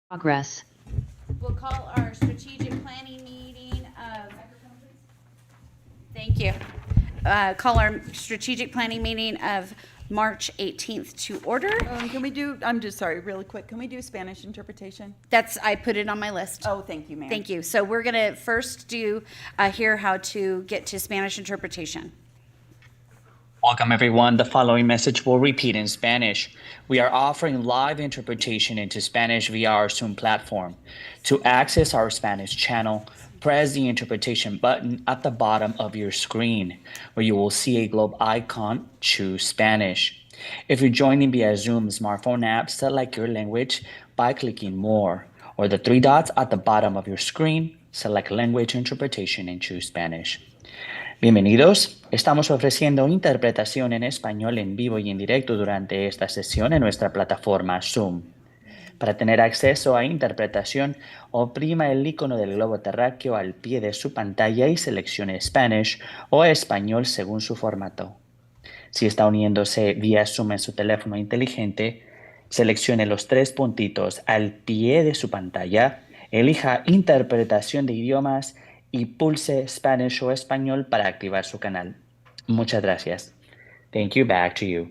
Progress. We'll call our strategic planning meeting of, thank you. Call our strategic planning meeting of March 18th to order. Can we do, I'm just sorry, really quick, can we do Spanish interpretation? I put it on my list. Oh, thank you, ma'am. Thank you. So we're going to first hear how to get to Spanish interpretation. Welcome everyone. The following message will repeat in Spanish. We are offering live interpretation into Spanish via our Zoom platform. To access our Spanish channel, press the interpretation button at the bottom of your screen, where you will see a globe icon. Choose Spanish. If you're joining via Zoom smartphone app, select your language by clicking More, or the three dots at the bottom of your screen, select Language Interpretation and choose Spanish. Bienvenidos. Estamos ofreciendo interpretación en español en vivo y en directo durante esta sesión en nuestra plataforma Zoom. Para tener acceso a interpretación, oprima el icono del globo terráqueo al pie de su pantalla y seleccione Spanish o español según su formato. Si está uniéndose vía Zoom en su teléfono inteligente, seleccione los tres puntitos al pie de su pantalla, elija Interpretación de idiomas y pulse Spanish o español para activar su canal. Muchas gracias. Thank you. Back to you.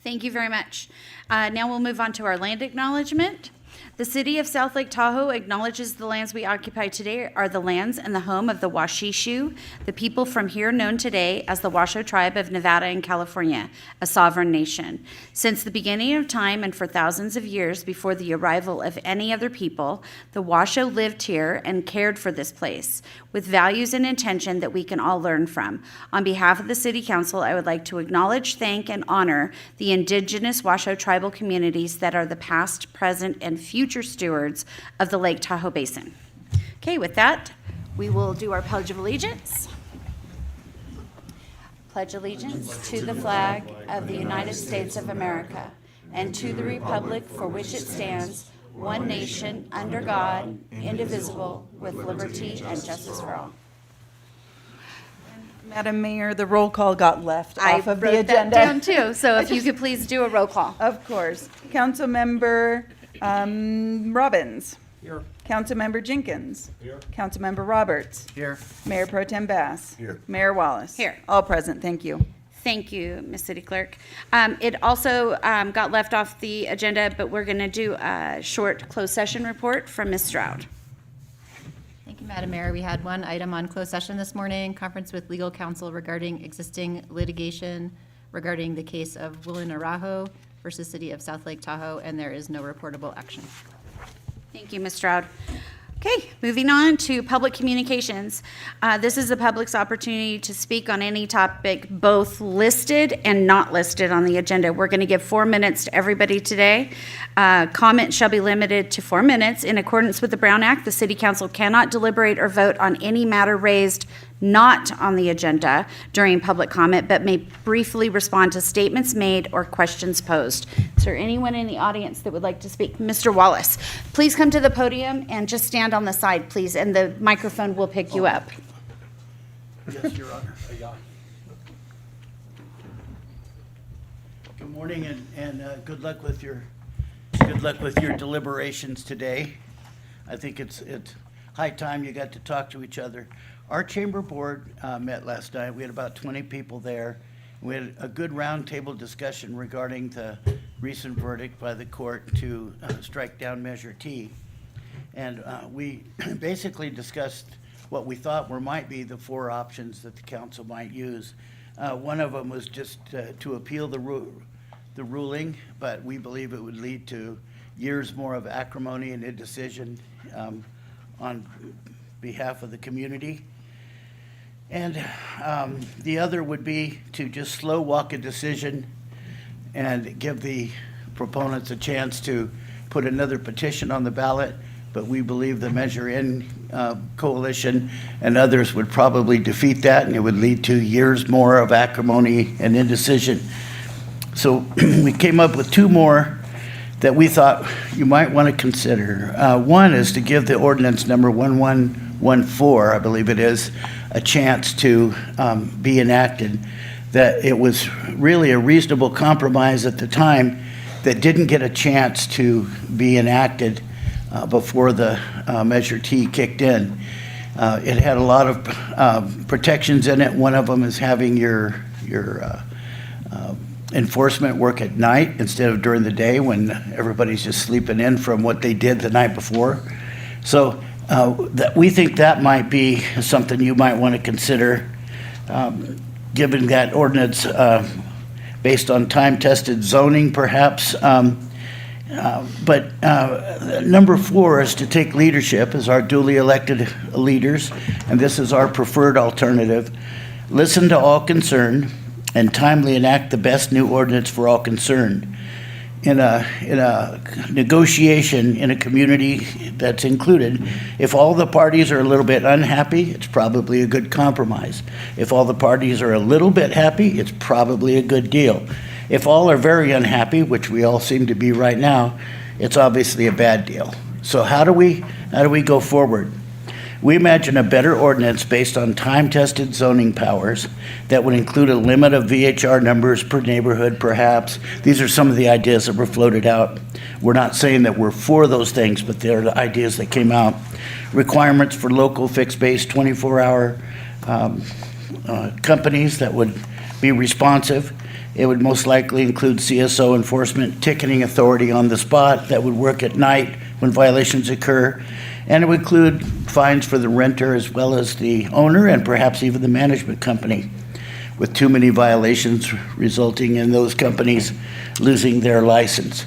Thank you very much. Now we'll move on to our land acknowledgement. The City of South Lake Tahoe acknowledges the lands we occupy today are the lands and the home of the Washishu, the people from here known today as the Washoe Tribe of Nevada and California, a sovereign nation. Since the beginning of time and for thousands of years before the arrival of any other people, the Washoe lived here and cared for this place with values and intention that we can all learn from. On behalf of the City Council, I would like to acknowledge, thank, and honor the indigenous Washoe tribal communities that are the past, present, and future stewards of the Lake Tahoe Basin. Okay, with that, we will do our Pledge of Allegiance. Pledge allegiance to the flag of the United States of America and to the republic for which it stands, one nation, under God, indivisible, with liberty and justice for all. Madam Mayor, the roll call got left I off of the wrote that agenda. down too, so if you could please do a roll call. Of course. Councilmember Robbins. Here. Councilmember Jenkins. Here. Councilmember Roberts. Here. Mayor Pro Tem Bass. Here. Mayor Wallace. Here. All present, thank you. Thank you, Ms. City Clerk. It also got left off the agenda, but we're going to do a short closed session report from Ms. Stroud. Thank you, Madam Mayor. We had one item on closed session this morning, conference with legal counsel regarding existing litigation regarding the case of Willen Arajo versus City of South Lake Tahoe, and there is no reportable action. Thank you, Ms. Stroud. Okay, moving on to public communications. This is the public's opportunity to speak on any topic, both listed and not listed on the agenda. We're going to give 4 minutes to everybody today. Comment shall be limited to 4 minutes. In accordance with the Brown Act, the City Council cannot deliberate or vote on any matter raised not on the agenda during public comment, but may briefly respond to statements made or questions posed. Is there anyone in the audience that would like to speak? Mr. Wallace, please come to the podium and just stand on the side, please, and the microphone will pick you up. Yes, Your Honor. Good morning and good luck with your deliberations today. I think it's high time you got to talk to each other. Our chamber board met last night. We had about 20 people there. We had a good roundtable discussion regarding the recent verdict by the court to strike down Measure T. And we basically discussed what we thought might be the 4 options that the council might use. One of them was just to appeal the ruling, but we believe it would lead to years more of acrimony and indecision on behalf of the community. And the other would be to just slow walk a decision and give the proponents a chance to put another petition on the ballot. But we believe the Measure N coalition and others would probably defeat that, and it would lead to years more of acrimony and indecision. So we came up with 2 more that we thought you might want to consider. One is to give the ordinance number 1114, I believe it is, a chance to be enacted. That it was really a reasonable compromise at the time that didn't get a chance to be enacted before the Measure T kicked in. It had a lot of protections in it. One of them is having your enforcement work at night instead of during the day when everybody's just sleeping in from what they did the night before. So we think that might be something you might want to consider, given that ordinance based on time-tested zoning perhaps. But number 4 is to take leadership as our duly elected leaders, and this is our preferred alternative. Listen to all concerned and timely enact the best new ordinance for all concerned. In a negotiation in a community that's included, if all the parties are a little bit unhappy, it's probably a good compromise. If all the parties are a little bit happy, it's probably a good deal. If all are very unhappy, which we all seem to be right now, it's obviously a bad deal. So how do we go forward? We imagine a better ordinance based on time-tested zoning powers that would include a limit of VHR numbers per neighborhood, perhaps. These are some of the ideas that were floated out. We're not saying that we're for those things, but they're the ideas that came out. Requirements for local fixed-base 24-hour companies that would be responsive. It would most likely include CSO enforcement, ticketing authority on the spot that would work at night when violations occur. And it would include fines for the renter as well as the owner and perhaps even the management company, with too many violations resulting in those companies losing their license.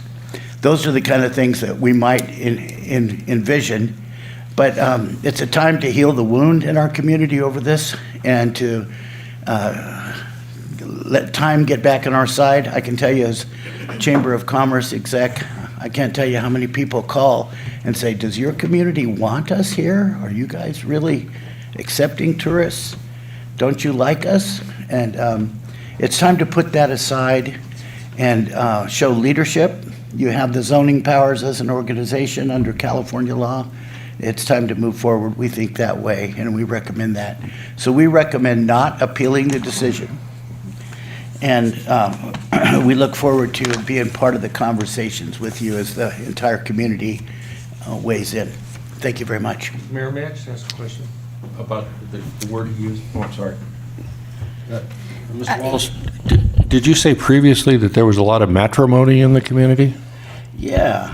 Those are the kind of things that we might envision. But it's a time to heal the wound in our community over this and to let time get back on our side. I can tell you as Chamber of Commerce exec, I can't tell you how many people call and say, does your community want us here? Are you guys really accepting tourists? Don't you like us? And it's time to put that aside and show leadership. You have the zoning powers as an organization under California law. It's time to move forward. We think that way, and we recommend that. So we recommend not appealing the decision. And we look forward to being part of the conversations with you as the entire community weighs in. Thank you very much. Mayor, may I just ask a question about the word you used? Oh, I'm sorry. Mr. Wallace, did you say previously that there was a lot of matrimony in the community? Yeah.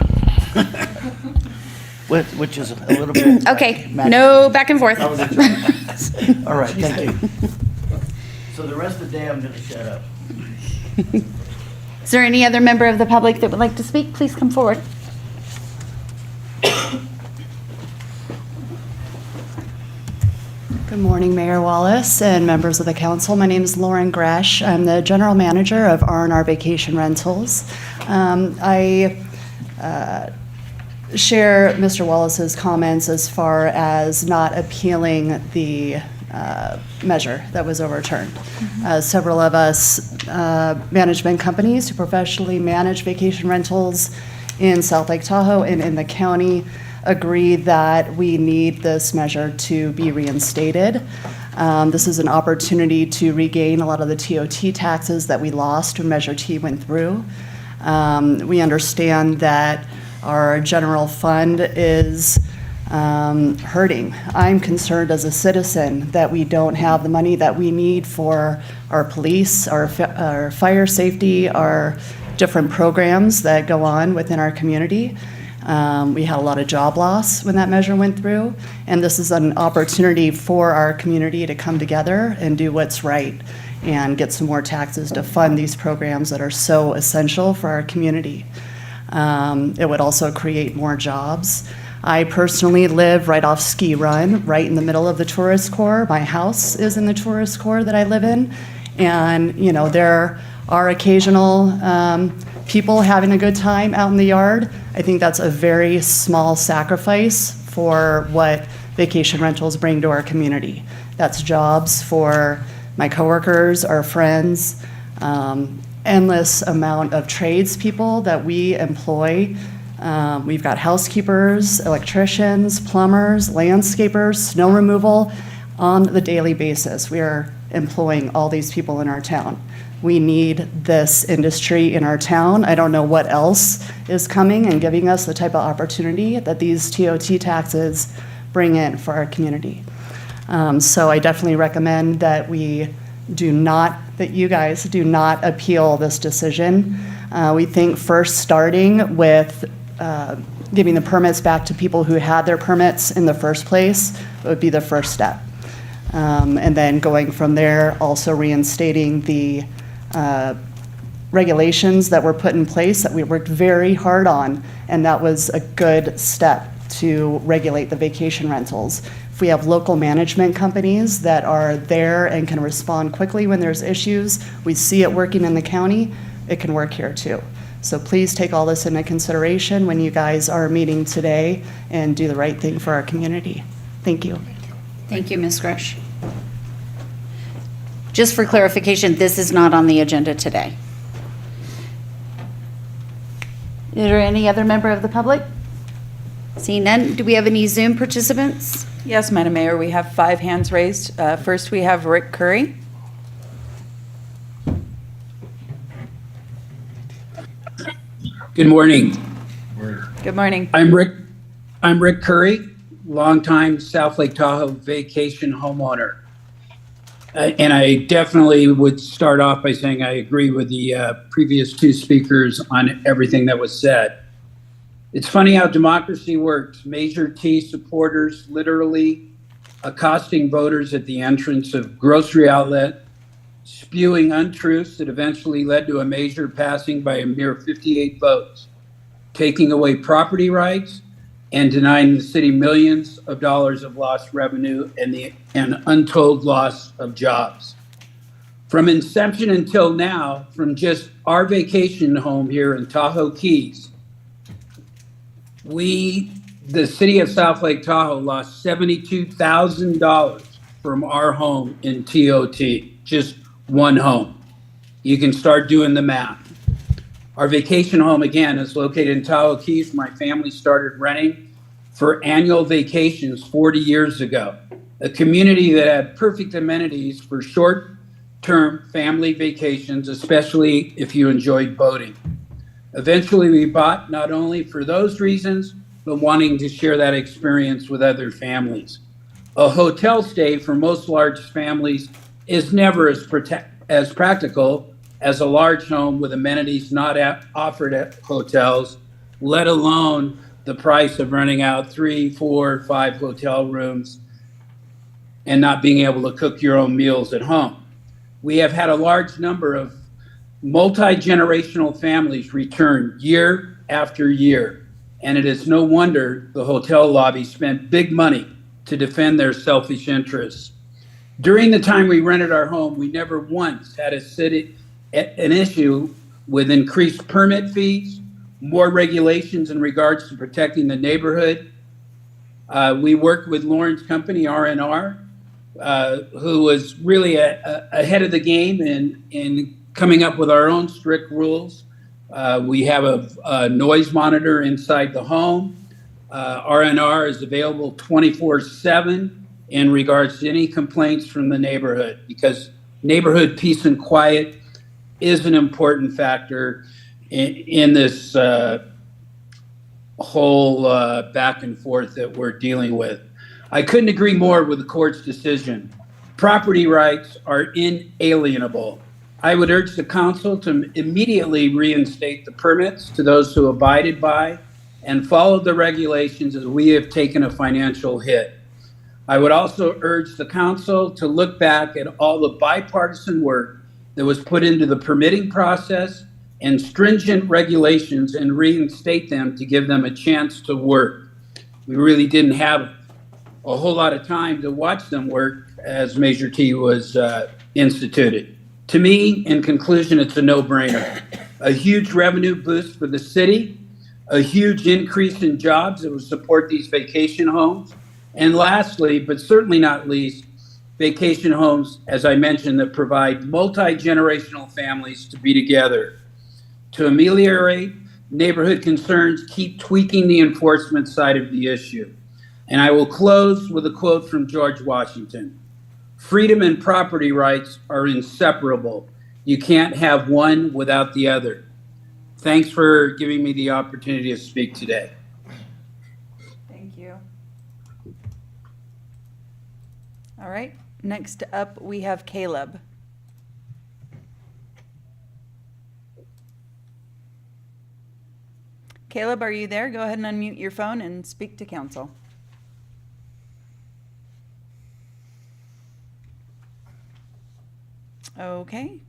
Which is a little bit. Okay, like no back and forth. All right, thank you. So the rest of the day, I'm going to shut up. Is there any other member of the public that would like to speak? Please come forward. Good morning, Mayor Wallace and members of the council. My name is Lauren Gresh. I'm the general manager of R&R Vacation Rentals. I share Mr. Wallace's comments as far as not appealing the measure that was overturned. Several of us management companies who professionally manage vacation rentals in South Lake Tahoe and in the county agree that we need this measure to be reinstated. This is an opportunity to regain a lot of the TOT taxes that we lost when Measure T went through. We understand that our general fund is hurting. I'm concerned as a citizen that we don't have the money that we need for our police, our fire safety, our different programs that go on within our community. We had a lot of job loss when that measure went through, and this is an opportunity for our community to come together and do what's right and get some more taxes to fund these programs that are so essential for our community. It would also create more jobs. I personally live right off Ski Run, right in the middle of the tourist core. My house is in the tourist core that I live in, and you know there are occasional people having a good time out in the yard. I think that's a very small sacrifice for what vacation rentals bring to our community. That's jobs for my coworkers, our friends, endless amount of tradespeople that we employ. We've got housekeepers, electricians, plumbers, landscapers, snow removal. on the daily basis. We are employing all these people in our town. We need this industry in our town. I don't know what else is coming and giving us the type of opportunity that these TOT taxes bring in for our community. So I definitely recommend that that you guys do not appeal this decision. We think first starting with giving the permits back to people who had their permits in the first place would be the first step. And then going from there, also reinstating the regulations that were put in place that we worked very hard on, and that was a good step to regulate the vacation rentals. If we have local management companies that are there and can respond quickly when there's issues, we see it working in the county, it can work here too. So please take all this into consideration when you guys are meeting today and do the right thing for our community. Thank you. Thank you, Ms. Grush. Just for clarification, this is not on the agenda today. Is there any other member of the public? Seeing none, do we have any Zoom participants? Yes, Madam Mayor, we have 5 hands raised. First, we have Rick Curry. Good morning. Good morning. I'm Rick Curry, longtime South Lake Tahoe vacation homeowner. And I definitely would start off by saying I agree with the previous 2 speakers on everything that was said. It's funny how democracy works. Measure T supporters literally accosting voters at the entrance of grocery outlet, spewing untruths that eventually led to a measure passing by a mere 58 votes, taking away property rights and denying the city millions of dollars of lost revenue and untold loss of jobs. From inception until now, from just our vacation home here in Tahoe Keys, the city of South Lake Tahoe, lost $72,000 from our home in TOT, just one home. You can start doing the math. Our vacation home, again, is located in Tahoe Keys. My family started renting for annual vacations 40 years ago. A community that had perfect amenities for short-term family vacations, especially if you enjoyed boating. Eventually, we bought not only for those reasons, but wanting to share that experience with other families. A hotel stay for most large families is never as practical as a large home with amenities not offered at hotels, let alone the price of renting out 3, 4, 5 hotel rooms and not being able to cook your own meals at home. We have had a large number of multi-generational families return year after year, and it is no wonder the hotel lobby spent big money to defend their selfish interests. During the time we rented our home, we never once had an issue with increased permit fees, more regulations in regards to protecting the neighborhood. We worked with Lauren's company, R&R, who was really ahead of the game in coming up with our own strict rules. We have a noise monitor inside the home. R&R is available 24/7 in regards to any complaints from the neighborhood, because neighborhood peace and quiet is an important factor in this whole back and forth that we're dealing with. I couldn't agree more with the court's decision. Property rights are inalienable. I would urge the council to immediately reinstate the permits to those who abided by and followed the regulations, as we have taken a financial hit. I would also urge the council to look back at all the bipartisan work that was put into the permitting process and stringent regulations and reinstate them to give them a chance to work. We really didn't have a whole lot of time to watch them work as Measure T was instituted. To me, in conclusion, it's a no-brainer. A huge revenue boost for the city, a huge increase in jobs that will support these vacation homes, and lastly, but certainly not least, vacation homes, as I mentioned, that provide multi-generational families to be together. To ameliorate neighborhood concerns, keep tweaking the enforcement side of the issue. And I will close with a quote from George Washington. Freedom and property rights are inseparable. You can't have one without the other. Thanks for giving me the opportunity to speak today. Thank you. All right, next up, we have Caleb. Caleb, are you there? Go ahead and unmute your phone and speak to council. Okay.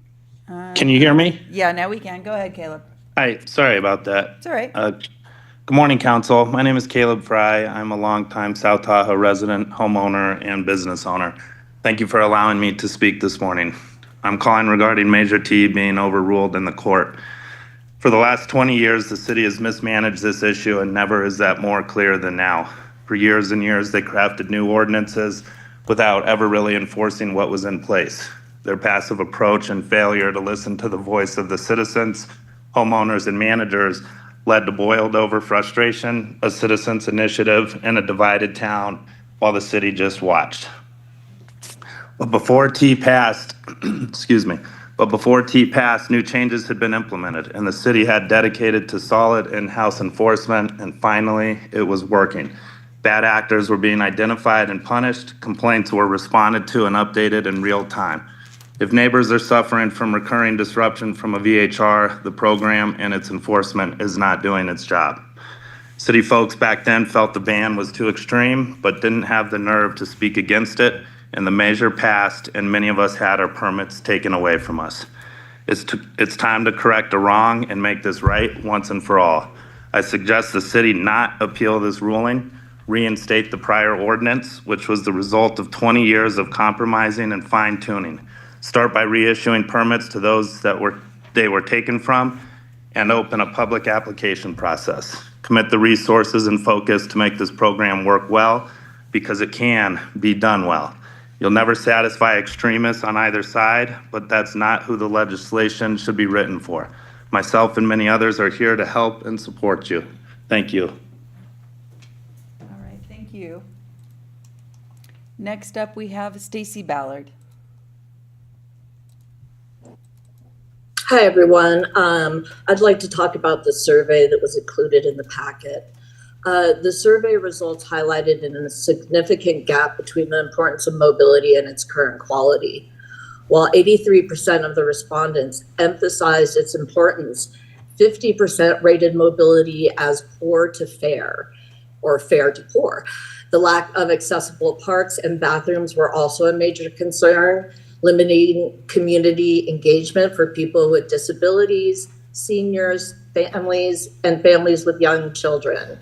Can you hear me? Yeah, now we can. Go ahead, Caleb. Hi, sorry about that. It's all right. Good morning, council. My name is Caleb Fry. I'm a longtime South Tahoe resident, homeowner, and business owner. Thank you for allowing me to speak this morning. I'm calling regarding Measure T being overruled in the court. For the last 20 years, the city has mismanaged this issue, and never is that more clear than now. For years and years, they crafted new ordinances without ever really enforcing what was in place. Their passive approach and failure to listen to the voice of the citizens, homeowners, and managers led to boiled over frustration, a citizens' initiative, and a divided town while the city just watched. But before T passed, new changes had been implemented, and the city had dedicated to solid in-house enforcement, and finally, it was working. Bad actors were being identified and punished, complaints were responded to and updated in real time. If neighbors are suffering from recurring disruption from a VHR, the program and its enforcement is not doing its job. City folks back then felt the ban was too extreme, but didn't have the nerve to speak against it, and the measure passed, and many of us had our permits taken away from us. It's time to correct a wrong and make this right once and for all. I suggest the city not appeal this ruling, reinstate the prior ordinance, which was the result of 20 years of compromising and fine-tuning. Start by reissuing permits to those that they were taken from, and open a public application process. Commit the resources and focus to make this program work well, because it can be done well. You'll never satisfy extremists on either side, but that's not who the legislation should be written for. Myself and many others are here to help and support you. Thank you. All right, thank you. Next up, we have Stacy Ballard. Hi, everyone. I'd like to talk about the survey that was included in the packet. The survey results highlighted a significant gap between the importance of mobility and its current quality. While 83% of the respondents emphasized its importance, 50% rated mobility as poor to fair, or fair to poor. The lack of accessible parks and bathrooms were also a major concern, limiting community engagement for people with disabilities, seniors, families, and families with young children.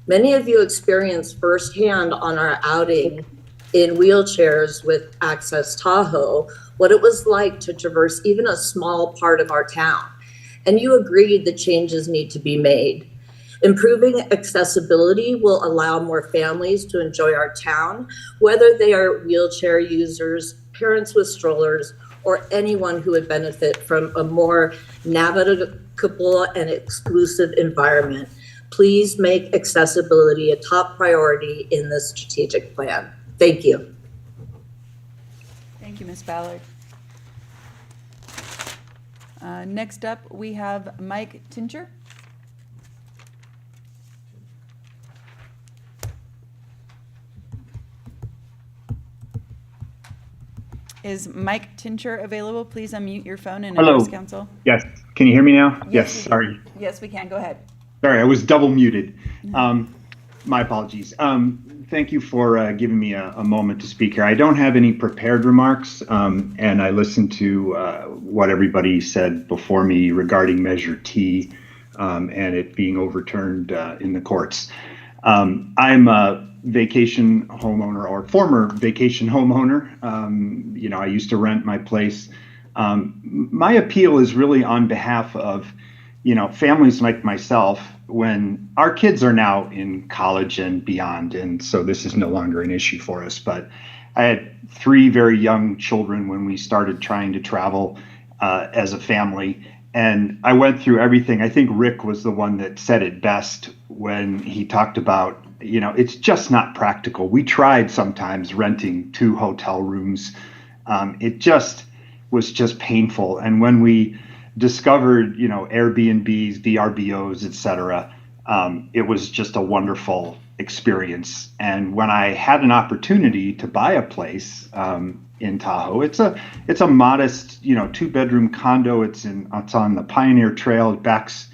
Many of you experienced firsthand on our outing in wheelchairs with Access Tahoe what it was like to traverse even a small part of our town. And you agreed that changes need to be made. Improving accessibility will allow more families to enjoy our town, whether they are wheelchair users, parents with strollers, or anyone who would benefit from a more navigable and exclusive environment. Please make accessibility a top priority in this strategic plan. Thank you. Thank you, Ms. Ballard. Next up, we have Mike Tincher. Is Mike Tincher available? Please unmute your phone and Hello. address council. Yes. Can you hear me now? Yes. we can. Sorry. Yes, we can. Go ahead. Sorry, I was double muted. My apologies. Thank you for giving me a moment to speak here. I don't have any prepared remarks, and I listened to what everybody said before me regarding Measure T and it being overturned in the courts. I'm a vacation homeowner, or former vacation homeowner. I used to rent my place. My appeal is really on behalf of, families like myself, when our kids are now in college and beyond, and so this is no longer an issue for us. But I had 3 very young children when we started trying to travel as a family, and I went through everything. I think Rick was the one that said it best when he talked about, it's just not practical. We tried sometimes renting 2 hotel rooms It just was just painful. And when we discovered, Airbnbs, VRBOs, et cetera, it was just a wonderful experience. And when I had an opportunity to buy a place in Tahoe, it's a modest, 2-bedroom condo. It's on the Pioneer Trail. It backs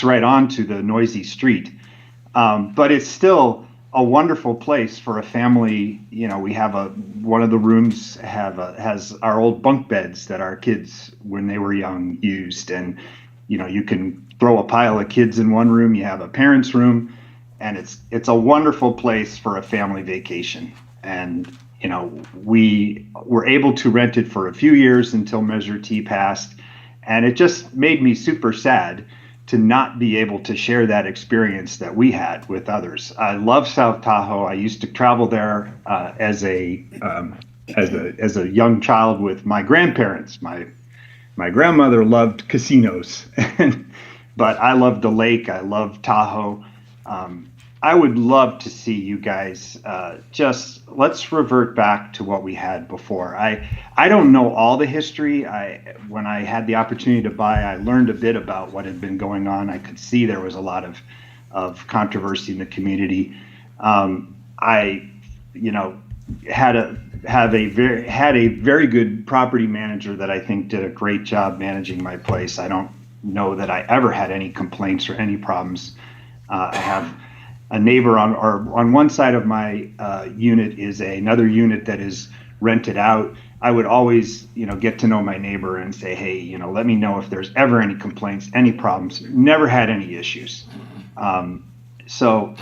right onto the noisy street. But it's still a wonderful place for a family. We have one of the rooms has our old bunk beds that our kids, when they were young, used. And, you can throw a pile of kids in one room. You have a parent's room, and it's a wonderful place for a family vacation. And, we were able to rent it for a few years until Measure T passed. And it just made me super sad to not be able to share that experience that we had with others. I love South Tahoe. I used to travel there as a young child with my grandparents. My grandmother loved casinos, but I loved the lake. I loved Tahoe. I would love to see you guys let's revert back to what we had before. I don't know all the history. When I had the opportunity to buy, I learned a bit about what had been going on. I could see there was a lot of controversy in the community. I had a very good property manager that I think did a great job managing my place. I don't know that I ever had any complaints or any problems. I have a neighbor on one side of my unit is another unit that is rented out. I would always, get to know my neighbor and say, hey, let me know if there's ever any complaints, any problems. Never had any issues. So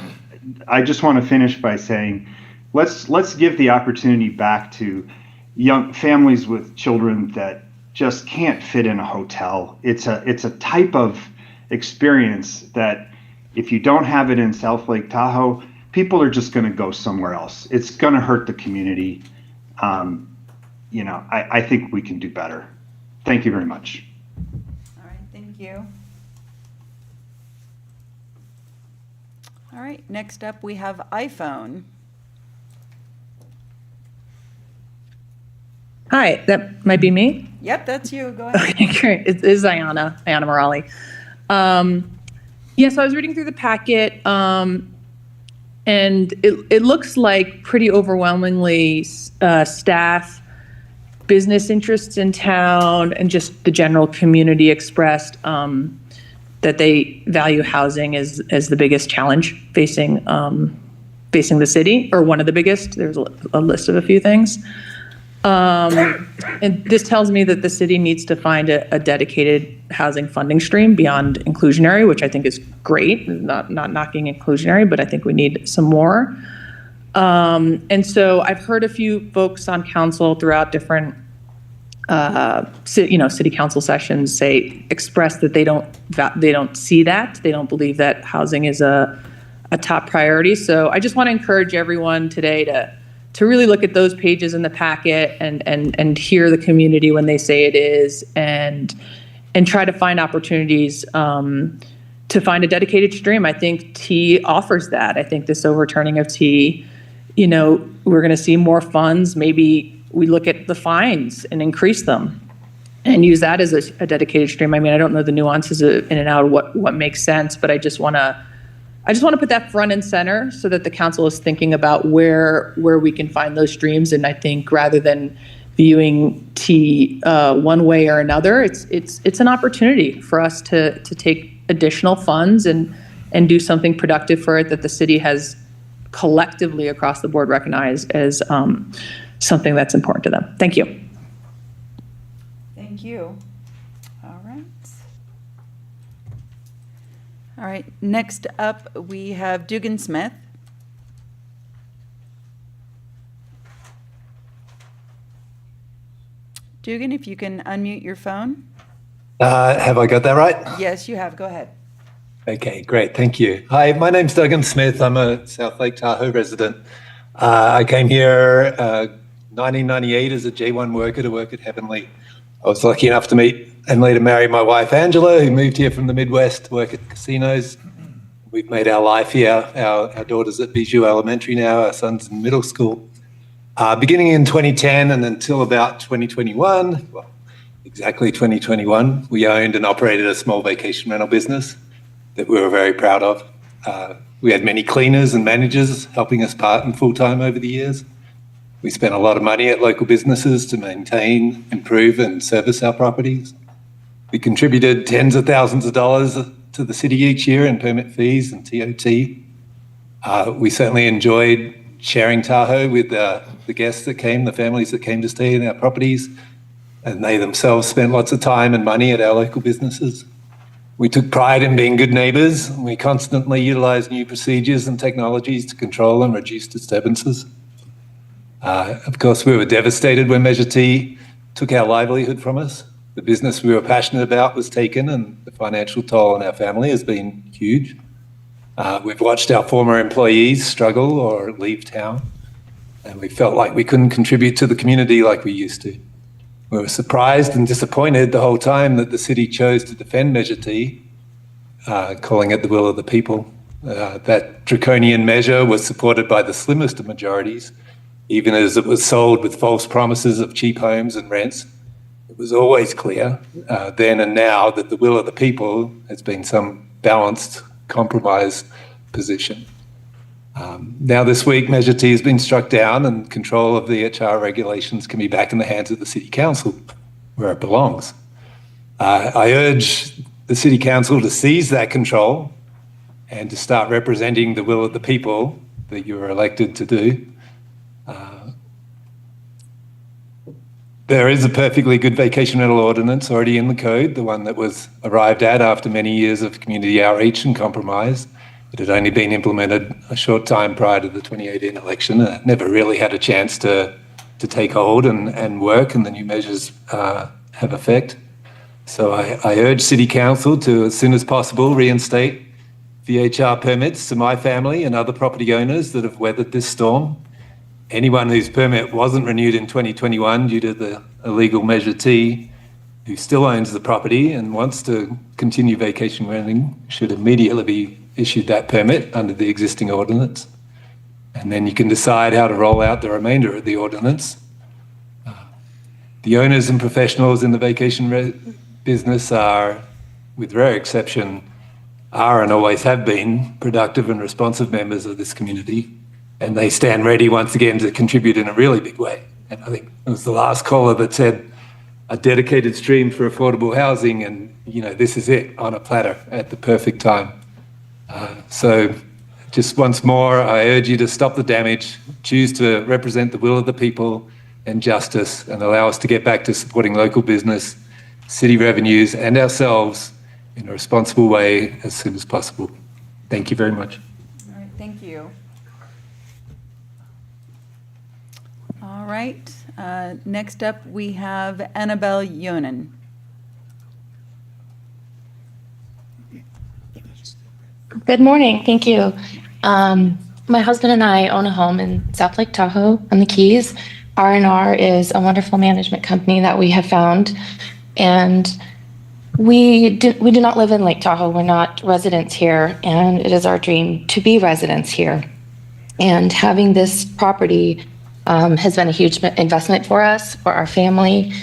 I just want to finish by saying, let's give the opportunity back to young families with children that just can't fit in a hotel. It's a type of experience that, if you don't have it in South Lake Tahoe, people are just going to go somewhere else. It's going to hurt the community. I think we can do better. Thank you very much. All right, thank you. All right, next up we have iPhone. Hi, that might be me. Yep, that's you. Go ahead. Okay, great. It is Ayana Morali. So I was reading through the packet, and it looks like pretty overwhelmingly staff, business interests in town, and just the general community expressed that they value housing as the biggest challenge facing the city, or one of the biggest. There's a list of a few things. And this tells me that the city needs to find a dedicated housing funding stream beyond inclusionary, which I think is great. Not knocking inclusionary, but I think we need some more. And so I've heard a few folks on council throughout different, city council sessions express that they don't see that. They don't believe that housing is a top priority. So I just want to encourage everyone today to really look at those pages in the packet and hear the community when they say it is, and try to find opportunities to find a dedicated stream. I think T offers that. I think this overturning of T, we're going to see more funds. Maybe we look at the fines and increase them and use that as a dedicated stream. I mean, I don't know the nuances in and out of what makes sense, but I just want to put that front and center so that the council is thinking about where we can find those streams. And I think rather than viewing T one way or another, it's an opportunity for us to take additional funds and do something productive for it that the city has collectively across the board recognized as something that's important to them. Thank you. Thank you. All right. All right, next up, we have Dugan Smith. Dugan, if you can unmute your phone. Have I got that right? Yes, you have. Go ahead. Okay, great. Thank you. Hi, my name's Dugan Smith. I'm a South Lake Tahoe resident. I came here 1998 as a J1 worker to work at Heavenly. I was lucky enough to meet and later marry my wife, Angela, who moved here from the Midwest to work at casinos. We've made our life here. Our daughter's at Bijou Elementary now. Our son's in middle school. Beginning in 2010 and until about 2021, well, exactly 2021, we owned and operated a small vacation rental business that we were very proud of. We had many cleaners and managers helping us part and full-time over the years. We spent a lot of money at local businesses to maintain, improve, and service our properties. We contributed tens of thousands of dollars to the city each year in permit fees and TOT. We certainly enjoyed sharing Tahoe with the guests that came, the families that came to stay in our properties, and they themselves spent lots of time and money at our local businesses. We took pride in being good neighbours, and we constantly utilised new procedures and technologies to control and reduce disturbances. Of course, we were devastated when Measure T took our livelihood from us. The business we were passionate about was taken, and the financial toll on our family has been huge. We've watched our former employees struggle or leave town, and we felt like we couldn't contribute to the community like we used to. We were surprised and disappointed the whole time that the city chose to defend Measure T, calling it the will of the people. That draconian measure was supported by the slimmest of majorities, even as it was sold with false promises of cheap homes and rents. It was always clear, then and now, that the will of the people has been some balanced compromise position. Now this week, Measure T has been struck down and control of the HR regulations can be back in the hands of the City Council, where it belongs. I urge the City Council to seize that control and to start representing the will of the people that you were elected to do. There is a perfectly good vacation rental ordinance already in the code, the one that was arrived at after many years of community outreach and compromise. It had only been implemented a short time prior to the 2018 election, and it never really had a chance to take hold and work, and the new measures have effect. So I urge City Council to, as soon as possible, reinstate VHR permits to my family and other property owners that have weathered this storm. Anyone whose permit wasn't renewed in 2021 due to the illegal Measure T, who still owns the property and wants to continue vacation renting, should immediately be issued that permit under the existing ordinance. And then you can decide how to roll out the remainder of the ordinance. The owners and professionals in the vacation business are, with rare exception, are and always have been productive and responsive members of this community. And they stand ready once again to contribute in a really big way. And I think it was the last caller that said a dedicated stream for affordable housing, and this is it on a platter at the perfect time. So just once more, I urge you to stop the damage, choose to represent the will of the people and justice, and allow us to get back to supporting local business, city revenues, and ourselves in a responsible way as soon as possible. Thank you very much. All right, thank you. All right, next up we have Annabelle Yonan. Good morning. Thank you. My husband and I own a home in South Lake Tahoe on the Keys. R&R is a wonderful management company that we have found, and we do not live in Lake Tahoe. We're not residents here, and it is our dream to be residents here. And having this property has been a huge investment for us, for our family.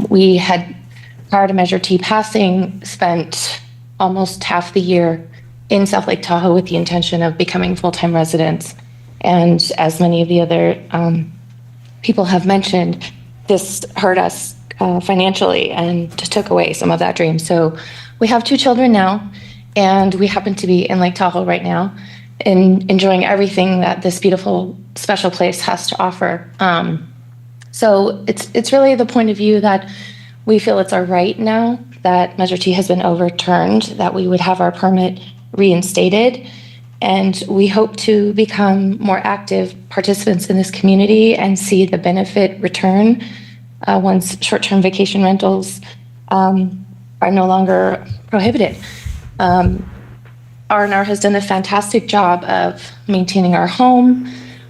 We had, prior to Measure T passing, spent almost half the year in South Lake Tahoe with the intention of becoming full-time residents. And as many of the other people have mentioned, this hurt us financially and just took away some of that dream. So we have 2 children now, and we happen to be in Lake Tahoe right now and enjoying everything that this beautiful, special place has to offer. So it's really the point of view that we feel it's our right now that Measure T has been overturned, that we would have our permit reinstated, and we hope to become more active participants in this community and see the benefit return once short-term vacation rentals are no longer prohibited. R&R has done a fantastic job of maintaining our home.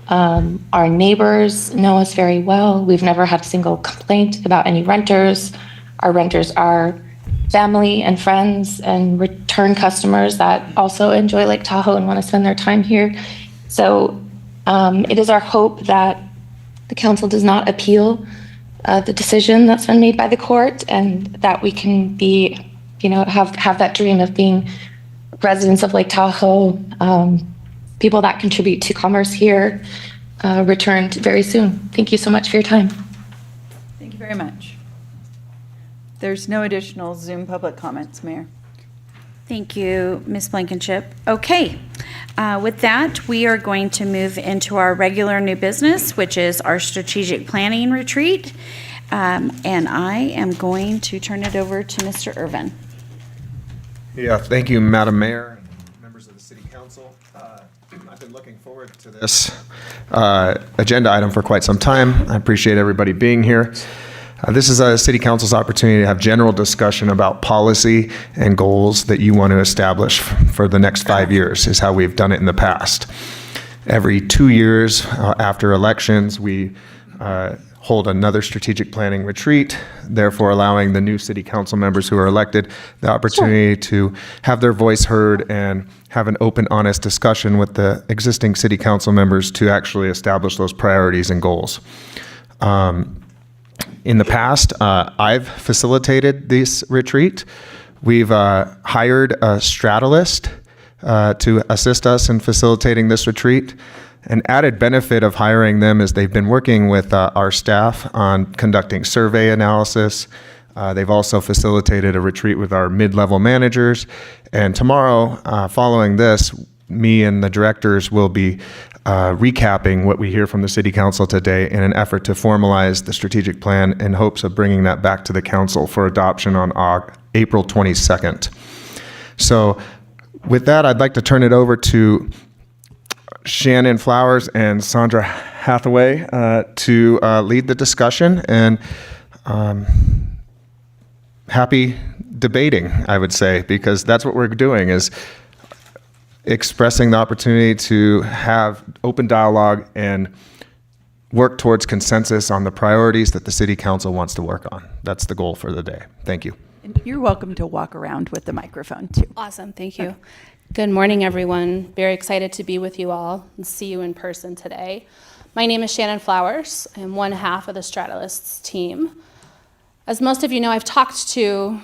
Our neighbors know us very well. We've never had a single complaint about any renters. Our renters are family and friends and return customers that also enjoy Lake Tahoe and want to spend their time here. So it is our hope that the council does not appeal the decision that's been made by the court, and that we can be, have that dream of being residents of Lake Tahoe, people that contribute to commerce here, returned very soon. Thank you so much for your time. Thank you very much. There's no additional Zoom public comments, Mayor. Thank you, Ms. Blankenship. Okay, with that, we are going to move into our regular new business, which is our strategic planning retreat. And I am going to turn it over to Mr. Irvin. Yeah, thank you, Madam Mayor, and members of the City Council. I've been looking forward to this agenda item for quite some time. I appreciate everybody being here. This is a City Council's opportunity to have general discussion about policy and goals that you want to establish for the next 5 years, is how we've done it in the past. Every 2 years after elections, we hold another strategic planning retreat, therefore allowing the new City Council members who are elected the opportunity to have their voice heard and have an open, honest discussion with the existing City Council members to actually establish those priorities and goals. In the past, I've facilitated this retreat. We've hired a strategist to assist us in facilitating this retreat. An added benefit of hiring them is they've been working with our staff on conducting survey analysis. They've also facilitated a retreat with our mid-level managers. And tomorrow, following this, me and the directors will be recapping what we hear from the City Council today in an effort to formalize the strategic plan in hopes of bringing that back to the Council for adoption on April 22nd. So with that, I'd like to turn it over to Shannon Flowers and Sandra Hathaway to lead the discussion, and happy debating, I would say, because that's what we're doing, is expressing the opportunity to have open dialogue and work towards consensus on the priorities that the City Council wants to work on. That's the goal for the day. Thank you. And you're welcome to walk around with the microphone too. Awesome, thank you. Good morning, everyone. Very excited to be with you all and see you in person today. My name is Shannon Flowers. I'm one half of the Strategists team. As most of you know, I've talked to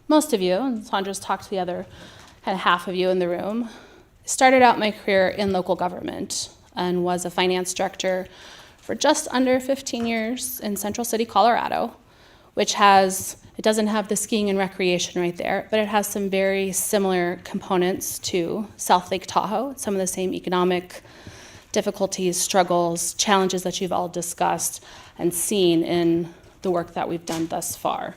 most of you, and Sandra's talked to the other kind of half of you in the room. I started out my career in local government and was a finance director for just under 15 years in Central City, Colorado, which it doesn't have the skiing and recreation right there, but it has some very similar components to South Lake Tahoe. Some of the same economic difficulties, struggles, challenges that you've all discussed and seen in the work that we've done thus far.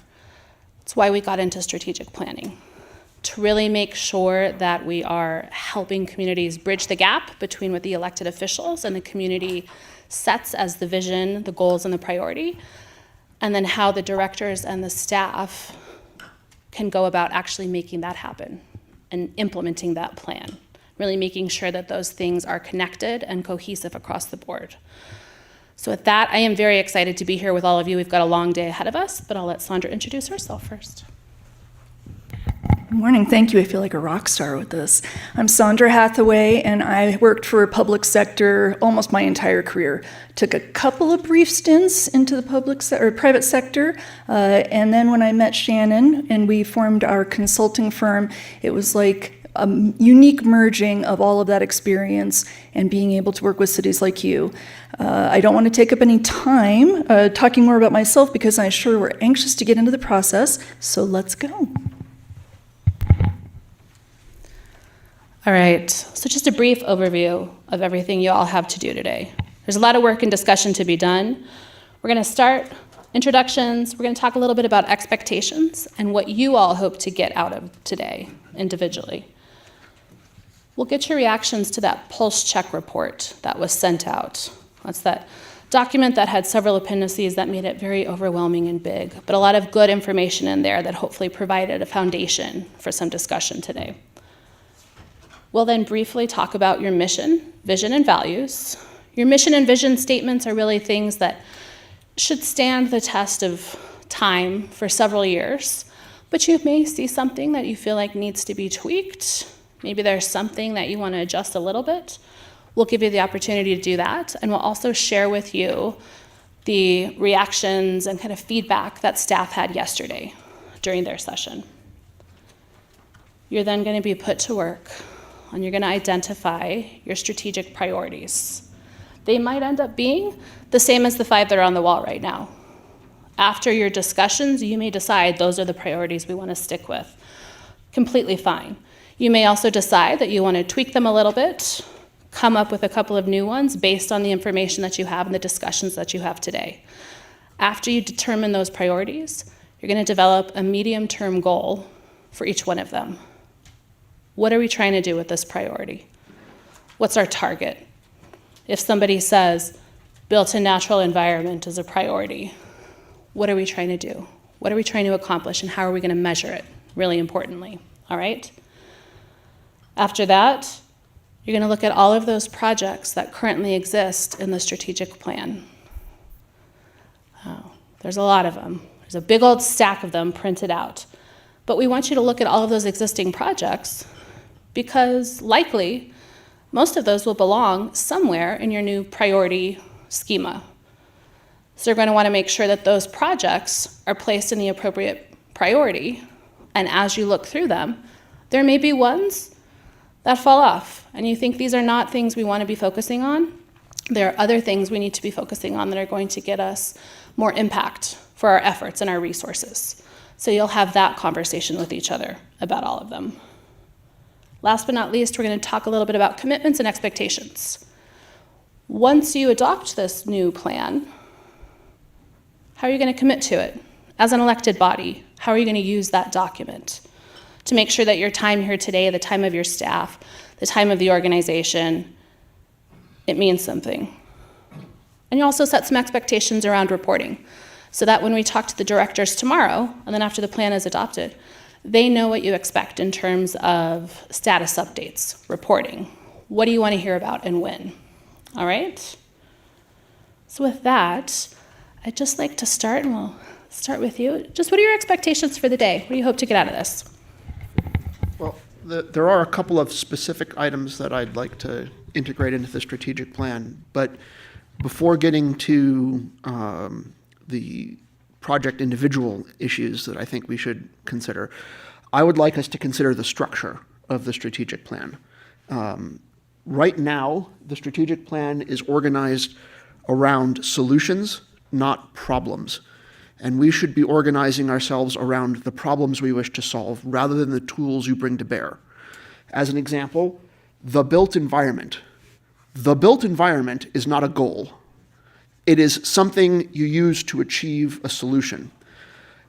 It's why we got into strategic planning, to really make sure that we are helping communities bridge the gap between what the elected officials and the community sets as the vision, the goals, and the priority, and then how the directors and the staff can go about actually making that happen and implementing that plan, really making sure that those things are connected and cohesive across the board. So with that, I am very excited to be here with all of you. We've got a long day ahead of us, but I'll let Sandra introduce herself first. Good morning. Thank you. I feel like a rock star with this. I'm Sandra Hathaway, and I worked for public sector almost my entire career. Took a couple of brief stints into the private sector, and then when I met Shannon and we formed our consulting firm, it was like a unique merging of all of that experience and being able to work with cities like you. I don't want to take up any time talking more about myself because I'm sure we're anxious to get into the process, so let's go. All right, so just a brief overview of everything you all have to do today. There's a lot of work and discussion to be done. We're going to start introductions. We're going to talk a little bit about expectations and what you all hope to get out of today individually. We'll get your reactions to that pulse check report that was sent out. That's that document that had several appendices that made it very overwhelming and big, but a lot of good information in there that hopefully provided a foundation for some discussion today. We'll then briefly talk about your mission, vision, and values. Your mission and vision statements are really things that should stand the test of time for several years, but you may see something that you feel like needs to be tweaked. Maybe there's something that you want to adjust a little bit. We'll give you the opportunity to do that, and we'll also share with you the reactions and kind of feedback that staff had yesterday during their session. You're then going to be put to work and you're going to identify your strategic priorities. They might end up being the same as the 5 that are on the wall right now. After your discussions, you may decide those are the priorities we want to stick with. Completely fine. You may also decide that you want to tweak them a little bit, come up with a couple of new ones based on the information that you have and the discussions that you have today. After you determine those priorities, you're going to develop a medium-term goal for each one of them. What are we trying to do with this priority? What's our target? If somebody says built-in natural environment is a priority, what are we trying to do? What are we trying to accomplish, and how are we going to measure it, really importantly, all right? After that, you're going to look at all of those projects that currently exist in the strategic plan. There's a lot of them. There's a big old stack of them printed out. But we want you to look at all of those existing projects because likely most of those will belong somewhere in your new priority schema. So you're going to want to make sure that those projects are placed in the appropriate priority. And as you look through them, there may be ones that fall off. And you think these are not things we want to be focusing on. There are other things we need to be focusing on that are going to get us more impact for our efforts and our resources. So you'll have that conversation with each other about all of them. Last but not least, we're going to talk a little bit about commitments and expectations. Once you adopt this new plan, how are you going to commit to it? As an elected body, how are you going to use that document to make sure that your time here today, the time of your staff, the time of the organization, it means something? And you also set some expectations around reporting so that when we talk to the directors tomorrow, and then after the plan is adopted, they know what you expect in terms of status updates, reporting. What do you want to hear about and when? All right? So with that, I'd just like to start, and we'll start with you. Just what are your expectations for the day? What do you hope to get out of this? Well, there are a couple of specific items that I'd like to integrate into the strategic plan, but before getting to the project individual issues that I think we should consider, I would like us to consider the structure of the strategic plan. Right now, the strategic plan is organized around solutions, not problems. And we should be organizing ourselves around the problems we wish to solve rather than the tools you bring to bear. As an example, the built environment. The built environment is not a goal. It is something you use to achieve a solution.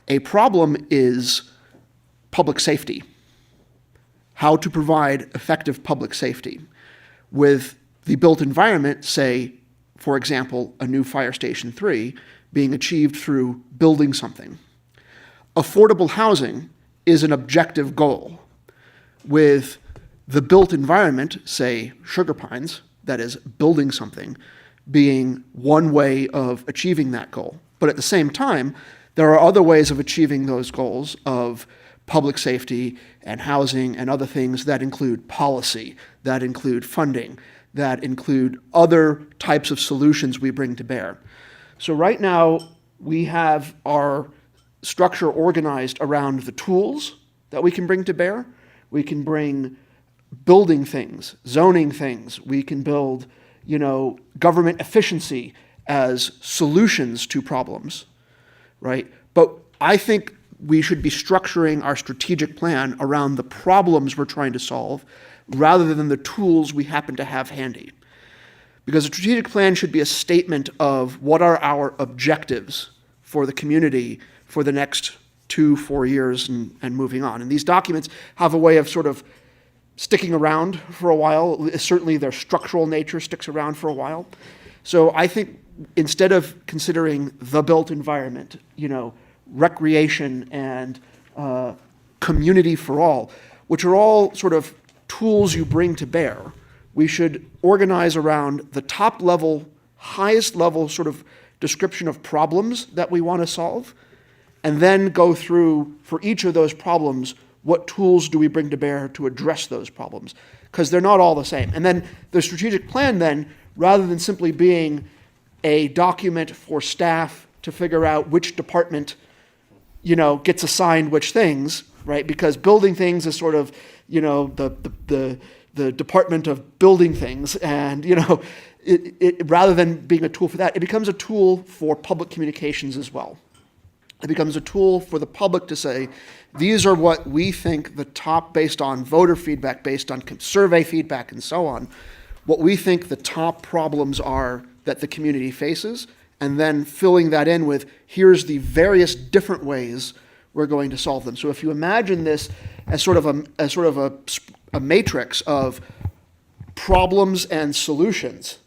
A problem is public safety, how to provide effective public safety. With the built environment, say, for example, a new Fire Station 3 being achieved through building something. Affordable housing is an objective goal. With the built environment, say, Sugar Pines, that is building something, being one way of achieving that goal. But at the same time, there are other ways of achieving those goals of public safety and housing and other things that include policy, that include funding, that include other types of solutions we bring to bear. So right now, we have our structure organized around the tools that we can bring to bear. We can bring building things, zoning things. We can build, government efficiency as solutions to problems, right? But I think we should be structuring our strategic plan around the problems we're trying to solve rather than the tools we happen to have handy. Because a strategic plan should be a statement of what are our objectives for the community for the next 2-4 years and moving on. And these documents have a way of sort of sticking around for a while. Certainly their structural nature sticks around for a while. So I think instead of considering the built environment, recreation and community for all, which are all sort of tools you bring to bear, we should organize around the top level, highest level sort of description of problems that we want to solve, and then go through for each of those problems, what tools do we bring to bear to address those problems? Because they're not all the same. And then the strategic plan then, rather than simply being a document for staff to figure out which department, gets assigned which things, right? Because building things is sort of, the department of building things, and it rather than being a tool for that, it becomes a tool for public communications as well. It becomes a tool for the public to say, these are what we think the top, based on voter feedback, based on survey feedback, and so on, what we think the top problems are that the community faces, and then filling that in with, here's the various different ways we're going to solve them. So if you imagine this as sort of a matrix of problems and solutions,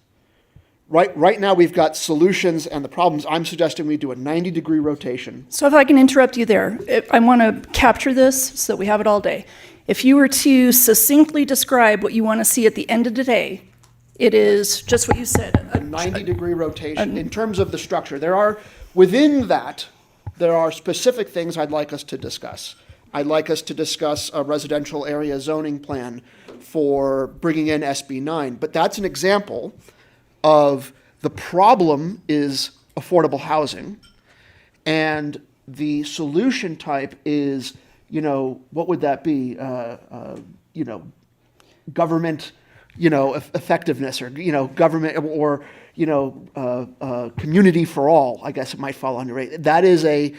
right now we've got solutions and the problems. I'm suggesting we do a 90-degree rotation. So if I can interrupt you there, I want to capture this so that we have it all day. If you were to succinctly describe what you want to see at the end of the day, it is just what you said. A 90-degree rotation in terms of the structure. Within that, there are specific things I'd like us to discuss. I'd like us to discuss a residential area zoning plan for bringing in SB 9, but that's an example of the problem is affordable housing, and the solution type is, what would that be? Government, effectiveness, or, government, or, community for all, I guess it might fall under it. That is a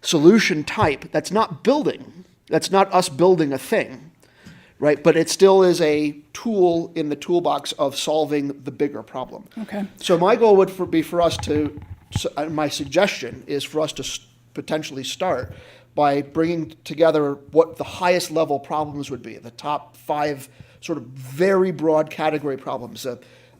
solution type. That's not building. That's not us building a thing, right? But it still is a tool in the toolbox of solving the bigger problem. Okay. So my goal would be for us to, my suggestion is for us to potentially start by bringing together what the highest level problems would be, the top 5 sort of very broad category problems.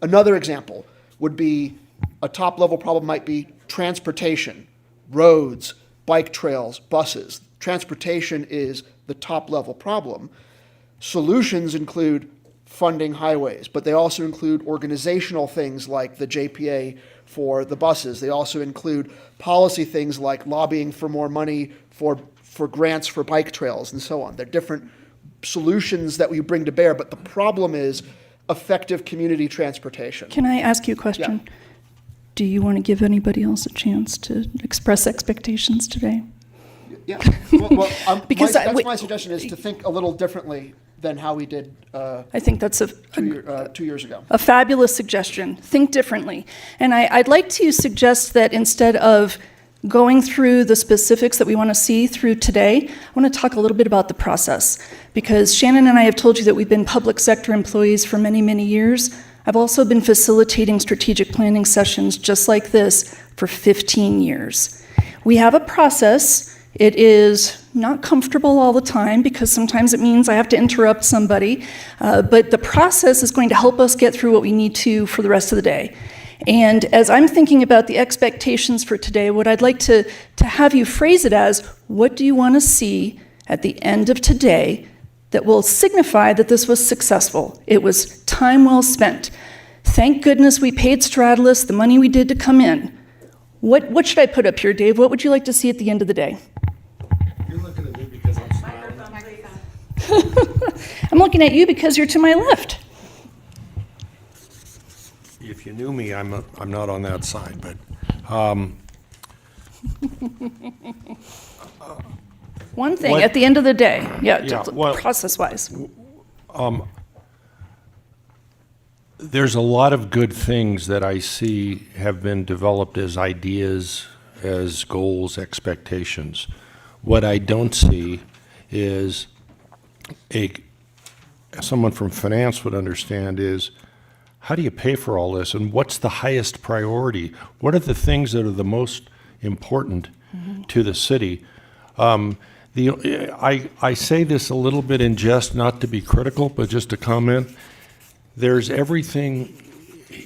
Another example would be, a top level problem might be transportation, roads, bike trails, buses. Transportation is the top level problem. Solutions include funding highways, but they also include organizational things like the JPA for the buses. They also include policy things like lobbying for more money for grants for bike trails and so on. They're different solutions that we bring to bear, but the problem is effective community transportation. Can I ask you a question? Yeah. Do you want to give anybody else a chance to express expectations today? Yeah, well, Because my suggestion is to think a little differently than how we did I think that's 2 years ago. a fabulous suggestion. Think differently. And I'd like to suggest that instead of going through the specifics that we want to see through today, I want to talk a little bit about the process. Because Shannon and I have told you that we've been public sector employees for many, many years. I've also been facilitating strategic planning sessions just like this for 15 years. We have a process. It is not comfortable all the time because sometimes it means I have to interrupt somebody, but the process is going to help us get through what we need to for the rest of the day. And as I'm thinking about the expectations for today, what I'd like to have you phrase it as, what do you want to see at the end of today that will signify that this was successful? It was time well spent. Thank goodness we paid Stratalus the money we did to come in. What should I put up here, Dave? What would you like to see at the end of the day? You're looking at me because I'm smiling. I'm looking at you because you're to my left. If you knew me, I'm not on that side, but One thing at the end of the day, well, process-wise. there's a lot of good things that I see have been developed as ideas, as goals, expectations. What I don't see is someone from finance would understand is, how do you pay for all this, and what's the highest priority? What are the things that are the most important to the city? I say this a little bit in jest, not to be critical, but just to comment. There's everything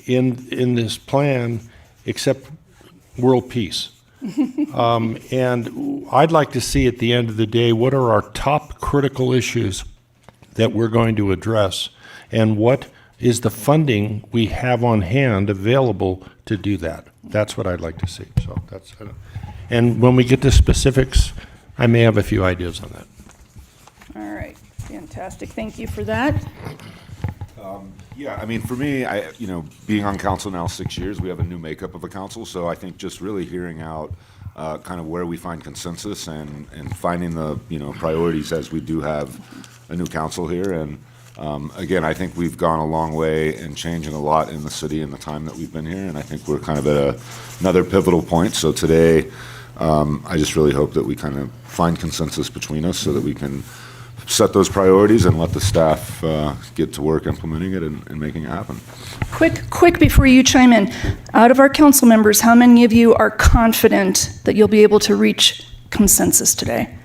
in this plan except world peace. And I'd like to see at the end of the day, what are our top critical issues that we're going to address, and what is the funding we have on hand available to do that? That's what I'd like to see. So that's, and when we get to specifics, I may have a few ideas on that. All right, fantastic. Thank you for that. Yeah, I mean, for me, being on council now 6 years, we have a new makeup of a council, so I think just really hearing out kind of where we find consensus and finding the, priorities as we do have a new council here. And again, I think we've gone a long way in changing a lot in the city in the time that we've been here, and I think we're kind of at another pivotal point. So today, I just really hope that we kind of find consensus between us so that we can set those priorities and let the staff get to work implementing it and making it happen. Quick before you chime in. Out of our council members, how many of you are confident that you'll be able to reach consensus today?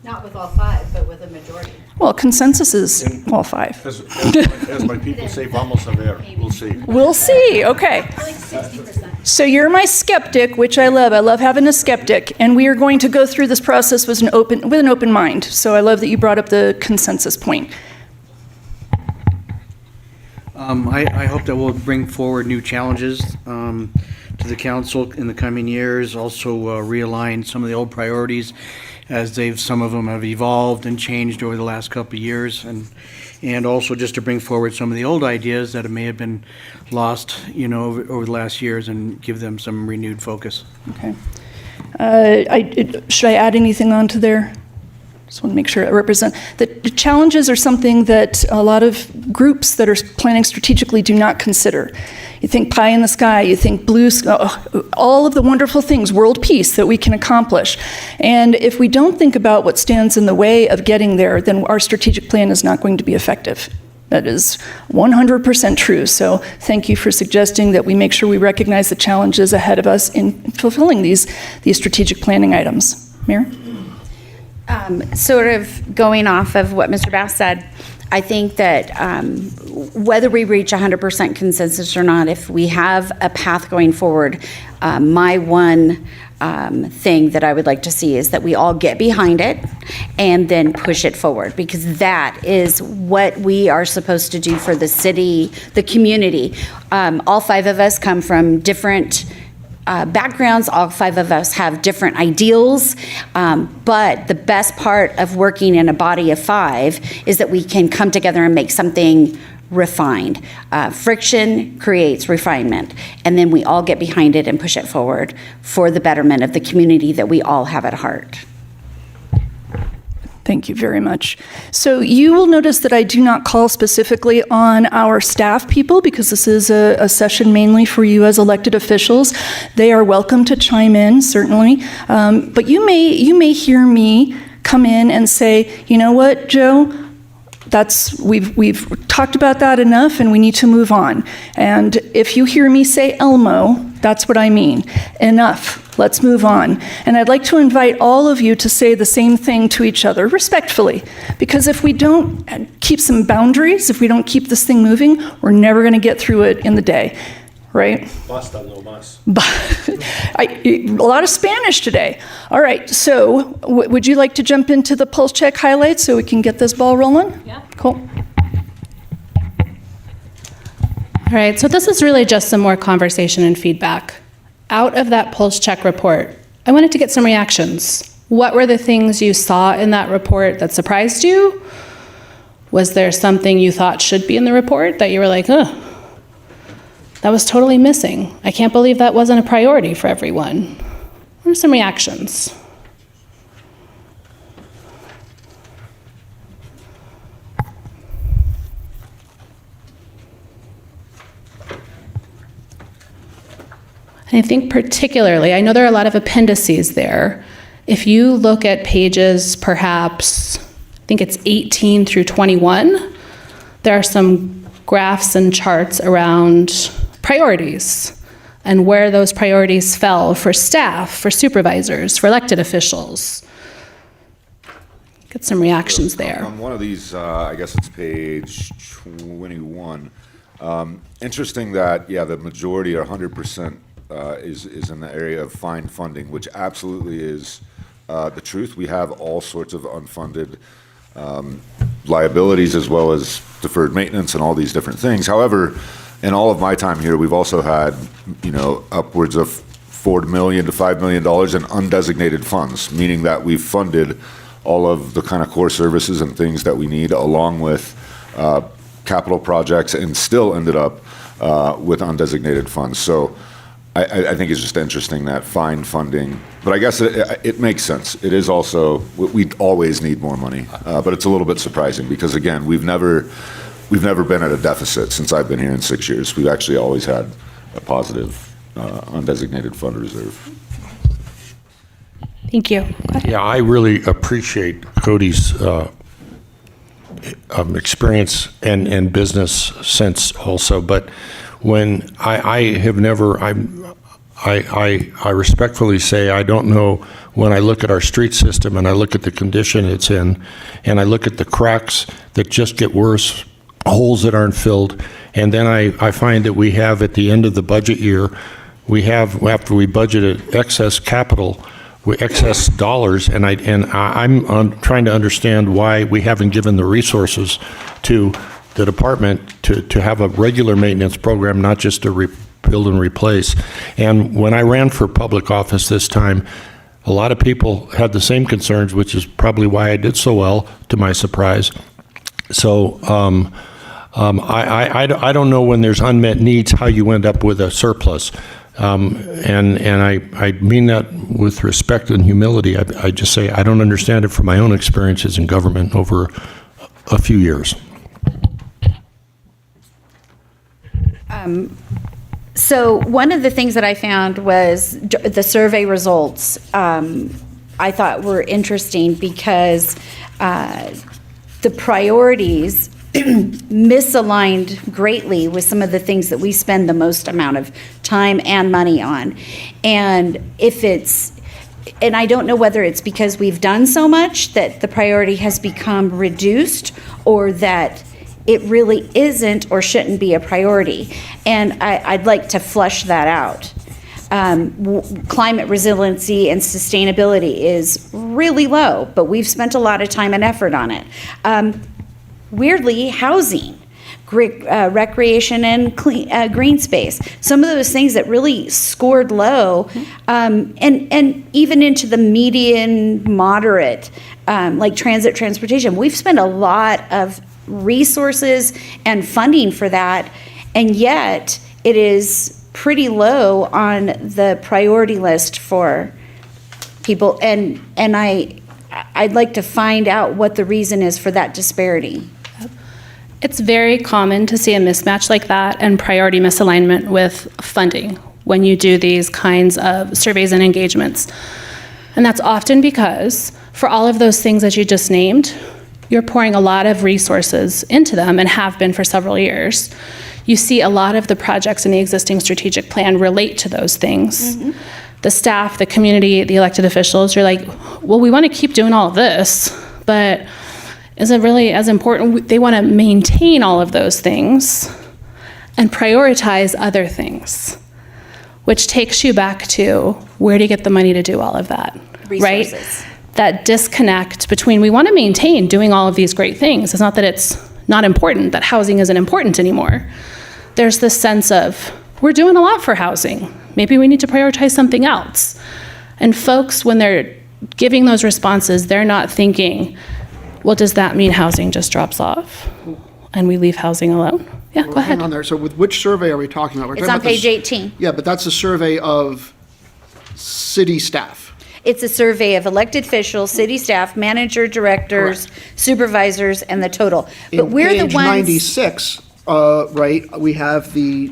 Not with all five, but with a majority. Well, consensus is all five. As my people say, vamos a ver, we'll see. We'll see, okay. Like 60%. So you're my skeptic, which I love. I love having a skeptic, and we are going to go through this process with an open mind. So I love that you brought up the consensus point. I hope that we'll bring forward new challenges to the council in the coming years, also realign some of the old priorities as some of them have evolved and changed over the last couple of years, and also just to bring forward some of the old ideas that may have been lost, over the last years and give them some renewed focus. Okay. Should I add anything onto there? Just want to make sure I represent. The challenges are something that a lot of groups that are planning strategically do not consider. You think pie in the sky, you think blue sky, all of the wonderful things, world peace that we can accomplish. And if we don't think about what stands in the way of getting there, then our strategic plan is not going to be effective. That is 100% true. So thank you for suggesting that we make sure we recognize the challenges ahead of us in fulfilling these strategic planning items. Mayor? Sort of going off of what Mr. Bass said, I think that whether we reach 100% consensus or not, if we have a path going forward, my one thing that I would like to see is that we all get behind it and then push it forward, because that is what we are supposed to do for the city, the community. All five of us come from different backgrounds. All five of us have different ideals, but the best part of working in a body of five is that we can come together and make something refined. Friction creates refinement, and then we all get behind it and push it forward for the betterment of the community that we all have at heart. Thank you very much. So you will notice that I do not call specifically on our staff people, because this is a session mainly for you as elected officials. They are welcome to chime in, certainly. But you may hear me come in and say, you know what, Joe? We've talked about that enough, and we need to move on. And if you hear me say Elmo, that's what I mean. Enough. Let's move on. And I'd like to invite all of you to say the same thing to each other, respectfully. Because if we don't keep some boundaries, if we don't keep this thing moving, we're never going to get through it in the day, right? Basta no más. A lot of Spanish today. All right, so would you like to jump into the pulse check highlights so we can get this ball rolling? Yeah. Cool. All right, so this is really just some more conversation and feedback. Out of that pulse check report, I wanted to get some reactions. What were the things you saw in that report that surprised you? Was there something you thought should be in the report that you were like, that was totally missing? I can't believe that wasn't a priority for everyone. What are some reactions? I think particularly, I know there are a lot of appendices there. If you look at pages perhaps, I think it's 18 through 21, there are some graphs and charts around priorities and where those priorities fell for staff, for supervisors, for elected officials. Get some reactions there. On one of these, I guess it's page 21. Interesting that, the majority, or 100%, is in the area of fine funding, which absolutely is the truth. We have all sorts of unfunded liabilities, as well as deferred maintenance and all these different things. However, in all of my time here, we've also had, upwards of $4 million to $5 million in undesignated funds, meaning that we've funded all of the kind of core services and things that we need, along with capital projects and still ended up with undesignated funds. So I think it's just interesting that fine funding, but I guess it makes sense. It is also, we always need more money, but it's a little bit surprising because, again, we've never been at a deficit since I've been here in 6 years. We've actually always had a positive undesignated fund reserve. Thank you. Yeah, I really appreciate Cody's experience and business sense also, but when I have never, I respectfully say I don't know, when I look at our street system and I look at the condition it's in, and I look at the cracks that just get worse, holes that aren't filled, and then I find that we have at the end of the budget year, we have, after we budgeted excess capital, with excess dollars, and I'm trying to understand why we haven't given the resources to the department to have a regular maintenance program, not just to build and replace. And when I ran for public office this time, a lot of people had the same concerns, which is probably why I did so well, to my surprise. So I don't know when there's unmet needs how you end up with a surplus. And I mean that with respect and humility. I just say I don't understand it from my own experiences in government over a few years. So one of the things that I found was the survey results. I thought were interesting because the priorities misaligned greatly with some of the things that we spend the most amount of time and money on. And and I don't know whether it's because we've done so much that the priority has become reduced, or that it really isn't or shouldn't be a priority. And I'd like to flush that out. Climate resiliency and sustainability is really low, but we've spent a lot of time and effort on it. Weirdly, housing, recreation, and green space. Some of those things that really scored low, and even into the median, moderate, like transportation. We've spent a lot of resources and funding for that, and yet it is pretty low on the priority list for people. And I'd like to find out what the reason is for that disparity. It's very common to see a mismatch like that and priority misalignment with funding when you do these kinds of surveys and engagements. And that's often because for all of those things that you just named, you're pouring a lot of resources into them and have been for several years. You see a lot of the projects in the existing strategic plan relate to those things. Mm-hmm. The staff, the community, the elected officials, you're like, well, we want to keep doing all of this, but is it really as important? They want to maintain all of those things and prioritize other things, which takes you back to where do you get the money to do all of that, resources. Right? That disconnect between we want to maintain doing all of these great things. It's not that it's not important, that housing isn't important anymore. There's this sense of we're doing a lot for housing. Maybe we need to prioritize something else. And folks, when they're giving those responses, they're not thinking, well, does that mean housing just drops off and we leave housing alone? Yeah, go ahead. Hang on there. So with which survey are we talking about? We're It's talking on about page 18. Yeah, but that's a survey of city staff. It's a survey of elected officials, city staff, manager, directors, supervisors, and the total. But we're the page ones. 96, right, we have the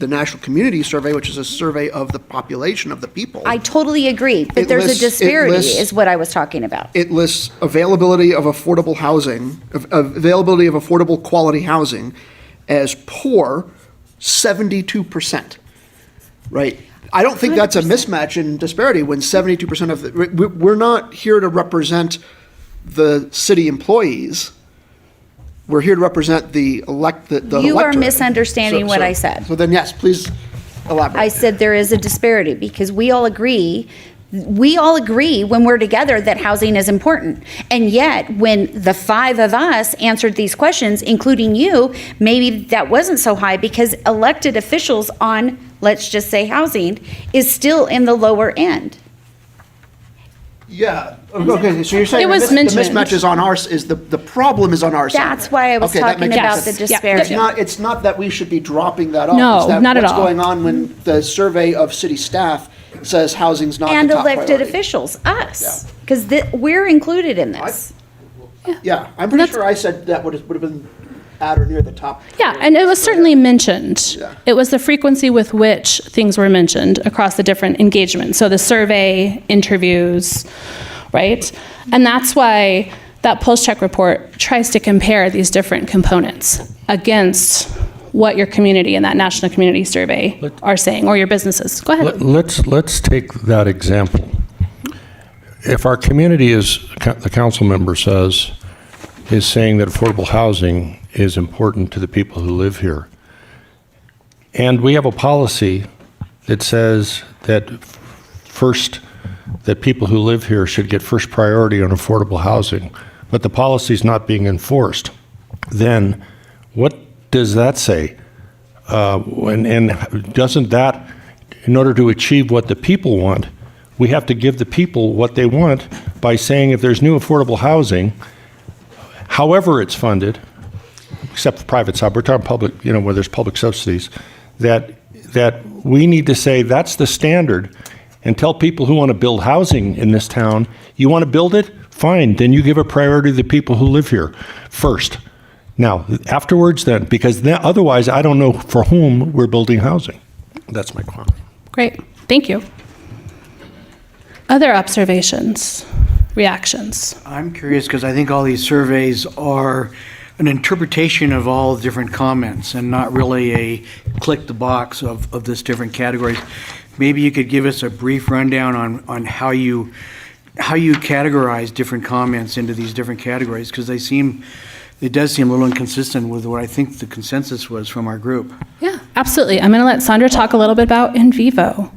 National Community Survey, which is a survey of the population of the people. I totally agree, but It there's lists- a it disparity, lists- is what I was talking about. It lists availability of affordable housing, availability of affordable quality housing as poor, 72%, right? I don't think that's a mismatch in disparity when 72% of the, we're not here to represent the city employees. We're here to represent the electorate. You are misunderstanding what I said. So then, yes, please elaborate. I said there is a disparity because we all agree when we're together that housing is important. And yet, when the five of us answered these questions, including you, maybe that wasn't so high because elected officials on, let's just say housing, is still in the lower end. Yeah, okay, so you're saying It was the mentioned. mismatch is on our, is the problem is on our side. That's why I was Okay, that talking makes about sense. the Yeah. disparity. It's not that we should be dropping that off. No, It's that not at what's all. going on when the survey of city staff says housing's not And the top elected priority. officials, us, because we're included in this. Yeah, I'm pretty sure I said that would have been at or near the top. Yeah, and it was certainly mentioned. Yeah. It was the frequency with which things were mentioned across the different engagements. So the survey, interviews, right? And that's why that pulse check report tries to compare these different components against what your community and that national community survey are saying, or your businesses. Go ahead. Let's take that example. If our community is, the council member says, is saying that affordable housing is important to the people who live here, and we have a policy that says that first, that people who live here should get first priority on affordable housing, but the policy is not being enforced, then what does that say? And doesn't that, in order to achieve what the people want, we have to give the people what they want by saying if there's new affordable housing, however it's funded, except for private side, we're talking public, where there's public subsidies, that we need to say that's the standard and tell people who want to build housing in this town, you want to build it? Fine, then you give a priority to the people who live here first. Now, afterwards then, because otherwise I don't know for whom we're building housing. That's my comment. Great, thank you. Other observations, reactions? I'm curious because I think all these surveys are an interpretation of all the different comments and not really a click the box of this different categories. Maybe you could give us a brief rundown on how you categorize different comments into these different categories, because it does seem a little inconsistent with what I think the consensus was from our group. Yeah, absolutely. I'm going to let Sandra talk a little bit about in vivo.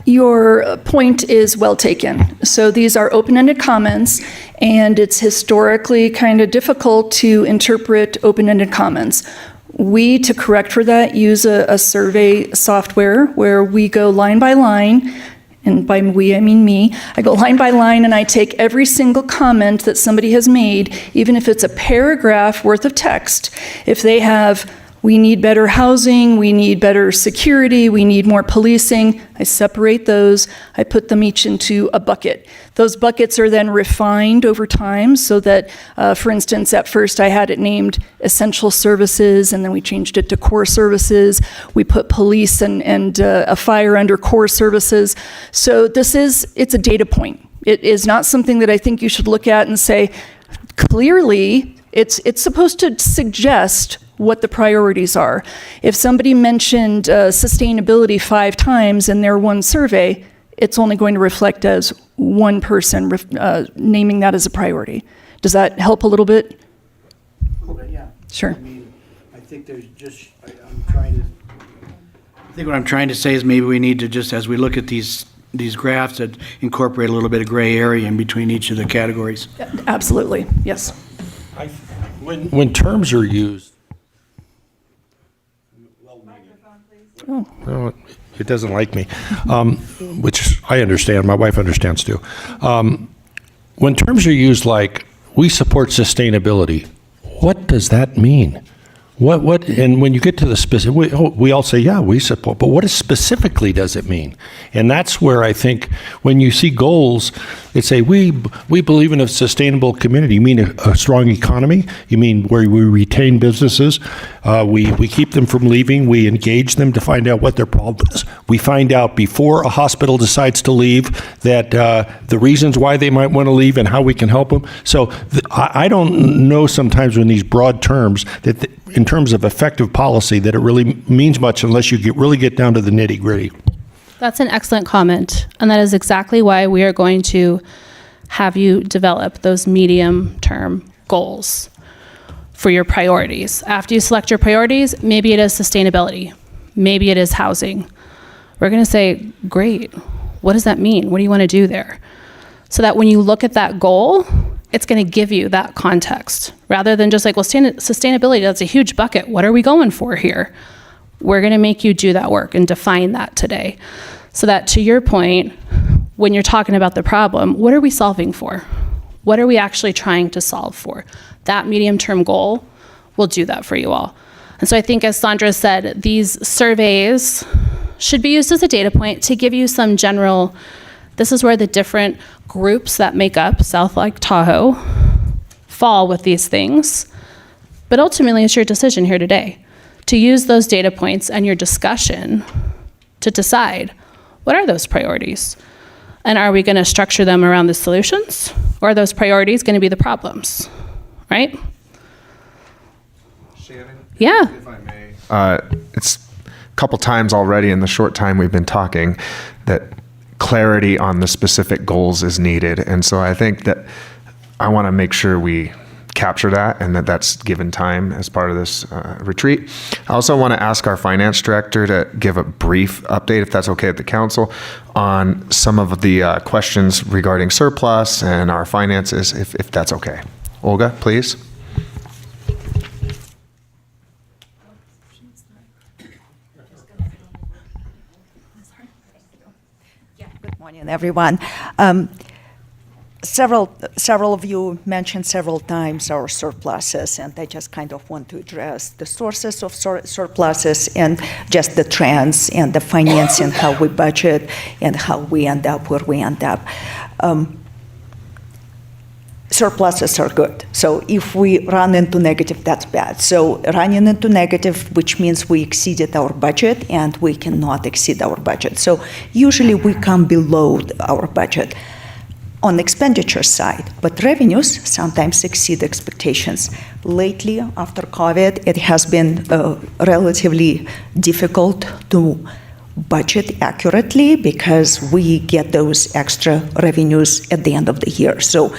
Your point is well taken. So these are open-ended comments, and it's historically kind of difficult to interpret open-ended comments. We, to correct for that, use a survey software where we go line by line, and by we, I mean me. I go line by line and I take every single comment that somebody has made, even if it's a paragraph worth of text. If they have, we need better housing, we need better security, we need more policing, I separate those, I put them each into a bucket. Those buckets are then refined over time so that, for instance, at first I had it named essential services, and then we changed it to core services. We put police and a fire under core services. So it's a data point. It is not something that I think you should look at and say, clearly, it's supposed to suggest what the priorities are. If somebody mentioned sustainability 5 times in their one survey, it's only going to reflect as one person naming that as a priority. Does that help a little bit? Yeah. Sure. I think there's just, I think what I'm trying to say is maybe we need to just, as we look at these graphs, that incorporate a little bit of gray area in between each of the categories. Absolutely, yes. When terms are used, Oh. well, it doesn't like me, which I understand. My wife understands too. When terms are used like, we support sustainability, what does that mean? What, and when you get to the specific, we all say, yeah, we support, but what specifically does it mean? And that's where I think when you see goals that say, we believe in a sustainable community, you mean a strong economy? You mean where we retain businesses? We keep them from leaving. We engage them to find out what their problems. We find out before a hospital decides to leave that the reasons why they might want to leave and how we can help them. So I don't know sometimes when these broad terms that in terms of effective policy that it really means much unless you really get down to the nitty gritty. That's an excellent comment, and that is exactly why we are going to have you develop those medium-term goals for your priorities. After you select your priorities, maybe it is sustainability, maybe it is housing. We're going to say, great, what does that mean? What do you want to do there? So that when you look at that goal, it's going to give you that context rather than just like, well, sustainability, that's a huge bucket. What are we going for here? We're going to make you do that work and define that today so that, to your point, when you're talking about the problem, what are we solving for? What are we actually trying to solve for? That medium-term goal will do that for you all. And so I think, as Sandra said, these surveys should be used as a data point to give you some general, this is where the different groups that make up South Lake Tahoe fall with these things. But ultimately, it's your decision here today to use those data points and your discussion to decide, what are those priorities? And are we going to structure them around the solutions? Or are those priorities going to be the problems, right? Shannon? Yeah. If I may. It's a couple times already in the short time we've been talking that clarity on the specific goals is needed. And so I think that I want to make sure we capture that and that that's given time as part of this retreat. I also want to ask our finance director to give a brief update, if that's okay with the council, on some of the questions regarding surplus and our finances, if that's okay. Olga, please. Good morning, everyone. Several of you mentioned several times our surpluses, and I just kind of want to address the sources of surpluses and just the trends and the financing, how we budget and how we end up where we end up. Surpluses are good. So if we run into negative, that's bad. So running into negative, which means we exceeded our budget and we cannot exceed our budget. So usually we come below our budget on the expenditure side, but revenues sometimes exceed expectations. Lately, after COVID, it has been relatively difficult to budget accurately because we get those extra revenues at the end of the year. So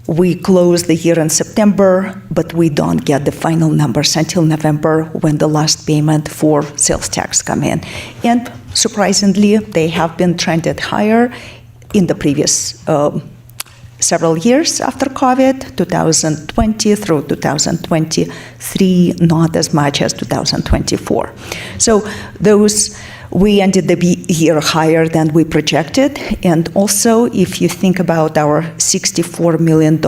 we close the year in September, but we don't get the final numbers until November when the last payment for sales tax come in. And surprisingly, they have been trended higher in the previous several years after COVID, 2020 through 2023, not as much as 2024. So we ended the year higher than we projected. And also, if you think about our $64 million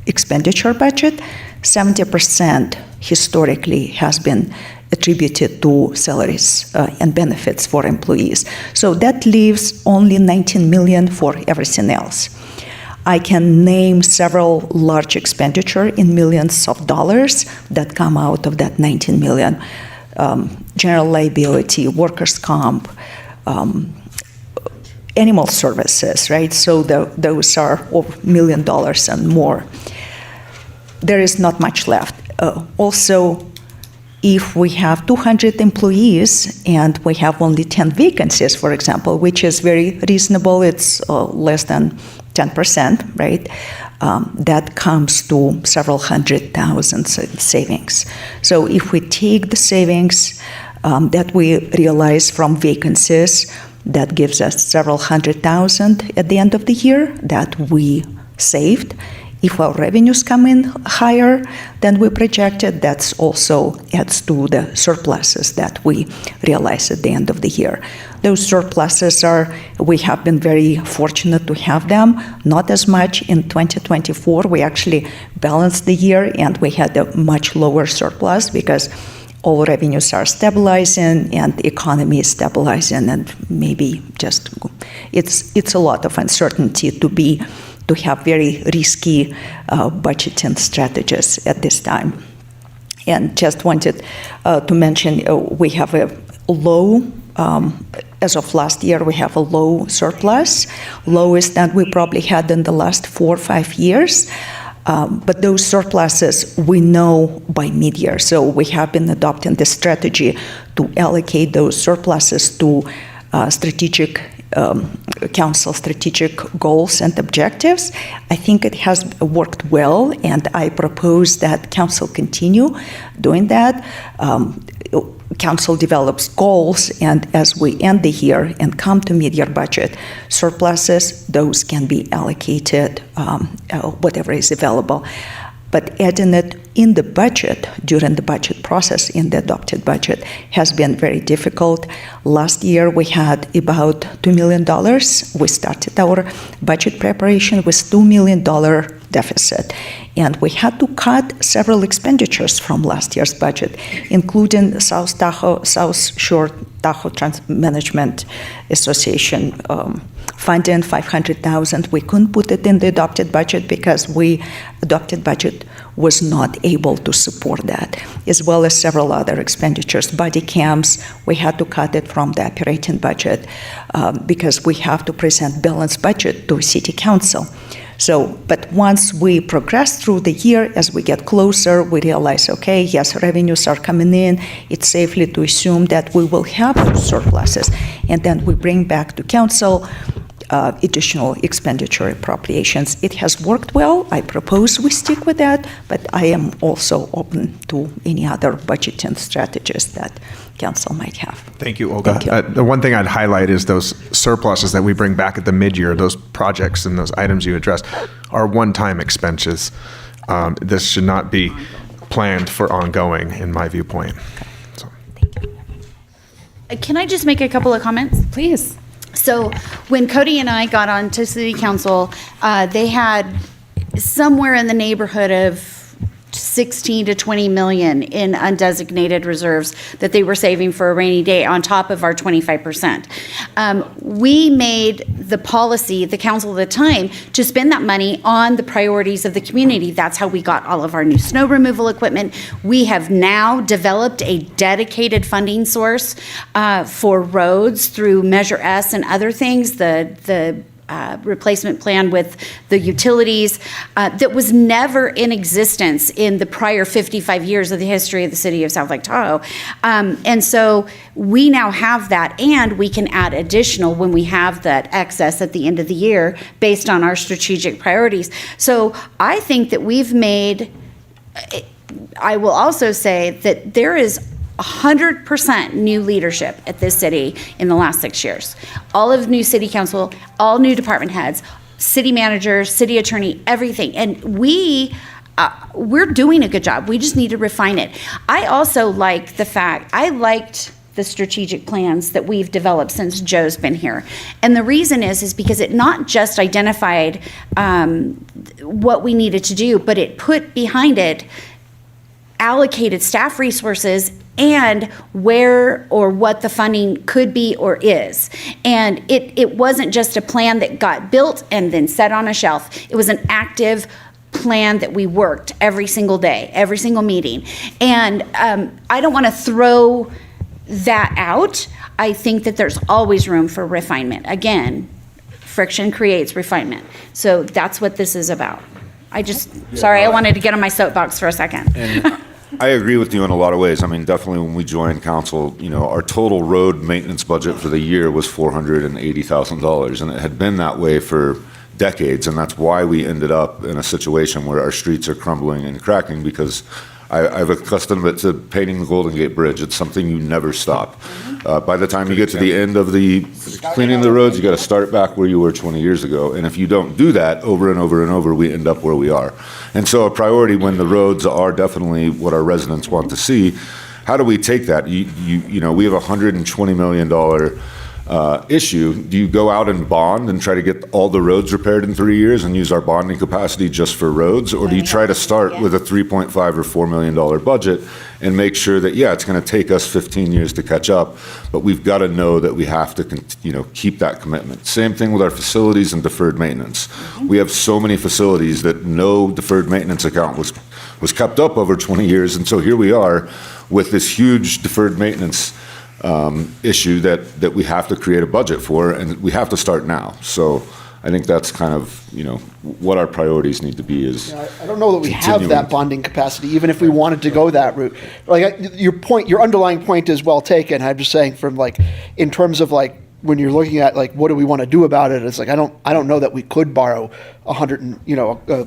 expenditure budget, 70% historically has been attributed to salaries and benefits for employees. So that leaves only $19 million for everything else. I can name several large expenditure in millions of dollars that come out of that $19 million. General liability, workers' comp, animal services, right? So those are over $1 million and more. There is not much left. Also, if we have 200 employees and we have only 10 vacancies, for example, which is very reasonable, it's less than 10%, right? That comes to several $100,000 savings. So if we take the savings that we realize from vacancies, that gives us several $100,000 at the end of the year that we saved. If our revenues come in higher than we projected, that's also adds to the surpluses that we realize at the end of the year. Those surpluses we have been very fortunate to have them, not as much in 2024. We actually balanced the year and we had a much lower surplus because all revenues are stabilizing and the economy is stabilizing, and maybe just it's a lot of uncertainty to have very risky budgeting strategies at this time. And just wanted to mention, we have a low, as of last year, we have a low surplus, lowest that we probably had in the last 4 or 5 years. But those surpluses we know by mid-year. So we have been adopting the strategy to allocate those surpluses to strategic goals and objectives. I think it has worked well, and I propose that council continue doing that. Council develops goals, and as we end the year and come to mid-year budget, surpluses, those can be allocated, whatever is available. But adding it in the budget, during the budget process, in the adopted budget, has been very difficult. Last year, we had about $2 million. We started our budget preparation with $2 million deficit. And we had to cut several expenditures from last year's budget, including South Shore Tahoe Management Association funding, $500,000. We couldn't put it in the adopted budget because adopted budget was not able to support that, as well as several other expenditures. Body cams, we had to cut it from the operating budget because we have to present balanced budget to City Council. So, but once we progress through the year, as we get closer, we realize, okay, yes, revenues are coming in. It's safely to assume that we will have those surpluses. And then we bring back to council additional expenditure appropriations. It has worked well. I propose we stick with that, but I am also open to any other budgeting strategies that council might have. Thank you, Olga. The one thing I'd highlight is those surpluses that we bring back at the mid-year, those projects and those items you addressed are one-time expenses. This should not be planned for ongoing, in my viewpoint. Can I just make a couple of comments? Please. So when Cody and I got on to city council, they had somewhere in the neighborhood of 16 to 20 million in undesignated reserves that they were saving for a rainy day on top of our 25%. We made the policy, the council at the time, to spend that money on the priorities of the community. That's how we got all of our new snow removal equipment. We have now developed a dedicated funding source for roads through Measure S and other things, the replacement plan with the utilities that was never in existence in the prior 55 years of the history of the city of South Lake Tahoe. And so we now have that, and we can add additional when we have that excess at the end of the year based on our strategic priorities. So I think that we've made, I will also say that there is 100% new leadership at this city in the last 6 years. All of new city council, all new department heads, city manager, city attorney, everything. And we're doing a good job. We just need to refine it. I also like the fact, I liked the strategic plans that we've developed since Joe's been here. And the reason is because it not just identified what we needed to do, but it put behind it allocated staff resources and where or what the funding could be or is. And it wasn't just a plan that got built and then set on a shelf. It was an active plan that we worked every single day, every single meeting. And I don't want to throw that out. I think that there's always room for refinement. Again, friction creates refinement. So that's what this is about. I wanted to get on my soapbox for a second. I agree with you in a lot of ways. I mean, definitely when we joined council, our total road maintenance budget for the year was $480,000, and it had been that way for decades, and that's why we ended up in a situation where our streets are crumbling and cracking, because I've accustomed it to painting the Golden Gate Bridge. It's something you never stop. By the time you get to the end of the cleaning the roads, you got to start back where you were 20 years ago. And if you don't do that over and over and over, we end up where we are. And so a priority when the roads are definitely what our residents want to see, how do we take that? We have a $120 million issue. Do you go out and bond and try to get all the roads repaired in 3 years and use our bonding capacity just for roads? Or do you try to start with a $3.5 or $4 million budget and make sure that, it's going to take us 15 years to catch up, but we've got to know that we have to, keep that commitment. Same thing with our facilities and deferred maintenance. We have so many facilities that no deferred maintenance account was kept up over 20 years. And so here we are with this huge deferred maintenance issue that we have to create a budget for, and we have to start now. So I think that's kind of, what our priorities need to be is. I don't know that we have that bonding capacity, even if we wanted to go that route. Your underlying point is well taken. I'm just saying in terms of when you're looking at what do we want to do about it, it's I don't know that we could borrow 100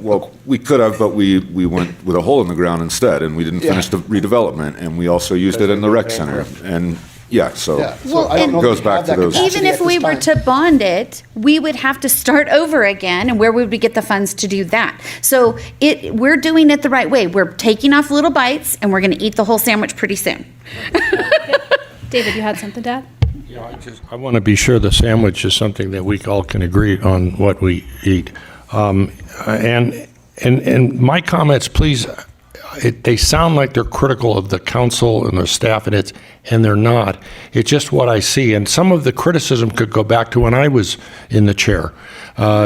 well, we could have, but we went with a hole in the ground instead, and we didn't finish the redevelopment, and we also used it in the rec center. And Yeah, so Yeah. so Well, I don't and- know if Goes we back have to that those- capacity Even if we were to bond it, we would have to start over again, and where would we get the funds to do that? So we're doing it the right way. We're taking off little bites, and we're going to eat the whole sandwich pretty soon. David, you had something to add? I want to be sure the sandwich is something that we all can agree on what we eat. And my comments, please, they sound like they're critical of the council and their staff, and they're not. It's just what I see. And some of the criticism could go back to when I was in the chair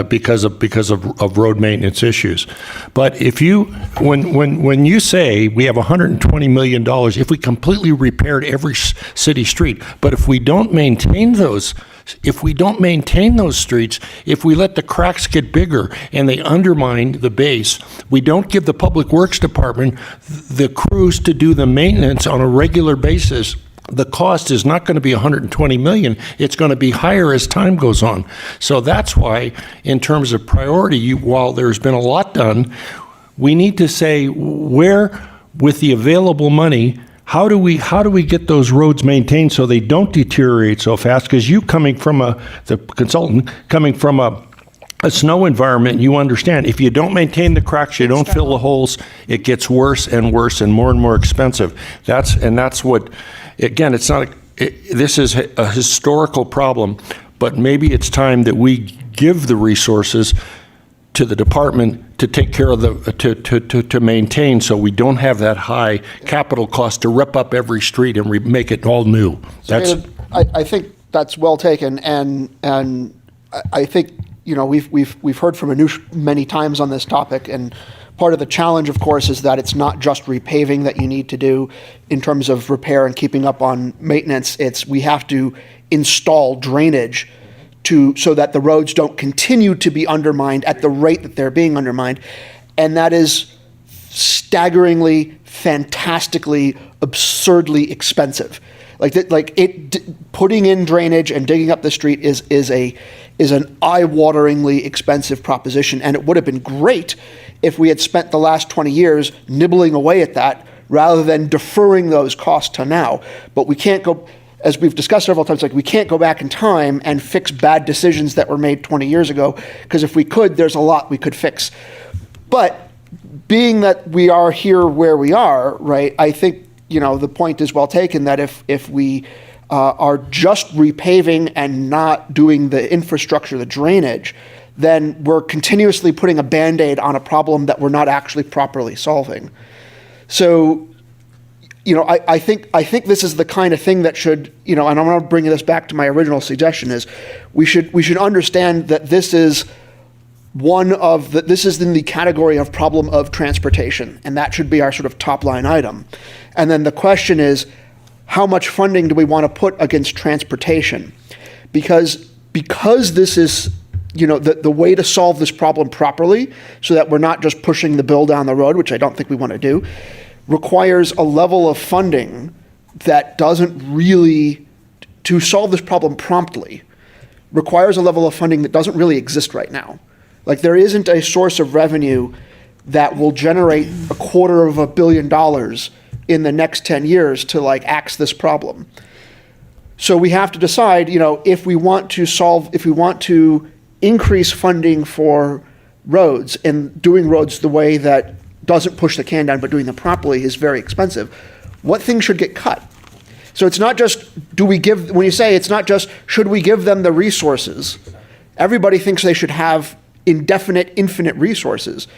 because of road maintenance issues. But when you say we have $120 million, if we completely repaired every city street, but if we don't maintain those streets, if we let the cracks get bigger and they undermine the base, we don't give the Public Works Department the crews to do the maintenance on a regular basis, the cost is not going to be $120 million. It's going to be higher as time goes on. So that's why, in terms of priority, while there's been a lot done, we need to say where, with the available money, how do we get those roads maintained so they don't deteriorate so fast? Because you the consultant, coming from a snow environment, you understand, if you don't maintain the cracks, you don't fill the holes, it gets worse and worse and more expensive. That's what, again, this is a historical problem, but maybe it's time that we give the resources to the department to take care of to maintain, so we don't have that high capital cost to rip up every street and make it all new. I think that's well taken, and I think we've heard from Anush many times on this topic, and part of the challenge, of course, is that it's not just repaving that you need to do in terms of repair and keeping up on maintenance. We have to install drainage so that the roads don't continue to be undermined at the rate that they're being undermined. And that is staggeringly, fantastically, absurdly expensive. Putting in drainage and digging up the street is an eye-wateringly expensive proposition. And it would have been great if we had spent the last 20 years nibbling away at that rather than deferring those costs to now. But we can't go, as we've discussed several times, we can't go back in time and fix bad decisions that were made 20 years ago, because if we could, there's a lot we could fix. But being that we are here where we are, right, I think, the point is well taken that if we are just repaving and not doing the infrastructure, the drainage, then we're continuously putting a Band-Aid on a problem that we're not actually properly solving. So, I think this is the kind of thing that should, and I'm going to bring this back to my original suggestion, is we should understand that this is this is in the category of problem of transportation, and that should be our sort of top line item. And then the question is, how much funding do we want to put against transportation? Because this is, the way to solve this problem properly, so that we're not just pushing the bill down the road, which I don't think we want to do, requires a level of funding that doesn't really, to solve this problem promptly, requires a level of funding that doesn't really exist right now. There isn't a source of revenue that will generate $250 million in the next 10 years to axe this problem. So we have to decide, if we want to increase funding for roads, and doing roads the way that doesn't push the can down but doing them properly is very expensive, what things should get cut? So it's not just, when you say it's not just, should we give them the resources? Everybody thinks they should have infinite resources.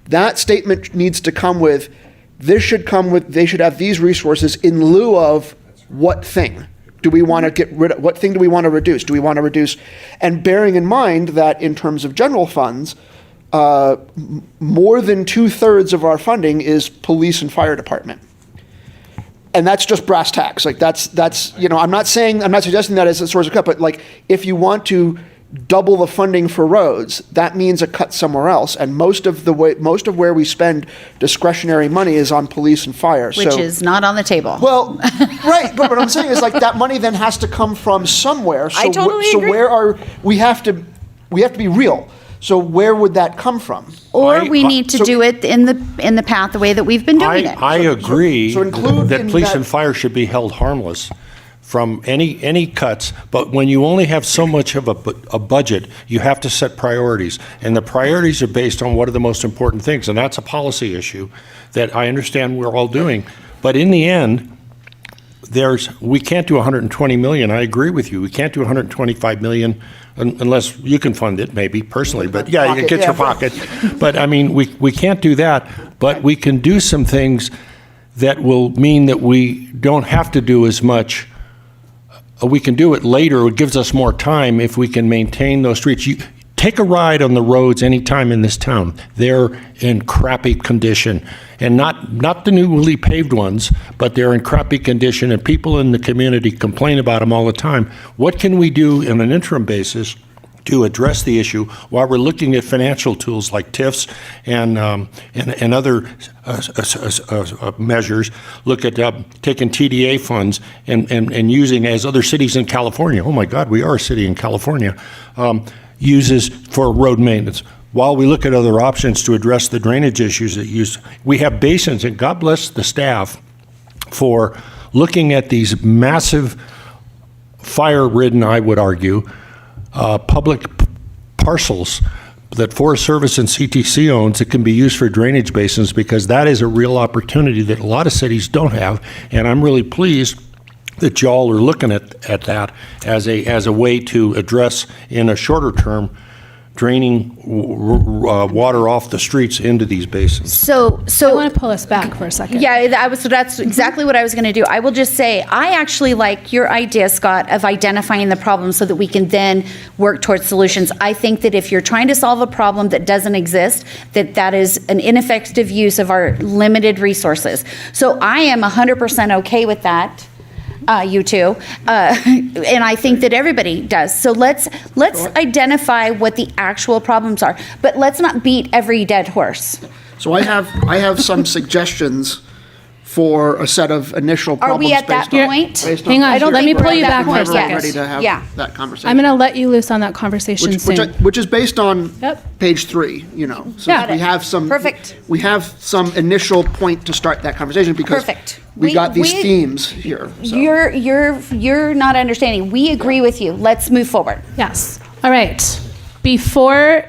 That statement needs to come with, they should have these resources in lieu of what thing do we want to get rid of? What thing do we want to reduce? Do we want to reduce? And bearing in mind that in terms of general funds, more than 2/3 of our funding is police and fire department. And that's just brass tacks. That's I'm not suggesting that as a source of cut, but if you want to double the funding for roads, that means a cut somewhere else. And most of where we spend discretionary money is on police and fire. Which is not on the table. Well, right, but what I'm saying is that money then has to come from somewhere. So, I totally agree. We have to be real. So where would that come from? Or we need to do it in the pathway that we've been doing it. I agree So include that in police that- and fire should be held harmless from any cuts, but when you only have so much of a budget, you have to set priorities. And the priorities are based on what are the most important things, and that's a policy issue that I understand we're all doing. But in the end, we can't do 120 million. I agree with you. We can't do 125 million unless you can fund it, maybe personally. But yeah, it gets your pocket. But I mean, we can't do that. But we can do some things that will mean that we don't have to do as much. We can do it later. It gives us more time if we can maintain those streets. You take a ride on the roads anytime in this town. They're in crappy condition. And not the newly paved ones, but they're in crappy condition, and people in the community complain about them all the time. What can we do on an interim basis to address the issue while we're looking at financial tools like TIFs and other measures? Look at taking TDA funds and using, as other cities in California, oh my God, we are a city in California, uses for road maintenance. While we look at other options to address the drainage issues we have basins, and God bless the staff for looking at these massive fire-ridden, I would argue, public parcels that Forest Service and CTC owns that can be used for drainage basins, because that is a real opportunity that a lot of cities don't have. And I'm really pleased that y'all are looking at that as a way to address in a shorter term draining water off the streets into these basins. So I want to pull us back for a second. Yeah, that's exactly what I was going to do. I will just say, I actually like your idea, Scott, of identifying the problem so that we can then work towards solutions. I think that if you're trying to solve a problem that doesn't exist, that is an ineffective use of our limited resources. So I am 100% okay with that. You two, and I think that everybody does. So let's identify what the actual problems are, but let's not beat every dead horse. So I have some suggestions for a set of initial Are problems. we at that point? Hang on, let me pull you back for a We're second. ready to have that conversation. I'm going to let you loose on that conversation soon. Which is based on page 3, So Yeah. we have some. Perfect. We have some initial point to start that conversation because Perfect. we got these we- themes here. So. You're not understanding. We agree with you. Let's move forward. Yes. All right. Before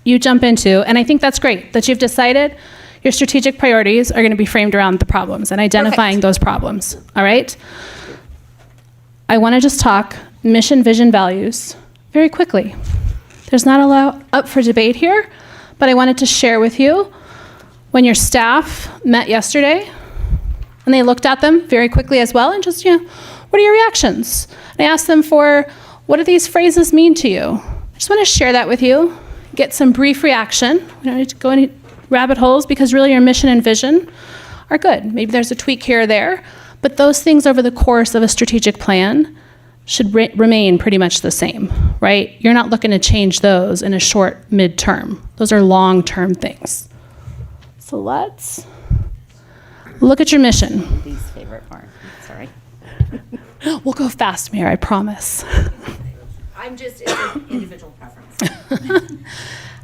you jump into, and I think that's great that you've decided your strategic priorities are going to be framed around the problems and identifying those problems. All right. I want to just talk mission, vision, values very quickly. There's not a lot up for debate here, but I wanted to share with you when your staff met yesterday and they looked at them very quickly as well and just, what are your reactions? And I asked them for, what do these phrases mean to you? I just want to share that with you, get some brief reaction. We don't need to go any rabbit holes because really your mission and vision are good. Maybe there's a tweak here or there, but those things over the course of a strategic plan should remain pretty much the same, right? You're not looking to change those in a short midterm. Those are long-term things. So let's look at your mission. Least favorite part. Sorry. We'll go fast, Mayor, I promise. I'm just, it's an individual preference.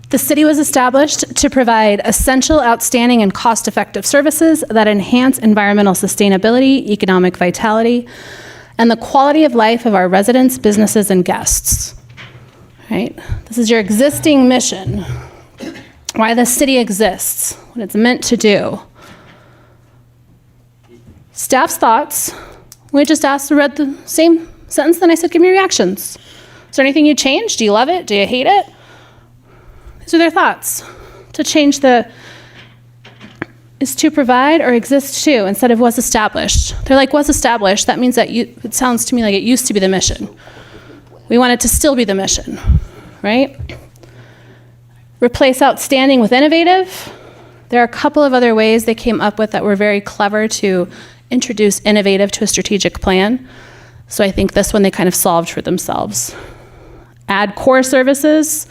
The city was established to provide essential, outstanding, and cost-effective services that enhance environmental sustainability, economic vitality, and the quality of life of our residents, businesses, and guests. Right? This is your existing mission. Why the city exists, what it's meant to do. Staff's thoughts. We just read the same sentence, then I said, give me your reactions. Is there anything you changed? Do you love it? Do you hate it? These are their thoughts. To change the is to provide or exist to instead of was established. They're like, was established. That means that it sounds to me like it used to be the mission. We want it to still be the mission, right? Replace outstanding with innovative. There are a couple of other ways they came up with that were very clever to introduce innovative to a strategic plan. So I think this one they kind of solved for themselves. Add core services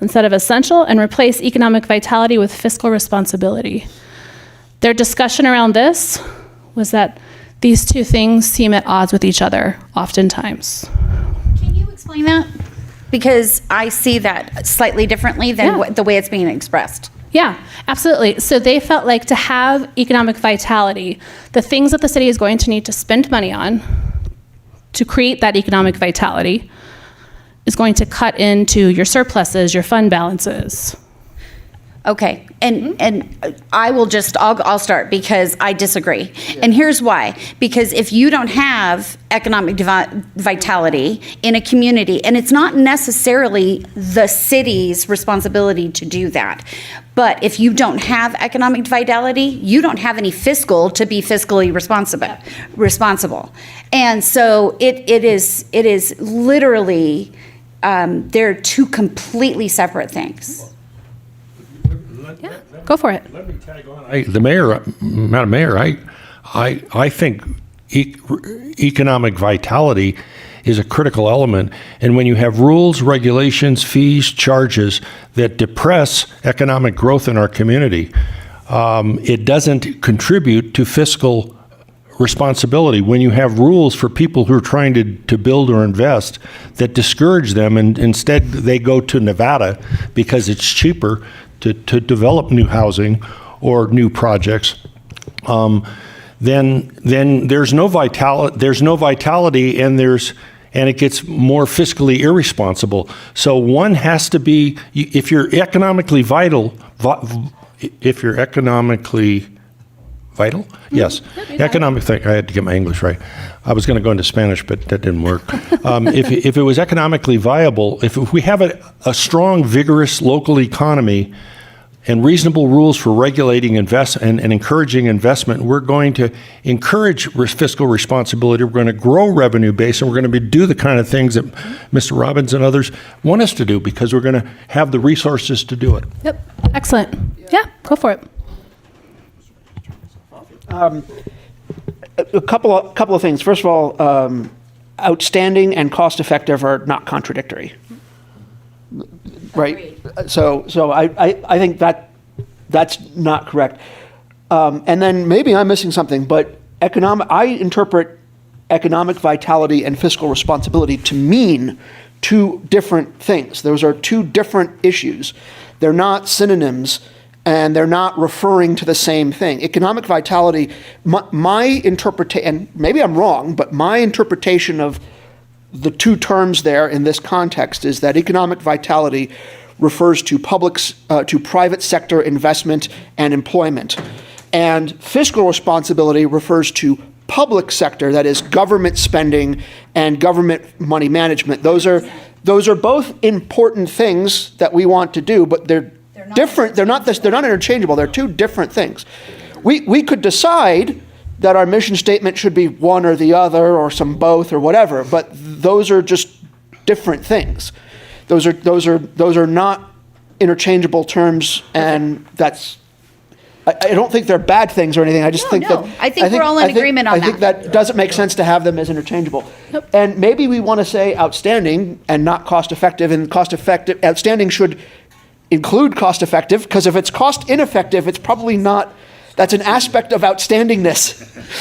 instead of essential, and replace economic vitality with fiscal responsibility. Their discussion around this was that these two things seem at odds with each other oftentimes. Can you explain that? Because I see that slightly differently than the way it's being expressed. Yeah, absolutely. So they felt like to have economic vitality, the things that the city is going to need to spend money on to create that economic vitality is going to cut into your surpluses, your fund balances. Okay, and I will I'll start because I disagree. And here's why. Because if you don't have economic vitality in a community, and it's not necessarily the city's responsibility to do that, but if you don't have economic vitality, you don't have any fiscal to be fiscally responsible. And so it is literally, they're two completely separate things. Go for it. Let me tag on. Madam Mayor, I think economic vitality is a critical element. And when you have rules, regulations, fees, charges that depress economic growth in our community, it doesn't contribute to fiscal responsibility. When you have rules for people who are trying to build or invest that discourage them, and instead they go to Nevada because it's cheaper to develop new housing or new projects, then there's no vitality, and it gets more fiscally irresponsible. So one has to be, if you're economically vital, yes, economic thing. I had to get my English right. I was going to go into Spanish, but that didn't work. If it was economically viable, if we have a strong, vigorous local economy and reasonable rules for regulating and encouraging investment, we're going to encourage fiscal responsibility. We're going to grow revenue base, and we're going to do the kind of things that Mr. Robbins and others want us to do, because we're going to have the resources to do it. Yep, excellent. Yeah, go for it. A couple of things. First of all, outstanding and cost effective are not contradictory. Right. So I think that's not correct. And then maybe I'm missing something, but I interpret economic vitality and fiscal responsibility to mean two different things. Those are two different issues. They're not synonyms, and they're not referring to the same thing. Economic vitality, my interpretation, and maybe I'm wrong, but my interpretation of the two terms there in this context is that economic vitality refers to private sector investment and employment, and fiscal responsibility refers to public sector, that is government spending and government money management. Those are both important things that we want to do, but they're different. They're not interchangeable. They're two different things. We could decide that our mission statement should be one or the other, or some both, or whatever, but those are just different things. Those are not interchangeable terms, and I don't think they're bad things or anything. I just think that I think we're all in agreement on that. I think that doesn't make sense to have them as interchangeable. Yep. And maybe we want to say outstanding and not cost effective, and cost effective, outstanding should include cost effective, because if it's cost ineffective, it's probably not. That's an aspect of outstandingness.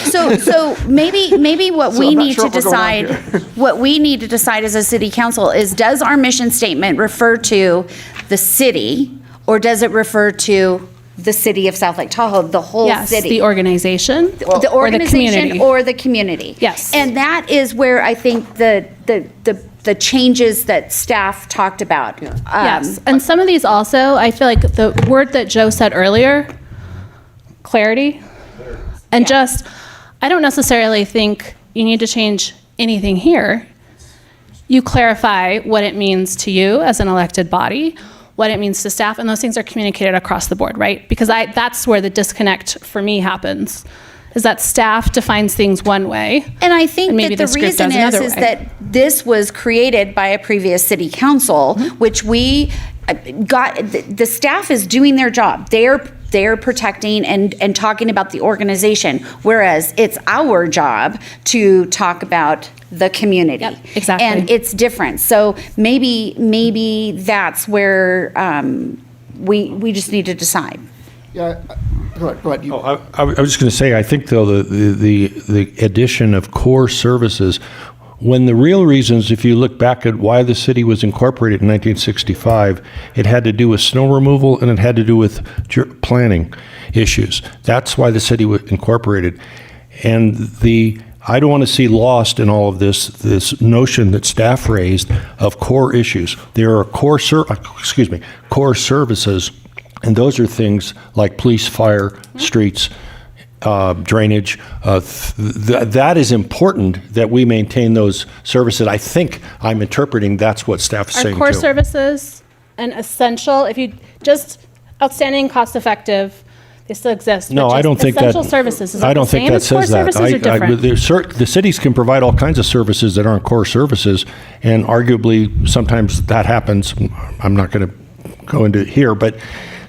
So maybe what So we I'm not need sure to if we're going decide, on here. what we need to decide as a city council is, does our mission statement refer to the city, or does it refer to the city of South Lake Tahoe, the whole Yes, city? the organization, The or the organization community. or the community. Yes. And that is where I think the changes that staff talked about. Yes, and some of these also, I feel like the word that Joe said earlier, clarity, and just, I don't necessarily think you need to change anything here. You clarify what it means to you as an elected body, what it means to staff, and those things are communicated across the board, right? Because that's where the disconnect for me happens, is that staff defines things one way. And I think maybe that the script reason does another is way. that this was created by a previous city council, which we got, the staff is doing their job. They're protecting and talking about the organization, whereas it's our job to talk about the community. Yep, exactly. And it's different. So maybe that's where we just need to decide. Yeah, go ahead. You. I was just going to say, I think, though, the addition of core services, when the real reasons, if you look back at why the city was incorporated in 1965, it had to do with snow removal and it had to do with planning issues. That's why the city was incorporated. And the I don't want to see lost in all of this notion that staff raised of core issues. There are core services, and those are things like police, fire, streets, drainage. That is important that we maintain those services. I think I'm interpreting that's what staff is Our saying core too. services and essential, if you just outstanding, cost effective, they still exist. No, but I just don't think that. essential services, is I that don't the think same that as core says that. services or different? The cities can provide all kinds of services that aren't core services, and arguably sometimes that happens. I'm not going to go into it here, but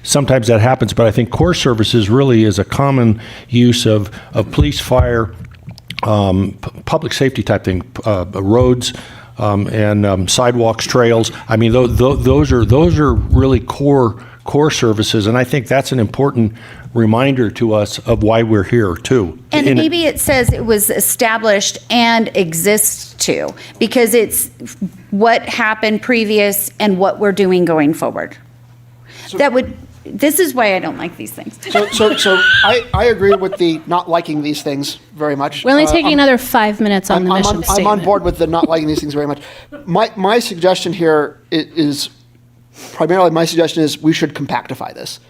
sometimes that happens. But I think core services really is a common use of police, fire, public safety type thing, roads. And sidewalks, trails. I mean, those are really core services, and I think that's an important reminder to us of why we're here too. And maybe it says it was established and exists too, because it's what happened previous and what we're doing going forward. This is why I don't like these things. So I agree with the not liking these things very much. We're only taking another 5 minutes on the mission I'm statement. on board with the not liking these things very much. My suggestion here is primarily we should compactify this.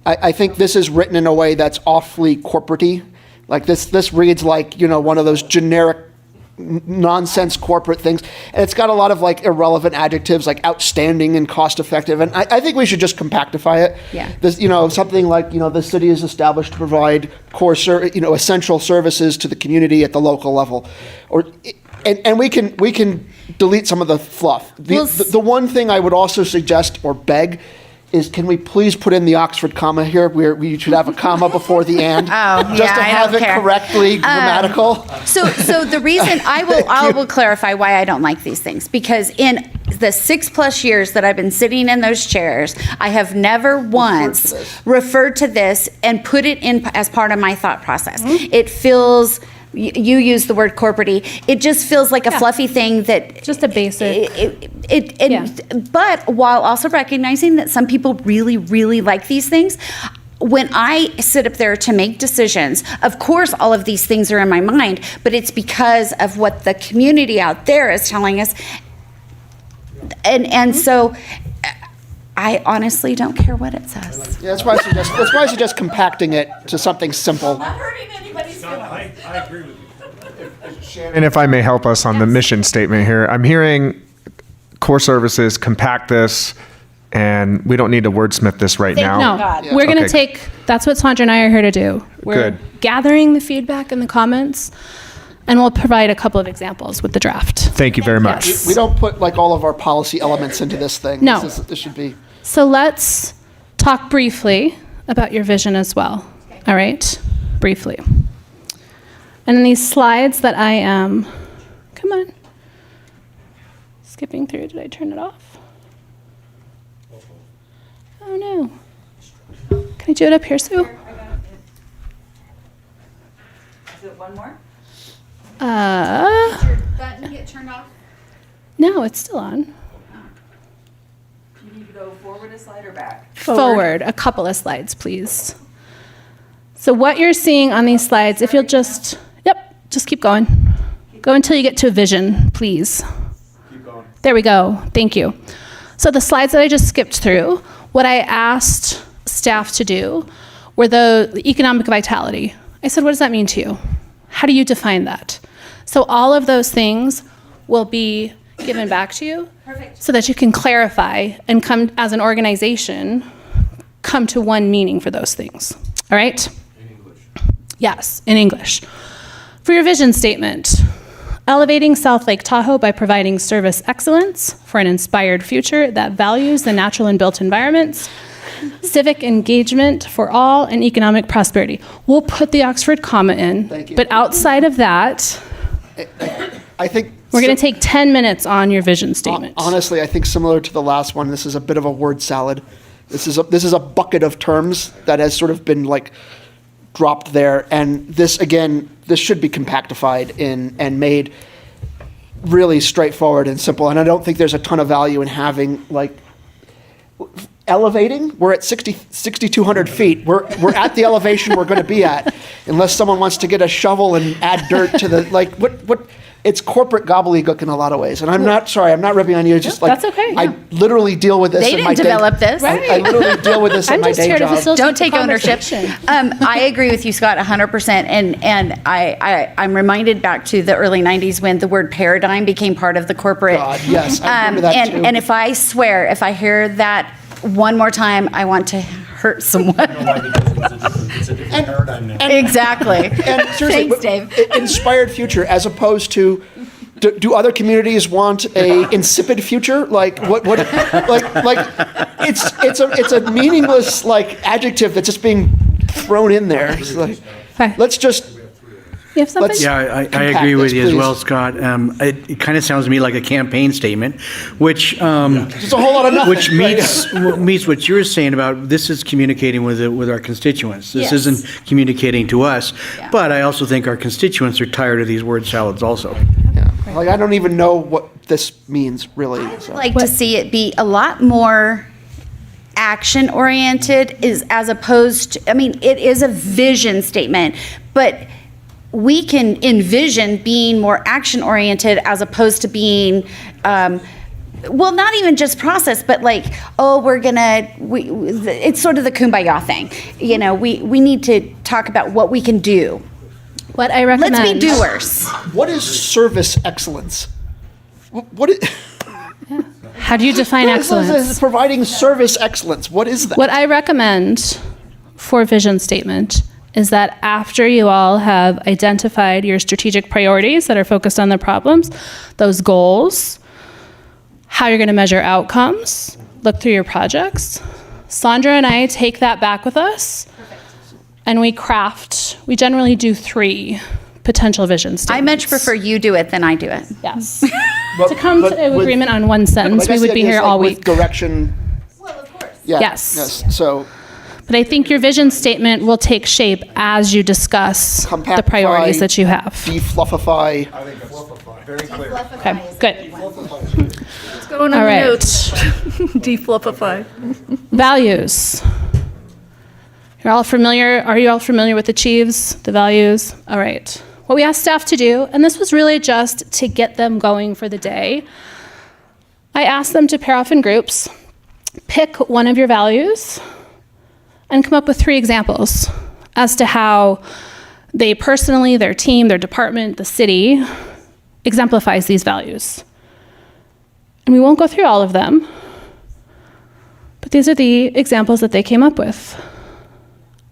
I think this is written in a way that's awfully corporate-y. Like this reads like, one of those generic nonsense corporate things, and it's got a lot of like irrelevant adjectives like outstanding and cost effective, and I think we should just compactify it. Yeah. This, something like, the city is established to provide core essential services to the community at the local level, and we can delete some of the fluff. The one thing I would also suggest or beg is, can we please put in the Oxford comma here, where we should have a comma before the and, just to have it correctly grammatical. So the reason I will clarify why I don't like these things, because in the 6+ years that I've been sitting in those chairs, I have never once referred to this and put it in as part of my thought process. It feels. You use the word corporate-y. It just feels like a fluffy thing that... Just a basic. But while also recognizing that some people really, really like these things, when I sit up there to make decisions, of course all of these things are in my mind, but it's because of what the community out there is telling us. And so I honestly don't care what it says. Yeah, that's why I suggest compacting it to something simple. I agree with you. And if I may help us on the mission statement here, I'm hearing core services, compact this, and we don't need to wordsmith this right now. No, we're going to take, that's what Sandra and I are here to do. We're Good. gathering the feedback and the comments, and we'll provide a couple of examples with the draft. Thank you very much. We don't put like all of our policy elements into this thing. No. This should be. So let's talk briefly about your vision as well. All right? Briefly. And in these slides that I am, come on, skipping through, did I turn it off? Oh no. Can I do it up here, Sue? Is it one more? Did your button get turned off? No, it's still on. You need to go forward a slide or back? Forward, a couple of slides, please. So what you're seeing on these slides, if you'll just keep going. Go until you get to a vision, please. Keep going. There we go. Thank you. So the slides that I just skipped through, what I asked staff to do were the economic vitality. I said, what does that mean to you? How do you define that? So all of those things will be given back to you. Perfect. So that you can clarify and come, as an organization, come to one meaning for those things. All right? In English. Yes, in English. For your vision statement, elevating South Lake Tahoe by providing service excellence for an inspired future that values the natural and built environments, civic engagement for all, and economic prosperity. We'll put the Oxford comma in, Thank you. but outside of that, I think we're going to take 10 minutes on your vision statement. Honestly, I think similar to the last one, this is a bit of a word salad. This is a bucket of terms that has sort of been like dropped there, and this should be compactified and made really straightforward and simple. And I don't think there's a ton of value in having like elevating. We're at 6,200 feet. We're at the elevation we're going to be at, unless someone wants to get a shovel and add dirt to the, like, what, it's corporate gobbledygook in a lot of ways. And I'm not ripping on you. It's just like, that's okay, I yeah. literally deal with this They in my didn't day. develop this. I literally deal with this in I'm my just day here to job. facilitate Don't take the ownership. conversation. I agree with you, Scott, 100%. And I'm reminded back to the early 90s when the word paradigm became part of the corporate. God, yes, I remember that too. And if I swear, if I hear that one more time, I want to hurt someone. It's a different paradigm now. Exactly. And seriously, Thanks, Dave. Inspired future, as opposed to, do other communities want a insipid future? Like what? Like it's a meaningless like adjective that's just being thrown in there. It's like, let's just. You have something? Yeah, I compact agree with this, you as please. well, Scott. It kind of sounds to me like a campaign statement, which Just a whole lot of nothing. which meets what you're saying about this is communicating with our constituents. This Yes. isn't communicating to us. But I also think our constituents are tired of these word salads also. Like I don't even know what this means really. So. Like to see it be a lot more action oriented is as opposed to, I mean, it is a vision statement, but we can envision being more action oriented as opposed to being, well, not even just process, but like, oh, it's sort of the kumbaya thing. You know, we need to talk about what we can do. What I recommend. Let's be doers. What is service excellence? What is, How do you define excellence? Providing service excellence. What is that? What I recommend for vision statement is that after you all have identified your strategic priorities that are focused on the problems, those goals, how you're going to measure outcomes, look through your projects, Sandra and I take that back with us, and we generally do 3 potential vision statements. I much prefer you do it than I do it. Yes. To come to an with- agreement on one But I sentence, we guess would the be idea is, here like, all with week. direction. Well, of course. Yeah, Yes. So But I think your vision statement will take shape as you discuss the priorities that you have. defluffify. Very clear. Okay, good. What's going on All the right. notes? Defluffify. Values. You're all familiar? Are you all familiar with the Chiefs, the values? All right. What we asked staff to do, and this was really just to get them going for the day, I asked them to pair off in groups, pick one of your values, and come up with 3 examples as to how they personally, their team, their department, the city exemplifies these values. And we won't go through all of them, but these are the examples that they came up with.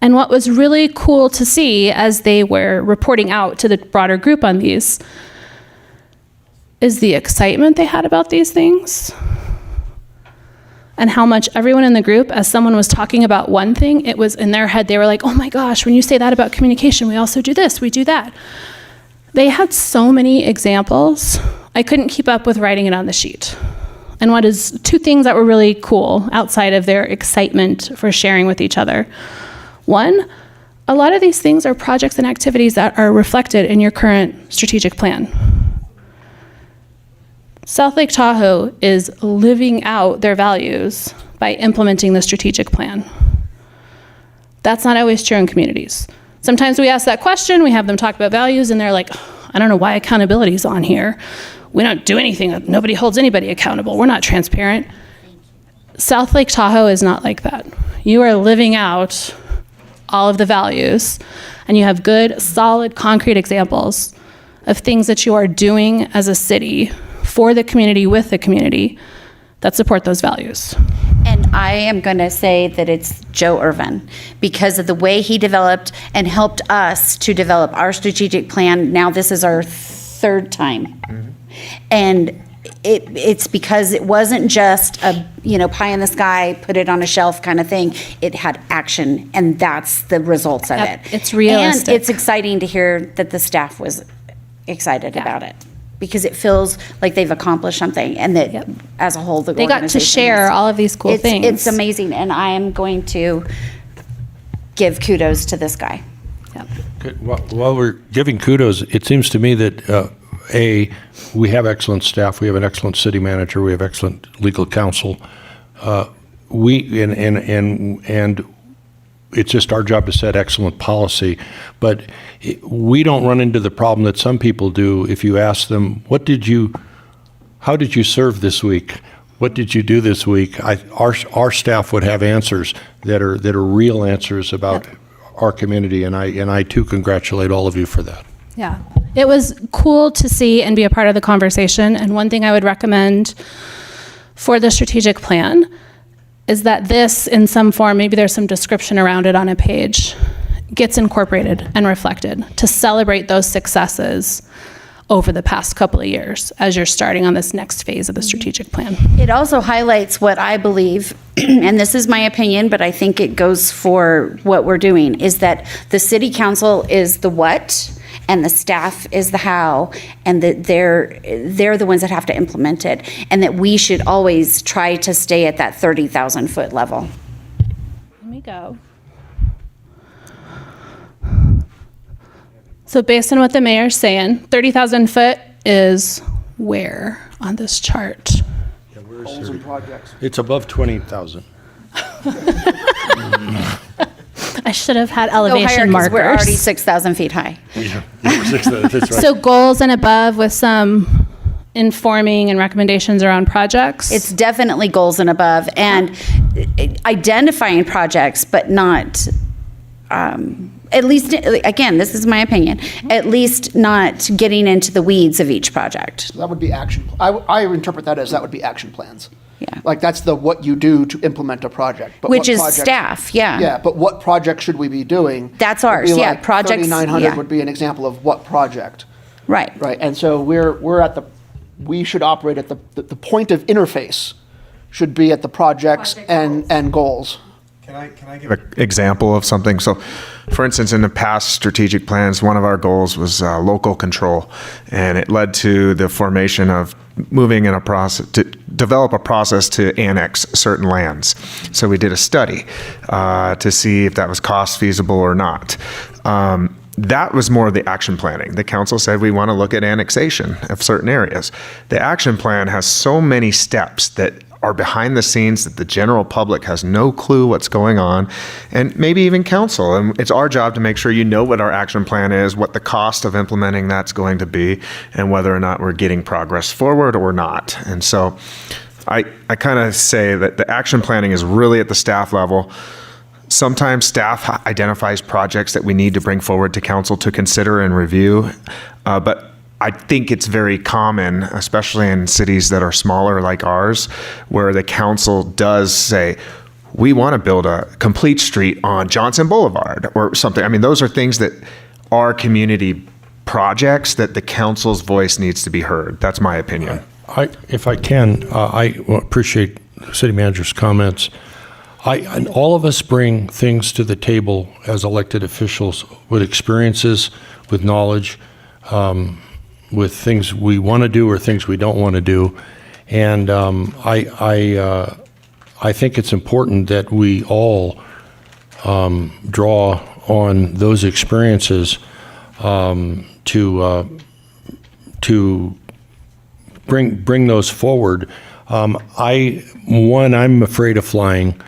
And what was really cool to see as they were reporting out to the broader group on these is the excitement they had about these things and how much everyone in the group, as someone was talking about one thing, it was in their head, they were like, oh my gosh, when you say that about communication, we also do this, we do that. They had so many examples, I couldn't keep up with writing it on the sheet. And what is 2 things that were really cool outside of their excitement for sharing with each other. One, a lot of these things are projects and activities that are reflected in your current strategic plan. South Lake Tahoe is living out their values by implementing the strategic plan. That's not always true in communities. Sometimes we ask that question, we have them talk about values, and they're like, I don't know why accountability is on here. We don't do anything, nobody holds anybody accountable, we're not transparent. South Lake Tahoe is not like that. You are living out all of the values, and you have good, solid, concrete examples of things that you are doing as a city for the community, with the community, that support those values. And I am going to say that it's Joe Irvin because of the way he developed and helped us to develop our strategic plan. Now this is our 3rd time. And it's because it wasn't just a, pie in the sky, put it on a shelf kind of thing. It had action, and that's the results of Yep, it. it's realistic. And it's exciting to hear that the staff was excited about it because it feels like they've accomplished something, and that as a whole, the They got to organization share is- all of these cool things. It's amazing, and I am going to give kudos to this guy. Okay, while we're giving kudos, it seems to me that, we have excellent staff, we have an excellent city manager, we have excellent legal counsel. and it's just our job to set excellent policy, but we don't run into the problem that some people do. If you ask them, how did you serve this week? What did you do this week? Our staff would have answers that are real answers about our community, and I too congratulate all of you for that. Yeah, it was cool to see and be a part of the conversation. And one thing I would recommend for the strategic plan is that this, in some form, maybe there's some description around it on a page, gets incorporated and reflected to celebrate those successes over the past couple of years as you're starting on this next phase of the strategic plan. It also highlights what I believe, and this is my opinion, but I think it goes for what we're doing, is that the city council is the what, and the staff is the how, and that they're the ones that have to implement it, and that we should always try to stay at that 30,000 foot level. Let me go. So based on what the mayor's saying, 30,000 foot is where on this chart? Goals and projects. It's above 20,000. I should have had Go higher, elevation 'cause markers. we're already 6,000 feet high. Yeah, that's right. So goals and above with some informing and recommendations around projects? It's definitely goals and above, and identifying projects, but not, at least, again, this is my opinion, at least not getting into the weeds of each project. So that would be action. I interpret that as that would be action plans. Yeah. Like that's what you do to implement a project. But Which what is projects- Yeah, Yeah, but what project should we be doing? That's Would ours, be yeah, like projects, 3,900 yeah. would be an example of what project. Right. Right, and so we should operate at the point of interface should be at the projects and goals. Can I give an example of something? So, for instance, in the past strategic plans, one of our goals was local control, and it led to the formation of moving in a process to develop a process to annex certain lands. So we did a study to see if that was cost feasible or not. That was more of the action planning. The council said we want to look at annexation of certain areas. The action plan has so many steps that are behind the scenes that the general public has no clue what's going on, and maybe even council. And it's our job to make sure you know what our action plan is, what the cost of implementing that's going to be, and whether or not we're getting progress forward or not. And so I kind of say that the action planning is really at the staff level. Sometimes staff identifies projects that we need to bring forward to council to consider and review, but I think it's very common, especially in cities that are smaller like ours, where the council does say, we want to build a complete street on Johnson Boulevard or something. I mean, those are things that are community projects that the council's voice needs to be heard. That's my opinion. If I can, I appreciate the city manager's comments. And all of us bring things to the table as elected officials with experiences, with knowledge, with things we want to do or things we don't want to do. And I think it's important that we all draw on those experiences to bring those forward. I'm afraid of flying,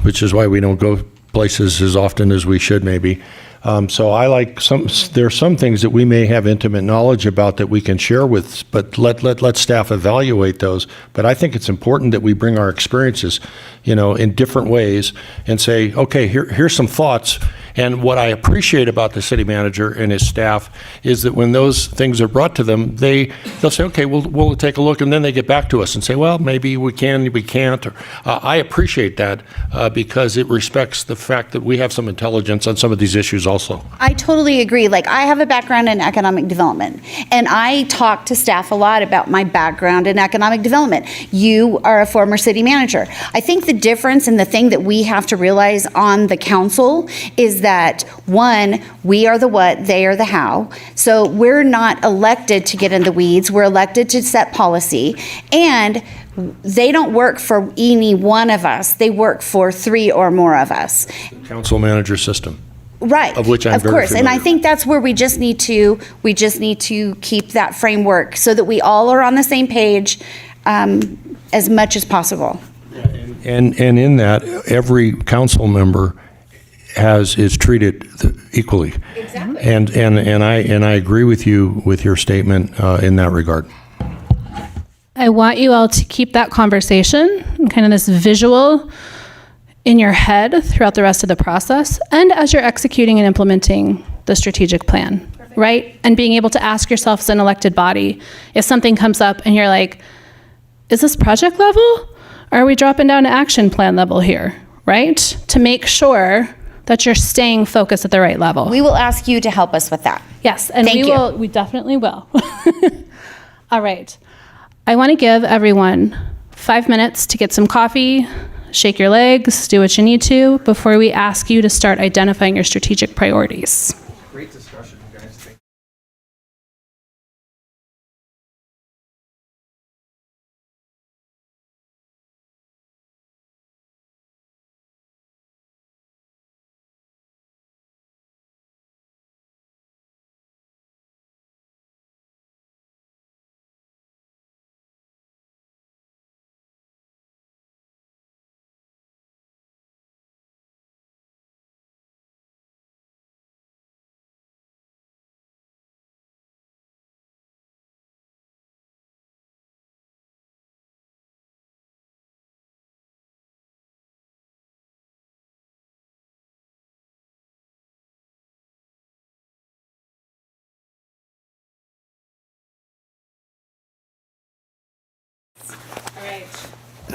which is why we don't go places as often as we should maybe. So I like there are some things that we may have intimate knowledge about that we can share with, but let staff evaluate those. But I think it's important that we bring our experiences, in different ways and say, okay, here's some thoughts. And what I appreciate about the city manager and his staff is that when those things are brought to them, they'll say, okay, we'll take a look, and then they get back to us and say, well, maybe we can, we can't. Or, I appreciate that because it respects the fact that we have some intelligence on some of these issues also. I totally agree. Like, I have a background in economic development, and I talk to staff a lot about my background in economic development. You are a former city manager. I think the difference and the thing that we have to realize on the council is that, one, we are the what, they are the how. So we're not elected to get in the weeds. We're elected to set policy. And they don't work for any one of us. They work for three or more of us. Council manager system. Right. Of which I'm very course. And I familiar. think that's where we just need to keep that framework so that we all are on the same page as much as possible. And in that, every council member is treated equally. Exactly. And I agree with you with your statement in that regard. I want you all to keep that conversation and kind of this visual in your head throughout the rest of the process and as you're executing and implementing the strategic plan, right? And being able to ask yourself as an elected body, if something comes up and you're like, is this project level? Or are we dropping down to action plan level here, right? To make sure that you're staying focused at the right level. We will ask you to help us with that. Yes, and Thank you. we definitely will. All right. I want to give everyone 5 minutes to get some coffee, shake your legs, do what you need to before we ask you to start identifying your strategic priorities. Great discussion, guys.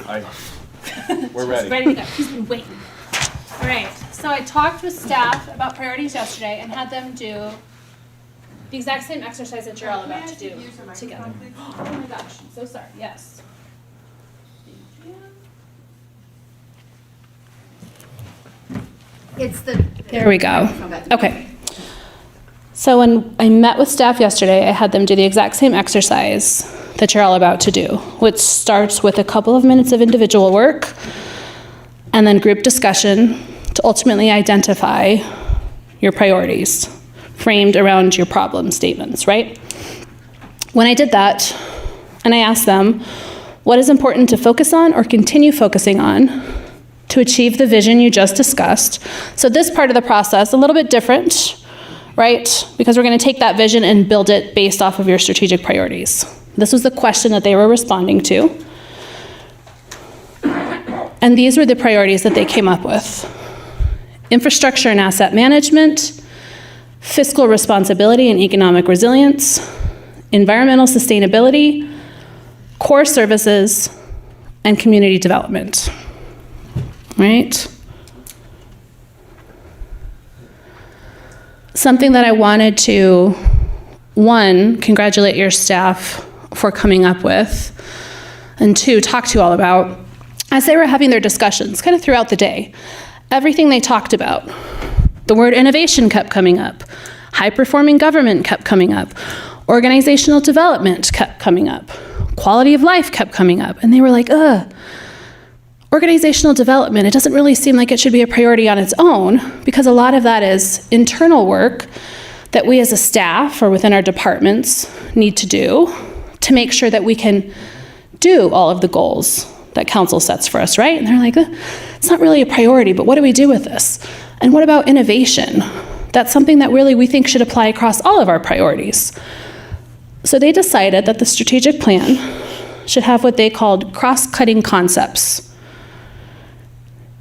All right. We're ready. Ready to go. He's been waiting. All right. So I talked with staff about priorities yesterday and had them do the exact same exercise that you're all about to do together. Oh my gosh, I'm so sorry. Yes. There we go. Okay. So when I met with staff yesterday, I had them do the exact same exercise that you're all about to do, which starts with a couple of minutes of individual work and then group discussion to ultimately identify your priorities framed around your problem statements, right? When I did that, and I asked them, what is important to focus on or continue focusing on to achieve the vision you just discussed? So this part of the process, a little bit different, right? Because we're going to take that vision and build it based off of your strategic priorities. This was the question that they were responding to. And these were the priorities that they came up with. Infrastructure and asset management, fiscal responsibility and economic resilience, environmental sustainability, core services, and community development. Right? Something that I wanted to, one, congratulate your staff for coming up with, and two, talk to you all about, as they were having their discussions kind of throughout the day, everything they talked about. The word innovation kept coming up. High-performing government kept coming up. Organizational development kept coming up. Quality of life kept coming up. And they were like, organizational development, it doesn't really seem like it should be a priority on its own, because a lot of that is internal work that we as a staff or within our departments need to do to make sure that we can do all of the goals that council sets for us, right? And they're like, it's not really a priority, but what do we do with this? And what about innovation? That's something that really we think should apply across all of our priorities. So they decided that the strategic plan should have what they called cross-cutting concepts.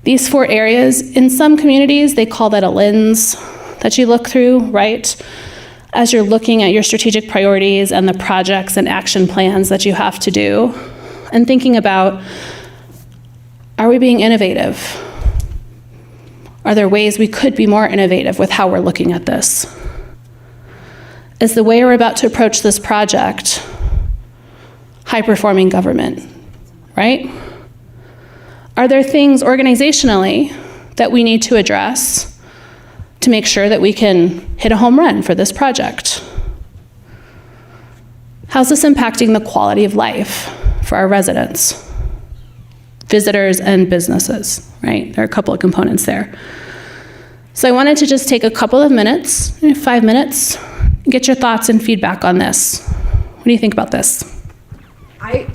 These 4 areas, in some communities, they call that a lens that you look through, right? As you're looking at your strategic priorities and the projects and action plans that you have to do, and thinking about, are we being innovative? Are there ways we could be more innovative with how we're looking at this? Is the way we're about to approach this project high-performing government, right? Are there things organizationally that we need to address to make sure that we can hit a home run for this project? How's this impacting the quality of life for our residents, visitors, and businesses, right? There are a couple of components there. So I wanted to just take a couple of minutes, 5 minutes, and get your thoughts and feedback on this. What do you think about this?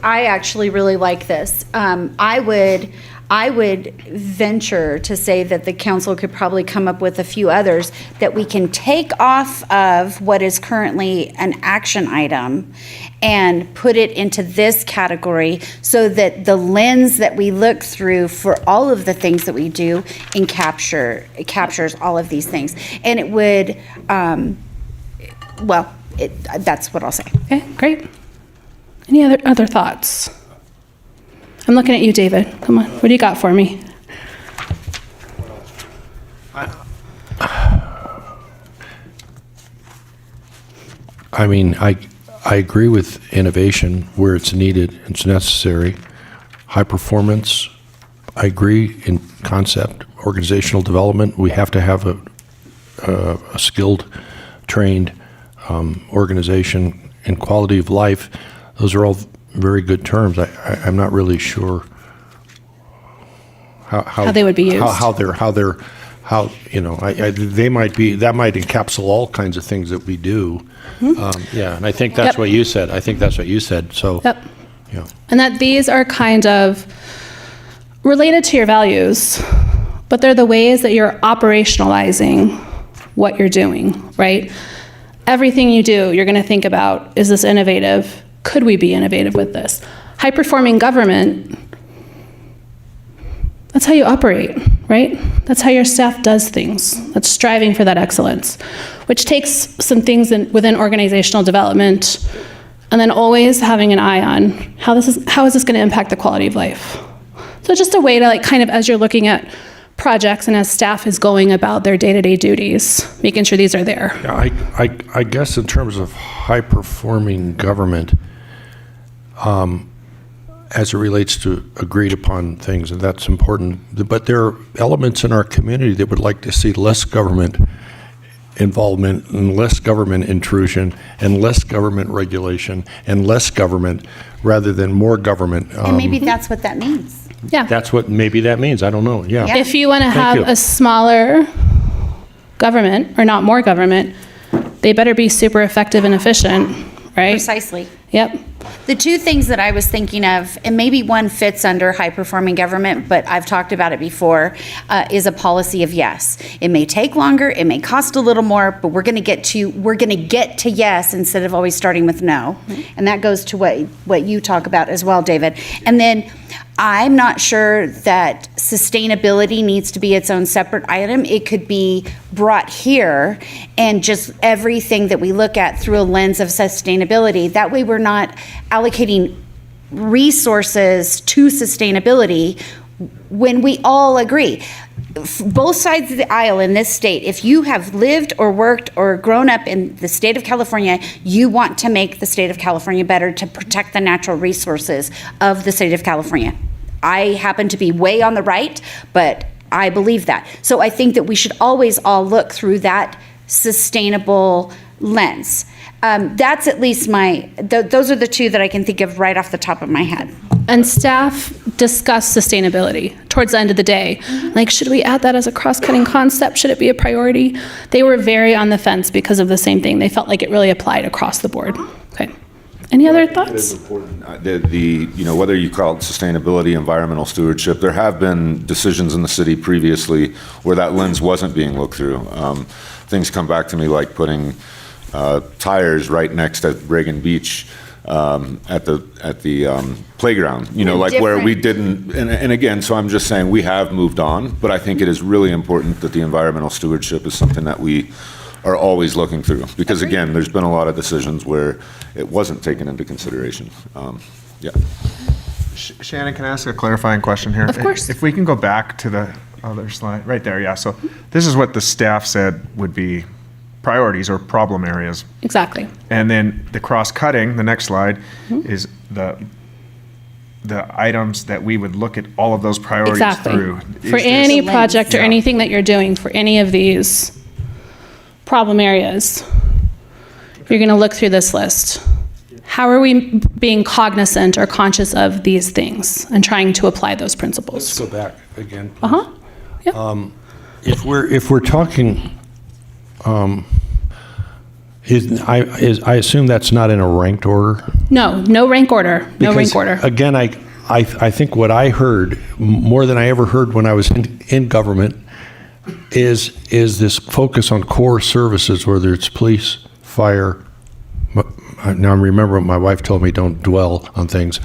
I actually really like this. I would venture to say that the council could probably come up with a few others that we can take off of what is currently an action item and put it into this category so that the lens that we look through for all of the things that we do it captures all of these things. And it would, that's what I'll say. Okay, great. Any other thoughts? I'm looking at you, David. Come on, what do you got for me? I mean, I agree with innovation where it's needed, it's necessary. High performance, I agree in concept. Organizational development, we have to have a skilled, trained organization, and quality of life. Those are all very good terms. I'm not really sure how they would be used. They might be, that might encapsulate all kinds of things that we do. Yeah, and I think that's what you said. So, yep. Yeah. And that these are kind of related to your values, but they're the ways that you're operationalizing what you're doing, right? Everything you do, you're going to think about, is this innovative? Could we be innovative with this? High-performing government, that's how you operate, right? That's how your staff does things. That's striving for that excellence, which takes some things within organizational development, and then always having an eye on how is this going to impact the quality of life. So just a way to kind of, as you're looking at projects and as staff is going about their day-to-day duties, making sure these are there. Yeah, I guess in terms of high-performing government, as it relates to agreed upon things, and that's important. But there are elements in our community that would like to see less government involvement and less government intrusion and less government regulation and less government rather than more government. And maybe that's what that means. Yeah. That's what maybe that means. I don't know. Yeah. If you want to Thank have you. a smaller government or not more government, they better be super effective and efficient, right? Precisely. Yep. The two things that I was thinking of, and maybe one fits under high-performing government, but I've talked about it before, is a policy of yes. It may take longer, it may cost a little more, but we're going to get to yes instead of always starting with no. And that goes to what you talk about as well, David. And then I'm not sure that sustainability needs to be its own separate item. It could be brought here and just everything that we look at through a lens of sustainability. That way we're not allocating resources to sustainability when we all agree. Both sides of the aisle in this state, if you have lived or worked or grown up in the state of California, you want to make the state of California better to protect the natural resources of the state of California. I happen to be way on the right, but I believe that. So I think that we should always all look through that sustainable lens. That's at least those are the two that I can think of right off the top of my head. And staff discuss sustainability towards the end of the day. Like, should we add that as a cross-cutting concept? Should it be a priority? They were very on the fence because of the same thing. They felt like it really applied across the board. Okay. Any other thoughts? It is important. Whether you call it sustainability, environmental stewardship, there have been decisions in the city previously where that lens wasn't being looked through. Things come back to me like putting tires right next to Reagan Beach at the playground, where we didn't, and again, so I'm just saying we have moved on, but I think it is really important that the environmental stewardship is something that we are always looking through, because again, there's been a lot of decisions where it wasn't taken into consideration. Yeah. Shannon, can I ask a clarifying question here? Of course. If we can go back to the other slide, right there, yeah. So this is what the staff said would be priorities or problem areas. Exactly. And then the cross-cutting, the next slide, is the items that we would look at all of those priorities through. For any project or anything that you're doing for any of these problem areas, you're going to look through this list. How are we being cognizant or conscious of these things and trying to apply those principles? Let's go back again, please. Uh-huh. Yep. If we're talking I assume that's not in a ranked order? No rank order, no rank Because, order. Again, I think what I heard, more than I ever heard when I was in government, is this focus on core services, whether it's police, fire. Now I remember what my wife told me, don't dwell on things.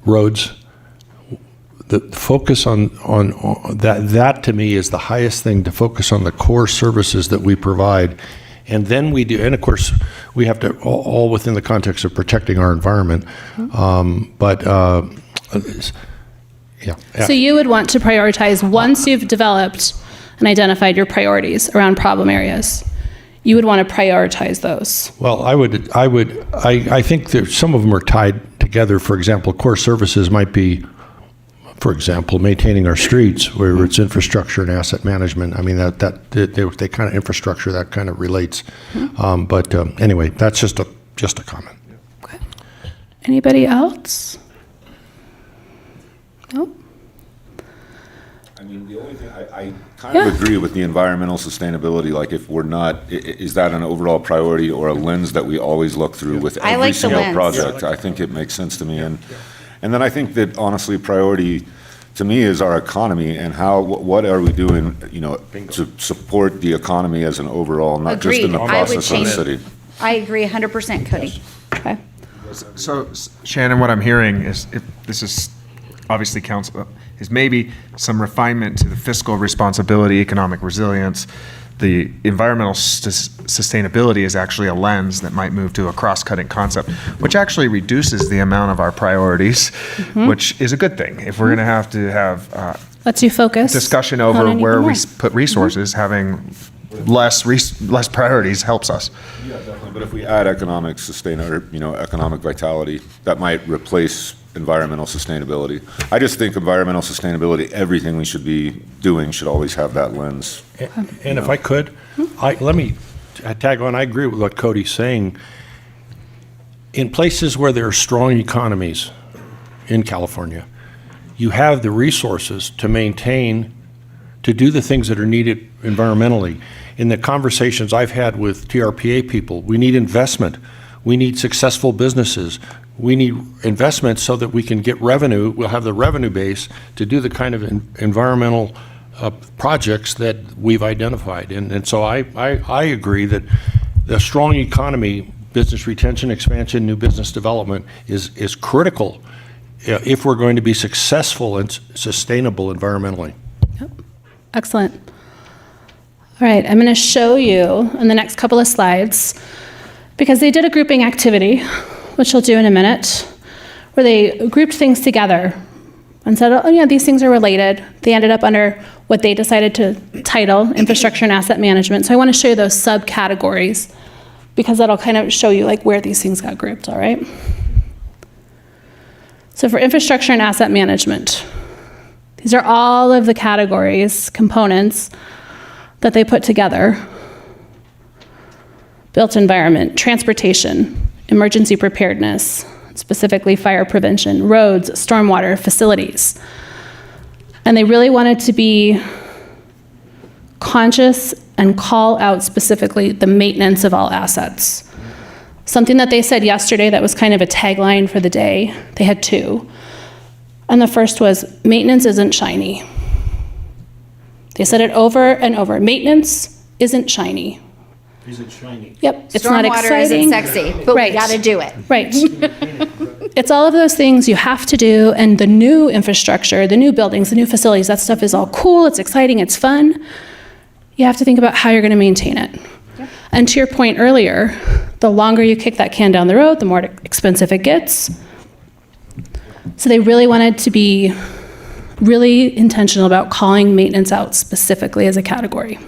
Roads. The focus on that to me is the highest thing, to focus on the core services that we provide. And then we do, and of course, we have to, all within the context of protecting our environment. Yeah. So you would want to prioritize, once you've developed and identified your priorities around problem areas, you would want to prioritize those. Well, I think that some of them are tied together. For example, core services might be, for example, maintaining our streets, where it's infrastructure and asset management. I mean, they kind of infrastructure, that kind of relates. Anyway, that's just a comment. Anybody else? No? I mean, the only thing, I kind of agree with the environmental sustainability. Like, if we're not, is that an overall priority or a lens that we always look through with I every like the single lens. project? I think it makes sense to me. And then I think that honestly, priority to me is our economy, and what are we doing, to support the economy as an overall, not just in the Agreed. I would process of the change- city. I agree 100%, Cody. Okay. So, Shannon, what I'm hearing is, if this is obviously council, is maybe some refinement to the fiscal responsibility, economic resilience. The environmental sustainability is actually a lens that might move to a cross-cutting concept, which actually reduces the amount of our priorities, which is a good thing. If we're going to have Lets you focus. discussion on over anything where we more. put resources, having less priorities helps us. Yeah, definitely. But if we add economic economic vitality, that might replace environmental sustainability. I just think environmental sustainability, everything we should be doing should always have that lens. And if I could, let me tag on. I agree with what Cody's saying. In places where there are strong economies in California, you have the resources to maintain, to do the things that are needed environmentally. In the conversations I've had with TRPA people, we need investment. We need successful businesses. We need investment so that we can get revenue. We'll have the revenue base to do the kind of environmental projects that we've identified. And so I agree that the strong economy, business retention, expansion, new business development is critical if we're going to be successful and sustainable environmentally. Excellent. All right, I'm going to show you in the next couple of slides, because they did a grouping activity, which I'll do in a minute, where they grouped things together and said, oh yeah, these things are related. They ended up under what they decided to title infrastructure and asset management. So I want to show you those subcategories, because that'll kind of show you like where these things got grouped, all right? So for infrastructure and asset management, these are all of the categories, components that they put together. Built environment, transportation, emergency preparedness, specifically fire prevention, roads, stormwater, facilities. And they really wanted to be conscious and call out specifically the maintenance of all assets. Something that they said yesterday that was kind of a tagline for the day, they had two. And the first was, maintenance isn't shiny. They said it over and over, maintenance isn't shiny. Is it shiny? Yep, it's not Stormwater exciting. isn't sexy, but we got to do it. Right. It's all of those things you have to do, and the new infrastructure, the new buildings, the new facilities, that stuff is all cool, it's exciting, it's fun. You have to think about how you're going to maintain it. Yep. And to your point earlier, the longer you kick that can down the road, the more expensive it gets. So they really wanted to be really intentional about calling maintenance out specifically as a category.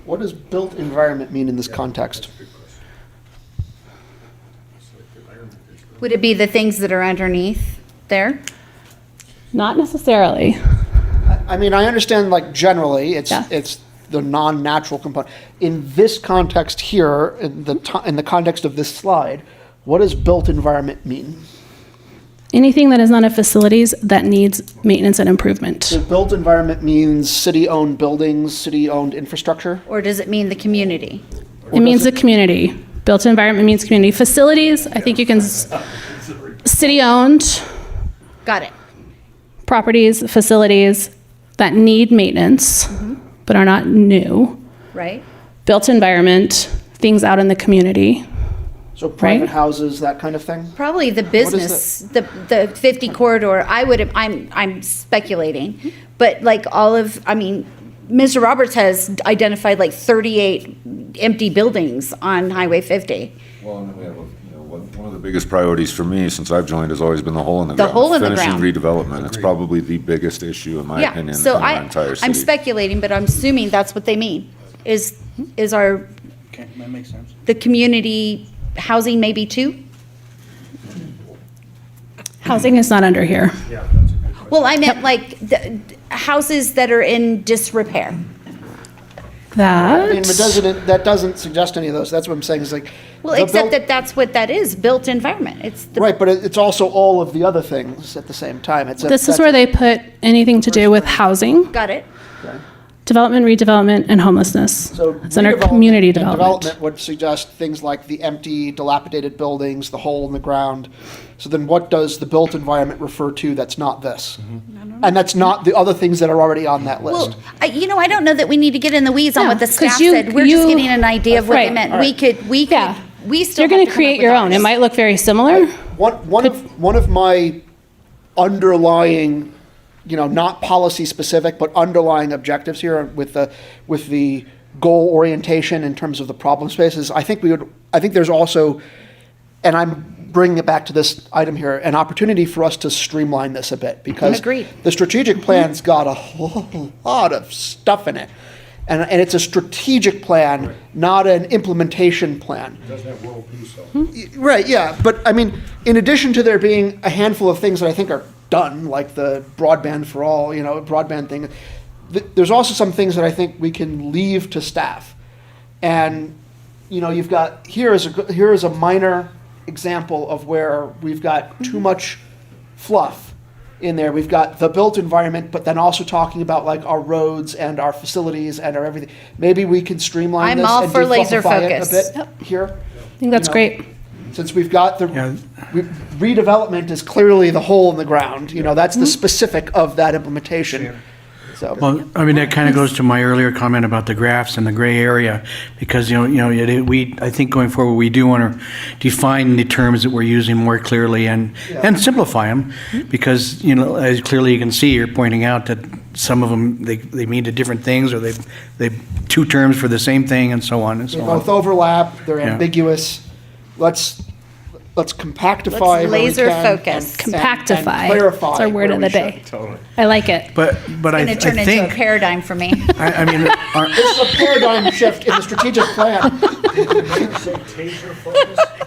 What does built environment mean in this context? Would it be the things that are underneath there? Not necessarily. I mean, I understand like generally it's the non-natural component. In this context here, in the context of this slide, what does built environment mean? Anything that is not a facilities that needs maintenance and improvement. So built environment means city-owned buildings, city-owned infrastructure? Or does it mean the community? It means the community. Built environment means community. Facilities, I think you can, city-owned Got it. properties, facilities that need maintenance, but are not new. Right? Built environment, things out in the community. So private Right. houses, that kind of thing? Probably the is business, the 50 corridor, I'm speculating, but like all of, I mean, Mr. Roberts has identified like 38 empty buildings on Highway 50. Well, and then we have, one of the biggest priorities for me since I've joined has always been the hole in the The ground. hole in the Finishing ground. redevelopment. It's probably the biggest issue, in my Yeah, opinion, in so our entire city. I'm speculating, but I'm assuming that's what they mean, is our, Okay, that makes sense. the community housing maybe too? Housing is not under here. Well, I meant like the houses that are in disrepair. That. I mean, that doesn't suggest any of those. That's what I'm saying, is like. Well, the except built- that that's what that is, built environment. It's the, Right, but it's also all of the other things at the same time. This is where they put anything to do with housing, got it. development, redevelopment, and homelessness. So It's under redevelopment community and development. would suggest things like the empty, dilapidated buildings, the hole in the ground. So then what does the built environment refer to that's not this? And that's not the other things that are already on that list. Well, I don't know that we need to get in the weeds on No, what the 'cause staff you- said. We're just you- getting an idea of what they Right. meant. All right. We still You're have going to to come create up your with own. It ours. might look very similar. One of my underlying, not policy specific, but underlying objectives here with the goal orientation in terms of the problem spaces, I think there's also, and I'm bringing it back to this item here, an opportunity for us to streamline this a bit, because Agreed. the strategic plan's got a whole lot of stuff in it. And it's a strategic plan, not an implementation plan. Doesn't have world peace, though. Right, yeah, but I mean, in addition to there being a handful of things that I think are done, like the broadband for all, broadband thing, there's also some things that I think we can leave to staff. And, you've got, here is a minor example of where we've got too much fluff in there. We've got the built environment, but then also talking about like our roads and our facilities and our everything. Maybe we can streamline I'm this all and for laser defluffify it focus. a bit here. I think that's great. Since we've got redevelopment is clearly the hole in the ground, that's the specific of that implementation. So, Well, I mean, that kind of goes to my earlier comment about the graphs and the gray area, because, I think going forward, we do want to define the terms that we're using more clearly and simplify them, because, as clearly you can see, you're pointing out that some of them, they mean different things, or they two terms for the same thing, and so on and they so on. both overlap, they're Yeah. ambiguous. Let's compactify. Let's where we laser can focus. and Compactify. clarify It's our word where of the we day. should. Totally. I like it. But It's I going to turn into a think, paradigm for me. I mean, This is a paradigm shift in the strategic plan.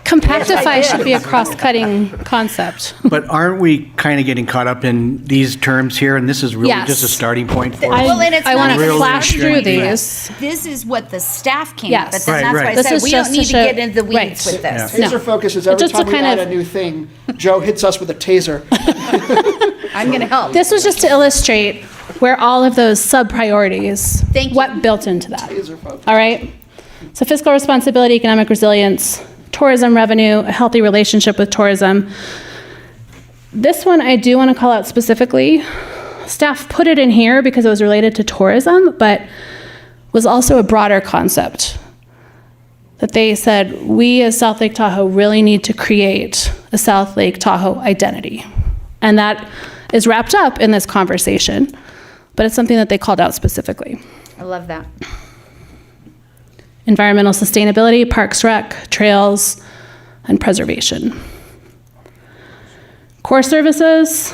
Compactify should be a cross-cutting concept. but aren't we kind of getting caught up in these terms here? And this is really Yes. just a starting point for I- us. Well, and it's I not wanna even flash starting through point. these. This is what the staff came Yes. up with, and Right, that's right. why I This said is we don't just need to to get show- into the weeds right. with this. Taser focus is every Just to time we kind add of- a new thing, Joe hits us with a taser. I'm going to help. This was just to illustrate where all of those sub-priorities, Thank you. what built into that. Taser focus. All right? So fiscal responsibility, economic resilience, tourism revenue, a healthy relationship with tourism. This one I do want to call out specifically. Staff put it in here because it was related to tourism, but was also a broader concept. That they said, we as South Lake Tahoe really need to create a South Lake Tahoe identity. And that is wrapped up in this conversation, but it's something that they called out specifically. I love that. Environmental sustainability, parks, rec, trails, and preservation. Core services,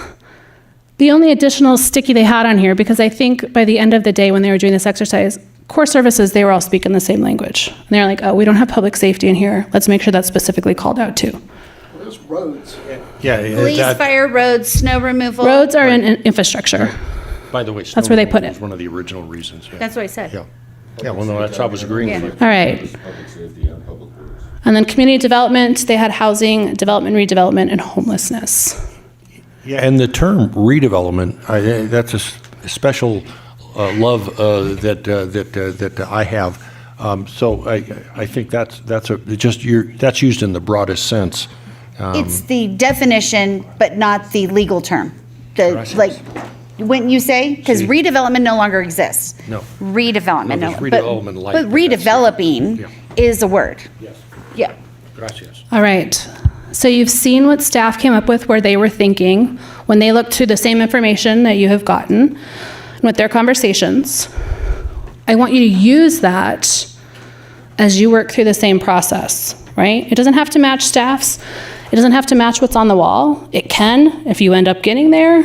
the only additional sticky they had on here, because I think by the end of the day when they were doing this exercise, core services, they were all speaking the same language. And they're like, oh, we don't have public safety in here. Let's make sure that's specifically called out too. Well, there's roads. Yeah. Police, fire, roads, snow removal. Roads are in infrastructure. By the way, That's where they put snow it. was one of the original reasons. Yeah. That's what I said. Yeah. Yeah, well, no, that's, I was agreeing with you. All right. And then community development, they had housing, development, redevelopment, and homelessness. Yeah, and the term redevelopment, that's a special love that I have. So I think that's that's used in the broadest sense. It's the definition, but not the legal term. Gracias. Like, wouldn't you say? Because redevelopment no longer exists. No. Redevelopment, No, no. there's redevelopment light, But but that's redeveloping different. is a word. Yes. Yeah. Gracias. All right. So you've seen what staff came up with, where they were thinking when they looked through the same information that you have gotten and with their conversations. I want you to use that as you work through the same process, right? It doesn't have to match staff's. It doesn't have to match what's on the wall. It can if you end up getting there.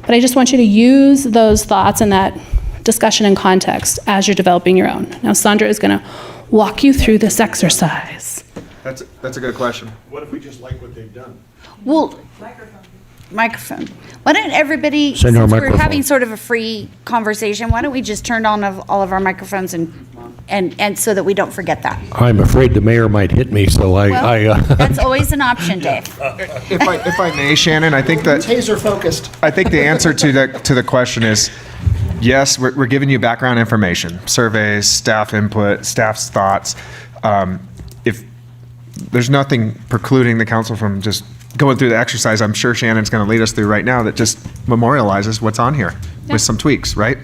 But I just want you to use those thoughts and that discussion in context as you're developing your own. Now, Sandra is going to walk you through this exercise. That's a good question. What if we just like what they've done? Well, microphone. Why don't everybody, Send our since we're microphone. having sort of a free conversation, why don't we just turn on all of our microphones and so that we don't forget that? I'm afraid the mayor might hit me, so That's always an option, Dave. If I may, Shannon, I think that Taser focused. I think the answer to the question is yes. We're giving you background information, surveys, staff input, staff's thoughts. If there's nothing precluding the council from just going through the exercise, I'm sure Shannon's going to lead us through right now that just memorializes what's on here with some tweaks, right?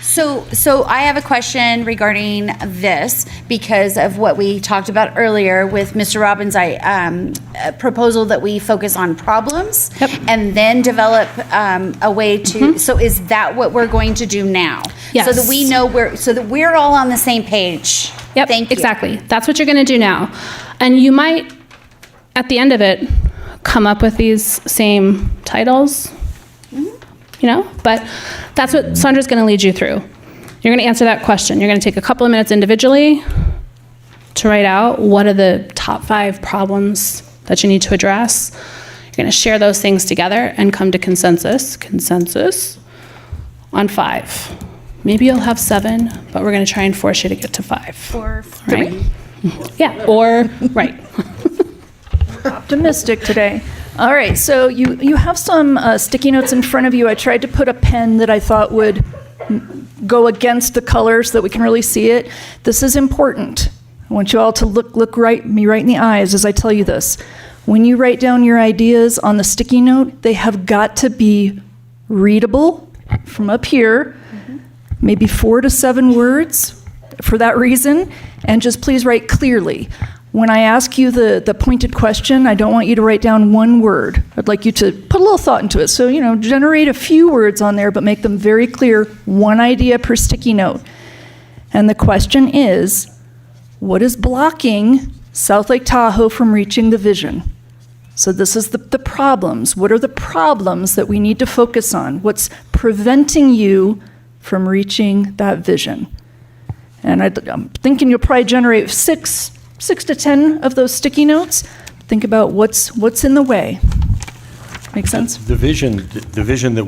So I have a question regarding this because of what we talked about earlier with Mr. Robbins' proposal that we focus on problems and then develop a way to. So is that what we're going to do now? Yes. So that we know so that we're all on the same page. Yep, Thank you. exactly. That's what you're going to do now. And you might, at the end of it, come up with these same titles, but that's what Sandra's going to lead you through. You're going to answer that question. You're going to take a couple of minutes individually to write out what are the top 5 problems that you need to address. You're going to share those things together and come to consensus on 5. Maybe you'll have 7, but we're going to try and force you to get to 5. Or 3. Right? Yeah, or, right. Optimistic today. All right, so you have some sticky notes in front of you. I tried to put a pen that I thought would go against the color so that we can really see it. This is important. I want you all to look me right in the eyes as I tell you this. When you write down your ideas on the sticky note, they have got to be readable from up here, maybe 4 to 7 words for that reason, and just please write clearly. When I ask you the pointed question, I don't want you to write down 1 word. I'd like you to put a little thought into it. So, generate a few words on there, but make them very clear, 1 idea per sticky note. And the question is, what is blocking South Lake Tahoe from reaching the vision? So this is the problems. What are the problems that we need to focus on? What's preventing you from reaching that vision? And I'm thinking you'll probably generate 6 to 10 of those sticky notes. Think about what's in the way. Make sense? The vision that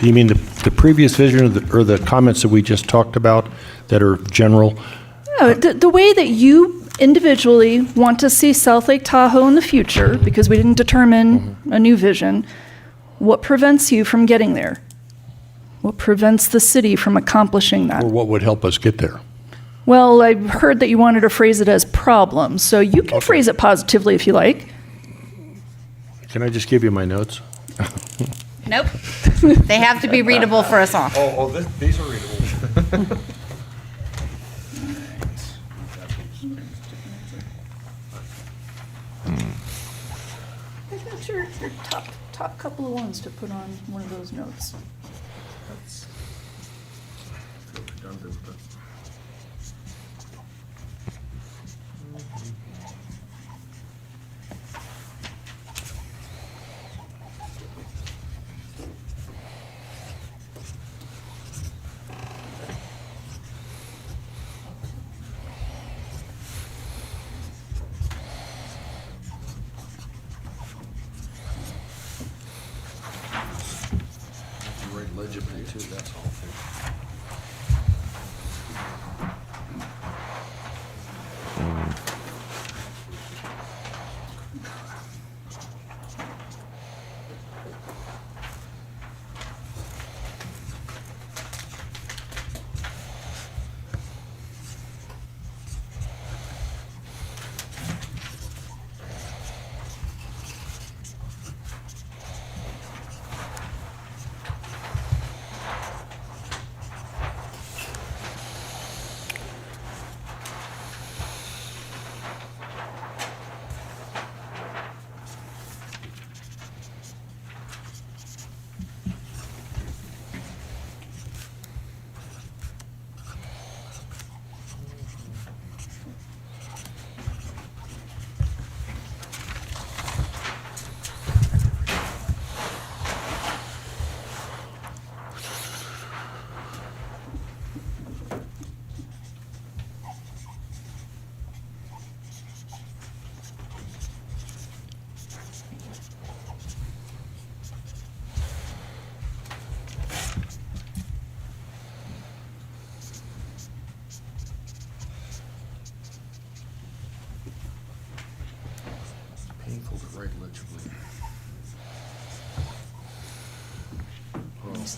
you mean the previous vision or the comments that we just talked about that are general? No, the way that you individually want to see South Lake Tahoe in the future, because we didn't determine a new vision, what prevents you from getting there? What prevents the city from accomplishing that? Or what would help us get there? Well, I heard that you wanted to phrase it as problems, so you can phrase it positively if you like. Can I just give you my notes? Nope. They have to be readable for us all. These are readable. I got your top couple of ones to put on one of those notes. Legibly too, that's all.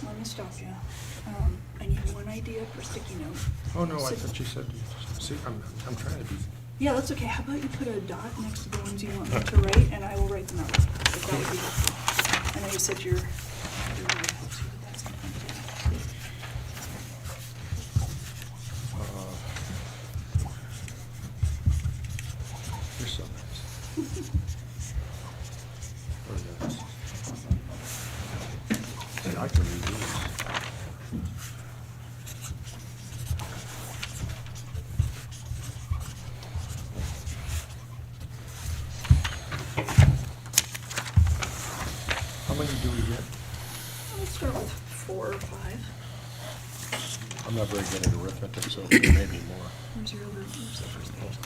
let me stop you. I need one idea per sticky note. Oh, no, I So- thought you said, see, I'm trying to be. Yeah, that's okay. How about you put a dot next to the ones you want me to write, and I will write them out, if that would be helpful. I know you said you're really helps you with that sometimes. You're so nice. What is that? See, I can read these. How many do we get? Let's start with 4 or 5. I'm not very good at arithmetic, so maybe more. Where's your other, where's the first page?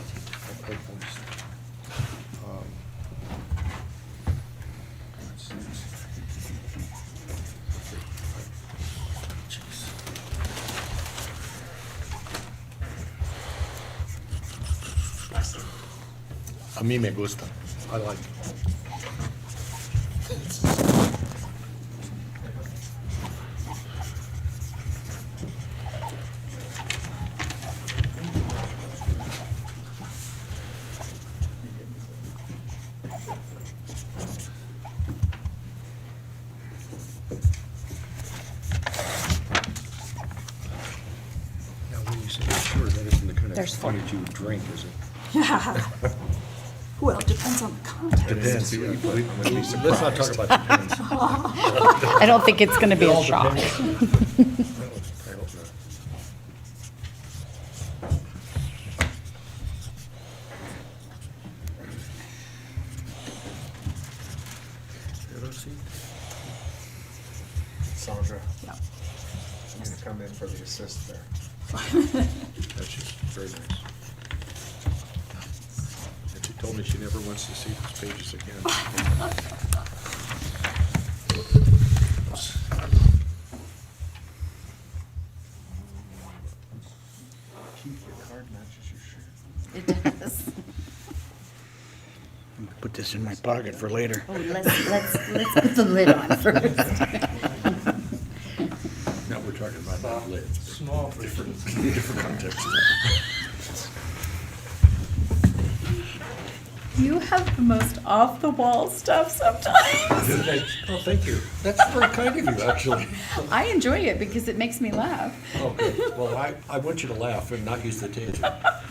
A mí me gusta. I like it. Now, when you say sure, that isn't the kind of There's fun that you would drink, is it? Yeah. Well, it depends on the context. Depends. Let's not talk about depends. I don't think it's gonna be It a all shock. depends. I hope not. Sandra. Yeah. I'm going to come in for the assist there. That's just very nice. And she told me she never wants to see these pages again. Keith, your card matches your shirt. It does. I'm gonna put this in my pocket for later. Oh, let's put the lid on first. Now we're talking about that lid. Small, different context. You have the most off-the-wall stuff sometimes. Oh, thank you. That's very kind of you, actually. I enjoy it because it makes me laugh. Okay, well, I want you to laugh and not use the taser.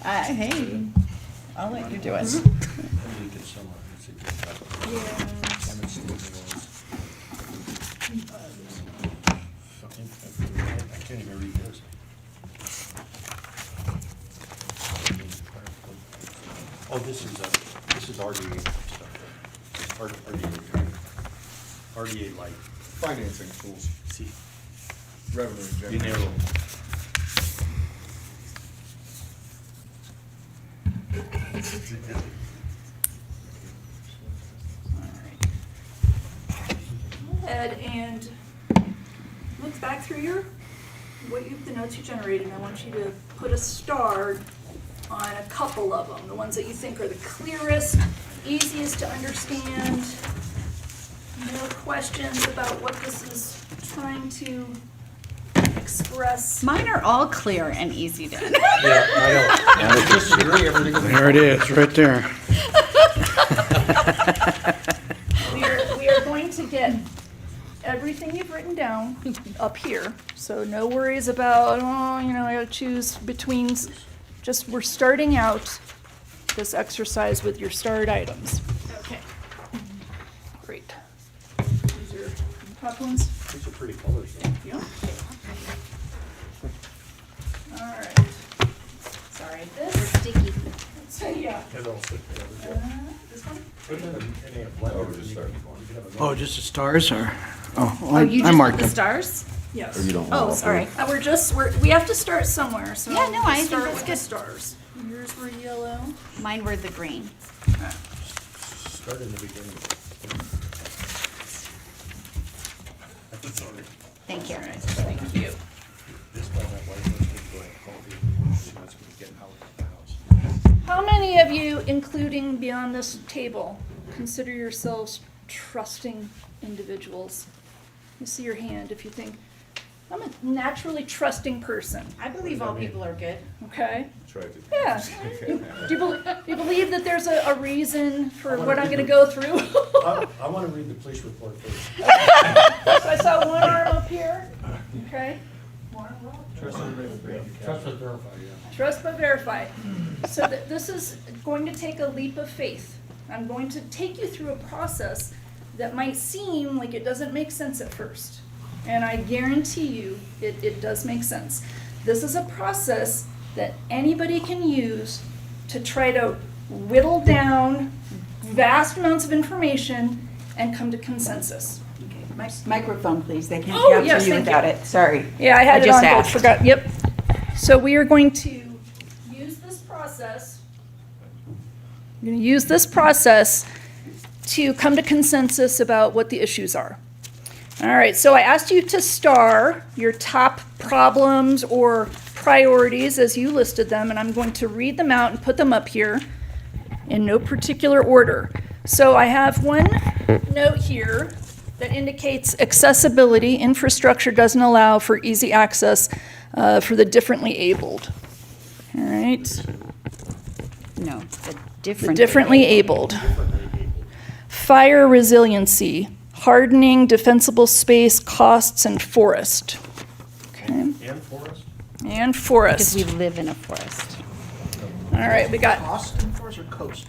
Hey, I'll let you do it. I can't even read this. Oh, this is RDA stuff. RDA light. Financing tools. See, Revenue dinero. generation. Go ahead and look back through your, the notes you generated. I want you to put a star on a couple of them, the ones that you think are the clearest, easiest to understand. No questions about what this is trying to express. Mine are all clear and easy to understand. Yeah, I know. Disagree, everything. There it is, right there. We are going to get everything you've written down up here, so no worries about, I gotta choose between, just, we're starting out this exercise with your starred items. Okay. Great. These are the top ones. These are pretty colors, though. Yeah. All right. Sorry, this. Sticky. So, yeah. They're all stick together. This one? Oh, just the stars or? Oh, Oh, you I just marked put the them. stars? Yes. Or you don't Oh, want sorry. We have to start somewhere, so. Yeah, no, I think start that's with good. the stars. Yours were yellow. Mine were the green. Start in the beginning. Sorry. Thank you. Thank you. This one, that white one, go ahead, call the, she wants me to get out. How many of you, including beyond this table, consider yourselves trusting individuals? You see your hand if you think, I'm a naturally trusting person. I believe all people are good. Okay? Yeah. Do you believe that there's a reason for what I'm going to go through? I want to read the police report first. So I saw one arm up here. Okay. Trust but verify, yeah. Trust but verify. So this is going to take a leap of faith. I'm going to take you through a process that might seem like it doesn't make sense at first. And I guarantee you it does make sense. This is a process that anybody can use to try to whittle down vast amounts of information and come to consensus. Microphone, please. They can't Oh, hear yes, you thank without you. it. Sorry. Yeah, I had it just on, but asked. forgot. Yep. So we are going to use this process. We're going to use this process to come to consensus about what the issues are. All right, so I asked you to star your top problems or priorities as you listed them, and I'm going to read them out and put them up here in no particular order. So I have one note here that indicates accessibility. Infrastructure doesn't allow for easy access for the differently abled. All right. No, the differently abled. Fire resiliency, hardening defensible space, costs, and forest. Okay. And forest? And forest. Because we live in a forest. All right, we got Cost and forest or coast?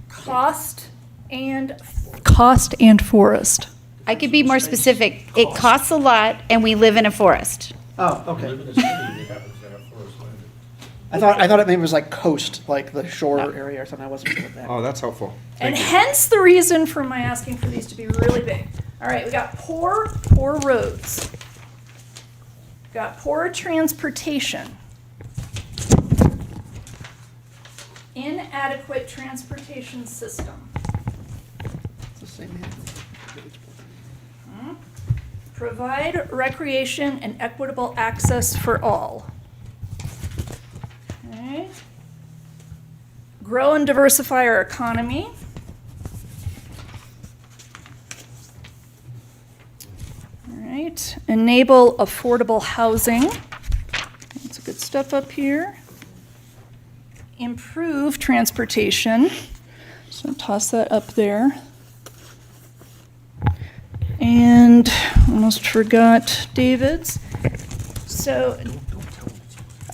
cost and forest. I could be more specific. It costs a lot, and we live in a forest. Oh, okay. Live in a city that happens to have forest land. I thought it maybe was like coast, like the shore area or something. I wasn't sure what that. Oh, that's helpful. And hence the reason for my asking for these to be really big. All right, we got poor roads. We got poor transportation. Inadequate transportation system. It's the same hand. Provide recreation and equitable access for all. Okay. Grow and diversify our economy. All right. Enable affordable housing. That's good stuff up here. Improve transportation. So toss that up there. And almost forgot David's. So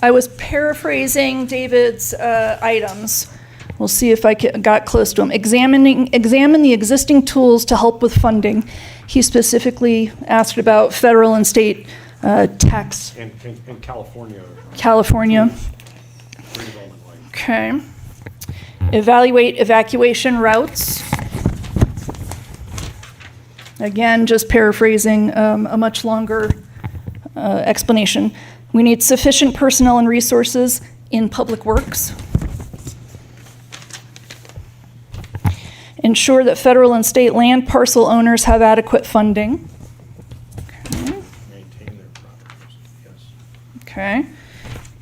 I was paraphrasing David's items. We'll see if I got close to them. Examine the existing tools to help with funding. He specifically asked about federal and state tax. And California. California. Okay. Evaluate evacuation routes. Again, just paraphrasing a much longer explanation. We need sufficient personnel and resources in public works. Ensure that federal and state land parcel owners have adequate funding. Maintain their properties, yes. Okay.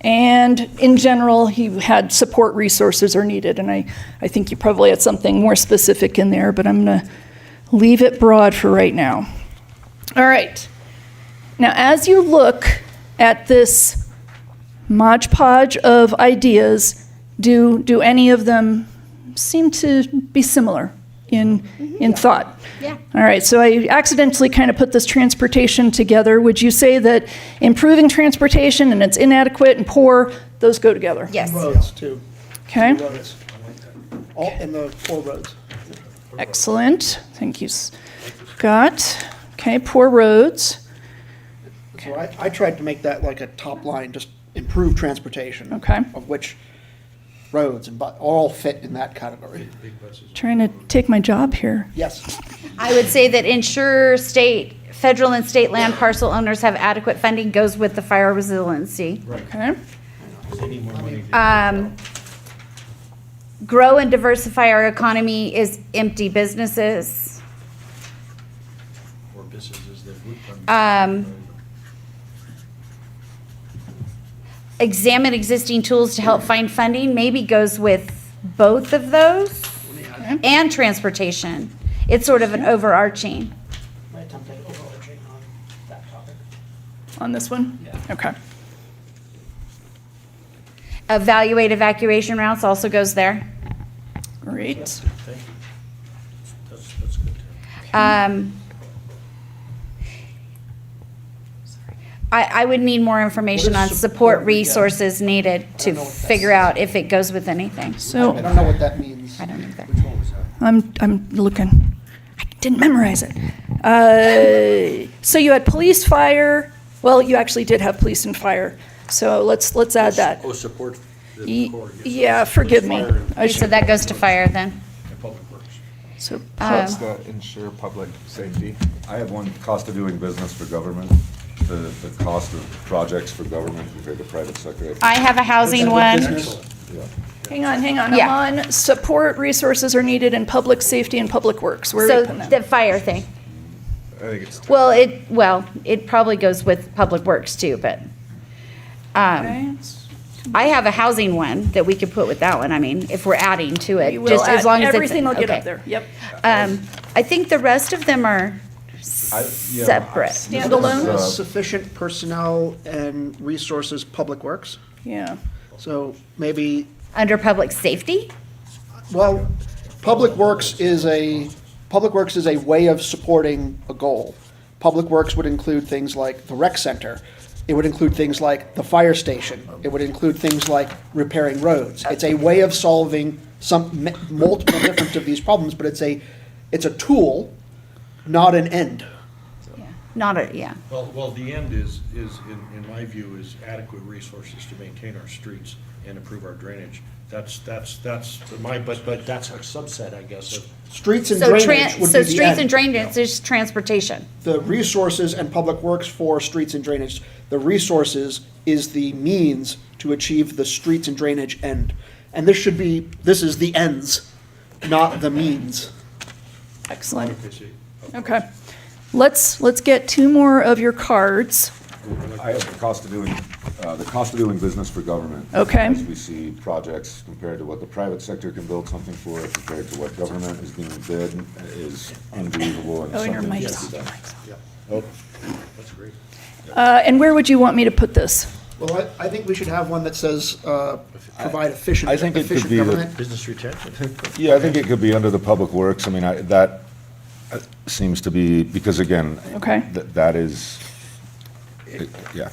And in general, he had support resources are needed, and I think you probably had something more specific in there, but I'm going to leave it broad for right now. All right. Now, as you look at this Mod Podge of ideas, do any of them seem to be similar in thought? Yeah. All right, so I accidentally kind of put this transportation together. Would you say that improving transportation and it's inadequate and poor, those go together? Yes. Roads too. Okay. Roads. All in the 4 roads. Excellent. Thank you, Scott. Okay, poor roads. So I tried to make that like a top line, just improve transportation. Okay. Of which roads and all fit in that category. Trying to take my job here. Yes. I would say that ensure federal and state land parcel owners have adequate funding goes with the fire resiliency. Okay. They need more money. Grow and diversify our economy is empty businesses. Or businesses that would come. examine existing tools to help find funding, maybe goes with both of those, and transportation. It's sort of an overarching. On this one? Okay. Evaluate evacuation routes also goes there. Great. I would need more information on support resources needed to figure out if it goes with anything. So I don't know what that means. I don't either. I'm looking. I didn't memorize it. So you had police, fire. Well, you actually did have police and fire. So let's add that. Oh, support. Yeah, forgive me. I So should, that goes to fire then. so What's the ensure public safety? I have one, cost of doing business for government, the cost of projects for government compared to private sector. I have a housing one. hang on. Yeah. I'm on support resources are needed in public safety and public works. Where are So we putting that? the fire thing. I think it's Well, it probably goes with public works too, but, Okay. I have a housing one that we could put with that one, I mean, if we're adding to it. We will just as add- long as it's everything will get okay. up there. Yep. I think the rest of them are separate. Standalone? Sufficient personnel and resources, Public Works. Yeah. So maybe, Under public safety? well, Public Works is a way of supporting a goal. Public Works would include things like the rec center. It would include things like the fire station. It would include things like repairing roads. It's a way of solving multiple different of these problems, but it's a tool, not an end. Not a, yeah. Well, the end is in my view, is adequate resources to maintain our streets and improve our drainage. That's my, but that's a subset, I guess, of. Streets and So drainage would be the streets and end. drainage is transportation. The resources and Public Works for streets and drainage. The resources is the means to achieve the streets and drainage end. And this is the ends, not the means. Excellent. Okay. Let's get two more of your cards. I have the cost of doing business for government. Okay. As we see projects compared to what the private sector can build something for, compared to what government is being bid, is unbelievable. And Oh, your something mic's that should be done. Oh, that's great. And where would you want me to put this? Well, I think we should have one that says, provide efficient I think it could efficient be the- government. Business retention. Yeah, I think it could be under the Public Works. I mean, that seems to be, because again, Okay. that is, yeah.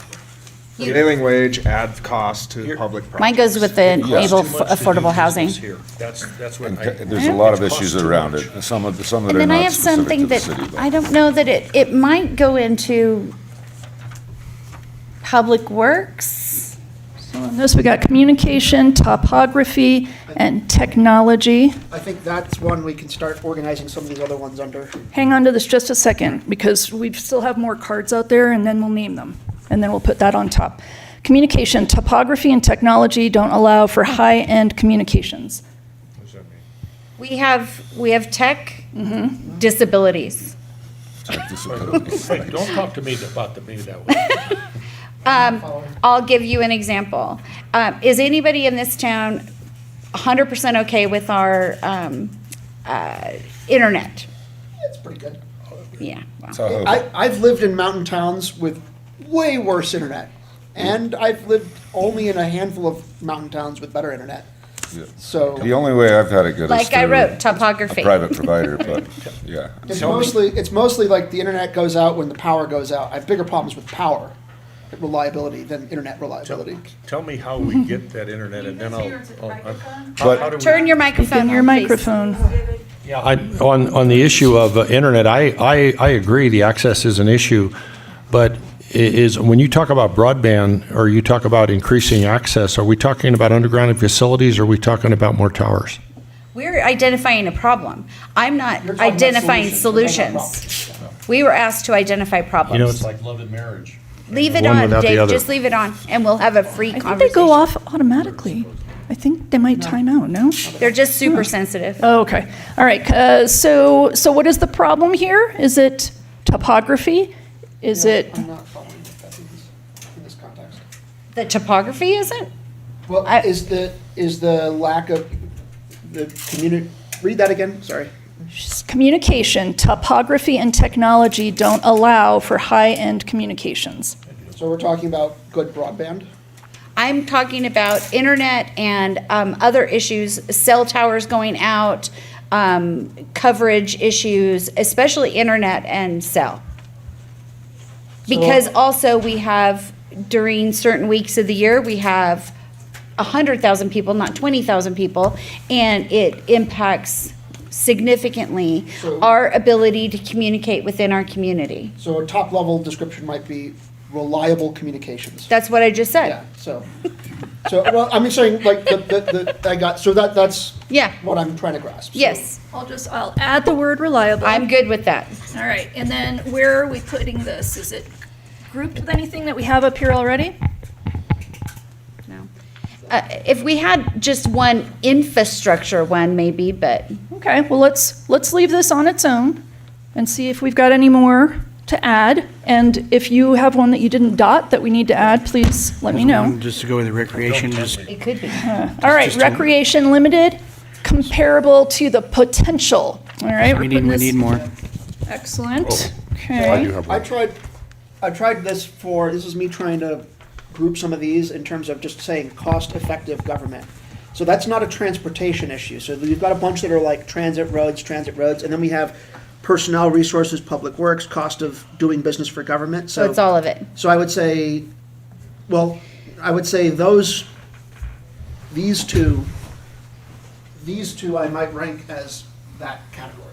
Prevailing wage adds cost to public projects. Mine goes with the Yes. enable Too much to do affordable housing. business here. That's what And I. there's a lot of It costs issues too around much. it, some that And are then I not have specific to something the that, city. but- I don't know that it might go into public works. So on this, we got communication, topography, and technology. I think that's one we can start organizing some of these other ones under. Hang on to this just a second, because we still have more cards out there, and then we'll name them. And then we'll put that on top. Communication, topography, and technology don't allow for high-end communications. We have tech, disabilities. Hey, don't talk to me about me that way. I'll give you an example. Is anybody in this town 100% okay with our internet? It's pretty good. Yeah. Wow. So, I've lived in mountain towns with way worse internet. And I've lived only in a handful of mountain towns with better internet. yeah. So The only way I've had it good is Like I through wrote, topography. a private provider, but, yeah. it's mostly like the internet goes out when the power goes out. I have bigger problems with power reliability than internet reliability. Tell me how we get that internet and then I'll. But- how do we- Turn your microphone on, Your please. microphone. Yeah, the issue of internet, I agree, the access is an issue, but when you talk about broadband, or you talk about increasing access, are we talking about underground facilities, or are we talking about more towers? We're identifying a problem. I'm not You're talking about identifying solutions. solutions. We were asked to identify problems. You know, it's like love and marriage. Leave it One on, without the Dave, other. just leave it on, and we'll have a free I think conversation. they go off automatically. I think they might time out, no? They're just super sensitive. Oh, okay. All right. So what is the problem here? Is it topography? Is it I'm not following what that means in this context. The topography isn't? Well, is the lack of the community, read that again, sorry. Communication, topography, and technology don't allow for high-end communications. So we're talking about good broadband? I'm talking about internet and other issues, cell towers going out, coverage issues, especially internet and cell. Because also we have, during certain weeks of the year, we have 100,000 people, not 20,000 people, and it impacts significantly our ability to communicate within our community. So a top-level description might be reliable communications. That's what I just said. Yeah, so well, I'm saying, like, that's Yeah. what I'm trying to grasp. So- Yes. I'll add the word reliable. I'm good with that. All right, and then where are we putting this? Is it grouped with anything that we have up here already? If we had just one infrastructure one, maybe, but. Okay, well, let's leave this on its own and see if we've got any more to add. And if you have one that you didn't dot that we need to add, please let me know. Just to go with the recreation, just It could be. All right, recreation limited, comparable to the potential. All right, we we're putting need this- more. Excellent. Okay. I tried this is me trying to group some of these in terms of just saying cost-effective government. So that's not a transportation issue. So you've got a bunch that are like transit roads, and then we have personnel resources, public works, cost of doing business for government. So it's all of it. So I would say, these two I might rank as that category.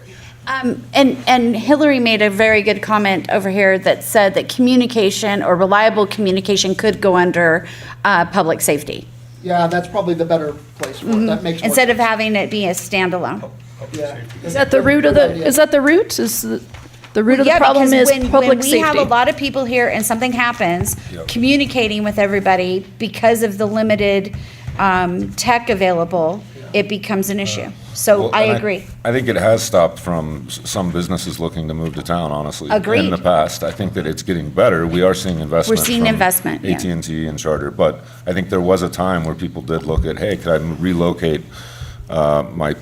And Hillary made a very good comment over here that said that communication or reliable communication could go under public safety. Yeah, that's probably the better place for it. That makes more Instead of sense. having it be a standalone. Yeah. Is that the root of the, is that the root? Is the root of the Yeah, problem because is public when we have a safety? lot of people here and something happens, communicating with everybody because of the limited tech available, it becomes an issue. So Well, I and agree. I think it has stopped from some businesses looking to move to town, honestly. Agreed. In the past, I think that it's getting better. We are seeing investment. We're seeing from investment, yeah. AT&T and Charter, but I think there was a time where people did look at, hey, could I relocate my,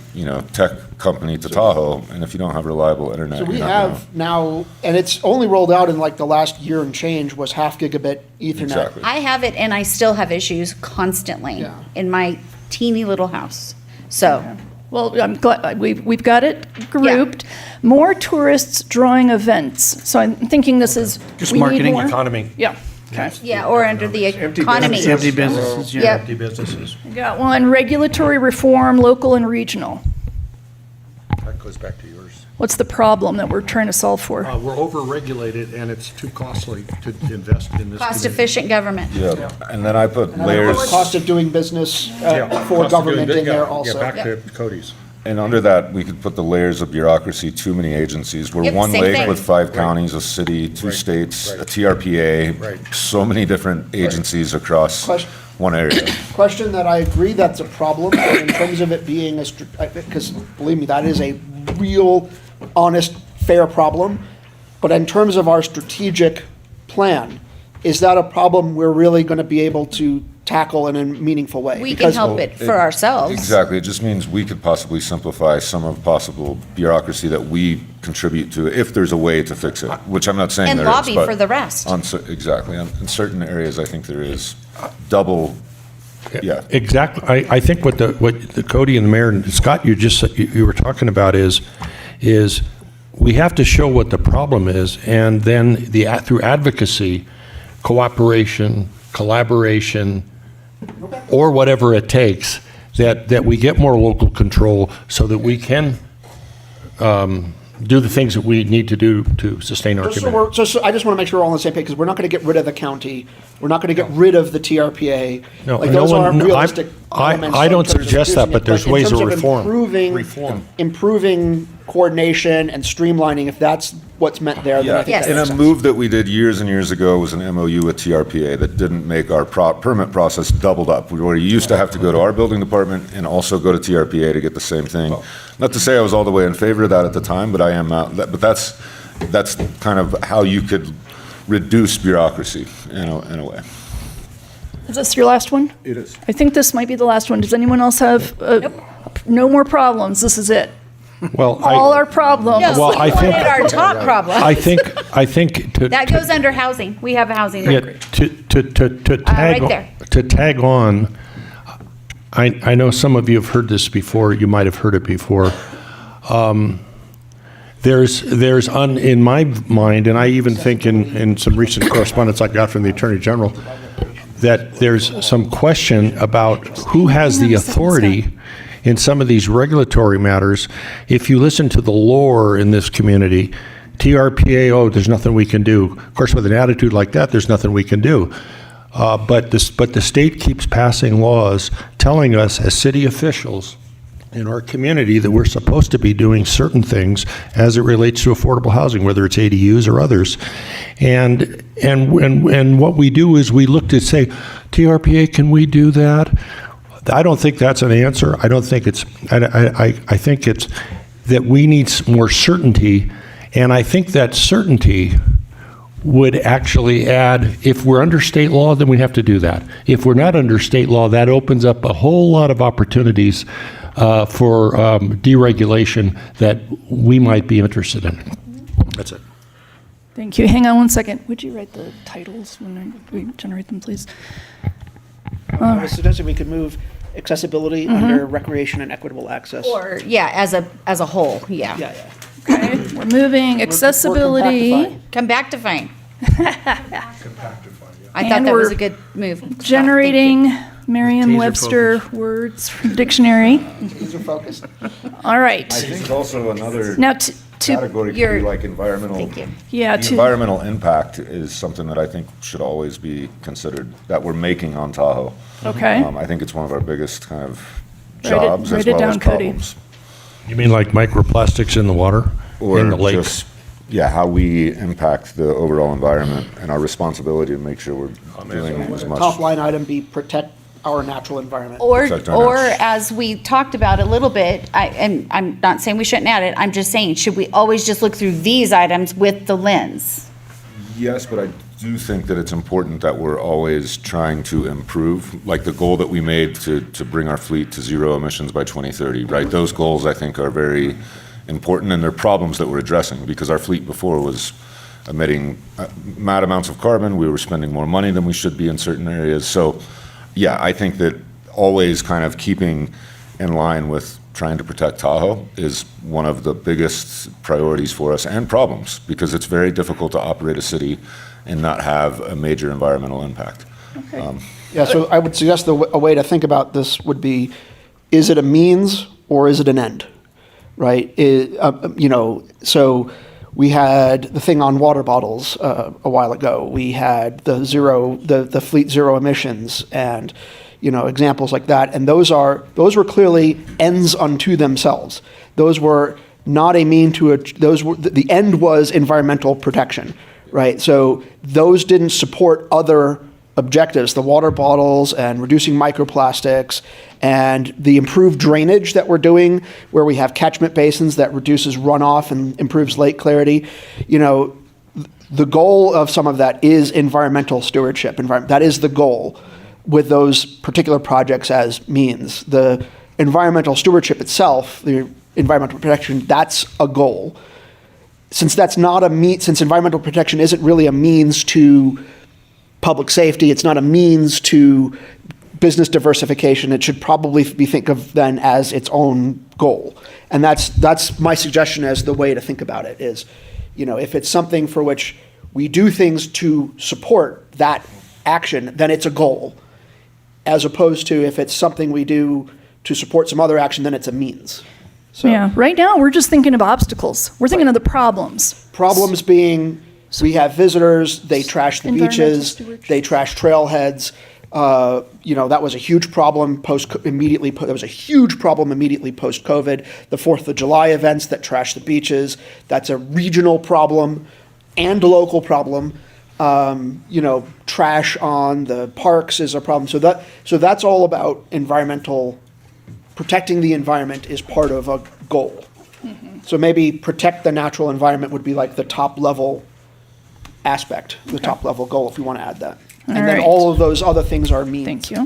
tech company to Tahoe? And if you don't have reliable internet, So we you're not gonna- have now, and it's only rolled out in like the last year and change, was half gigabit Ethernet. Exactly. I have it and I still have issues constantly in my teeny little house. So. Well, I'm glad, we've got it grouped. More tourists drawing events. So I'm thinking this is. Just we need marketing. more? Economy. Yeah, okay. Yeah, or under the economy. Empty businesses, yeah. Yep. Empty businesses. We got one, regulatory reform, local and regional. That goes back to yours. What's the problem that we're trying to solve for? We're over-regulated and it's too costly to invest in this. Cost efficient government. Yeah, and then I put And then I put layers. cost of doing business Yeah, for cost of doing government bus- in there yeah, also. Yeah, back to Cody's. And under that, we could put the layers of bureaucracy, too many agencies. We're Yep, one same lake thing. with 5 counties, a city, 2 states, a TRPA, Right. so many different agencies across Question- one area. Question that I agree that's a problem, but in terms of it being because believe me, that is a real, honest, fair problem. But in terms of our strategic plan, is that a problem we're really going to be able to tackle in a meaningful way? We can Because- help it for ourselves. Exactly. It just means we could possibly simplify some of possible bureaucracy that we contribute to if there's a way to fix it, which I'm not saying And there is. lobby but for the rest. Exactly. In certain areas, I think there is double, yeah. Exactly. I think what the Cody and the mayor and Scott, you were talking about is we have to show what the problem is, and then through advocacy, cooperation, collaboration, or whatever it takes, that we get more local control so that we can do the things that we need to do to sustain our Just so community. we're, so I just want to make sure we're all on the same page, because we're not going to get rid of the county. We're not going to get rid of the TRPA. No, Like, no those one- aren't no, realistic I elements don't in terms of suggest that, reducing but it. there's in ways terms of reform. Improving coordination and streamlining, if that's what's meant there, then I think that And makes a sense. move that we did years and years ago was an MOU with TRPA that didn't make our permit process doubled up. We used to have to go to our building department and also go to TRPA to get the same thing. Not to say I was all the way in favor of that at the time, but I am now. But that's kind of how you could reduce bureaucracy in a way. Is this your last one? It is. I think this might be the last one. Does anyone else have, no more problems? This is it. Well, All our problems. No, Well, we I think- wanted our top problem. I think That goes under housing. We have a housing. Yeah, to tag, right there. to tag on, I know some of you have heard this before, you might have heard it before. In my mind, and I even think in some recent correspondence I got from the Attorney General, that there's some question about who has the authority in some of these regulatory matters. If you listen to the lore in this community, TRPA, oh, there's nothing we can do. Of course, with an attitude like that, there's nothing we can do. But the state keeps passing laws telling us as city officials in our community that we're supposed to be doing certain things as it relates to affordable housing, whether it's ADUs or others. And what we do is we look to say, TRPA, can we do that? I don't think that's an answer. I don't think it's, I think it's that we need more certainty, and I think that certainty would actually add, if we're under state law, then we have to do that. If we're not under state law, that opens up a whole lot of opportunities for deregulation that we might be interested in. That's it. Thank you. Hang on one second. Would you write the titles when we generate them, please? I was suggesting we could move accessibility under recreation and equitable access. Or, yeah, as a whole, yeah. Yeah. Okay, we're moving accessibility. Come back to fine. I thought And that was we're a good move. Generating Merriam-Webster words from dictionary. These are focused. All right. I think also another Now, to category could be like environmental. Thank you. Yeah, The to- environmental impact is something that I think should always be considered, that we're making on Tahoe. Okay. I think it's one of our biggest kind of Write it- jobs write as it well as down, Cody. problems. You mean like microplastics in the water, Or in the lakes? just, yeah, how we impact the overall environment and our responsibility to make sure we're doing as much. Top line item be protect our natural environment. Or, Protect our or nats. as we talked about a little bit, and I'm not saying we shouldn't add it, I'm just saying, should we always just look through these items with the lens? Yes, but I do think that it's important that we're always trying to improve, like the goal that we made to bring our fleet to zero emissions by 2030, right? Those goals, I think, are very important, and they're problems that we're addressing, because our fleet before was emitting mad amounts of carbon. We were spending more money than we should be in certain areas. So, yeah, I think that always kind of keeping in line with trying to protect Tahoe is one of the biggest priorities for us, and problems, because it's very difficult to operate a city and not have a major environmental impact. Yeah, so I would suggest a way to think about this would be, is it a means or is it an end? Right? So we had the thing on water bottles a while ago. We had the fleet zero emissions, and examples like that. And those were clearly ends unto themselves. Those were not a mean to the end was environmental protection, right? So those didn't support other objectives, the water bottles and reducing microplastics and the improved drainage that we're doing, where we have catchment basins that reduces runoff and improves lake clarity. The goal of some of that is environmental stewardship. That is the goal with those particular projects as means. The environmental stewardship itself, the environmental protection, that's a goal. Since that's not since environmental protection isn't really a means to public safety, it's not a means to business diversification, it should probably be think of then as its own goal. And that's my suggestion as the way to think about it is, if it's something for which we do things to support that action, then it's a goal. As opposed to if it's something we do to support some other action, then it's a means. So Yeah, right now, we're just thinking of obstacles. We're thinking of the problems. Problems being, we have visitors, they trash the Environmental beaches, stewardship. they trash trailheads. That was a huge problem immediately post-COVID. The 4th of July events that trash the beaches, that's a regional problem and a local problem. Trash on the parks is a problem. So that's all about environmental, protecting the environment is part of a goal. So maybe protect the natural environment would be like the top level aspect, the top level goal, if we want to add that. All And then right. all of those other things are means. Thank you.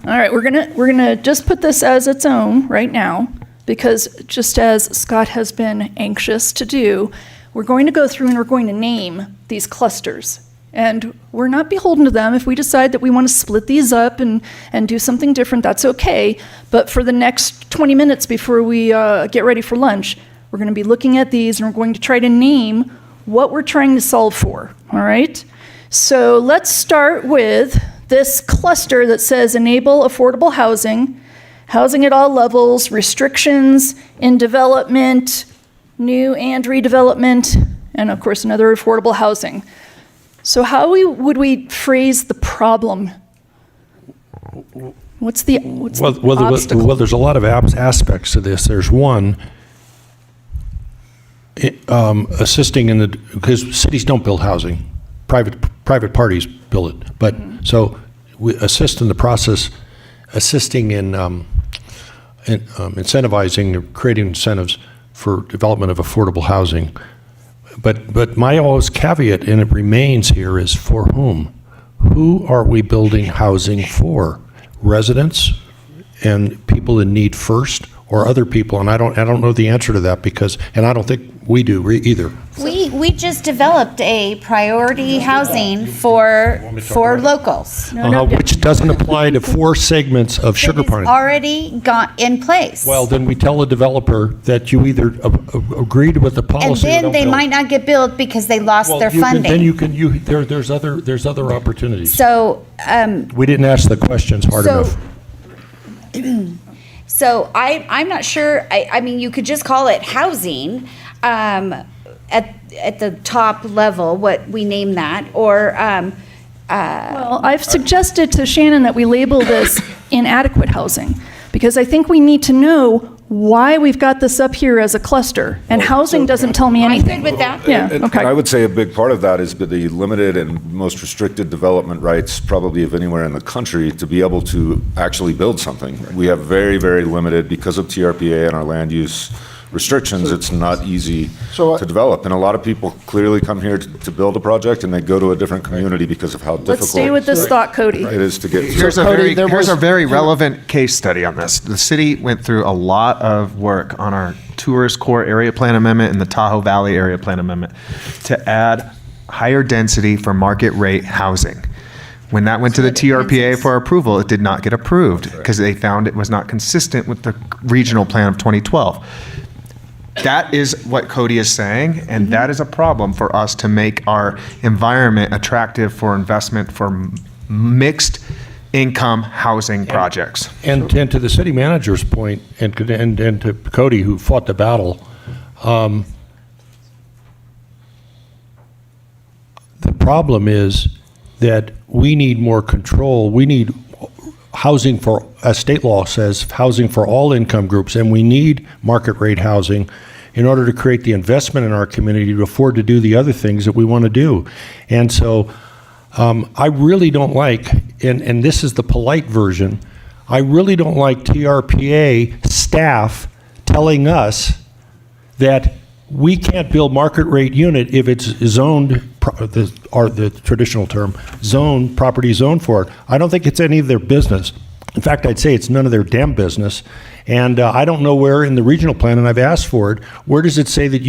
All right, we're gonna just put this as its own right now, because just as Scott has been anxious to do, we're going to go through and we're going to name these clusters. And we're not beholden to them. If we decide that we want to split these up and do something different, that's okay. But for the next 20 minutes before we get ready for lunch, we're going to be looking at these and we're going to try to name what we're trying to solve for, all right? So let's start with this cluster that says enable affordable housing, housing at all levels, restrictions in development, new and redevelopment, and of course another affordable housing. So how would we phrase the problem? What's the obstacle? Well, there's a lot of aspects to this. There's one, assisting in the, because cities don't build housing, private parties build it. But so we assist in the process, assisting in incentivizing, or creating incentives for development of affordable housing. But my always caveat, and it remains here, is for whom? Who are we building housing for? Residents and people in need first, or other people? And I don't know the answer to that, because, and I don't think we do either. We just developed a priority housing for locals. Which doesn't apply to 4 segments of Sugar It's Pine. already got in place. Well, then we tell the developer that you either agreed with the And policy or then don't they build. might not get billed because they lost Well, their Then you funding. can, there's other opportunities. So, We didn't ask the questions hard So- enough. so I am not sure, I mean, you could just call it housing, at the top level, what we name that, or, Well, I've suggested to Shannon that we label this inadequate housing, because I think we need to know why we've got this up here as a cluster, and housing doesn't tell me anything. I'm good with that. Yeah, And okay. I would say a big part of that is the limited and most restricted development rights, probably of anywhere in the country, to be able to actually build something. We have very, very limited, because of TRPA and our land use restrictions, it's not easy So, to develop. And a lot of people clearly come here to build a project, and they go to a different community because of how difficult Let's stay with this thought, Cody. it is to get through. Here's a very relevant case study on this. The city went through a lot of work on our Tourist Core Area Plan Amendment and the Tahoe Valley Area Plan Amendment to add higher density for market rate housing. When that went to the TRPA for approval, it did not get approved because they found it was not consistent with the regional plan of 2012. That is what Cody is saying, and that is a problem for us to make our environment attractive for investment for mixed income housing projects. And to the city manager's point, and to Cody, who fought the battle, the problem is that we need more control. We need housing for, as state law says, housing for all income groups, and we need market rate housing in order to create the investment in our community to afford to do the other things that we want to do. And so I really don't like, and this is the polite version, I really don't like TRPA staff telling us that we can't build market rate unit if it's zoned, the traditional term, zone, property zoned for it. I don't think it's any of their business. In fact, I'd say it's none of their damn business. And I don't know where in the regional plan, and I've asked for it, where does it say that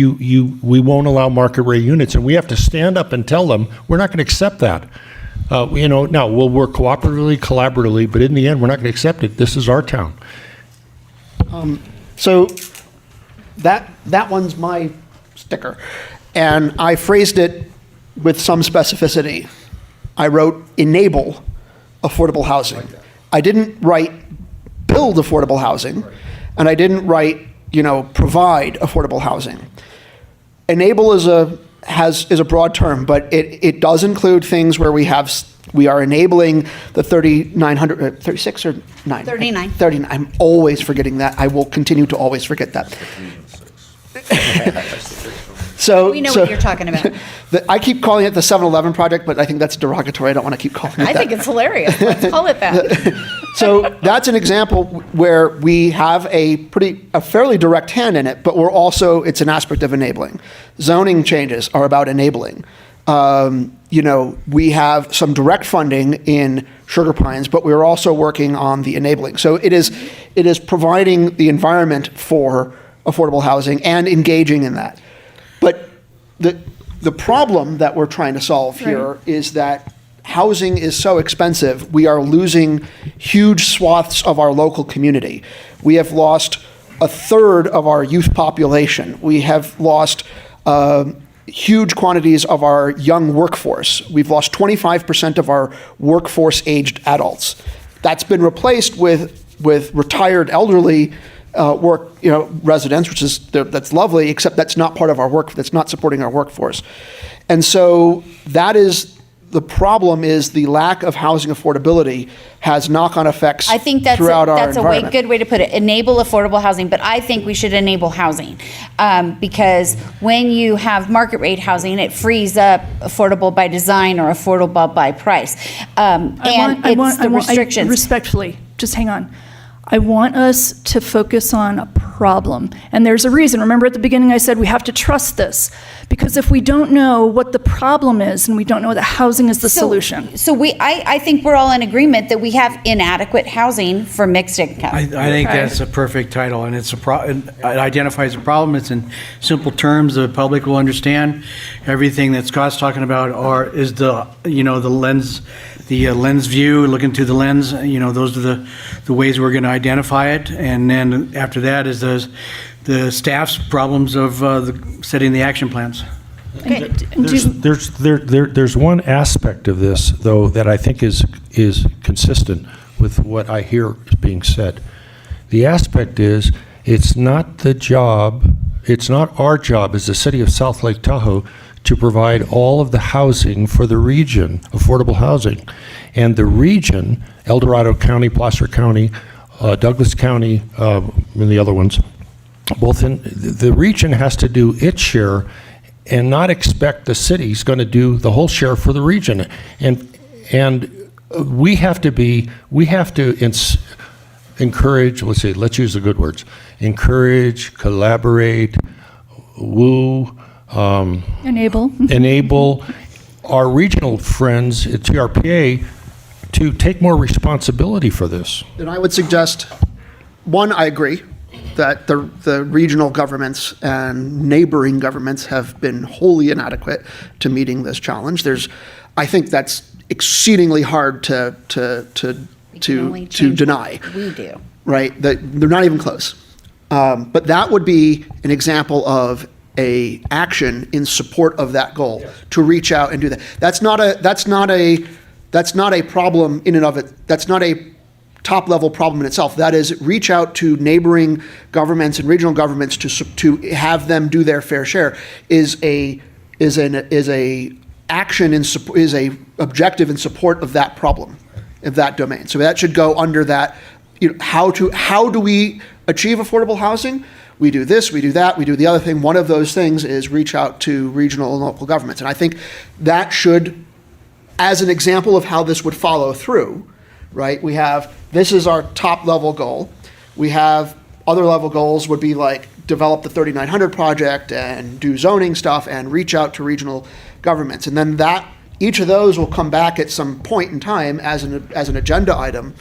we won't allow market rate units? And we have to stand up and tell them, we're not going to accept that. Now we'll work collaboratively, but in the end, we're not going to accept it. This is our town. So that one's my sticker. And I phrased it with some specificity. I wrote enable affordable housing. I didn't write build affordable housing, and I didn't write, provide affordable housing. Enable is a broad term, but it does include things where we are enabling the 3,900, 36 or 9? 39. 39. I'm always forgetting that. I will continue to always forget that. So We know what you're talking about. I keep calling it the 7-Eleven project, but I think that's derogatory. I don't want to keep calling it that. I think it's hilarious. Let's call it that. So that's an example where we have a fairly direct hand in it, but it's an aspect of enabling. Zoning changes are about enabling. We have some direct funding in Sugar Pines, but we're also working on the enabling. So it is providing the environment for affordable housing and engaging in that. But the problem that we're trying to solve here is that housing is so expensive, we are losing huge swaths of our local community. We have lost a third of our youth population. We have lost huge quantities of our young workforce. We've lost 25% of our workforce-aged adults. That's been replaced with retired elderly residents, that's lovely, except that's not part of our work. That's not supporting our workforce. And so that is the problem, is the lack of housing affordability has knock-on effects I think that's throughout our that's a environment. good way to put it. Enable affordable housing, but I think we should enable housing because when you have market rate housing, it frees up affordable by design or affordable by price, restrictions. Respectfully, just hang on. I want us to focus on a problem. And there's a reason. Remember at the beginning I said we have to trust this. Because if we don't know what the problem is and we don't know that housing is the solution. So I think we're all in agreement that we have inadequate housing for mixed income. I think that's a perfect title, and it identifies a problem. It's in simple terms the public will understand. Everything that Scott's talking about is the lens. The lens view, looking through the lens, those are the ways we're going to identify it. And then after that is the staff's problems of setting the action plans. Okay. There's one aspect of this, though, that I think is consistent with what I hear being said. The aspect is, it's not our job as the city of South Lake Tahoe to provide all of the housing for the region, affordable housing. And the region, El Dorado County, Placer County, Douglas County, and the other ones, the region has to do its share and not expect the city's going to do the whole share for the region. And we have to encourage, let's use the good words, encourage, collaborate, woo, enable our regional friends at TRPA to take more responsibility for this. And I would suggest, one, I agree that the regional governments and neighboring governments have been wholly inadequate to meeting this challenge. I think that's exceedingly hard to deny. We do. Right? They're not even close. But that would be an example of a action in support of that goal, to reach out and do that. That's not a problem in and of it. That's not a top level problem in itself. That is, reach out to neighboring governments and regional governments to have them do their fair share is a objective in support of that problem, of that domain. So that should go under that. How do we achieve affordable housing? We do this, we do that, we do the other thing. One of those things is reach out to regional and local governments. And I think that should, as an example of how this would follow through, right? This is our top level goal. We have other level goals would be like develop the 3900 project and do zoning stuff and reach out to regional governments. And then each of those will come back at some point in time as an agenda item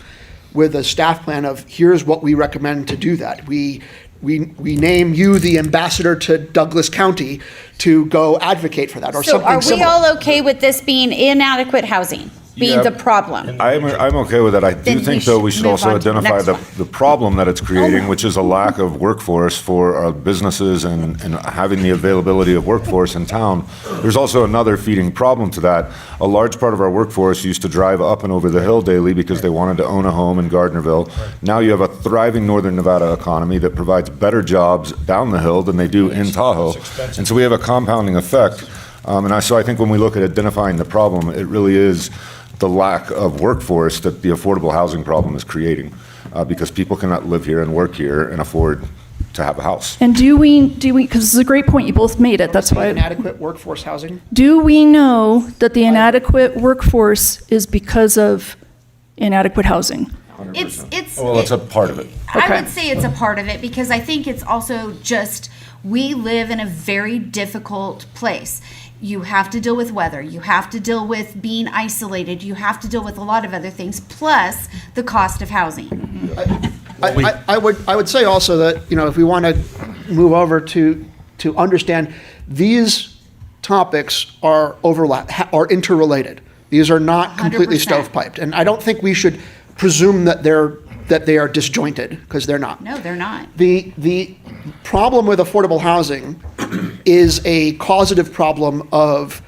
with a staff plan of here's what we recommend to do that. We name you the ambassador to Douglas County to go advocate for that, or something are we similar. all okay with this being inadequate housing being the problem? I'm okay with that. I do think, though, we should also identify the problem that it's creating, which is a lack of workforce for our businesses and having the availability of workforce in town. There's also another feeding problem to that. A large part of our workforce used to drive up and over the hill daily because they wanted to own a home in Gardnerville. Now you have a thriving Northern Nevada economy that provides better jobs down the hill than they do in Tahoe. And so we have a compounding effect. So I think when we look at identifying the problem, it really is the lack of workforce that the affordable housing problem is creating, because people cannot live here and work here and afford to have a house. And do we, because this is a great point, you both made it, that's why. Inadequate workforce housing? Do we know that the inadequate workforce is because of inadequate housing? 100%. It's Well, it's a part of it. I would say it's a part of it because I think it's also just we live in a very difficult place. You have to deal with weather. You have to deal with being isolated. You have to deal with a lot of other things, plus the cost of housing. I would say also that, if we want to move over to understand, these topics are interrelated. These are not completely 100%. stovepiped. And I don't think we should presume that they are disjointed, because they're not. No, they're not. The problem with affordable housing is a causative problem of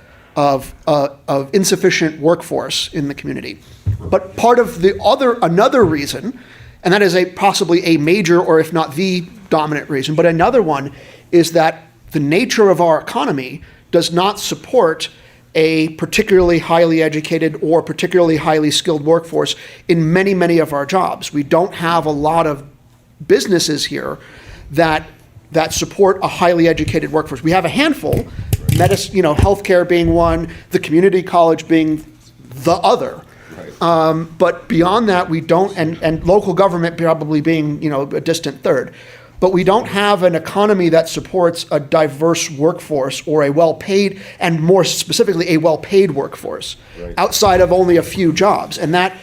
insufficient workforce in the community. But part of another reason, and that is possibly a major, or if not the dominant reason, but another one is that the nature of our economy does not support a particularly highly educated or particularly highly skilled workforce in many, many of our jobs. We don't have a lot of businesses here that support a highly educated workforce. We have a handful, healthcare being one, the community college being the other. But beyond that, we don't, and local government probably being, a distant third. But we don't have an economy that supports a diverse workforce or a well-paid, and more specifically, a well-paid workforce outside of only a few jobs. And that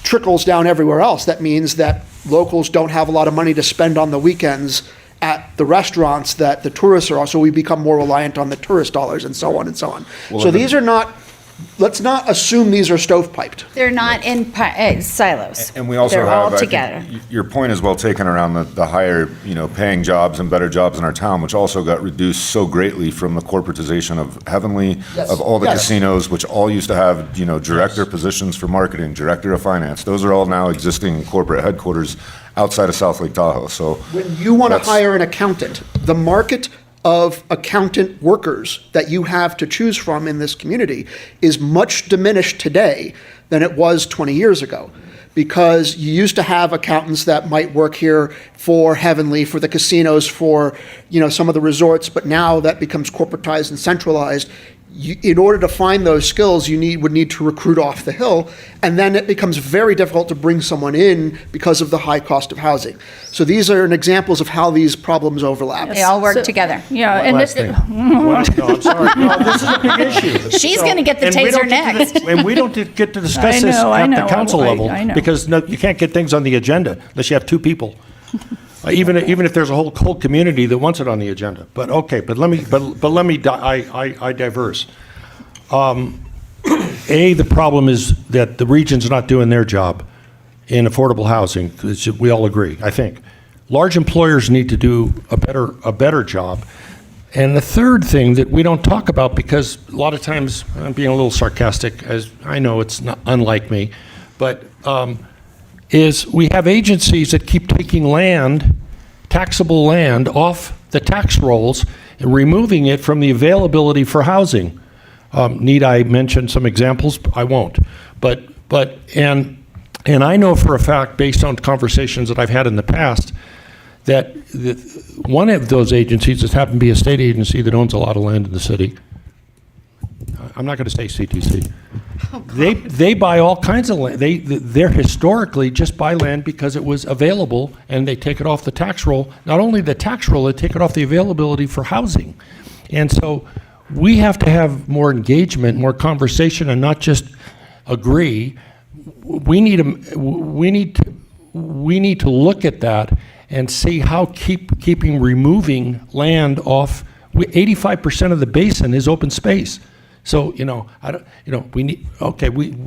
trickles down everywhere else. That means that locals don't have a lot of money to spend on the weekends at the restaurants that the tourists are on, so we become more reliant on the tourist dollars and so on and so on. So these are not, let's not assume these are stovepiped. They're not in silos. And we also They're have, all I think, together. your point is well taken around the higher, paying jobs and better jobs in our town, which also got reduced so greatly from the corporatization of Heavenly, of all the casinos, which all used to have, director positions for marketing, director of finance. Those are all now existing corporate headquarters outside of South Lake Tahoe. So when you want to hire an accountant, the market of accountant workers that you have to choose from in this community is much diminished today than it was 20 years ago. Because you used to have accountants that might work here for Heavenly, for the casinos, for some of the resorts, but now that becomes corporatized and centralized. In order to find those skills, would need to recruit off the hill, and then it becomes very difficult to bring someone in because of the high cost of housing. So these are examples of how these problems overlap. They all work together. Yeah, One and last thing. No, I'm sorry. No, this is a big issue. She's going to get the And we taser don't get to next. and we don't get to discuss this I at know. the council level, I know. because you can't get things on the agenda unless you have two people. Even if there's a whole community that wants it on the agenda. But okay, but let me I diverse. The problem is that the region's not doing their job in affordable housing. We all agree, I think. Large employers need to do a better job. And the third thing that we don't talk about, because a lot of times, I'm being a little sarcastic, as I know it's not unlike me, but is we have agencies that keep taking taxable land off the tax rolls and removing it from the availability for housing. Need I mention some examples? I won't. But I know for a fact, based on conversations that I've had in the past, that one of those agencies has happened to be a state agency that owns a lot of land in the city. I'm not going to say CTC. They buy all kinds of land. They're historically just buy land because it was available, and they take it off the tax roll. Not only the tax roll, they take it off the availability for housing. And so we have to have more engagement, more conversation, and not just agree. We need to look at that and see how keeping removing land off. 85% of the basin is open space. So we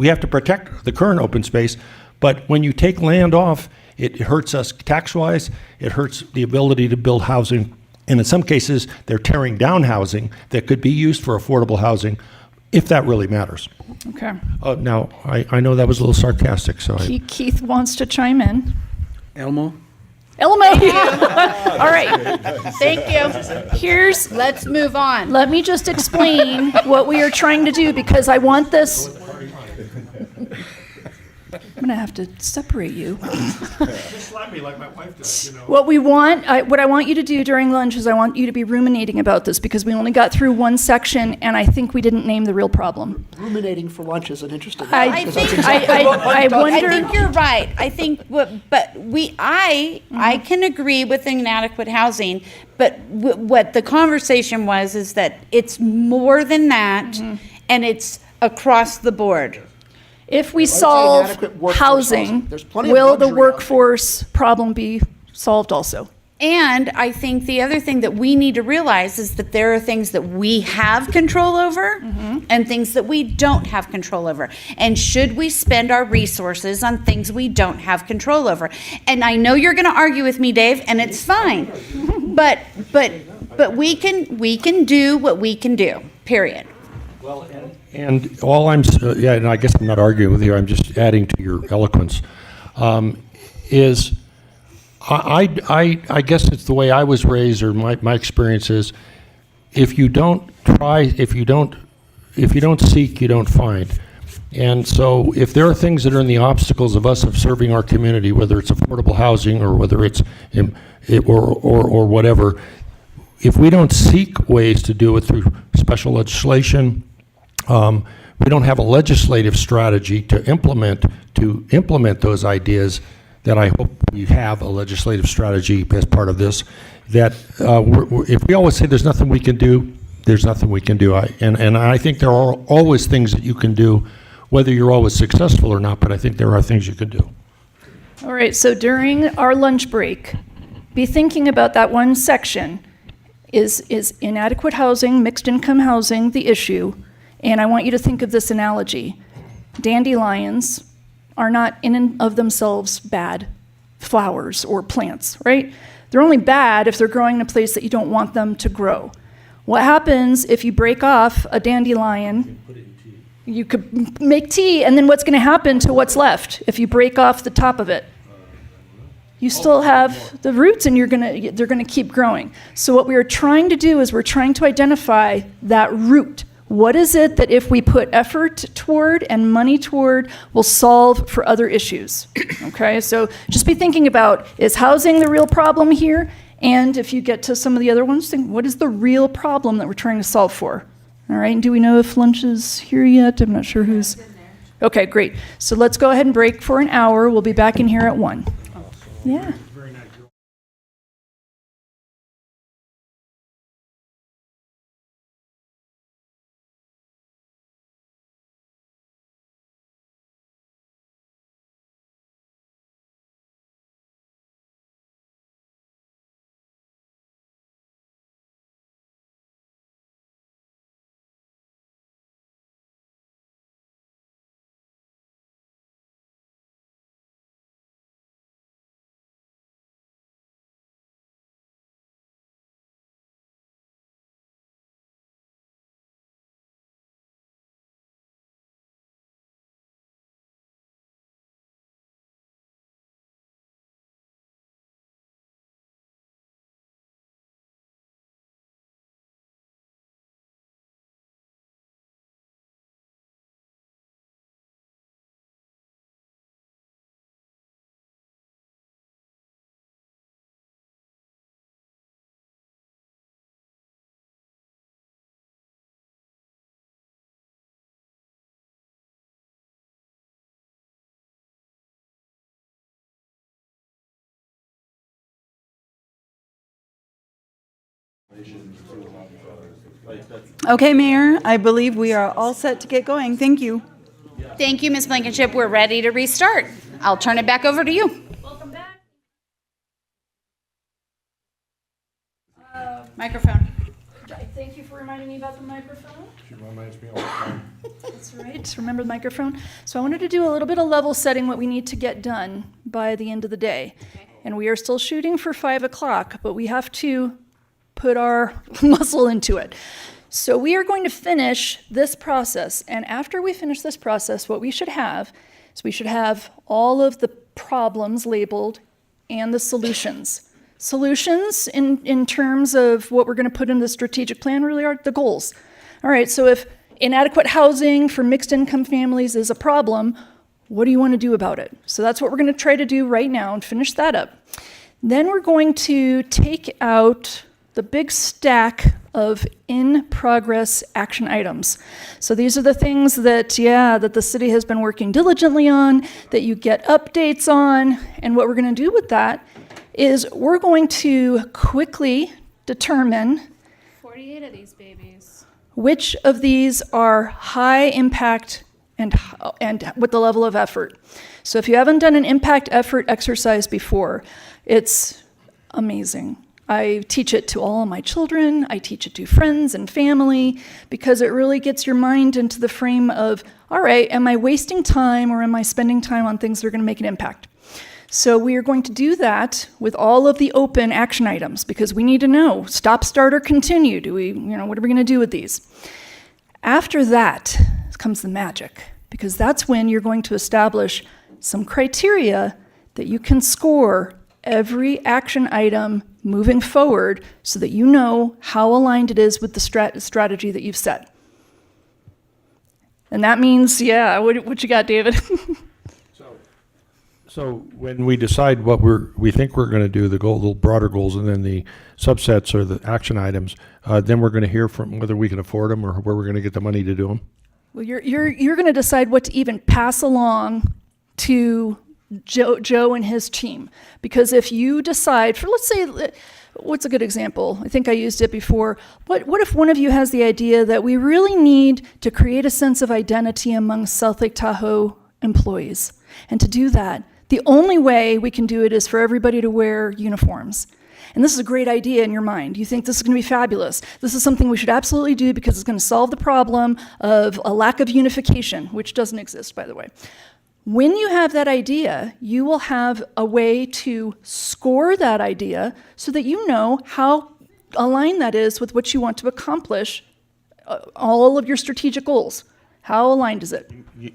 have to protect the current open space, but when you take land off, it hurts us tax-wise. It hurts the ability to build housing. And in some cases, they're tearing down housing that could be used for affordable housing, if that really matters. Okay. Now, I know that was a little sarcastic, so Keith wants to chime in. Elmo? Elmo. All right. Thank you. Let's move on. Let me just explain what we are trying to do, because I want this. going to have to separate you. Just slap me like my wife does, you know. What I want you to do during lunch is I want you to be ruminating about this because we only got through one section and I think we didn't name the real problem. Ruminating for lunch is an interesting. I because think- that's exactly what I lunch does. wonder- I think you're right. I think, I can agree with inadequate housing, but what the conversation was is that it's more than that, and it's across the board. If we say solve inadequate workforce housing, housing. There's plenty of will the luxury workforce problem be solved also? And I think the other thing that we need to realize is that there are things that we have control over and things that we don't have control over. And should we spend our resources on things we don't have control over? And I know you're going to argue with me, Dave, and it's fine. But we can do what we can do, period. And all and I guess I'm not arguing with you, I'm just adding to your eloquence, is I guess it's the way I was raised, or my experience is, if you don't try, if you don't seek, you don't find. And so if there are things that are in the obstacles of us of serving our community, whether it's affordable housing or whether it's or whatever, if we don't seek ways to do it through special legislation, we don't have a legislative strategy to implement those ideas, that I hope we have a legislative strategy as part of this, that if we always say there's nothing we can do, there's nothing we can do. And I think there are always things that you can do, whether you're always successful or not, but I think there are things you can do. All right, so during our lunch break, be thinking about that one section. Is inadequate housing, mixed income housing, the issue? And I want you to think of this analogy. Dandelions are not in and of themselves bad flowers or plants, right? They're only bad if they're growing in a place that you don't want them to grow. What happens if you break off a dandelion? You could make tea, and then what's going to happen to what's left if you break off the top of it? You still have the roots, and they're gonna keep growing. So what we are trying to do is we're trying to identify that root. What is it that if we put effort toward and money toward will solve for other issues? Okay, so just be thinking about, is housing the real problem here? And if you get to some of the other ones, think, what is the real problem that we're trying to solve for? All right, and do we know if lunch is here yet? I'm not sure who's. Okay, great. So let's go ahead and break for an hour. We'll be back in here at 1. Yeah. Okay, Mayor, I believe we are all set to get going. Thank you. Thank you, Ms. Blankenship. We're ready to restart. I'll turn it back over to you. Welcome back. Microphone. Thank you for reminding me about the microphone. She reminds me all the time. That's right. Remember the microphone? So I wanted to do a little bit of level setting what we need to get done by the end of the day. And we are still shooting for 5 o'clock, but we have to put our muscle into it. So we are going to finish this process. And after we finish this process, what we should have is we should have all of the problems labeled and the solutions. Solutions in terms of what we're going to put in the strategic plan really are the goals. All right, so if inadequate housing for mixed income families is a problem, What do you want to do about it? So that's what we're going to try to do right now and finish that up. Then we're going to take out the big stack of in-progress action items. So these are the things that the city has been working diligently on, that you get updates on, and what we're going to do with that is we're going to quickly determine 48 of these babies. which of these are high impact and with the level of effort. So if you haven't done an impact effort exercise before, it's amazing. I teach it to all of my children, I teach it to friends and family, because it really gets your mind into the frame of, all right, am I wasting time or am I spending time on things that are going to make an impact? So we are going to do that with all of the open action items, because we need to know, stop, start, or continue. What are we going to do with these? After that comes the magic, because that's when you're going to establish some criteria that you can score every action item moving forward so that you know how aligned it is with the strategy that you've set. And that means, what you got, David? So when we decide what we think we're going to do, the broader goals, and then the subsets or the action items, then we're going to hear from whether we can afford them or where we're going to get the money to do them. Well, you're going to decide what to even pass along to Joe and his team. Because if you decide for, let's say, what's a good example? I think I used it before. What if one of you has the idea that we really need to create a sense of identity among South Lake Tahoe employees? And to do that, the only way we can do it is for everybody to wear uniforms. And this is a great idea in your mind. You think this is going to be fabulous. This is something we should absolutely do because it's going to solve the problem of a lack of unification, which doesn't exist, by the way. When you have that idea, you will have a way to score that idea so that you know how aligned that is with what you want to accomplish, all of your strategic goals. How aligned is it?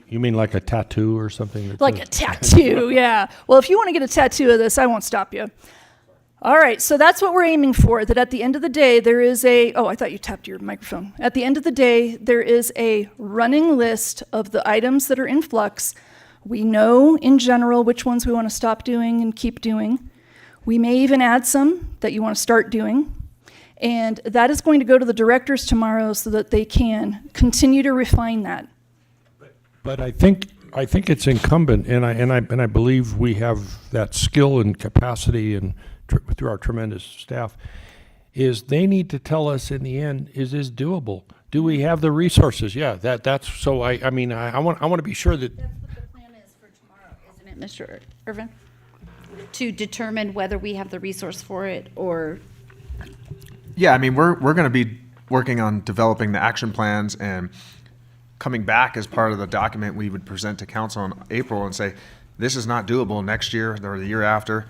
You mean like a tattoo or something? Like a tattoo, yeah. Well, if you want to get a tattoo of this, I won't stop you. All right, so that's what we're aiming for, that at the end of the day, there is I thought you tapped your microphone. At the end of the day, there is a running list of the items that are in flux. We know in general which ones we want to stop doing and keep doing. We may even add some that you want to start doing. And that is going to go to the directors tomorrow so that they can continue to refine that. But I think it's incumbent, and I believe we have that skill and capacity, and through our tremendous staff, is they need to tell us in the end, is this doable? Do we have the resources? Yeah, that's so. I want to be sure that. That's what the plan is for tomorrow, isn't it, Mr. Irvin? To determine whether we have the resource for it or. Yeah, we're going to be working on developing the action plans and coming back as part of the document we would present to council in April and say, this is not doable next year or the year after.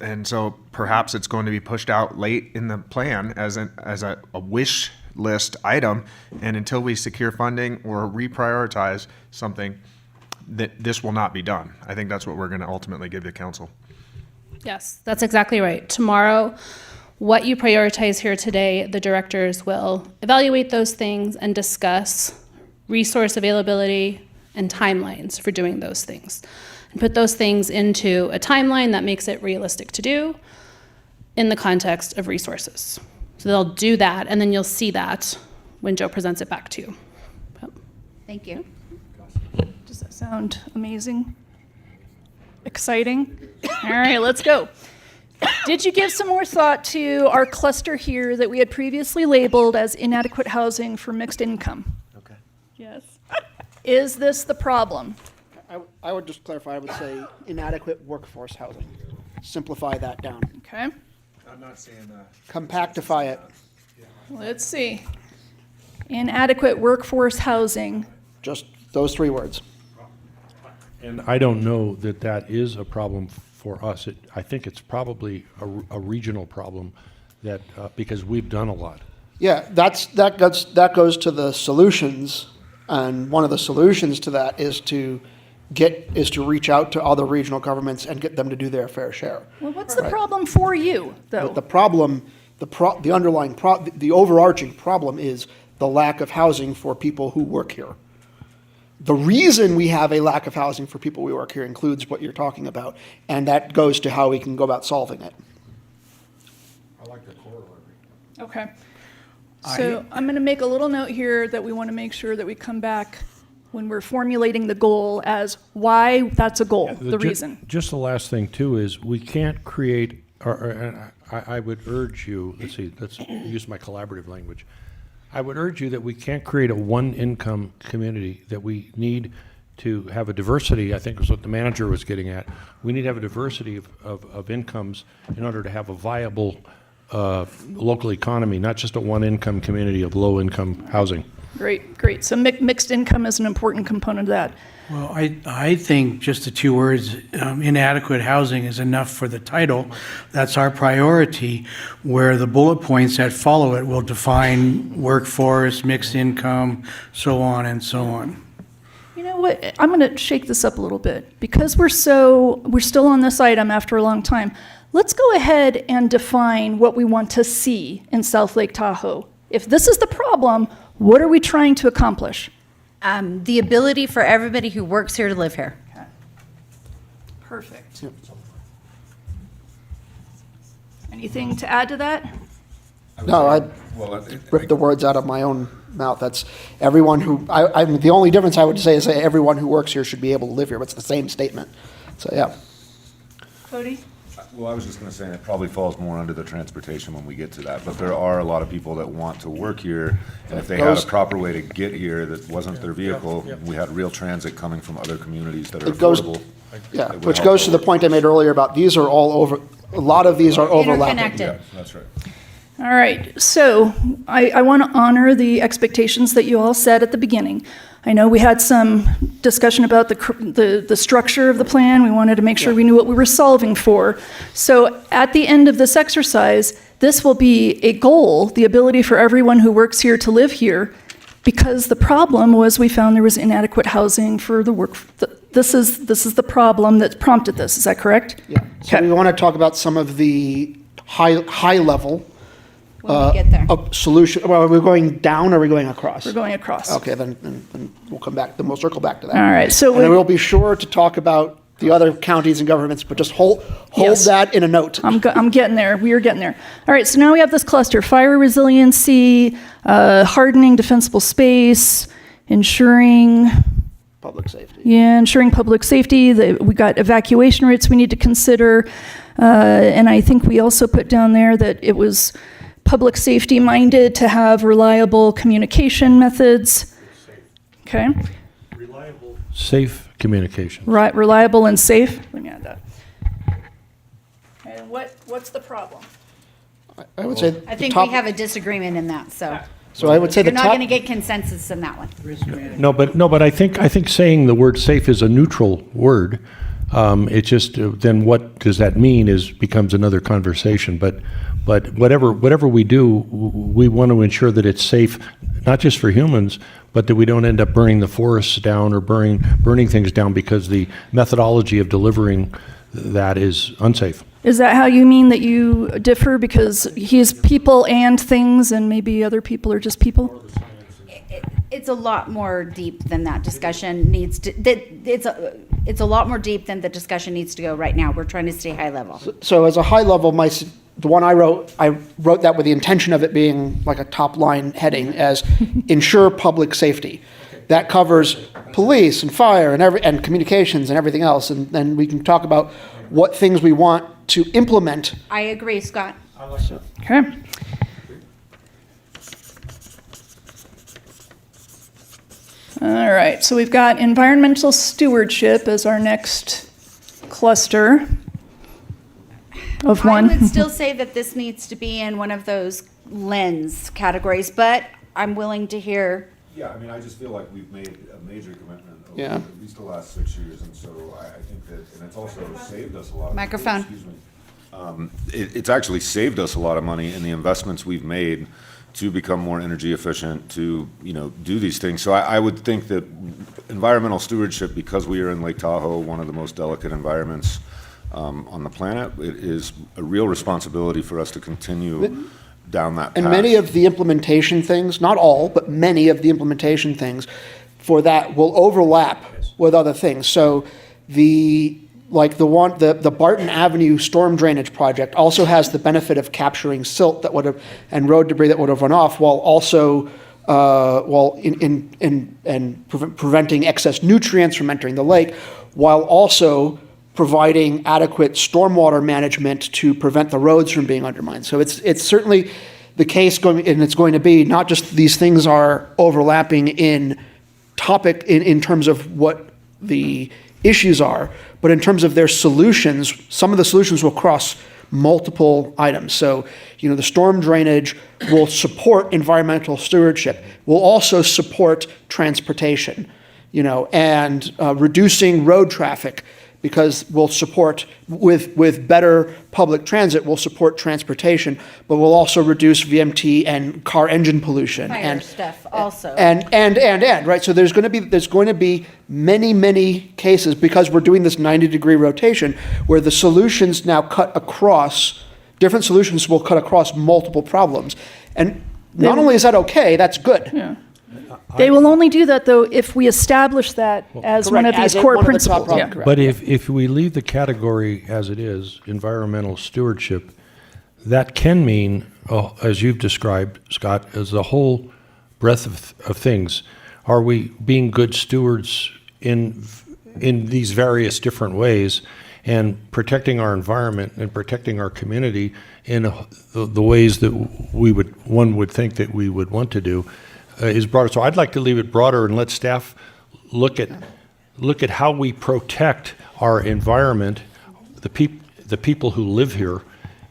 And so perhaps it's going to be pushed out late in the plan as a wish list item. And until we secure funding or reprioritize something, that this will not be done. I think that's what we're going to ultimately give to council. Yes, that's exactly right. Tomorrow, what you prioritize here today, the directors will evaluate those things and discuss resource availability and timelines for doing those things. And put those things into a timeline that makes it realistic to do in the context of resources. So they'll do that, and then you'll see that when Joe presents it back to you. Thank you. Does that sound amazing? Exciting? All right, let's go. Did you give some more thought to our cluster here that we had previously labeled as inadequate housing for mixed income? Okay. Yes. Is this the problem? I would just clarify, I would say inadequate workforce housing. Simplify that down. Okay. I'm not saying that. Compactify it. Let's see. Inadequate workforce housing. Just those 3 words. And I don't know that is a problem for us. I think it's probably a regional problem that because we've done a lot. Yeah, that goes to the solutions, and one of the solutions to that is to reach out to other regional governments and get them to do their fair share. Well, what's the problem for you, though? But the problem, the underlying the overarching problem is the lack of housing for people who work here. the reason we have a lack of housing for people we work here includes what you're talking about, and that goes to how we can go about solving it. Okay. So I'm going to make a little note here that we want to make sure that we come back when we're formulating the goal as why that's a goal, the reason. Just the last thing too is we can't create, I would urge you, let's use my collaborative language. I would urge you that we can't create a one-income community, that we need to have a diversity, I think was what the manager was getting at. We need to have a diversity of incomes in order to have a viable local economy, not just a one-income community of low-income housing. Great, great. So mixed income is an important component of that. Well, I think just the two words, inadequate housing, is enough for the title. That's our priority, where the bullet points that follow it will define workforce, mixed income, so on and so on. You know what? I'm going to shake this up a little bit. Because we're still on this item after a long time, let's go ahead and define what we want to see in South Lake Tahoe. If this is the problem, what are we trying to accomplish? The ability for everybody who works here to live here. Okay. Perfect. Anything to add to that? No, I ripped the words out of my own mouth. That's everyone who, the only difference I would say is say everyone who works here should be able to live here, but it's the same statement. So, yeah. Cody? Well, I was just going to say, it probably falls more under the transportation when we get to that, but there are a lot of people that want to work here, and if they had a proper way to get here that wasn't their vehicle, we had real transit coming from other communities that are affordable. Yeah, which goes to the point I made earlier about these are all a lot of these are overlapping. Interconnected. Yeah, that's right. All right, so I want to honor the expectations that you all set at the beginning. I know we had some discussion about the structure of the plan. We wanted to make sure we knew what we were solving for. So at the end of this exercise, this will be a goal, the ability for everyone who works here to live here, because the problem was we found there was inadequate housing for the work. This is the problem that prompted this. Is that correct? Yeah. So we want to talk about some of the high level When we get there. solution. Well, are we going down or are we going across? We're going across. Okay, then we'll come back. Then we'll circle back to that. All right. So and then we'll be sure to talk about the other counties and governments, but just hold Yes. that in a note. I'm getting there. We are getting there. All right, so now we have this cluster: fire resiliency, hardening defensible space, ensuring Public safety. Yeah, ensuring public safety. We got evacuation routes we need to consider. And I think we also put down there that it was public safety minded to have reliable communication methods. Okay. Safe communication. Right, reliable and safe. Let me add that. And what's the problem? I would say I think we have a disagreement in that, so. So I would say You're the not top. going to get consensus in that one. No, but I think saying the word safe is a neutral word. It just, then what does that mean becomes another conversation. But whatever we do, we want to ensure that it's safe, not just for humans, but that we don't end up burning the forests down or burning things down because the methodology of delivering that is unsafe. Is that how you mean that you differ? Because he is people and things, and maybe other people are just people? It's a lot more deep than that discussion needs to, it's a lot more deep than the discussion needs to go right now. We're trying to stay high level. So as a high level, the one I wrote that with the intention of it being like a top line heading as ensure public safety. That covers police and fire and communications and everything else. And then we can talk about what things we want to implement. I agree, Scott. Okay. All right, so we've got environmental stewardship as our next cluster of one. I would still say that this needs to be in one of those lens categories, but I'm willing to hear. Yeah, I mean, I just feel like we've made a major commitment over Yeah. at least the last 6 years, and so I think that, and it's also saved us a lot of money. Microphone. Excuse me. It's actually saved us a lot of money in the investments we've made to become more energy efficient, to do these things. So I would think that environmental stewardship, because we are in Lake Tahoe, one of the most delicate environments on the planet, it is a real responsibility for us to continue down that path. And many of the implementation things, not all, but many of the implementation things, for that will overlap with other things. So the Barton Avenue storm drainage project also has the benefit of capturing silt that would have, and road debris that would have run off, while also preventing excess nutrients from entering the lake, while also providing adequate stormwater management to prevent the roads from being undermined. So it's certainly the case going, and it's going to be not just these things are overlapping in topic in terms of what the issues are, but in terms of their solutions, some of the solutions will cross multiple items. So, the storm drainage will support environmental stewardship, will also support transportation, and reducing road traffic, because we'll support, with better public transit, we'll support transportation, but we'll also reduce VMT and car engine pollution. Fire stuff also. And, right? So there's going to be many cases, because we're doing this 90-degree rotation, where the solutions now different solutions will cut across multiple problems. And not only is that okay, that's good. Yeah. They will only do that, though, if we establish that as one of these core principles. Yeah. But if we leave the category as it is, environmental stewardship, that can mean, as you've described, Scott, as the whole breadth of things. Are we being good stewards in these various different ways, and protecting our environment and protecting our community in the ways that one would think that we would want to do? Is broader. So I'd like to leave it broader and let staff look at how we protect our environment, the people who live here,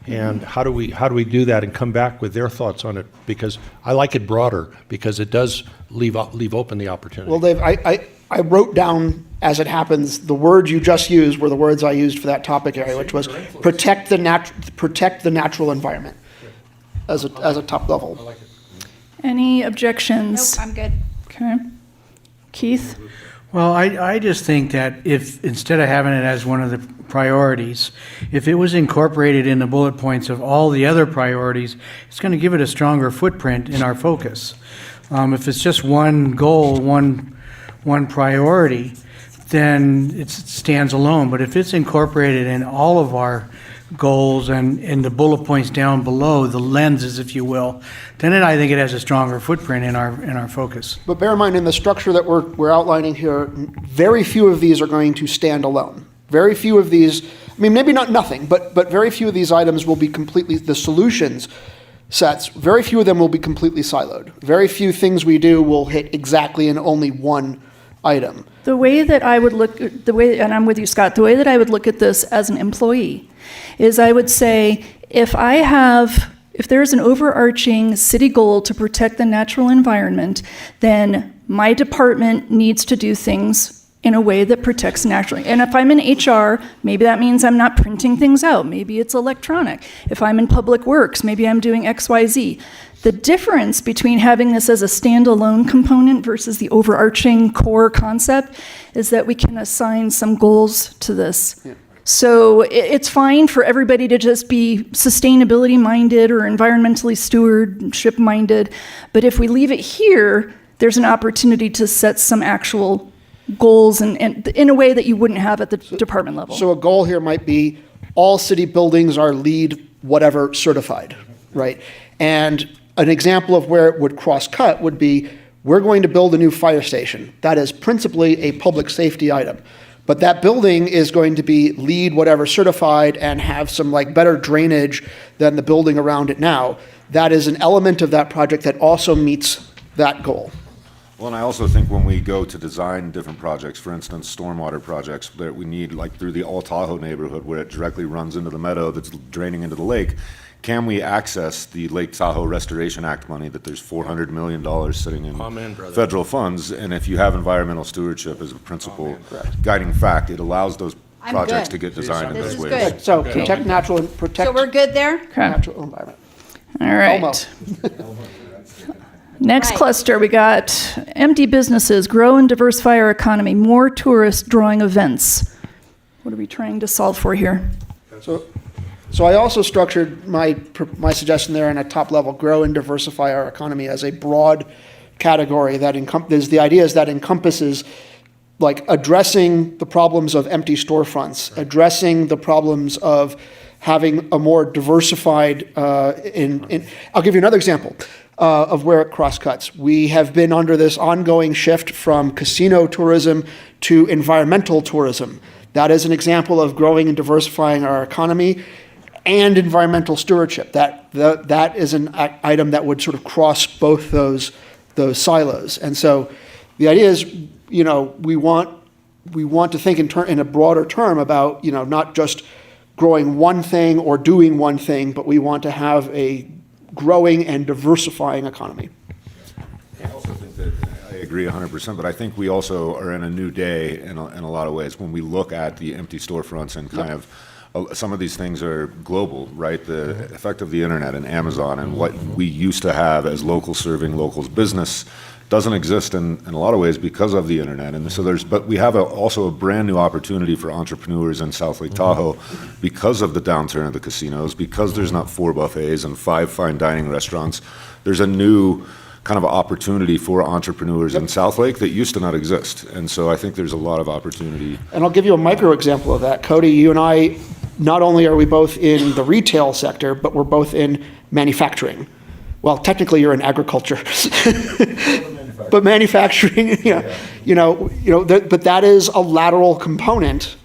and how do we do that, and come back with their thoughts on it, because I like it broader, because it does leave open the opportunity. Well, Dave, I wrote down, as it happens, the words you just used were the words I used for that topic area, which was protect the natural environment as a top level. I like it. Any objections? Nope, I'm good. Okay. Keith? Well, I just think that if, instead of having it as one of the priorities, if it was incorporated in the bullet points of all the other priorities, it's going to give it a stronger footprint in our focus. If it's just one goal, one priority, then it stands alone. But if it's incorporated in all of our goals and in the bullet points down below, the lenses, if you will, then I think it has a stronger footprint in our focus. But bear in mind, in the structure that we're outlining here, very few of these are going to stand alone. Very few of these, maybe not nothing, but very few of these items will be completely, the solutions sets, very few of them will be completely siloed. Very few things we do will hit exactly in only one item. The way that I would look, and I'm with you, Scott, the way that I would look at this as an employee is I would say, if there's an overarching city goal to protect the natural environment, then my department needs to do things in a way that protects naturally. And if I'm in HR, maybe that means I'm not printing things out. Maybe it's electronic. If I'm in public works, maybe I'm doing XYZ. The difference between having this as a standalone component versus the overarching core concept is that we can assign some goals to this. Yeah. So it's fine for everybody to just be sustainability minded or environmentally stewardship minded, but if we leave it here, there's an opportunity to set some actual goals and in a way that you wouldn't have at the department level. So a goal here might be all city buildings are LEED whatever certified, right? And an example of where it would cross-cut would be, we're going to build a new fire station. That is principally a public safety item. But that building is going to be LEED whatever certified and have some better drainage than the building around it now. That is an element of that project that also meets that goal. Well, and I also think when we go to design different projects, for instance, stormwater projects that we need, like through the Old Tahoe neighborhood where it directly runs into the meadow that's draining into the lake, can we access the Lake Tahoe Restoration Act money that there's $400 million sitting in federal funds? And if you have environmental stewardship as a principal guiding fact, it allows those projects to get designed in those ways. Good. So protect natural, So we're good there? natural environment. All right. Almost. Next cluster, we got empty businesses, grow and diversify our economy, more tourists drawing events. What are we trying to solve for here? So I also structured my suggestion there in a top level, grow and diversify our economy, as a broad category that the ideas that encompasses like addressing the problems of empty storefronts, addressing the problems of having a more diversified, I'll give you another example of where it crosscuts. We have been under this ongoing shift from casino tourism to environmental tourism. That is an example of growing and diversifying our economy and environmental stewardship. That is an item that would sort of cross both those silos. And so the idea is, we want to think in a broader term about, not just growing one thing or doing one thing, but we want to have a growing and diversifying economy. I also think that I agree 100%, but I think we also are in a new day in a lot of ways when we look at the empty storefronts and kind of some of these things are global, right? The effect of the internet and Amazon and what we used to have as local serving locals business doesn't exist in a lot of ways because of the internet. And so but we have also a brand new opportunity for entrepreneurs in South Lake Tahoe because of the downturn of the casinos, because there's not 4 buffets and 5 fine dining restaurants. There's a new kind of opportunity for entrepreneurs in South Lake that used to not exist. And so I think there's a lot of opportunity. And I'll give you a micro example of that. Cody, you and I, not only are we both in the retail sector, but we're both in manufacturing. Well, technically you're in agriculture, but manufacturing, but that is a lateral component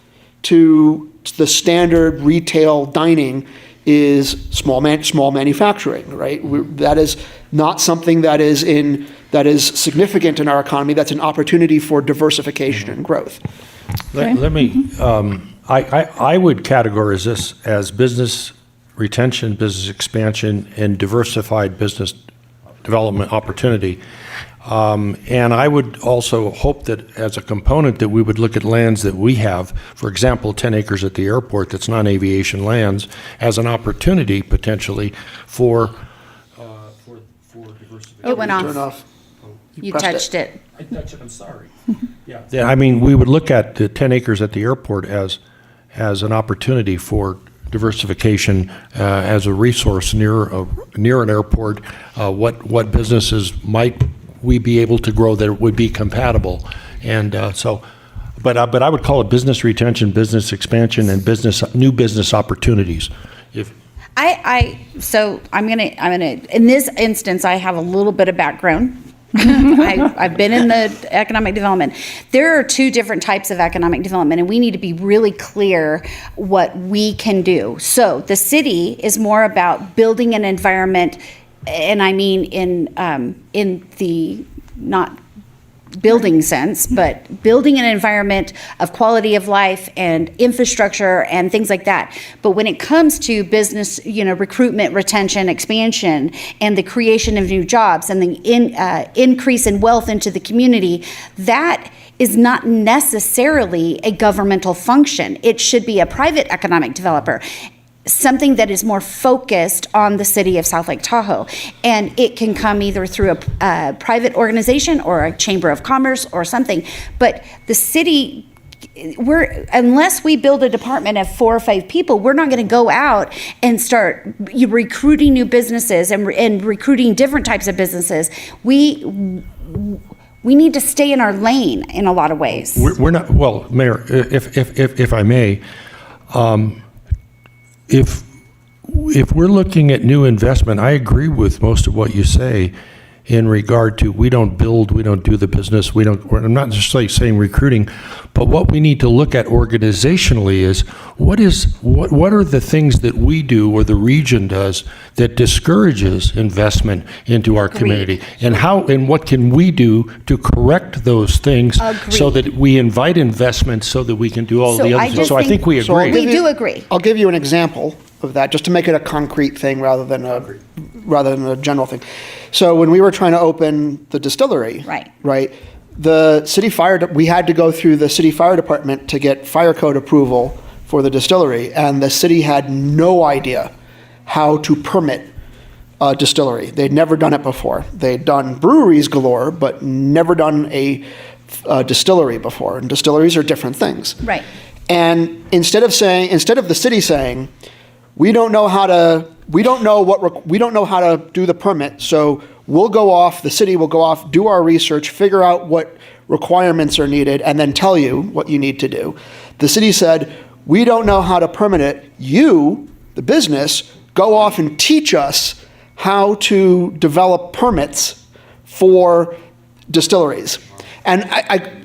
to the standard retail dining is small manufacturing, right? That is not something that is significant in our economy. That's an opportunity for diversification and growth. Let me, I would categorize this as business retention, business expansion, and diversified business development opportunity. And I would also hope that as a component that we would look at lands that we have, for example, 10 acres at the airport that's non-aviation lands, as an opportunity potentially for diversification. It went off. Turn off. You pressed touched it. I touched it, I'm sorry. Yeah, I mean, we would look at the 10 acres at the airport as an opportunity for diversification as a resource near an airport. What businesses might we be able to grow that would be compatible? And but I would call it business retention, business expansion, and new business opportunities. So I'm gonna in this instance I have a little bit of background. I've been in the economic development. There are 2 different types of economic development, and we need to be really clear what we can do. So the city is more about building an environment, and I mean in the not building sense, but building an environment of quality of life and infrastructure and things like that. But when it comes to business, recruitment, retention, expansion, and the creation of new jobs and the increase in wealth into the community, that is not necessarily a governmental function. It should be a private economic developer, something that is more focused on the city of South Lake Tahoe. And it can come either through a private organization or a chamber of commerce or something. But the city, unless we build a department of 4 or 5 people, we're not going to go out and start recruiting new businesses and recruiting different types of businesses. We need to stay in our lane in a lot of ways. We're not, well, Mayor, if I may, if we're looking at new investment, I agree with most of what you say in regard to we don't build, we don't do the business, I'm not just saying recruiting, but what we need to look at organizationally is what are the things that we do or the region does that discourages investment into our community, and what can we do to correct those things so that we invite investment so that we can do all the other things. So I think we agree. We do agree. I'll give you an example of that, just to make it a concrete thing rather than a general thing. So when we were trying to open the distillery, right, the city fire, we had to go through the city fire department to get fire code approval for the distillery, and the city had no idea how to permit a distillery. They'd never done it before. They'd done breweries galore, but never done a distillery before, and distilleries are different things. Right. And instead of the city saying, we don't know how to we don't know we don't know how to do the permit, so we'll go off, the city will go off, do our research, figure out what requirements are needed, and then tell you what you need to do. The city said, we don't know how to permit it. You, the business, go off and teach us how to develop permits for distilleries. And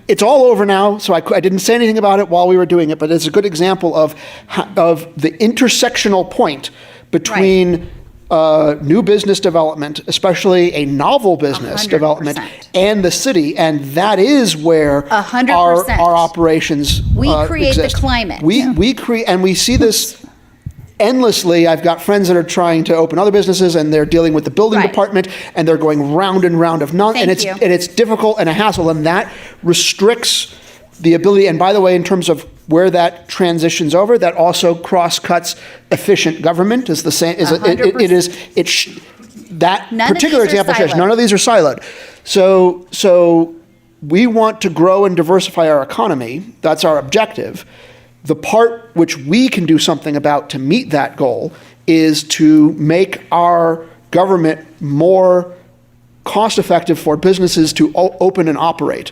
it's all over now, so I didn't say anything about it while we were doing it, but it's a good example of the intersectional point between new business development, especially a novel business 100%. development, and the city, and that is where 100%. our operations We create exist. the climate. We create, and we see this endlessly. I've got friends that are trying to open other businesses, and they're dealing with the building department, and they're going round and round of and Thank you. it's difficult and a hassle, and that restricts the ability. And by the way, in terms of where that transitions over, that also cross-cuts efficient government. Is the same? That None of particular these are example says siloed. none of these are siloed. So we want to grow and diversify our economy. That's our objective. The part which we can do something about to meet that goal is to make our government more cost-effective for businesses to open and operate.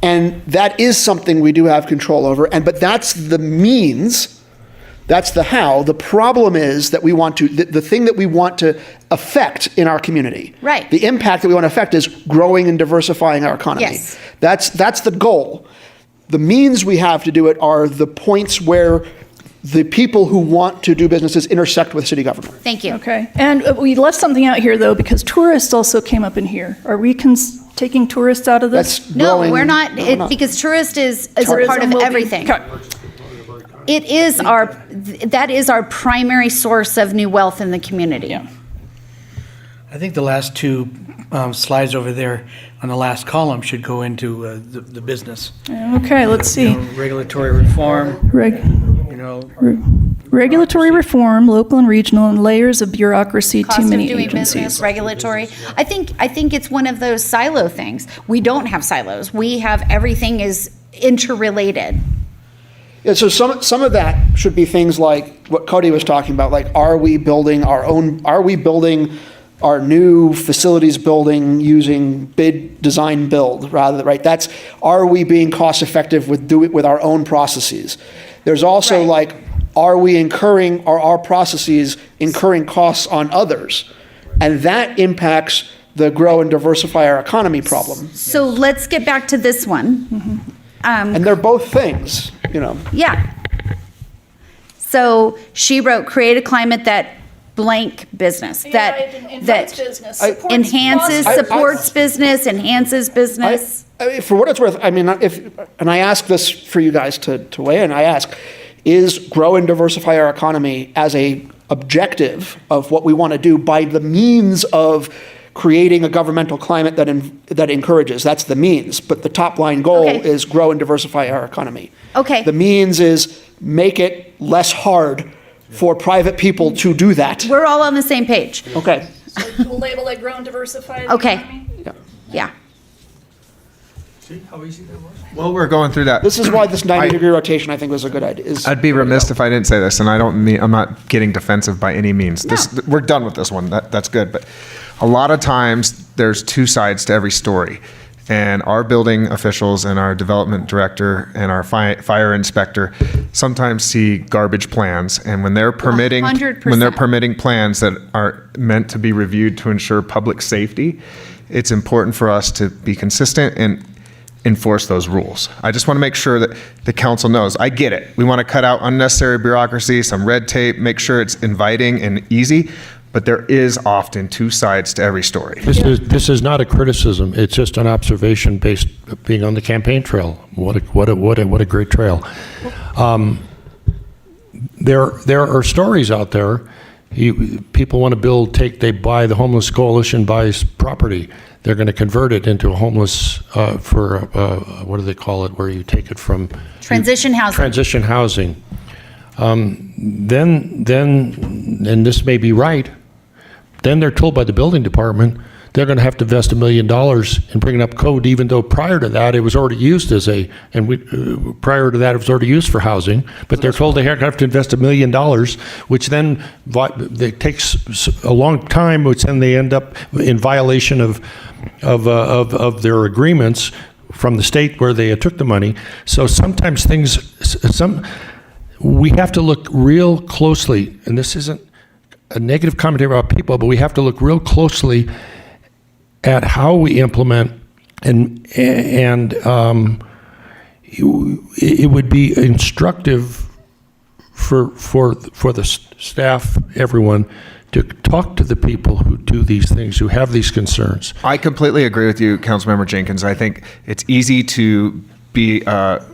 And that is something we do have control over. But that's the means, that's the how. The problem is that we want to, the thing that we want to affect in our community. Right. The impact that we want to affect is growing and diversifying our economy. Yes. That's the goal. The means we have to do it are the points where the people who want to do businesses intersect with city government. Thank you. Okay. And we left something out here, though, because tourists also came up in here. Are we taking tourists out of this? That's No, growing. we're not, No, we're not. because tourist is a Tourism part of will be- everything. Okay. It is that is our primary source of new wealth in the community. I think the last two slides over there on the last column should go into the business. Okay, let's see. Regulatory reform, Regulatory reform, local and regional, and layers of bureaucracy, Cost too of many doing agencies. business, regulatory. I think it's one of those silo things. We don't have silos. We have everything is interrelated. Yeah, so some of that should be things like what Cody was talking about, like are we building our new facilities building using bid, design, build, right? Are we being cost effective with our own processes? There's also like, are our processes incurring costs on others? And that impacts the grow and diversify our economy problem. So let's get back to this one. And they're both things, Yeah. So she wrote, create a climate that blank business, that business, supports enhances, bosses. supports business, enhances business. For what it's worth, I mean, and I ask this for you guys to weigh in, I ask, is grow and diversify our economy as a objective of what we want to do by the means of creating a governmental climate that encourages. That's the means. But the top line goal is grow and diversify our economy. Okay. The means is make it less hard for private people to do that. We're all on the same page. Okay. So we'll label it grow and diversify. Okay. Yeah. See how easy that was? Well, we're going through that. This is why this 90-degree rotation, I think, was a good idea. I'd be remiss if I didn't say this, and I'm not getting defensive by any means. We're done with this one. That's good. But a lot of times there's two sides to every story. And our building officials and our development director and our fire inspector sometimes see garbage plans. And when they're permitting 100%. plans that are meant to be reviewed to ensure public safety, it's important for us to be consistent and enforce those rules. I just want to make sure that the council knows. I get it. We want to cut out unnecessary bureaucracy, some red tape, make sure it's inviting and easy. But there is often two sides to every story. This is not a criticism. It's just an observation based being on the campaign trail. What a great trail. There are stories out there. People want to build. They buy the Homeless Coalition buys property. They're going to convert it into a homeless what do they call it? Where you take it from Transition housing. Transition housing. Then, and this may be right. Then they're told by the building department they're going to have to invest $1 million in bringing up code, even though prior to that, it was already used prior to that, it was already used for housing. But they're told they have to invest $1 million, which then it takes a long time, which then they end up in violation of their agreements from the state where they took the money. So sometimes we have to look real closely, and this isn't a negative commentary about people, but we have to look real closely at how we implement, and it would be instructive for the staff, everyone, to talk to the people who do these things, who have these concerns. I completely agree with you, Councilmember Jenkins. I think it's easy to be a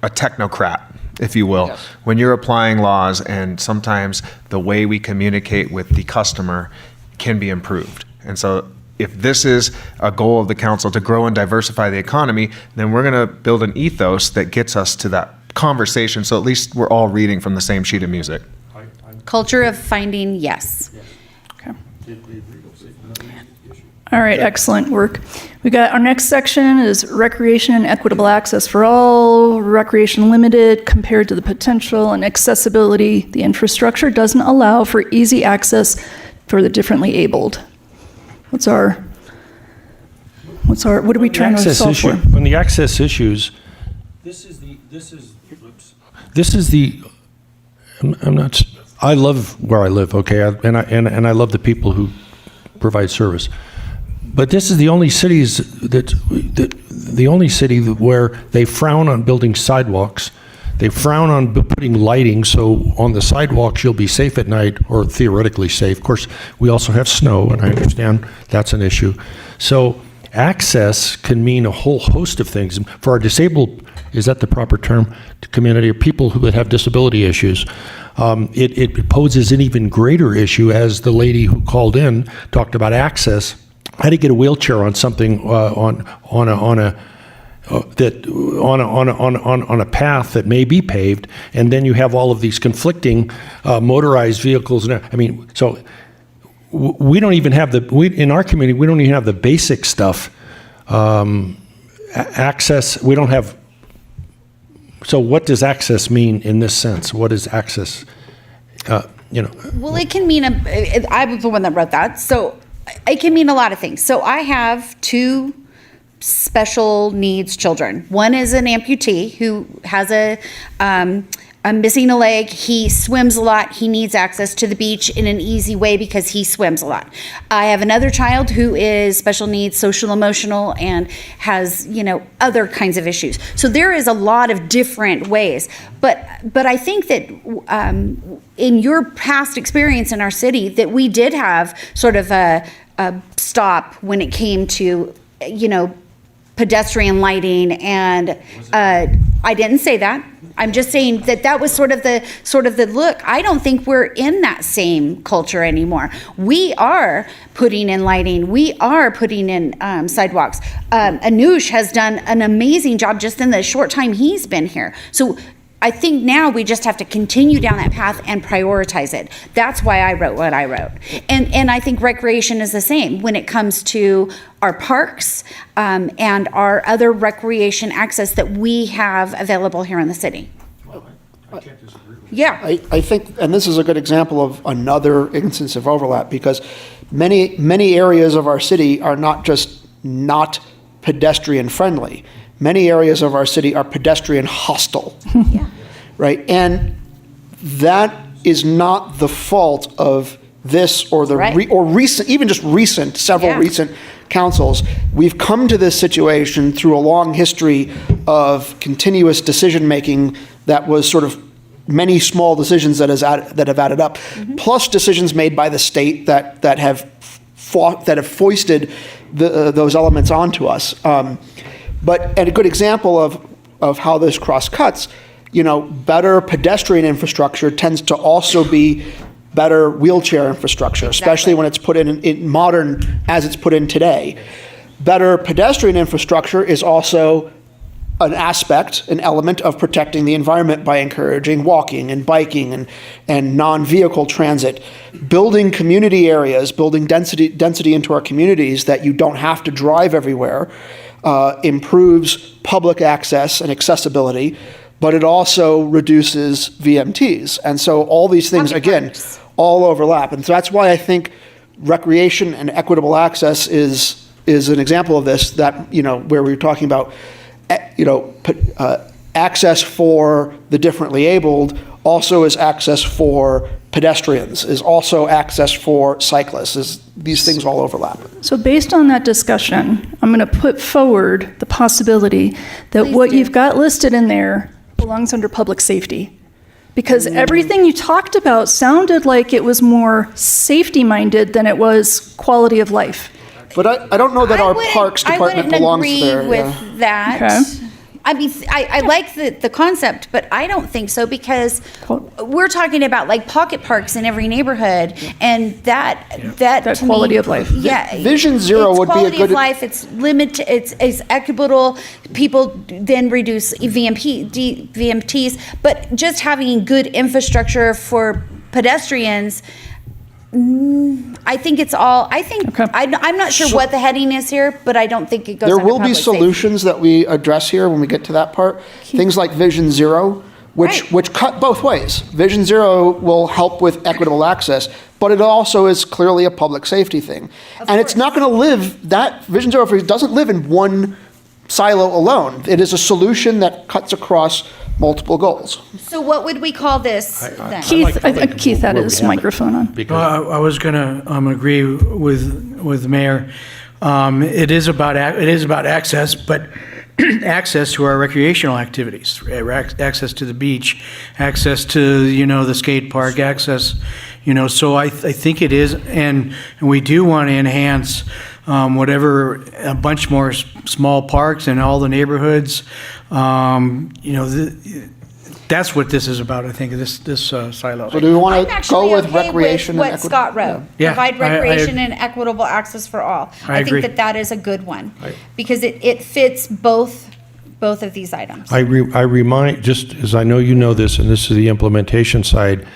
technocrat, if you will, when you're applying laws, and sometimes the way we communicate with the customer can be improved. And so if this is a goal of the council to grow and diversify the economy, then we're going to build an ethos that gets us to that conversation, so at least we're all reading from the same sheet of music. Culture of finding, yes. All right, excellent work. We got our next section is recreation and equitable access for all, recreation limited compared to the potential and accessibility. The infrastructure doesn't allow for easy access for the differently abled. What are we trying to solve for? On the access issues, I love where I live, okay, and I love the people who provide service. But this is the only city where they frown on building sidewalks. They frown on putting lighting, so on the sidewalks you'll be safe at night, or theoretically safe. Of course, we also have snow, and I understand that's an issue. So access can mean a whole host of things. For our disabled, is that the proper term, community, or people who have disability issues, it poses an even greater issue, as the lady who called in talked about access. How to get a wheelchair on something on a path that may be paved, and then you have all of these conflicting motorized vehicles. I mean, so we don't even have in our community, we don't even have the basic stuff. Access, we don't have. So what does access mean in this sense? What is access? Well, it can mean, I was the one that wrote that, so it can mean a lot of things. So I have 2 special needs children. One is an amputee who has a missing a leg. He swims a lot. He needs access to the beach in an easy way because he swims a lot. I have another child who is special needs, social, emotional, and has, other kinds of issues. So there is a lot of different ways. But I think that in your past experience in our city, that we did have sort of a stop when it came to, pedestrian lighting, and I didn't say that. I'm just saying that was sort of the look. I don't think we're in that same culture anymore. We are putting in lighting. We are putting in sidewalks. Anush has done an amazing job just in the short time he's been here. So I think now we just have to continue down that path and prioritize it. That's why I wrote what I wrote. And I think recreation is the same when it comes to our parks and our other recreation access that we have available here in the city. Yeah. I think, and this is a good example of another instance of overlap, because many areas of our city are not just not pedestrian friendly. Many areas of our city are pedestrian hostile. Yeah. Right? And that is not the fault of this or the recent, even just recent, several recent councils. We've come to this situation through a long history of continuous decision making that was sort of many small decisions that have added up, plus decisions made by the state that have foisted those elements onto us. But a good example of how this cross cuts, better pedestrian infrastructure tends to also be better wheelchair infrastructure, especially when it's put in modern as it's put in today. Better pedestrian infrastructure is also an aspect, an element of protecting the environment by encouraging walking and biking and non-vehicle transit, building community areas, building density into our communities that you don't have to drive everywhere, improves public access and accessibility, but it also reduces VMTs. And so all these things, again, all overlap. And so that's why I think recreation and equitable access is an example of this, that, you know, where we're talking about, you know, access for the differently abled also is access for pedestrians, is also access for cyclists. These things all overlap. So based on that discussion, I'm going to put forward the possibility that what you've got listed in there belongs under public safety. Because everything you talked about sounded like it was more safety-minded than it was quality of life. But I don't know that our parks department belongs there. I wouldn't agree with that. Okay. I mean, I like the concept, but I don't think so, because we're talking about like pocket parks in every neighborhood, and that to quality me, of life. Yeah, Vision Zero would be a quality good. of life. It's limited. It's equitable. People then reduce VMTs, but just having good infrastructure for pedestrians. I think it's all. I think I'm not sure what the heading is here, but I don't think it goes. There under will be public safety. solutions that we address here when we get to that part. Things like Vision Zero, which cut both ways. Vision Zero will help with equitable access, but it also is clearly a public safety thing. And it's not going to live, that Vision Zero doesn't live in one silo alone. It is a solution that cuts across multiple goals. So what would we call this then? Keith, I think Keith had his microphone on. I was going to agree with the mayor. It is about access, but access to our recreational activities, access to the beach, access to the skate park, access. So I think it is, and we do want to enhance a bunch more small parks in all the neighborhoods. That's what this is about, I think, this silo. So do we want to go with okay recreation with and what Scott wrote. Yeah. Provide I- recreation and equitable access for all. I agree. think that is a good one, because it fits both of these items. I remind, just as I know you know this, and this is the implementation side,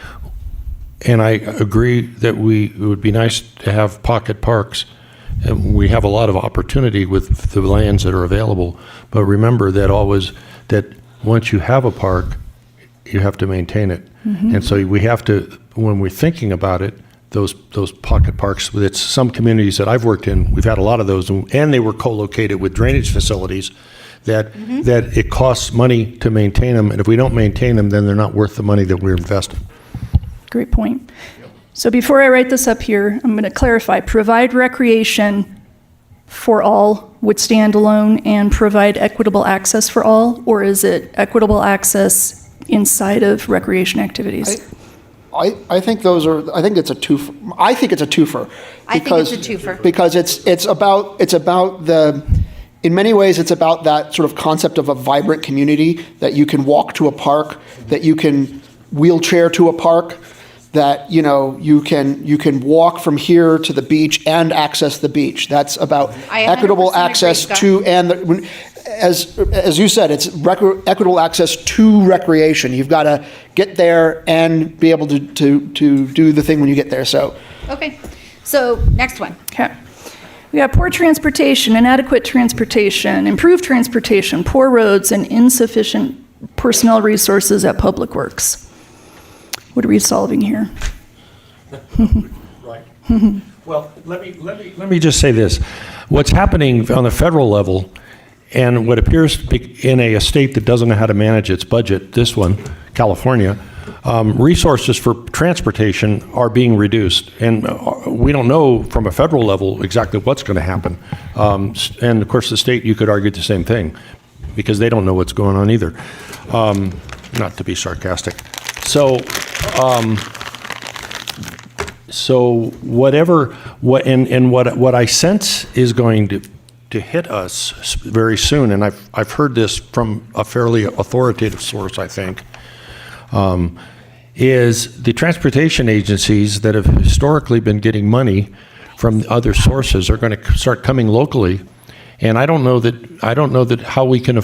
and I agree that it would be nice to have pocket parks. And we have a lot of opportunity with the lands that are available, but remember that once you have a park, you have to maintain it. And so we have to, when we're thinking about it, those pocket parks, it's some communities that I've worked in, we've had a lot of those, and they were co-located with drainage facilities that it costs money to maintain them, and if we don't maintain them, then they're not worth the money that we're investing. Great point. So before I write this up here, I'm going to clarify. Provide recreation for all would stand alone, and provide equitable access for all, or is it equitable access inside of recreation activities? I think it's a twofer. I think it's a twofer. I think it's a twofer. Because it's about in many ways, it's about that sort of concept of a vibrant community, that you can walk to a park, that you can wheelchair to a park, that you can walk from here to the beach and access the beach. That's about equitable access to, and as you said, it's equitable access to recreation. You've got to get there and be able to do the thing when you get there. So Okay, so next one. Okay. We got poor transportation, inadequate transportation, improved transportation, poor roads, and insufficient personnel resources at Public Works. What are we solving here? Right. Well, let me just say this. What's happening on the federal level, and what appears to be in a state that doesn't know how to manage its budget, this one, California, resources for transportation are being reduced. And we don't know from a federal level exactly what's going to happen. And of course, the state, you could argue the same thing, because they don't know what's going on either. Not to be sarcastic. So what I sense is going to hit us very soon, and I've heard this from a fairly authoritative source, I think, is the transportation agencies that have historically been getting money from other sources are going to start coming locally And I don't know that how we can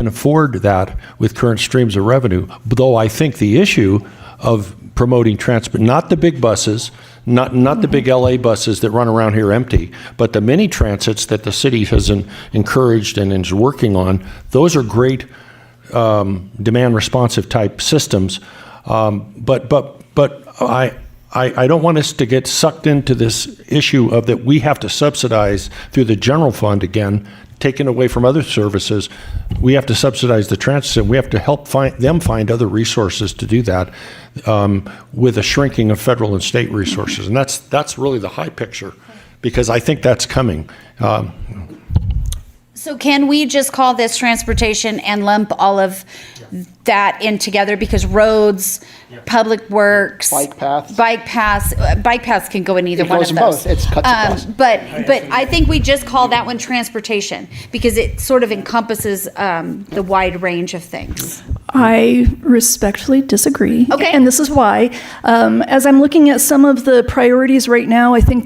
afford that with current streams of revenue. Though I think the issue of promoting transport, not the big buses, not the big LA buses that run around here empty, but the mini transits that the city has encouraged and is working on, those are great demand responsive type systems. But I don't want us to get sucked into this issue of that we have to subsidize through the general fund again, taken away from other services. We have to subsidize the transit. We have to help them find other resources to do that with a shrinking of federal and state resources. And that's really the high picture, because I think that's coming. So can we just call this transportation and lump all of that in together? Because roads, public works, bike paths can go in either one of those. It goes in both. It's cuts across. But I think we just call that one transportation because it sort of encompasses the wide range of things. I respectfully disagree. Okay. And this is why. As I'm looking at some of the priorities right now, I think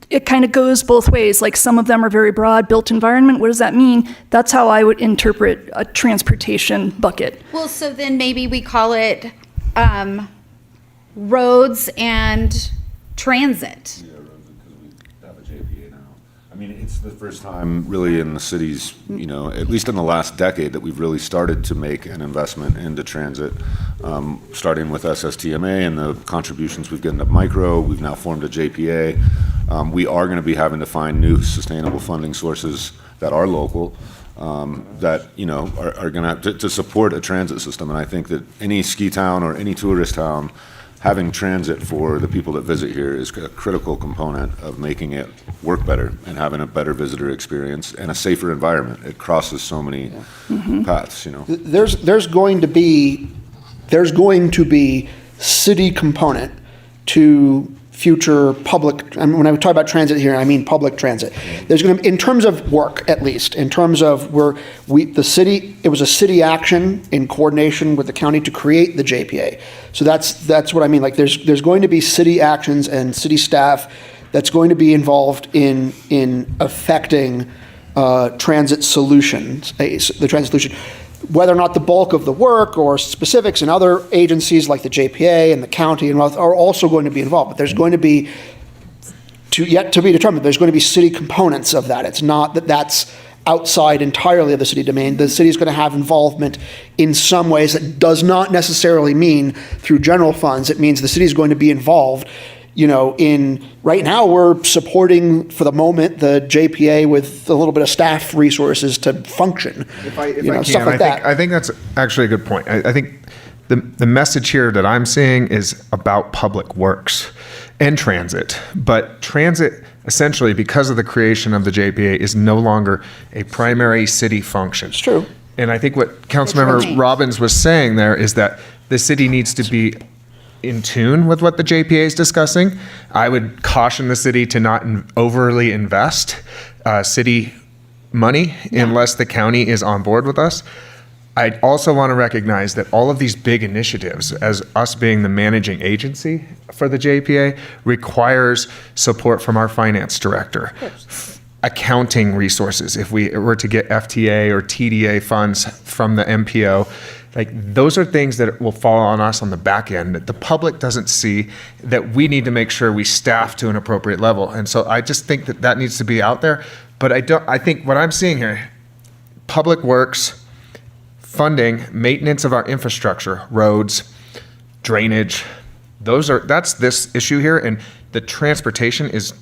it kind of goes both ways. Like some of them are very broad, built environment. What does that mean? That's how I would interpret a transportation bucket. Well, so then maybe we call it roads and transit. I mean, it's the first time really in the city's, at least in the last decade, that we've really started to make an investment into transit, starting with SSTMA and the contributions we've given to Micro. We've now formed a JPA. We are going to be having to find new sustainable funding sources that are local, that, are going to have to support a transit system. And I think that any ski town or any tourist town having transit for the people that visit here is a critical component of making it work better and having a better visitor experience and a safer environment. It crosses so many paths, There's going to be city component to future public, when I talk about transit here, I mean public transit. There's going to, in terms of work, at least, in terms of the city, it was a city action in coordination with the county to create the JPA. So that's what I mean. Like there's going to be city actions and city staff that's going to be involved in affecting transit solutions, the transit solution. Whether or not the bulk of the work or specifics in other agencies like the JPA and the county and are also going to be involved, but there's going to be, yet to be determined, there's going to be city components of that. It's not that that's outside entirely of the city domain. The city is going to have involvement in some ways. That does not necessarily mean through general funds. It means the city is going to be involved. Right now we're supporting for the moment the JPA with a little bit of staff resources to function. If I stuff like that. I think that's actually a good point. I think the message here that I'm seeing is about public works and transit. But transit, essentially, because of the creation of the JPA, is no longer a primary city function. It's true. And I think what Councilmember Robbins was saying there is that the city needs to be in tune with what the JPA is discussing. I would caution the city to not overly invest city money unless the county is on board with us. I also want to recognize that all of these big initiatives, as us being the managing agency for the JPA, requires support from our finance director. Accounting resources, if we were to get FTA or TDA funds from the MPO, like those are things that will fall on us on the back end that the public doesn't see, that we need to make sure we staff to an appropriate level. And so I just think that needs to be out there. But I think what I'm seeing here, public works, funding, maintenance of our infrastructure, roads, drainage, that's this issue here. And the transportation is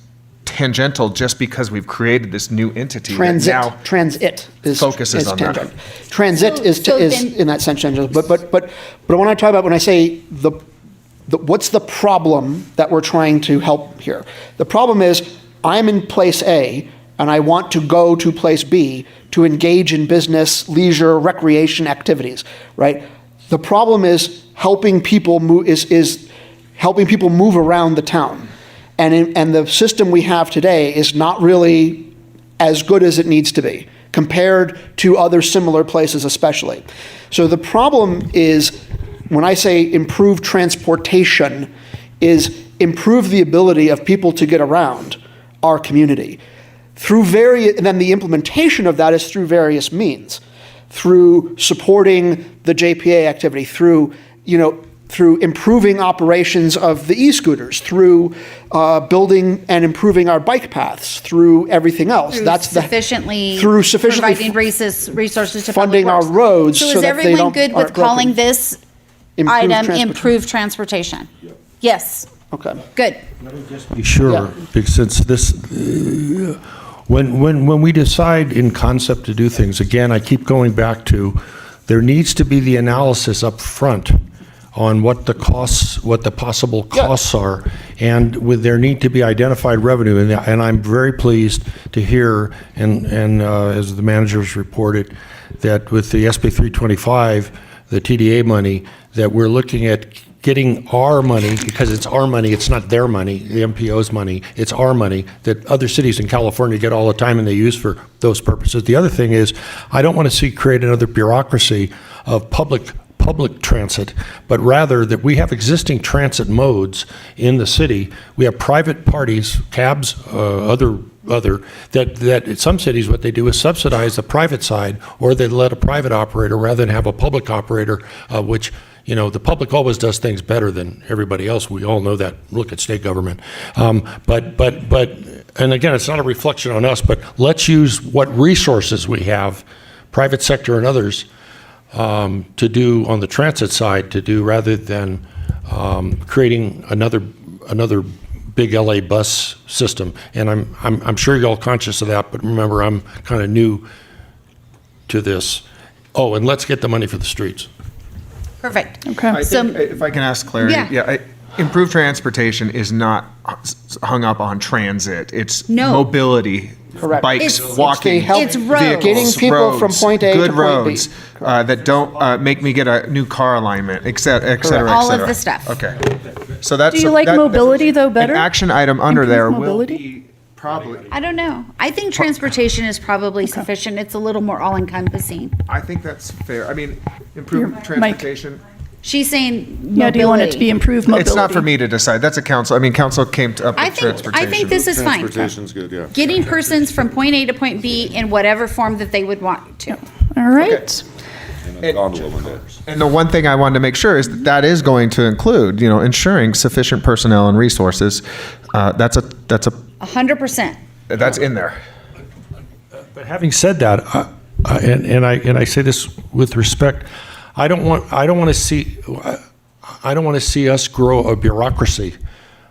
tangential just because we've created this new entity Transit focuses on tangent. that. Transit is in that sense tangential. But when I talk about, when I say what's the problem that we're trying to help here? The problem is I'm in place A and I want to go to place B to engage in business, leisure, recreation activities, right? The problem is helping people move helping people move around the town. And the system we have today is not really as good as it needs to be compared to other similar places especially. So the problem is, when I say improve transportation, is improve the ability of people to get around our community. and then the implementation of that is through various means, through supporting the JPA activity, through improving operations of the e-scooters, through building and improving our bike paths, through everything else. Sufficiently providing resources to funding public our works. roads. So so is that they everyone don't- good with aren't broken. calling this Improved item transportation. improved transportation? Yes. Okay. Good. Be sure, because since this, when we decide in concept to do things, again, I keep going back to, there needs to be the analysis up front on what the costs, what the possible costs are, and there need to be identified revenue. And I'm very pleased to hear, and as the managers reported, that with the SB 325, the TDA money, that we're looking at getting our money, because it's our money, it's not their money, the MPO's money, it's our money that other cities in California get all the time and they use for those purposes. The other thing is, I don't want to see create another bureaucracy of public transit, but rather that we have existing transit modes in the city. We have private parties, cabs, other that in some cities what they do is subsidize the private side, or they let a private operator rather than have a public operator, which the public always does things better than everybody else. We all know that. Look at state government. But and again, it's not a reflection on us, but let's use what resources we have, private sector and others, to do on the transit side, to do rather than creating another big LA bus system. And I'm sure you're all conscious of that, but remember, I'm kind of new to this. Oh, and let's get the money for the streets. Perfect. Okay. I think, if I can ask clarity, improved transportation is not hung up on transit. It's mobility. Correct. Bikes, It's walking, It's roads. vehicles, Getting people from roads, point A good to point B. roads that don't make me get a new car alignment, et cetera, et cetera, et All of cetera. the stuff. Okay. So that's Do you like mobility, though, better? An action item under Improved there will mobility? be probably. I don't know. I think transportation is probably sufficient. It's a little more all-encompassing. I think that's fair. I mean, improved Mike. transportation. She's saying mobility. Yeah, do you want it to be improved mobility? It's not for me to decide. That's a council. I mean, council came up with transportation. I think this is fine. Transportation's good, yeah. Getting persons from point A to point B in whatever form that they would want to. All right. And a gondola window. And the one thing I wanted to make sure is that is going to include, ensuring sufficient personnel and resources. That's 100%. that's in there. But having said that, and I say this with respect, I don't want to see us grow a bureaucracy,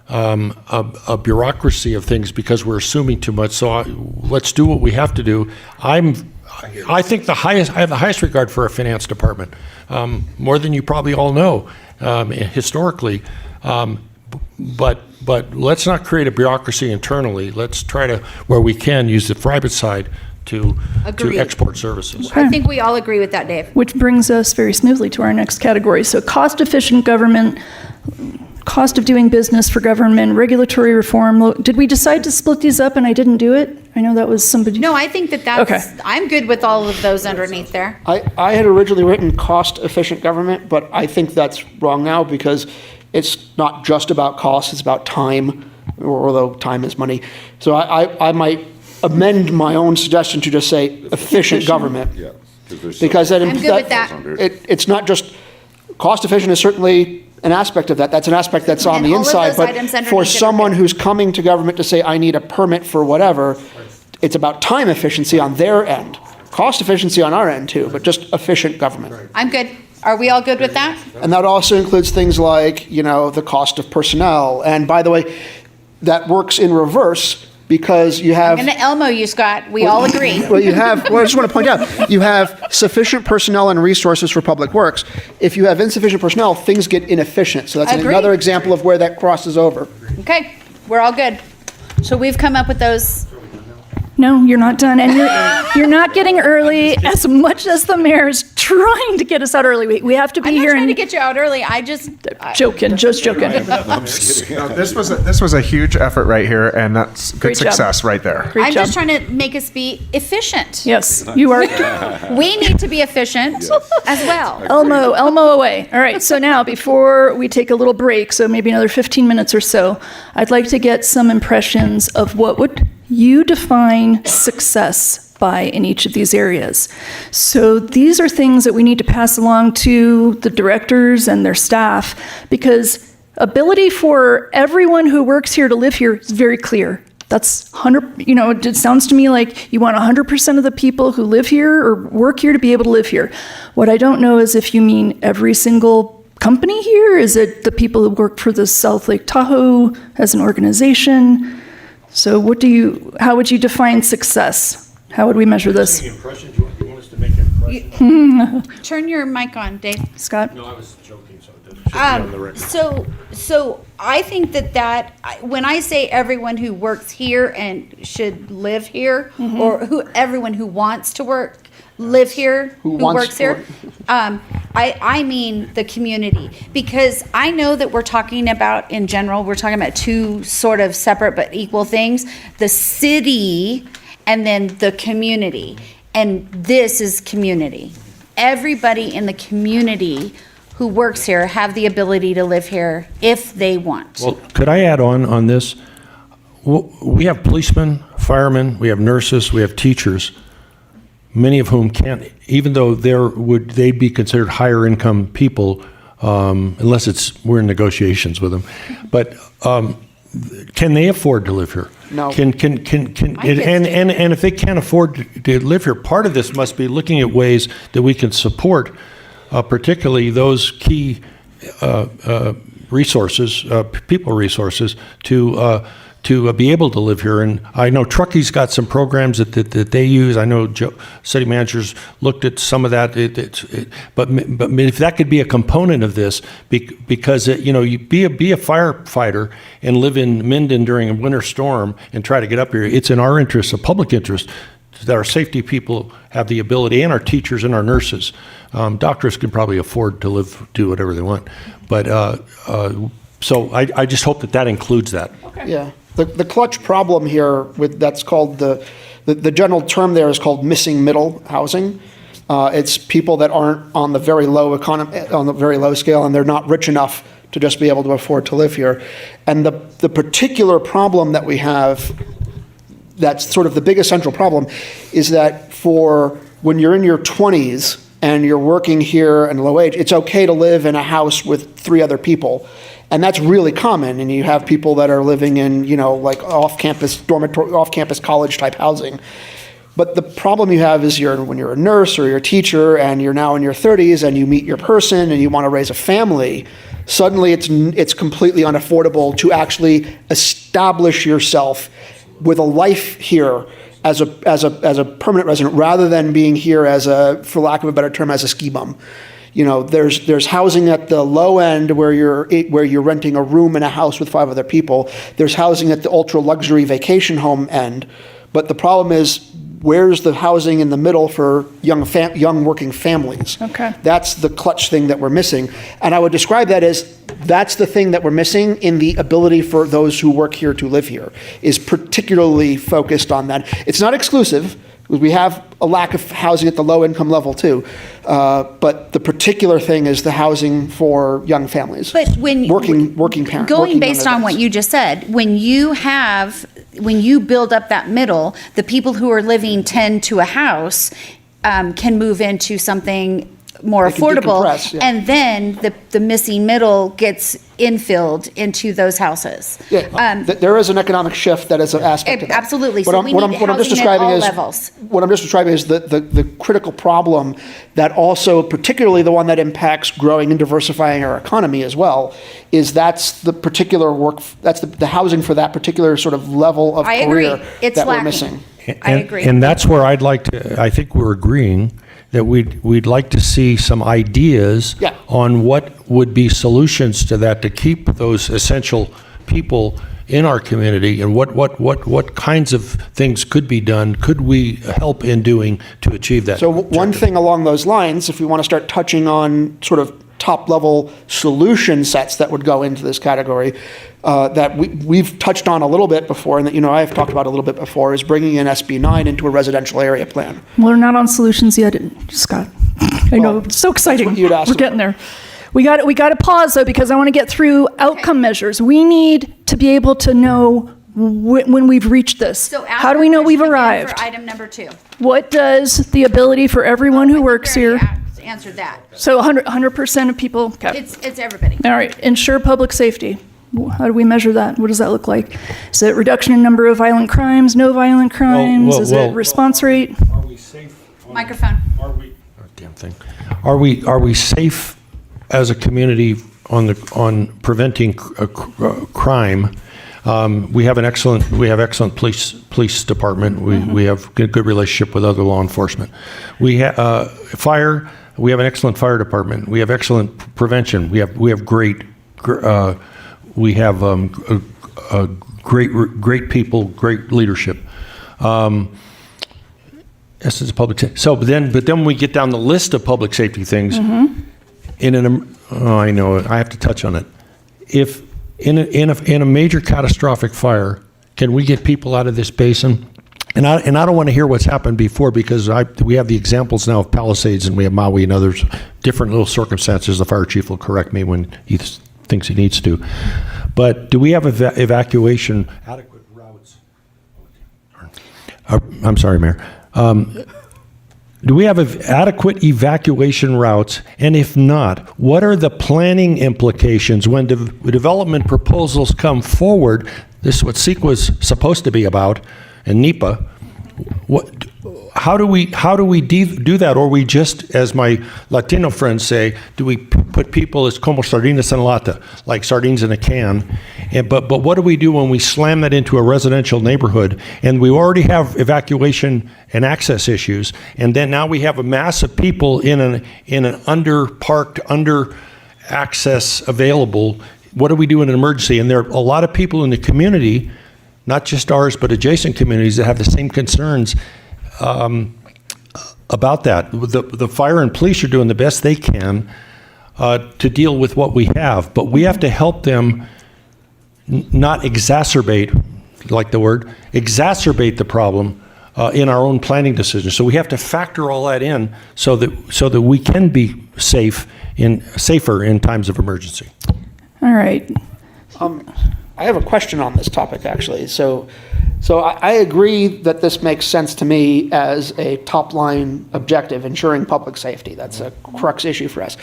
a bureaucracy of things because we're assuming too much. So let's do what we have to do. I think I have the highest regard for our finance department, more than you probably all know, historically. But let's not create a bureaucracy internally. Let's try to, where we can, use the private side to Agreed. export services. I think we all agree with that, Dave. Which brings us very smoothly to our next category. So cost-efficient government, cost of doing business for government, regulatory reform. Did we decide to split these up and I didn't do it? I know that was somebody. No, I think that's, I'm good with all of those underneath there. I had originally written cost-efficient government, but I think that's wrong now because it's not just about cost, it's about time, although time is money. So I might amend my own suggestion to just say efficient government. Yeah. Because that, I'm good with that. It's not just, cost-efficient is certainly an aspect of that. That's an aspect that's on And the all of inside. those But items underneath for it are someone who's coming to government to say, I need a permit for whatever, it's about time efficiency on their end. Cost efficiency on our end too, but just efficient government. I'm good. Are we all good with that? And that also includes things like, the cost of personnel. And by the way, that works in reverse because you have... I'm going to Elmo you, Scott. We all agree. Well, I just want to point out, you have sufficient personnel and resources for public works. If you have insufficient personnel, things get inefficient. So that's Agreed. another example of where that crosses over. Okay, we're all good. So we've come up with those. No, you're not done. And you're not getting early as much as the mayor's trying to get us out early. We have to be I'm here. not trying to get you out early. I just... Joking, just joking. I'm just kidding. No, this was a huge effort right here, and that's good Great job. success right there. Great I'm job. just trying to make us be efficient. Yes, you are. We need to be efficient as well. Elmo away. All right, so now before we take a little break, so maybe another 15 minutes or so, I'd like to get some impressions of what would you define success by in each of these areas. So these are things that we need to pass along to the directors and their staff, because ability for everyone who works here to live here is very clear. That's 100, it sounds to me like you want 100% of the people who live here or work here to be able to live here. What I don't know is if you mean every single company here. Is it the people who work for the South Lake Tahoe as an organization? So how would you define success? How would we measure this? Impressions, you want us to make impressions? Turn your mic on, Dave. Scott? No, I was joking, so it should be on the record. So I think when I say everyone who works here and should live here, or everyone who wants to live here, who works here, I mean the community, because I know that we're talking about, in general, we're talking about two sort of separate but equal things: the city and then the community. And this is community. Everybody in the community who works here have the ability to live here if they want. Well, could I add on this? We have policemen, firemen, we have nurses, we have teachers, many of whom can't, even though they be considered higher income people, unless we're in negotiations with them. But can they afford to live here? No. And if they can't afford to live here, part of this must be looking at ways that we can support, particularly those key resources, people resources, to be able to live here. And I know Truckey's got some programs that they use. I know city managers looked at some of that. But if that could be a component of this, because you be a firefighter and live in Minden during a winter storm and try to get up here, it's in our interest, a public interest, that our safety people have the ability, and our teachers and our nurses. Doctors can probably afford to do whatever they want. But so I just hope that includes that. Yeah. The clutch problem here that's called the general term there is called missing middle housing. It's people that aren't on the very low scale, and they're not rich enough to just be able to afford to live here. And the particular problem that we have, that's sort of the biggest central problem, is that for when you're in your 20s and you're working here in low age, it's okay to live in a house with 3 other people. And that's really common. And you have people that are living in, like off-campus dormitory, off-campus college type housing. But the problem you have is when you're a nurse or you're a teacher and you're now in your 30s and you meet your person and you want to raise a family, suddenly it's completely unaffordable to actually establish yourself with a life here as a permanent resident, rather than being here for lack of a better term, as a ski bum. There's housing at the low end where you're renting a room in a house with 5 other people. There's housing at the ultra luxury vacation home end. But the problem is, where's the housing in the middle for young working families? Okay. That's the clutch thing that we're missing. And I would describe that as that's the thing that we're missing in the ability for those who work here to live here, is particularly focused on that. It's not exclusive. We have a lack of housing at the low income level too, but the particular thing is the housing for young families. But when working parents, going based on what you just said, when you build up that middle, the people who are living 10 to a house can move into something more affordable, and then the missing middle gets infilled into those houses. Yeah, there is an economic shift that is an aspect of that. Absolutely. What I'm just describing is the critical problem that also, particularly the one that impacts growing and diversifying our economy as well, is that's the particular that's the housing for that particular sort of level of career that we're missing. I agree. And that's where I think we're agreeing that we'd like to see some ideas on what would be solutions to that, to keep those essential people in our community, and what kinds of things could be done, could we help in doing to achieve that. So one thing along those lines, if we want to start touching on sort of top level solution sets that would go into this category, that we've touched on a little bit before, and that I've talked about a little bit before, is bringing in SB 9 into a residential area plan. We're not on solutions yet, Scott. I know, it's so exciting. We're getting there. We got to pause though, because I want to get through outcome measures. We need to be able to know when we've reached this? So How do we know we've arrived? For item number 2. What does the ability for everyone who works here, Answer that. so 100% of people, okay. It's everybody. All right, ensure public safety. How do we measure that? What does that look like? Is it reduction in number of violent crimes, no violent crimes? Is it response rate? Microphone. Damn thing. Are we safe as a community on preventing crime? We have excellent police department. We have good relationship with other law enforcement. We have fire. We have an excellent fire department. We have excellent prevention. We have great people, great leadership. Essence of public safety. So, but then we get down the list of public safety things. I know I have to touch on it. If in a major catastrophic fire, can we get people out of this basin? And I don't want to hear what's happened before, because we have the examples now of Palisades and we have Maui and others, different little circumstances. The fire chief will correct me when he thinks he needs to. But do we have evacuation adequate routes? I'm sorry, Mayor. Do we have adequate evacuation routes? And if not, what are the planning implications when development proposals come forward? This is what CEQA was supposed to be about, and NEPA. How do we do that? Or we just, as my Latino friends say, do we put people as como sardinas en lata, like sardines in a can? But what do we do when we slam that into a residential neighborhood and we already have evacuation and access issues, and then now we have a mass of people in an under-parked, under-access available? What do we do in an emergency? And there are a lot of people in the community, not just ours, but adjacent communities, that have the same concerns about that. The fire and police are doing the best they can to deal with what we have, but we have to help them not exacerbate, like the word, exacerbate the problem in our own planning decisions. So we have to factor all that in so that we can be safer in times of emergency. All right. I have a question on this topic, actually. So I agree that this makes sense to me as a top-line objective, ensuring public safety. That's a crux issue for us.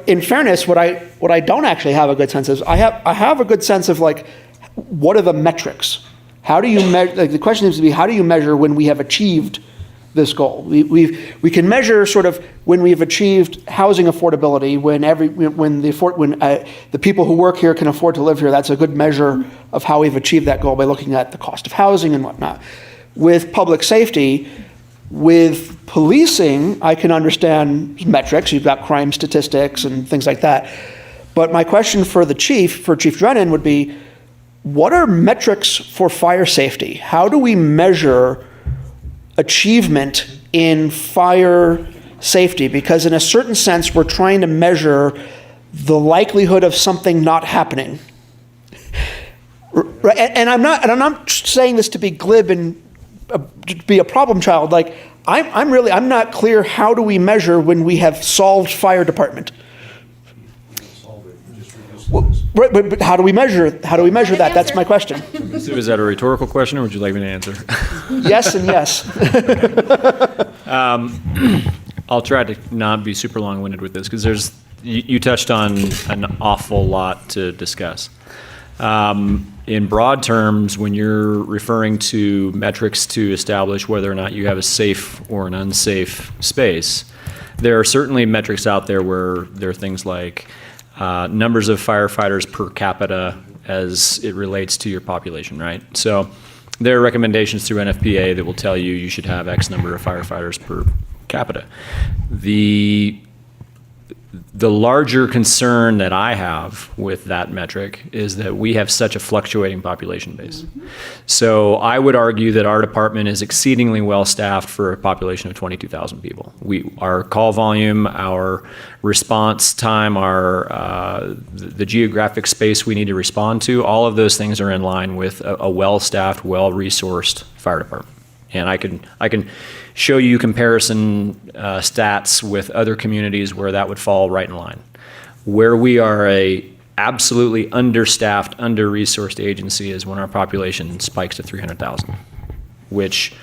In fairness, what I don't actually have a good sense of, I have a good sense of, like, what are the metrics? How do you measure? Like, the question seems to be, how do you measure when we have achieved this goal? We can measure sort of when we've achieved housing affordability, when the people who work here can afford to live here. That's a good measure of how we've achieved that goal, by looking at the cost of housing and whatnot. With public safety, with policing, I can understand metrics. You've got crime statistics and things like that. But my question for Chief Drennan, would be, what are metrics for fire safety? How do we measure achievement in fire safety? Because in a certain sense, we're trying to measure the likelihood of something not happening. Right? And I'm not saying this to be glib and to be a problem child. Like, I'm not clear, how do we measure when we have solved fire department? Right, but how do we measure that? That's my question. So is that a rhetorical question, or would you like me to answer? Yes and yes. I'll try to not be super long-winded with this, because you touched on an awful lot to discuss. In broad terms, when you're referring to metrics to establish whether or not you have a safe or an unsafe space, there are certainly metrics out there where there are things like numbers of firefighters per capita as it relates to your population, right? So there are recommendations through NFPA that will tell you should have X number of firefighters per capita. The larger concern that I have with that metric is that we have such a fluctuating population base. So I would argue that our department is exceedingly well-staffed for a population of 22,000 people. Our call volume, our response time, the geographic space we need to respond to, all of those things are in line with a well-staffed, well-resourced fire department. And I can show you comparison stats with other communities where that would fall right in line. Where we are a absolutely understaffed, under-resourced agency is when our population spikes to 300,000, which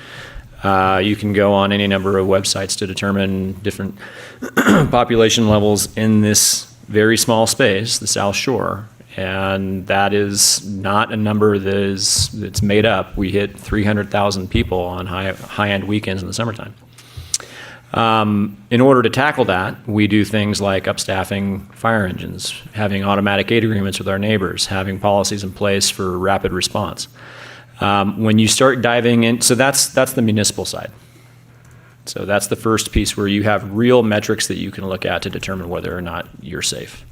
you can go on any number of websites to determine different population levels in this very small space, the South Shore. And that is not a number that's made up. We hit 300,000 people on high-end weekends in the summertime. In order to tackle that, we do things like upstaffing fire engines, having automatic aid agreements with our neighbors, having policies in place for rapid response. When you start diving in, so that's the municipal side. So that's the first piece where you have real metrics that you can look at to determine whether or not you're safe.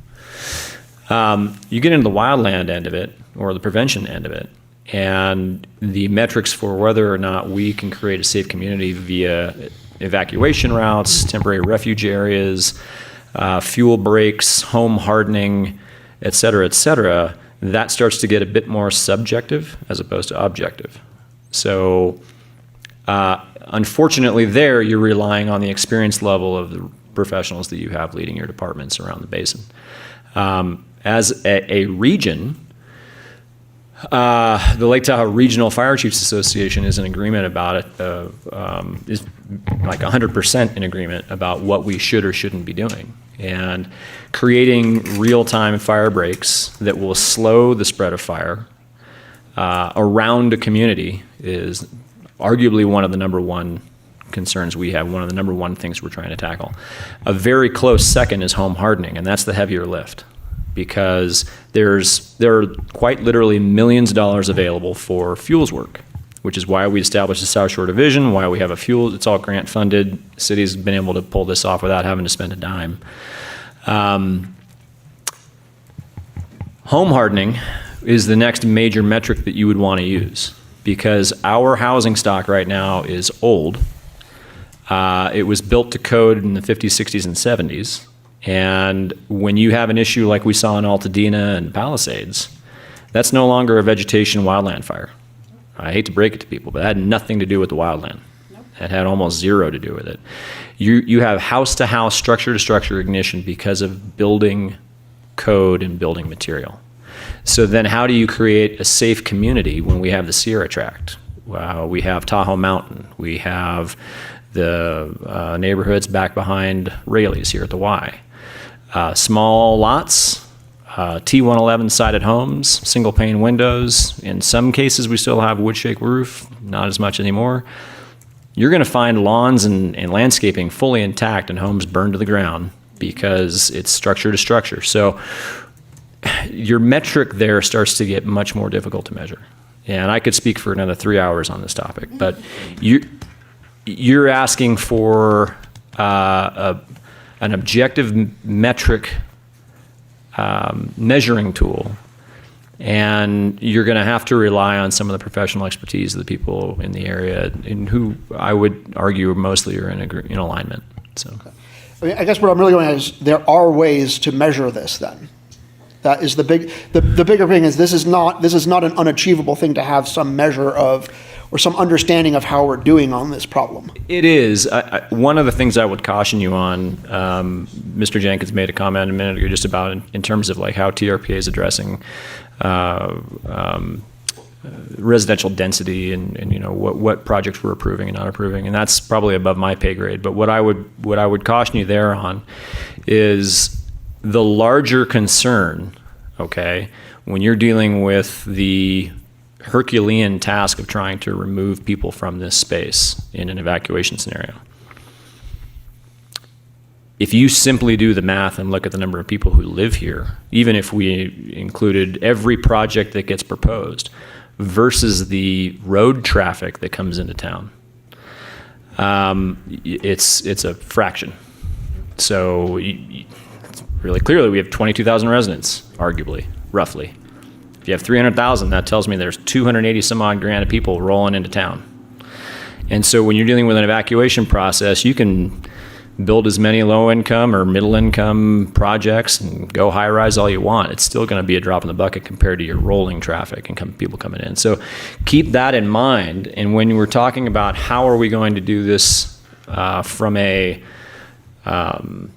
You get into the wildland end of it, or the prevention end of it, and the metrics for whether or not we can create a safe community via evacuation routes, temporary refuge areas, fuel breaks, home hardening, et cetera, that starts to get a bit more subjective as opposed to objective. So unfortunately there, you're relying on the experience level of the professionals that you have leading your departments around the basin. As a region, the Lake Tahoe Regional Fire Chiefs Association is in agreement about it, is like 100% in agreement about what we should or shouldn't be doing. And creating real-time fire breaks that will slow the spread of fire around a community is arguably one of the number one concerns we have, one of the number one things we're trying to tackle. A very close second is home hardening, and that's the heavier lift, because there are quite literally millions of dollars available for fuels work, which is why we established the South Shore Division, why we have a fuel, it's all grant funded. The city's been able to pull this off without having to spend a dime. Home hardening is the next major metric that you would want to use, because our housing stock right now is old. It was built to code in the 50s, 60s, and 70s. And when you have an issue like we saw in Altadena and Palisades, that's no longer a vegetation wildland fire. I hate to break it to people, but that had nothing to do with the wildland. It had almost zero to do with it. You have house-to-house, structure-to-structure ignition because of building code and building material. So then how do you create a safe community when we have the Sierra Tract? We have Tahoe Mountain. We have the neighborhoods back behind Raley's here at the Y. Small lots, T111 sided homes, single pane windows. In some cases, we still have wood shake roof, not as much anymore. You're going to find lawns and landscaping fully intact and homes burned to the ground because it's structure to structure. So your metric there starts to get much more difficult to measure. And I could speak for another 3 hours on this topic, but you're asking for an objective metric measuring tool, and you're going to have to rely on some of the professional expertise of the people in the area, and who I would argue mostly are in alignment. So, I mean, I guess what I'm really going at is there are ways to measure this. Then, that is the bigger thing. Is this is not an unachievable thing to have some measure of, or some understanding of how we're doing on this problem. It is. One of the things I would caution you on, Mr. Jenkins made a comment a minute ago just about in terms of like how TRPA is addressing residential density and you know what projects we're approving and not approving, and that's probably above my pay grade. But what I would caution you there on is the larger concern. Okay, when you're dealing with the Herculean task of trying to remove people from this space in an evacuation scenario. If you simply do the math and look at the number of people who live here, even if we included every project that gets proposed versus the road traffic that comes into town, it's a fraction. So really clearly we have 22,000 residents, arguably, roughly. If you have 300,000, that tells me there's 280 some odd grand of people rolling into town. And so when you're dealing with an evacuation process, you can build as many low income or middle income projects and go high rise all you want. It's still going to be a drop in the bucket compared to your rolling traffic and people coming in. So keep that in mind. And when we're talking about how are we going to do this from a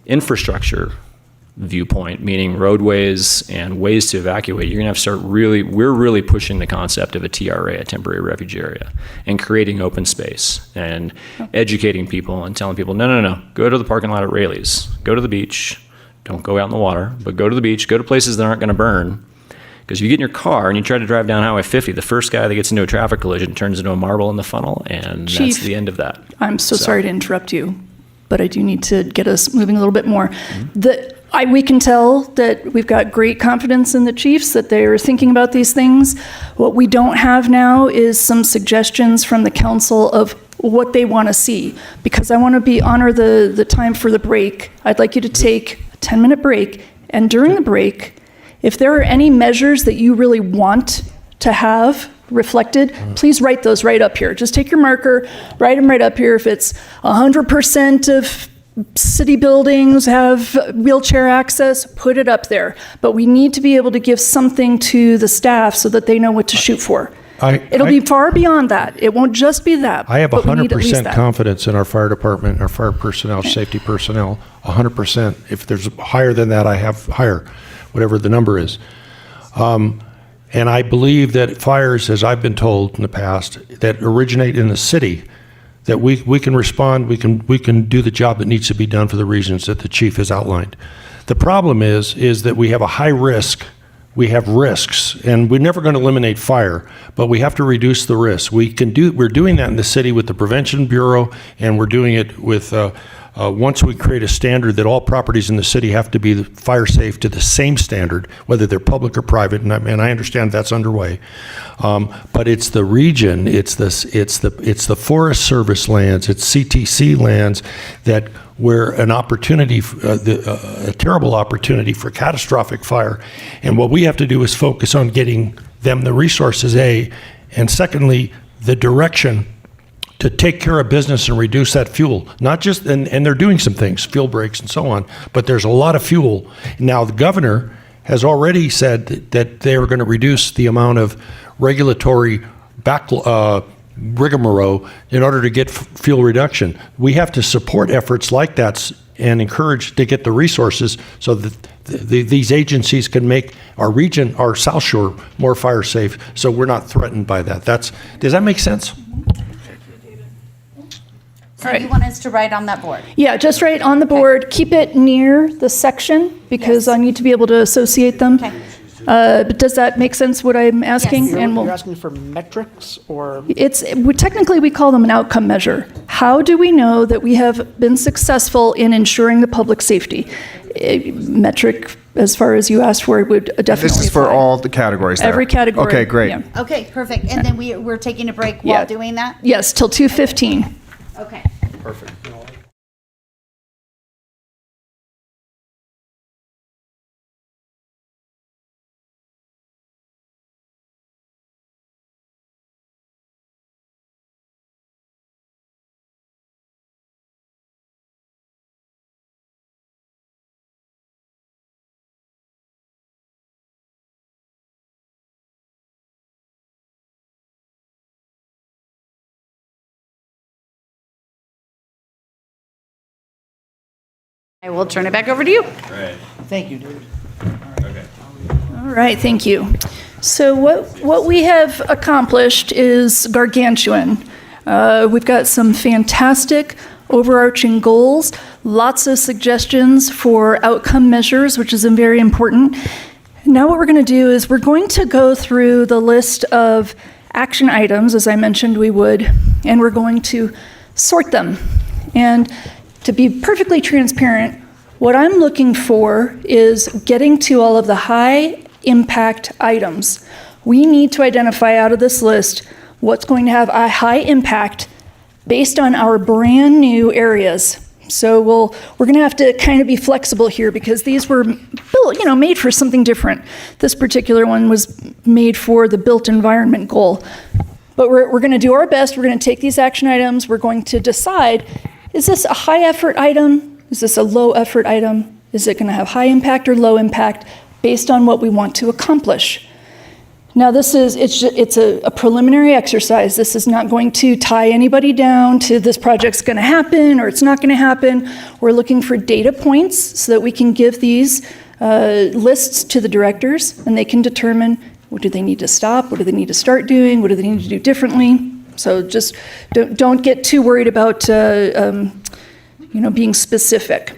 infrastructure viewpoint, meaning roadways and ways to evacuate, you're going to have to start we're really pushing the concept of a TRA, a temporary refuge area, and creating open space and educating people and telling people, no, go to the parking lot at Rayleigh's, go to the beach, don't go out in the water, but go to the beach, go to places that aren't going to burn. Because you get in your car and you try to drive down Highway 50, the first guy that gets into a traffic collision turns into a marble in the funnel, and Chief, that's the end of that. I'm so sorry to interrupt you, but I do need to get us moving a little bit more. We can tell that we've got great confidence in the chiefs, that they are thinking about these things. What we don't have now is some suggestions from the council of what they want to see. Because I want to honor the time for the break. I'd like you to take a 10-minute break, and during the break, if there are any measures that you really want to have reflected, please write those right up here. Just take your marker, write them right up here. If it's 100% of city buildings have wheelchair access, put it up there. But we need to be able to give something to the staff so that they know what to shoot for. It'll be far beyond that. It won't just be that. I have but we need at least 100% that. confidence in our fire department, our fire personnel, safety personnel, 100%. If there's higher than that, I have higher, whatever the number is. And I believe that fires, as I've been told in the past, that originate in the city, that we can respond, we can do the job that needs to be done for the reasons that the chief has outlined. The problem is that we have a high risk. We have risks, and we're never going to eliminate fire, but we have to reduce the risk. We're doing that in the city with the Prevention Bureau, and we're doing it with, once we create a standard that all properties in the city have to be fire safe to the same standard, whether they're public or private, and I understand that's underway. But it's the region, it's the Forest Service lands, it's CTC lands that where an opportunity, a terrible opportunity for catastrophic fire. And what we have to do is focus on getting them the resources, A, and secondly, the direction to take care of business and reduce that fuel. Not just, and they're doing some things, fuel breaks and so on, but there's a lot of fuel. Now, the governor has already said that they are going to reduce the amount of regulatory rigmarole in order to get fuel reduction. We have to support efforts like that and encourage to get the resources so that these agencies can make our region, our South Shore, more fire safe, so we're not threatened by that. Does that make sense? So you want us to write on that board? Yeah, just write on the board. Keep it near the section because I need to be able to associate them. But does that make sense what I'm asking? You're, And you're asking for metrics or? Technically, we call them an outcome measure. How do we know that we have been successful in ensuring the public safety? A metric, as far as you asked for, would definitely This is for apply. all the categories there. Every category. Okay, great. yeah. Okay, perfect. And then we're taking a break while doing that? Yes, till 2:15. Okay. Perfect. I will turn it back over to you. Right. Thank you, David. All right, thank you. So what we have accomplished is gargantuan. We've got some fantastic overarching goals, lots of suggestions for outcome measures, which is very important. Now what we're going to do is we're going to go through the list of action items, as I mentioned we would, and we're going to sort them. And to be perfectly transparent, what I'm looking for is getting to all of the high impact items. We need to identify out of this list what's going to have a high impact based on our brand new areas. So we're going to have to kind of be flexible here because these were built, made for something different. This particular one was made for the built environment goal. But we're going to do our best. We're going to take these action items. We're going to decide, is this a high effort item? Is this a low effort item? Is it going to have high impact or low impact based on what we want to accomplish? Now, it's a preliminary exercise. This is not going to tie anybody down to this project's going to happen or it's not going to happen. We're looking for data points so that we can give these lists to the directors and they can determine what do they need to stop, what do they need to start doing, what do they need to do differently. So just don't get too worried about being specific.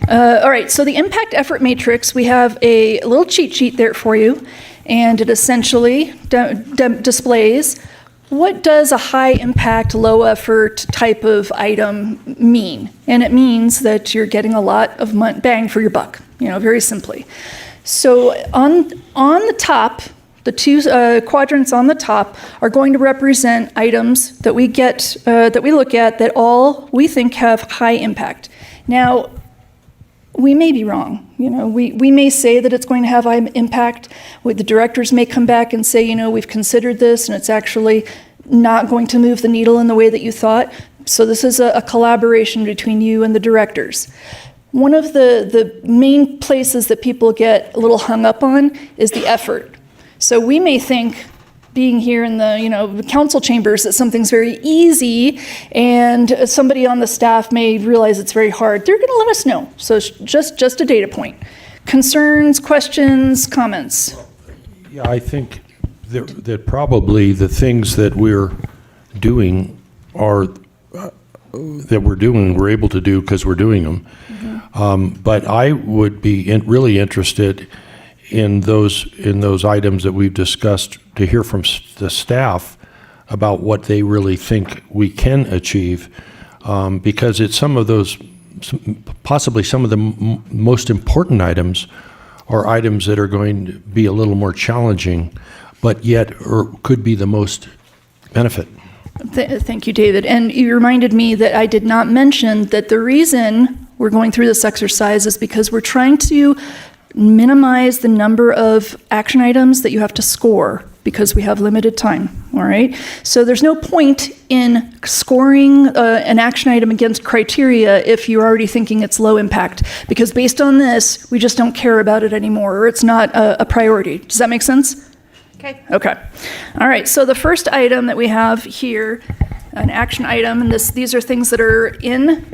All right, so the impact effort matrix, we have a little cheat sheet there for you, and it essentially displays what does a high impact, low effort type of item mean? And it means that you're getting a lot of bang for your buck, very simply. So on the top, the two quadrants on the top are going to represent items that we get, that we look at that all we think have high impact. Now, we may be wrong. We may say that it's going to have high impact. The directors may come back and say, we've considered this and it's actually not going to move the needle in the way that you thought. So this is a collaboration between you and the directors. One of the main places that people get a little hung up on is the effort. So we may think, being here in the council chambers, that something's very easy, and somebody on the staff may realize it's very hard. They're going to let us know. So it's just a data point. Concerns, questions, comments? Yeah, I think that probably the things that we're doing we're able to do because we're doing them. Mm-hmm. But I would be really interested in those items that we've discussed to hear from the staff about what they really think we can achieve, because it's possibly some of the most important items are items that are going to be a little more challenging, but yet could be the most benefit. Thank you, David. And you reminded me that I did not mention that the reason we're going through this exercise is because we're trying to minimize the number of action items that you have to score because we have limited time, all right? So there's no point in scoring an action item against criteria if you're already thinking it's low impact, because based on this, we just don't care about it anymore, or it's not a priority. Does that make sense? Okay. Okay. All right, so the first item that we have here, an action item, and these are things that are in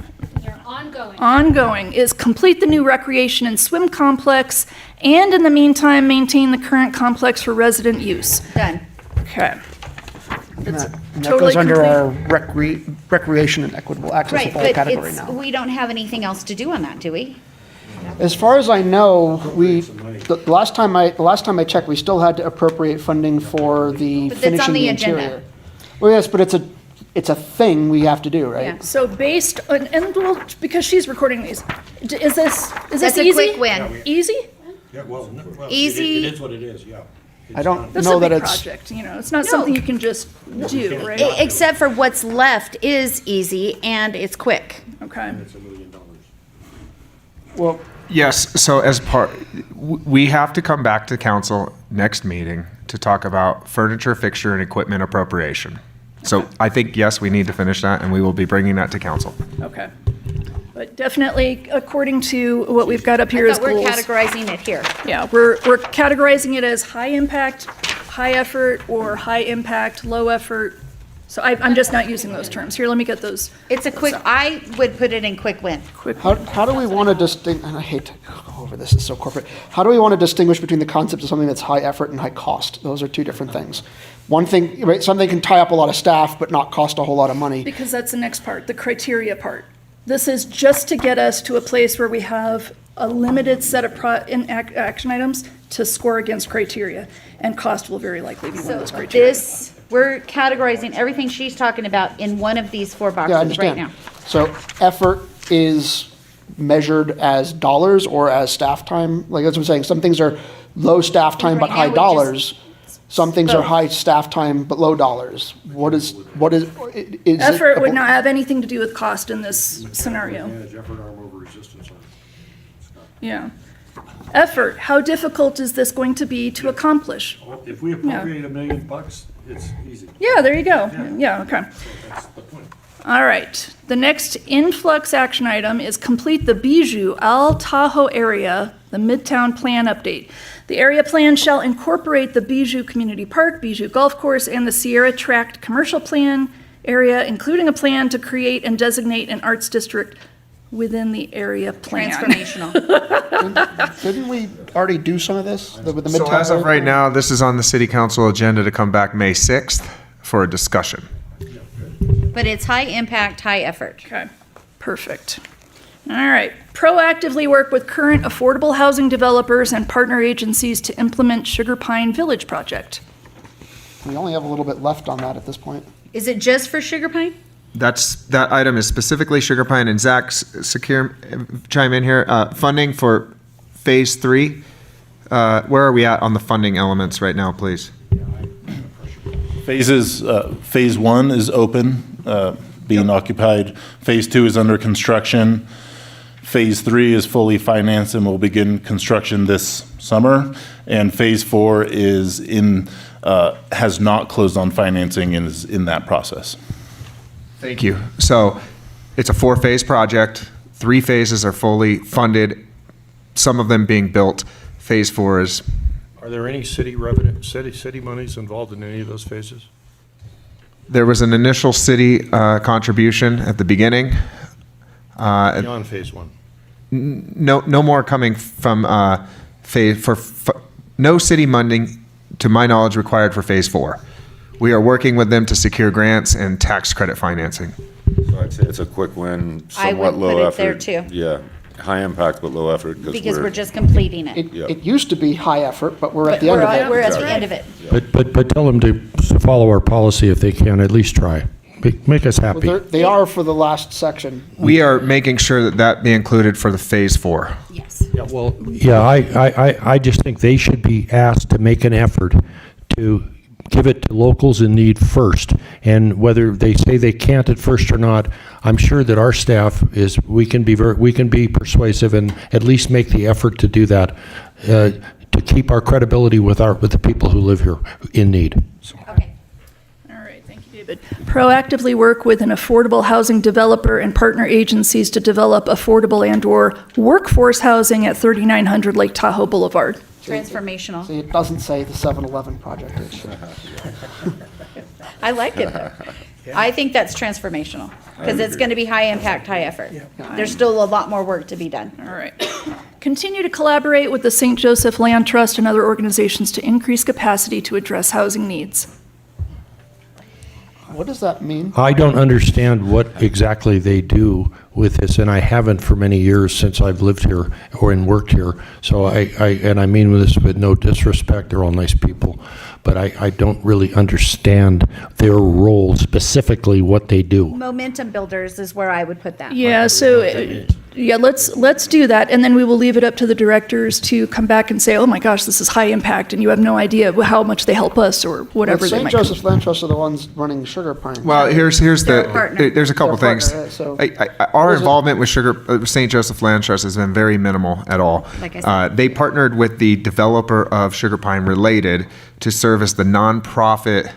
ongoing, is complete the new recreation and swim complex, and in the meantime, maintain the current complex for resident use. Done. Okay. That totally goes under complete. our recreation and equitable access Right, all category but now. we don't have anything else to do on that, do we? As far as I know, the last time I checked, we still had to appropriate funding for the But that's on finishing the the agenda. interior. Well, yes, but it's a thing we have to do, right? Yeah. So based on, and well, because she's recording these, is this That's a easy? quick win. Easy? Yeah, well, Easy. It is what it is, yeah. I don't That's know a big that it's. project, it's not something you can just do, right? Except for what's left is easy and it's quick. Okay. Well, Yes, so we have to come back to council next meeting to talk about furniture, fixture, and equipment appropriation. So I think, yes, we need to finish that, and we will be bringing that to council. Okay. But definitely, according to what we've got up here as But we're goals. categorizing it here. Yeah, we're categorizing it as high impact, high effort, or high impact, low effort. So I'm just not using those terms. Here, let me get those. It's a quick, I would put it in quick win. How do we want to distinguish, and I hate to go over this, it's so corporate. How do we want to distinguish between the concept of something that's high effort and high cost? Those are two different things. One thing, right, something can tie up a lot of staff but not cost a whole lot of money. Because that's the next part, the criteria part. This is just to get us to a place where we have a limited set of action items to score against criteria, and cost will very likely be one of those criteria. We're categorizing everything she's talking about in one of these four Yeah, I boxes right understand. now. So effort is measured as dollars or as staff time? Like, that's what I'm saying. Some things are low staff time but Right now, high we dollars. Some things are both. high staff time but low dollars. What is it Effort would not have anything to do with cost in this scenario. Effort, arm over resistance. Yeah. Effort, how difficult is this going to be to accomplish? If we appropriate $1 million, it's easy. Yeah, there you go. Yeah, okay. That's the point. All right. The next influx action item is complete the Bijou Al Tahoe area, the Midtown Plan update. The area plan shall incorporate the Bijou Community Park, Bijou Golf Course, and the Sierra Tract Commercial Plan area, including a plan to create and designate an arts district within the area plan. Transformational. Didn't we already do some of this with the So Midtown? as of right now, this is on the city council agenda to come back May 6th for a discussion. But it's high impact, high effort. Okay, perfect. All right. Proactively work with current affordable housing developers and partner agencies to implement Sugar Pine Village project. We only have a little bit left on that at this point. Is it just for Sugar Pine? That item is specifically Sugar Pine, and Zach, chime in here. Funding for Phase 3. Where are we at on the funding elements right now, please? Phase 1 is open, being occupied. Phase 2 is under construction. Phase 3 is fully financed and will begin construction this summer. And Phase 4 is has not closed on financing and is in that process. Thank you. So it's a 4-phase project. 3 phases are fully funded, some of them being built. Phase 4 is. Are there any city revenue, city monies involved in any of those phases? There was an initial city contribution at the beginning. Beyond Phase 1? No more coming from no city funding, to my knowledge, required for Phase 4. We are working with them to secure grants and tax credit financing. So I'd say it's a quick win, I somewhat would low put it effort. there, too. Yeah, high impact but low effort. Because we're just completing it. It used to be high effort, but we're at the We're end of it. we're at the end of it. But tell them to follow our policy if they can, at least try. Make us Well, happy. they are for the last section. We are making sure that be included for the Phase 4. Yes. Yeah, I just think they should be asked to make an effort to give it to locals in need first. And whether they say they can't at first or not, I'm sure that our staff we can be persuasive and at least make the effort to do that, to keep our credibility with the people who live here in need. Okay. All right, thank you, David. Proactively work with an affordable housing developer and partner agencies to develop affordable and/or workforce housing at 3900 Lake Tahoe Boulevard. Transformational. See, it doesn't say the 7-Eleven project. I like it though. I think that's transformational because it's going to be high impact, high effort. There's still a lot more work to be done. All right. Continue to collaborate with the St. Joseph Land Trust and other organizations to increase capacity to address housing needs. What does that mean? I don't understand what exactly they do with this, and I haven't for many years since I've lived here and worked here. So I mean this with no disrespect, they're all nice people, but I don't really understand their role, specifically what they do. Momentum builders is where I would put that. Yeah, so, let's do that, and then we will leave it up to the directors to come back and say, oh my gosh, this is high impact, and you have no idea how much they help us, or whatever they St. might. Joseph's Land Trust are the ones running Sugar Pine. Well, there's a couple They're a things. partner, right, so- Our involvement with St. Joseph Land Trust has been very minimal at all. Like I said. They partnered with the developer of Sugar Pine Related to serve as the nonprofit.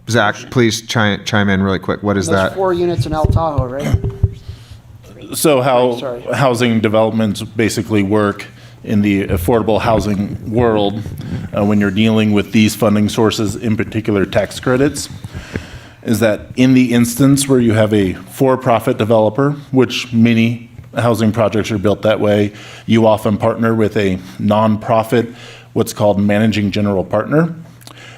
Zach, please chime in really quick. What is There's that? 4 units in El Tahoe, right? So how Sorry. housing developments basically work in the affordable housing world, when you're dealing with these funding sources, in particular tax credits, is that in the instance where you have a for-profit developer, which many housing projects are built that way, you often partner with a nonprofit, what's called managing general partner.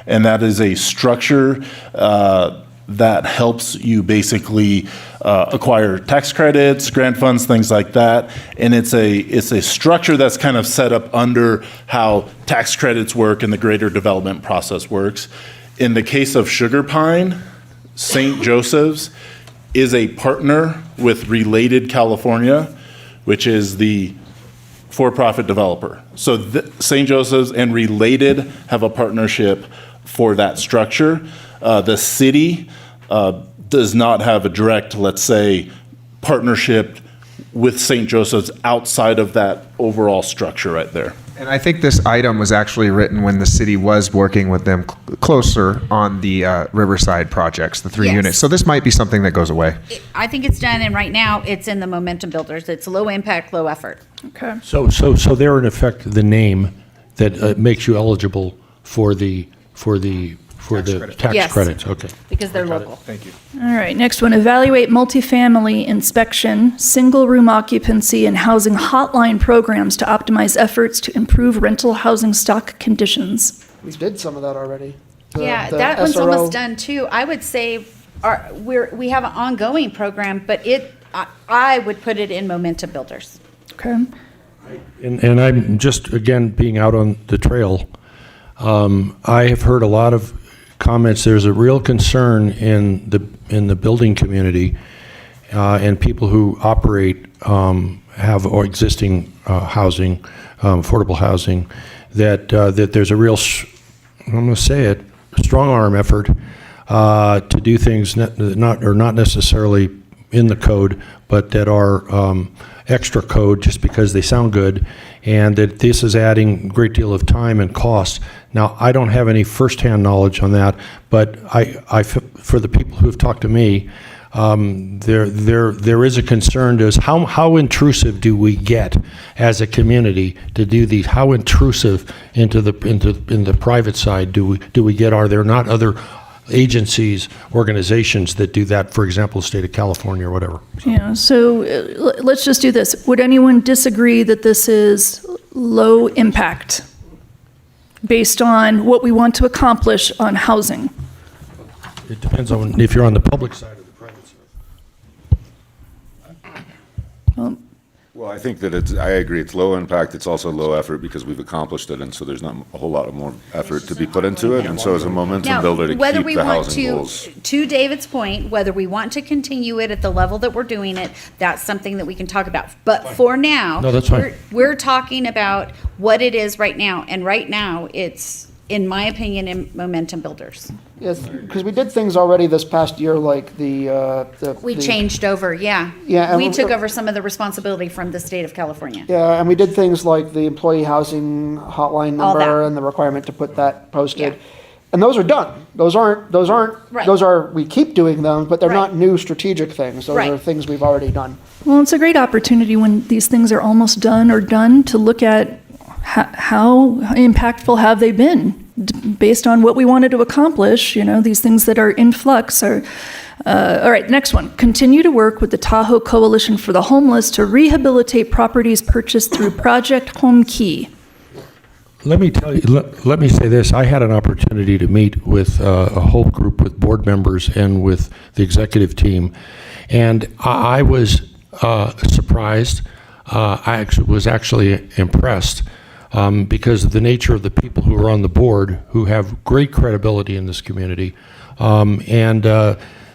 And that is a structure that helps you basically acquire tax credits, grant funds, things like that. And it's a structure that's kind of set up under how tax credits work and the greater development process works. In the case of Sugar Pine, St. Joseph's is a partner with Related California, which is the for-profit developer. So St. Joseph's and Related have a partnership for that structure. The city does not have a direct, let's say, partnership with St. Joseph's outside of that overall structure right there. And I think this item was actually written when the city was working with them closer on the Riverside projects, the 3 Yes. units. So this might be something that goes away. I think it's done, and right now, it's in the momentum builders. It's low impact, low effort. Okay. So they're in effect the name that makes you eligible for the tax Yes. credits. Okay. Because they're local. Thank you. All right, next one, evaluate multifamily inspection, single-room occupancy, and housing hotline programs to optimize efforts to improve rental housing stock conditions. We did some of that already. Yeah, The that one's SRO almost done too. I would say we have an ongoing program, but I would put it in momentum builders. Okay. And I'm just, again, being out on the trail, I have heard a lot of comments. There's a real concern in the building community and people who operate have or existing housing, affordable housing, that there's a real, I'm going to say it, strong arm effort to do things not necessarily in the code, but that are extra code just because they sound good, and that this is adding a great deal of time and cost. Now, I don't have any firsthand knowledge on that, but for the people who have talked to me, there is a concern as how intrusive do we get as a community to do these? How intrusive in the private side do we get? Are there not other agencies, organizations that do that, for example, the state of California or whatever? Yeah, so let's just do this. Would anyone disagree that this is low impact based on what we want to accomplish on housing? It depends on if you're on the public side or the private side. Well, I think that I agree, it's low impact, it's also low effort because we've accomplished it, and so there's not a whole lot of more effort to be put into it, and so as a momentum builder to whether keep we the want housing goals. to David's point, whether we want to continue it at the level that we're doing it, that's something that we can talk about. But for now, No, that's fine. we're talking about what it is right now, and right now, it's, in my opinion, in momentum builders. Yes, because we did things already this past year, like We the- changed over, yeah. Yeah, and We we- took over some of the responsibility from the state of California. Yeah, and we did things like the employee housing hotline All that. number and the requirement to put that posted. Yeah. And those are done. Those aren't, Right. we keep doing them, but they're Right. not new strategic things. Those Right. are things we've already done. Well, it's a great opportunity when these things are almost done or done to look at how impactful have they been based on what we wanted to accomplish. You know, these things that are in flux are. All right, next one. Continue to work with the Tahoe Coalition for the Homeless to rehabilitate properties purchased through Project Home Key. Let me tell you, let me say this. I had an opportunity to meet with a whole group with board members and with the executive team, and I was surprised. I was actually impressed because of the nature of the people who are on the board, who have great credibility in this community, and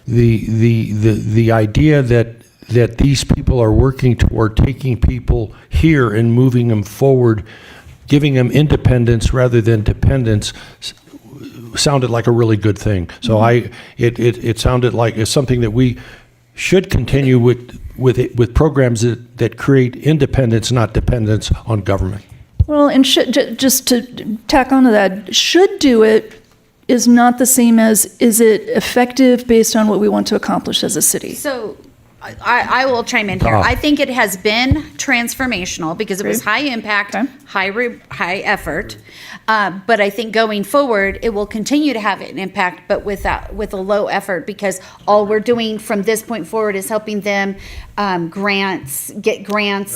the idea that these people are working toward taking people here and moving them forward, giving them independence rather than dependence, sounded like a really good thing. So it sounded like it's something that we should continue with programs that create independence, not dependence on government. Well, and just to tack onto that, should do it is not the same as is it effective based on what we want to accomplish as a city. So I will chime in here. I think it has been transformational because it was high impact, high effort. But I think going forward, it will continue to have an impact, but with a low effort, because all we're doing from this point forward is helping them get grants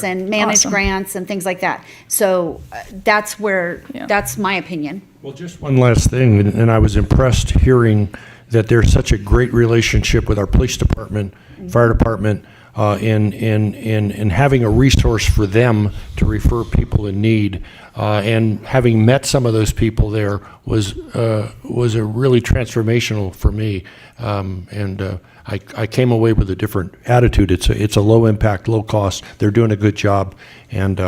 and manage Awesome. grants and things like that. So that's that's my opinion. Well, just one last thing, and I was impressed hearing that there's such a great relationship with our police department, fire department, in having a resource for them to refer people in need. And having met some of those people there was a really transformational for me. I came away with a different attitude. It's a low impact, low cost. They're doing a good job, and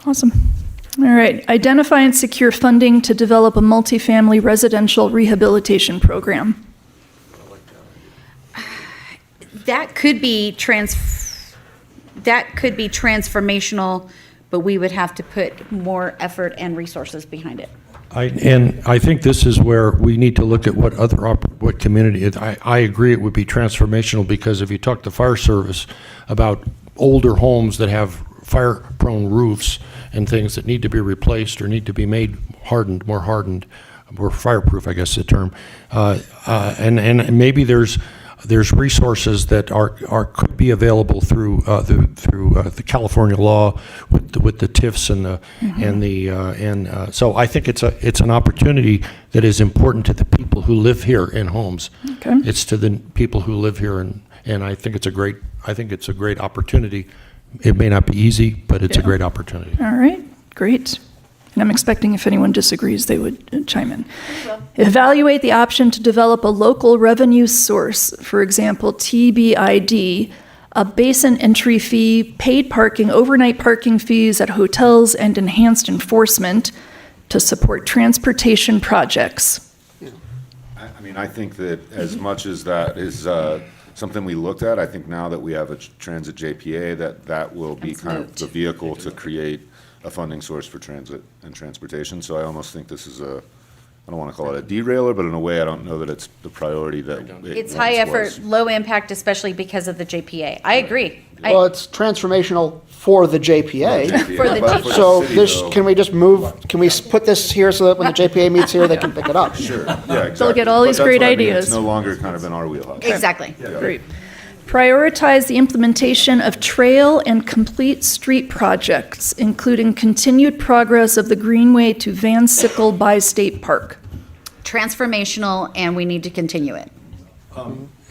Awesome. All right. Identify and secure funding to develop a multifamily residential rehabilitation program. That could be transformational but we would have to put more effort and resources behind it. And I think this is where we need to look at what what community, I agree it would be transformational, because if you talk to fire service about older homes that have fire-prone roofs and things that need to be replaced or need to be made more fireproof, I guess is the term, and maybe there's resources that could be available through the California law with the TIFs and so I think it's an opportunity that is important to the people who live here in homes. Okay. It's to the people who live here, and I think it's a great opportunity. It may not be easy, but it's a great opportunity. All right, great. And I'm expecting if anyone disagrees, they would chime in. Evaluate the option to develop a local revenue source, for example, TBID, a basin entry fee, paid parking, overnight parking fees at hotels, and enhanced enforcement to support transportation projects. I mean, I think that as much as that is something we looked at, I think now that we have a transit JPA, that will be kind of the vehicle to create a funding source for transit and transportation. So I almost think this is I don't want to call it a derailer, but in a way, I don't know that it's the priority that It's high effort, low impact, especially because of the JPA. I agree. Well, it's transformational for the JPA. For the JPA. So can we just move, can we put this here so that when the JPA meets here, they can pick it up? Sure, yeah, exactly. They'll get all these But that's great what I mean, ideas. It's no longer kind of in our wheelhouse. Exactly. Yeah. Great. Prioritize the implementation of trail and complete street projects, including continued progress of the Greenway to Van Sickle by State Park. Transformational, and we need to continue it.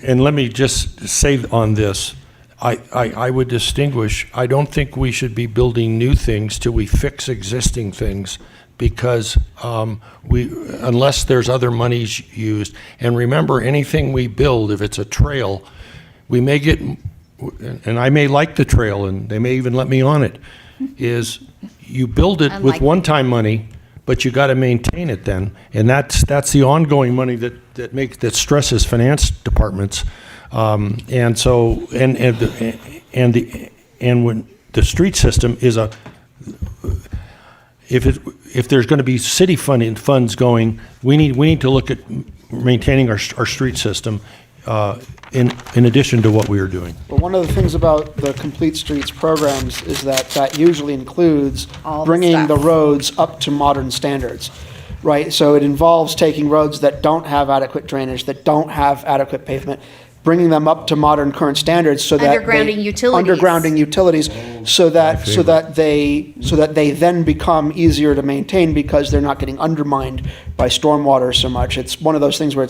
And let me just say on this, I would distinguish, I don't think we should be building new things till we fix existing things, because unless there's other monies used. And remember, anything we build, if it's a trail, we may get, and I may like the trail, and they may even let me on it, is you build it with one-time money, but you got to maintain it then, and that's the ongoing money that stresses finance departments, and so and when the street system is if there's going to be city funds going, we need to look at maintaining our street system. In addition to what we are doing. But one of the things about the Complete Streets programs is that usually includes bringing the roads up to modern standards, right? So it involves taking roads that don't have adequate drainage, that don't have adequate pavement, bringing them up to modern current standards so that Undergrounding utilities. Undergrounding utilities, so that they then become easier to maintain because they're not getting undermined by stormwater so much. It's one of those things where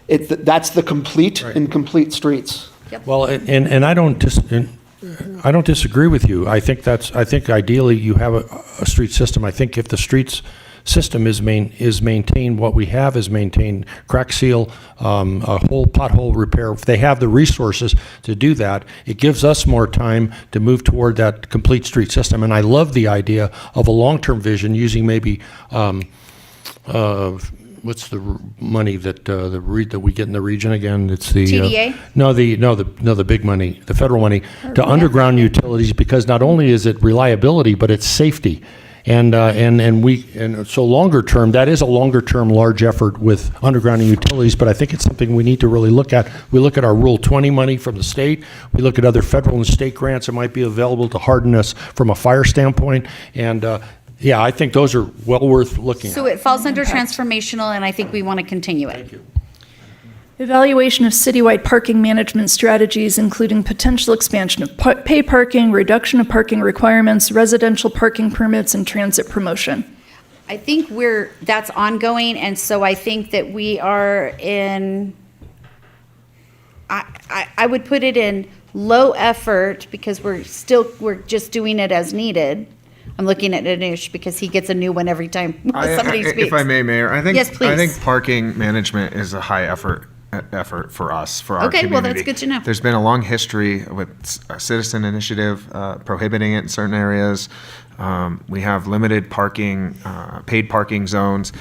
that's the complete and complete streets. Well, and I don't disagree with you. I think ideally you have a street system. I think if the streets system is maintained, what we have is maintained, crack seal, a whole pothole repair. If they have the resources to do that, it gives us more time to move toward that complete street system. And I love the idea of a long-term vision using maybe, what's the money that that we get in the region again? It's the TDA? The big money, the federal money to underground utilities, because not only is it reliability, but it's safety. And so longer term, that is a longer term large effort with undergrounding utilities, but I think it's something we need to really look at. We look at our Rural 20 money from the state. We look at other federal and state grants that might be available to harden us from a fire standpoint. And yeah, I think those are well worth looking at. So it falls under transformational, and I think we want to continue it. Thank you. Evaluation of citywide parking management strategies, including potential expansion of pay parking, reduction of parking requirements, residential parking permits, and transit promotion. I think that's ongoing, and so I think that we are in, I would put it in low effort, because we're just doing it as needed. I'm looking at Anush because he gets a new one every time somebody speaks. If I may, Mayor, Yes, please. I think parking management is a high effort for us, for our community. Okay, well, that's good to know. There's been a long history with a citizen initiative prohibiting it in certain areas. We have limited parking, paid parking zones.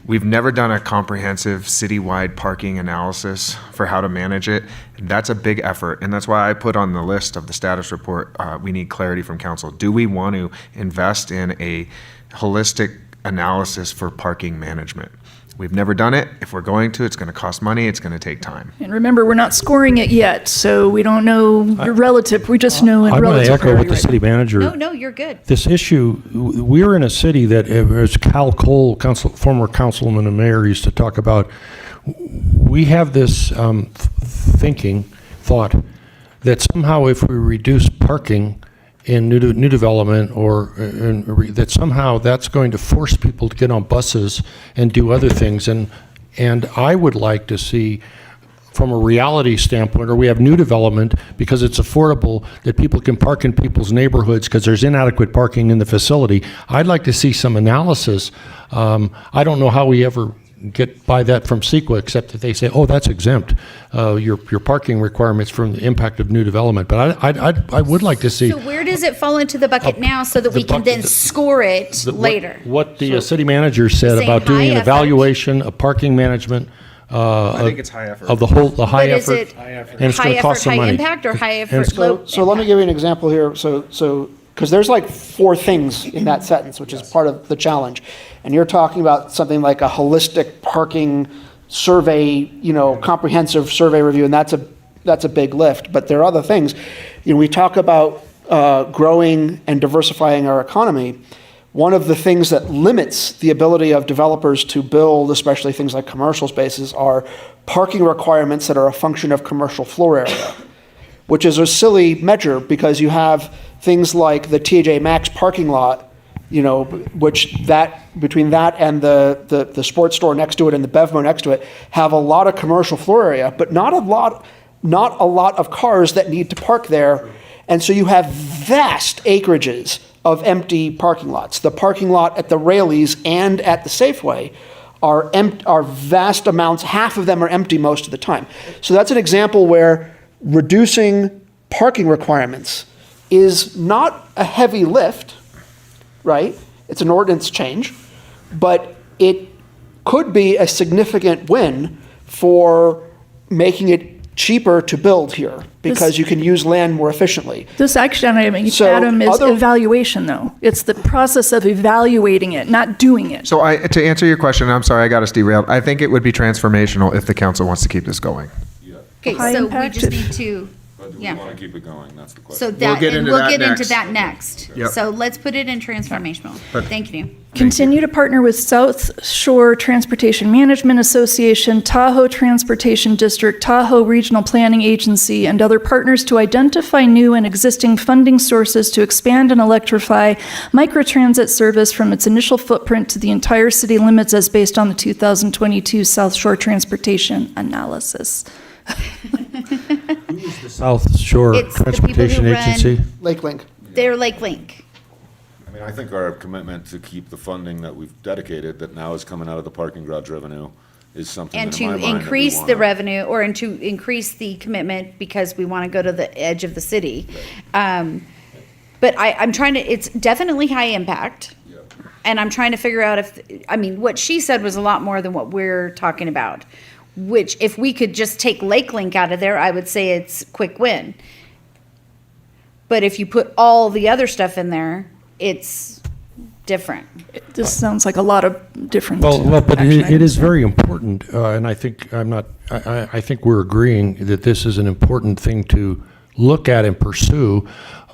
We've never done a comprehensive citywide parking analysis for how to manage it. And that's a big effort. And that's why I put on the list of the status report, we need clarity from council. Do we want to invest in a holistic analysis for parking management? We've never done it. If we're going to, it's going to cost money. It's going to take time. And remember, we're not scoring it yet, so we don't know your relative. We just know in I want relative to echo what priority the right city now. manager. No, you're good. This issue, we're in a city that, as Cal Cole, former councilman and mayor, used to talk about, we have this thought that somehow if we reduce parking in new development, or that somehow that's going to force people to get on buses and do other things. And I would like to see, from a reality standpoint, or we have new development because it's affordable, that people can park in people's neighborhoods because there's inadequate parking in the facility. I'd like to see some analysis. I don't know how we ever get by that from CEQA, except that they say, oh, that's exempt, your parking requirements from the impact of new development. But I would like to see So where does it fall into the bucket now so that we can then score it later? what the city manager said Saying about doing high an effort. evaluation of parking management. I think it's high effort. Of the high But is effort. it And it's high going to cost effort, some high money. impact, or high effort, it's- low? So let me give you an example here. So because there's like 4 things in that sentence, which is part of the challenge. And you're talking about something like a holistic parking survey, comprehensive survey review, and that's a big lift. But there are other things. We talk about growing and diversifying our economy. One of the things that limits the ability of developers to build, especially things like commercial spaces, are parking requirements that are a function of commercial floor area, which is a silly measure because you have things like the TJ Maxx parking lot, which between that and the sports store next to it and the Bevmo next to it have a lot of commercial floor area, but not a lot of cars that need to park there. And so you have vast acreages of empty parking lots. The parking lot at the Raley's and at the Safeway are vast amounts. Half of them are empty most of the time. So that's an example where reducing parking requirements is not a heavy lift, right? It's an ordinance change, but it could be a significant win for making it cheaper to build here because you can use land more efficiently. This action item, Adam, is evaluation, though. It's the process of evaluating it, not doing it. So to answer your question, I'm sorry, I got us derailed. I think it would be transformational if the council wants to keep this going. Okay, High so we impact. just need to, But do we yeah. want to keep it going? That's the question. So that, get and into we'll that get into next. that next. Yep. So let's put it in transformational. Thank you. Continue to partner with South Shore Transportation Management Association, Tahoe Transportation District, Tahoe Regional Planning Agency, and other partners to identify new and existing funding sources to expand and electrify microtransit service from its initial footprint to the entire city limits as based on the 2022 South Shore Transportation Analysis. The South Shore It's the people who Transportation run- Agency. Lake Link. They're Lake Link. I mean, I think our commitment to keep the funding that we've dedicated, that now is coming out of the parking garage revenue, is something And that in my to mind that we increase the wanna- revenue, or and to increase the commitment because we want to go to the edge of the city. But I'm trying to, it's definitely high impact. And I'm trying to figure out what she said was a lot more than what we're talking about. Which, if we could just take Lake Link out of there, I would say it's quick win. But if you put all the other stuff in there, it's different. This sounds like a lot of different. Well, but action it items. is very important, and I think I think we're agreeing that this is an important thing to look at and pursue.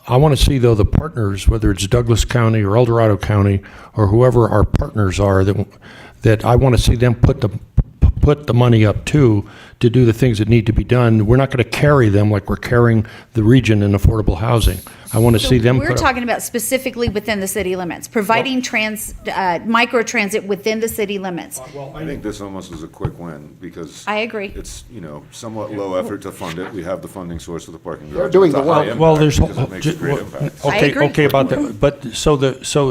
I want to see, though, the partners, whether it's Douglas County or El Dorado County or whoever our partners are, that I want to see them put the money up too to do the things that need to be done. We're not going to carry them like we're carrying the region in affordable housing. I want to see them We're put up. talking about specifically within the city limits, providing microtransit within the city limits. I think this almost is a quick win because. I agree. It's, somewhat low effort to fund it. We have the funding source of the parking garage. They're doing It's a the high work. impact Well, there's because it makes a great impact. I agree. Okay about that. But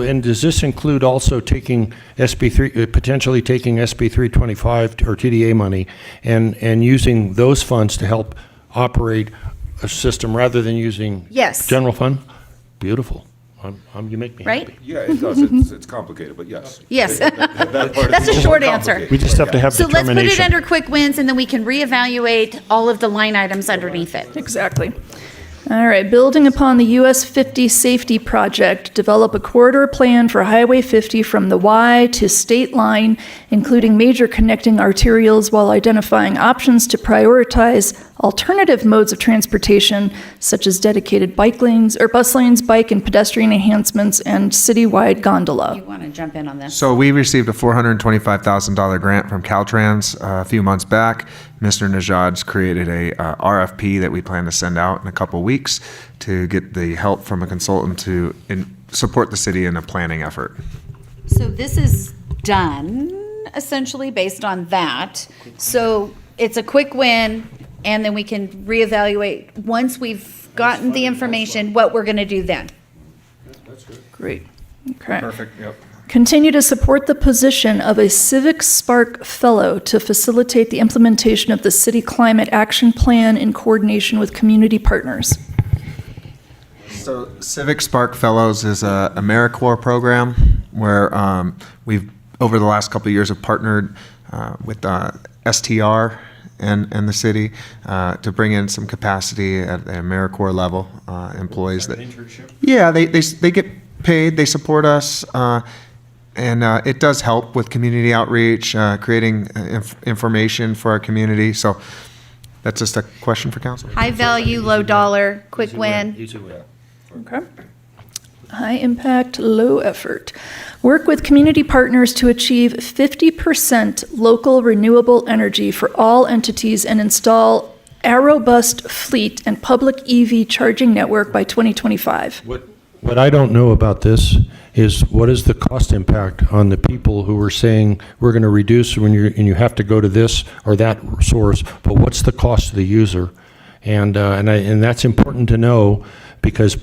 and does this include also taking potentially taking SB 325 or TDA money and using those funds to help operate a system rather than using Yes. general fund? Beautiful. You make me Right? happy. Yeah, it does. It's complicated, but yes. Yes. That part That's is a short answer. complicated. We just have to have So let's put it determination. under quick wins, and then we can reevaluate all of the line items underneath it. Exactly. All right, building upon the US 50 safety project, develop a corridor plan for Highway 50 from the Y to state line, including major connecting arterials, while identifying options to prioritize alternative modes of transportation, such as dedicated bike lanes or bus lanes, bike and pedestrian enhancements, and citywide gondola. You want to jump in on this? So we received a $425,000 grant from Caltrans a few months back. Mr. Najad's created a RFP that we plan to send out in a couple weeks to get the help from a consultant to support the city in a planning effort. So this is done essentially based on that. So it's a quick win, and then we can reevaluate once we've gotten the information, what we're going to do then. Great. Okay. Perfect, yep. Continue to support the position of a Civic Spark Fellow to facilitate the implementation of the City Climate Action Plan in coordination with community partners. So Civic Spark Fellows is a AmeriCorps program where we've, over the last couple of years, have partnered with STR and the city to bring in some capacity at the AmeriCorps level, employees that. Yeah, they get paid, they support us, and it does help with community outreach, creating information for our community. So that's just a question for council. High value, low dollar, quick win. Easy win. Okay. High impact, low effort. Work with community partners to achieve 50% local renewable energy for all entities and install a robust fleet and public EV charging network by 2025. What I don't know about this is what is the cost impact on the people who are saying we're going to reduce and you have to go to this or that source, but what's the cost to the user? And that's important to know because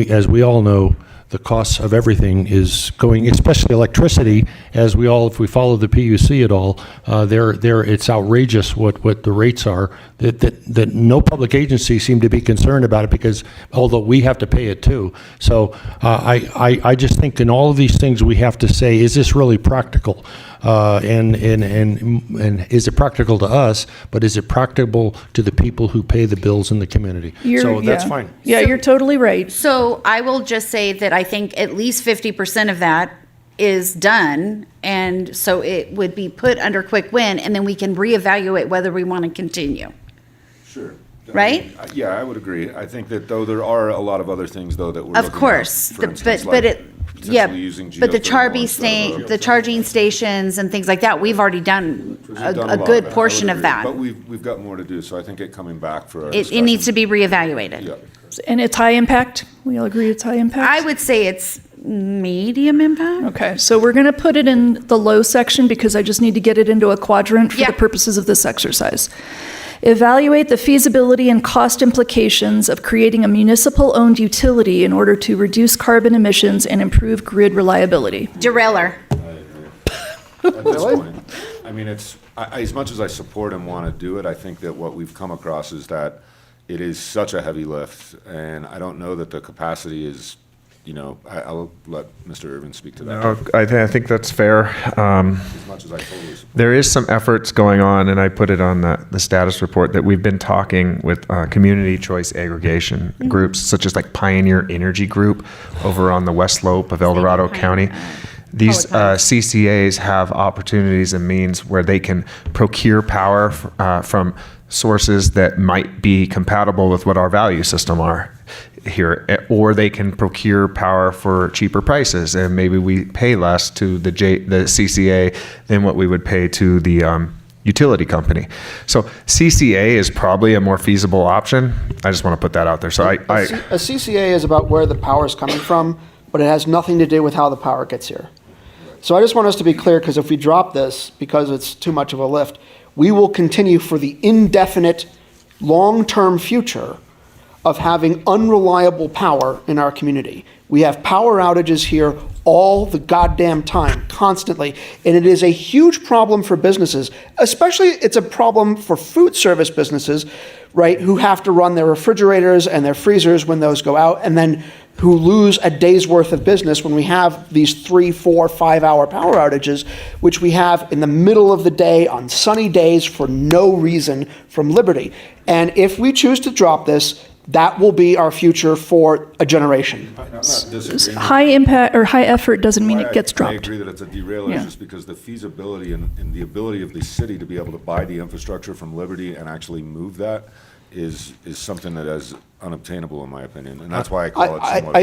as we all know, the costs of everything is going, especially electricity, if we follow the PUC at all, it's outrageous what the rates are, that no public agency seem to be concerned about it because, although we have to pay it too. So I just think in all of these things we have to say, is this really practical? And is it practical to us, but is it practical to the people who pay the bills in the community? So that's fine. Yeah, you're totally right. So I will just say that I think at least 50% of that is done, and so it would be put under quick win, and then we can reevaluate whether we want to continue. Sure. Right? Yeah, I would agree. I think that though there are a lot of other things though that we're Of looking at, course, for instance, like potentially using but the geothermal the charging stations and things like that, we've already done We've done a lot of good it, I portion would of agree. that. But we've got more to do, so I think it coming back for our It discussion. needs to be reevaluated. Yeah. And it's high impact? We all agree it's high impact? I would say it's medium impact. Okay, so we're going to put it in the low section because I just need to get it into a quadrant for the purposes of this exercise. Evaluate the feasibility and cost implications of creating a municipal-owned utility in order to reduce carbon emissions and improve grid reliability. Derailleur. At this point, I mean, as much as I support and want to do it, I think that what we've come across is that it is such a heavy lift, and I don't know that the capacity is, I'll let Mr. Irvin speak to that. No, I think that's fair. As much as I totally support. There is some efforts going on, and I put it on the status report that we've been talking with community choice aggregation groups, such as like Pioneer Energy Group over on the west slope of El Dorado County. These CCAs have opportunities and means where they can procure power from sources that might be compatible with what our value system are here, or they can procure power for cheaper prices, and maybe we pay less to the CCA than what we would pay to the utility company. So CCA is probably a more feasible option. I just want to put that out there. So A CCA is about where the power is coming from, but it has nothing to do with how the power gets here. So I just want us to be clear, because if we drop this because it's too much of a lift, we will continue for the indefinite, long-term future of having unreliable power in our community. We have power outages here all the goddamn time, constantly. And it is a huge problem for businesses, especially it's a problem for food service businesses, right, who have to run their refrigerators and their freezers when those go out, and then who lose a day's worth of business when we have these 3, 4, 5 hour power outages, which we have in the middle of the day on sunny days for no reason from Liberty. And if we choose to drop this, that will be our future for a generation. High impact or high effort doesn't mean it gets I dropped. agree that it's a derailer, Yeah. just because the feasibility and the ability of the city to be able to buy the infrastructure from Liberty and actually move that is something that is unobtainable, in my opinion, and that's why I call it somewhat.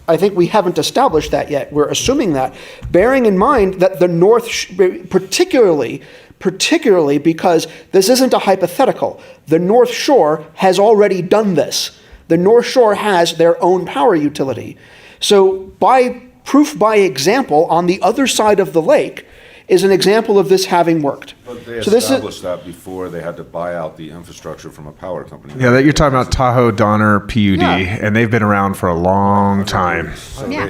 I think we haven't established that yet. We're assuming that, bearing in mind that the North, particularly because this isn't a hypothetical. The North Shore has already done this. The North Shore has their own power utility. So proof by example on the other side of the lake is an example of this having worked. But they So this is- established that before they had to buy out the infrastructure from a power company. Yeah, that you're talking about Tahoe Donner PUD, Yeah. and they've been around for a long time. So Yeah.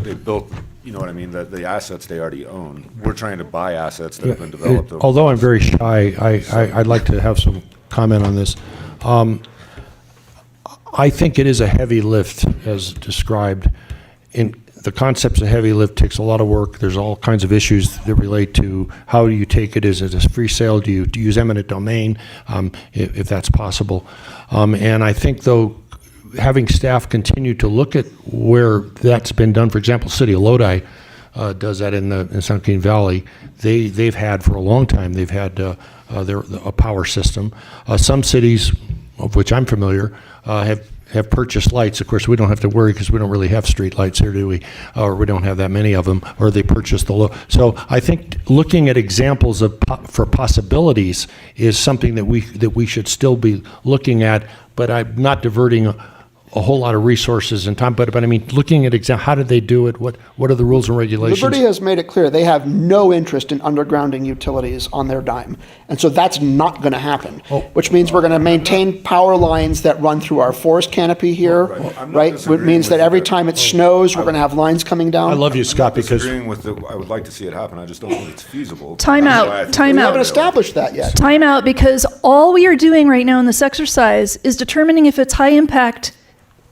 they built, you know what I mean, the assets they already own. We're trying to buy assets that have been developed. over- Although I'm very shy, I'd like to have some comment on this. I think it is a heavy lift, as described. The concept's a heavy lift, takes a lot of work. There's all kinds of issues that relate to how do you take it? Is it a free sale? Do you use eminent domain, if that's possible? And I think, though, having staff continue to look at where that's been done, for example, City of Lodi does that in San Joaquin Valley. They've had for a long time, they've had a power system. Some cities, of which I'm familiar, have purchased lights. Of course, we don't have to worry because we don't really have street lights here, do we? Or we don't have that many of them, or they purchase So I think looking at examples for possibilities is something that we should still be looking at, but I'm not diverting a whole lot of resources and time, but I mean, looking at how did they do it? What are the rules and regulations? Liberty has made it clear they have no interest in undergrounding utilities on their dime. And so that's not going to happen, which means we're going to maintain power lines that run through our forest canopy here, right? Which means that every time it snows, we're going to have lines coming down. I love you, Scott, because Disagreeing with I would like to see it happen. I just don't think it's feasible. Time out, That's why I think time We out. haven't established that yet. Time out, because all we are doing right now in this exercise is determining if it's high impact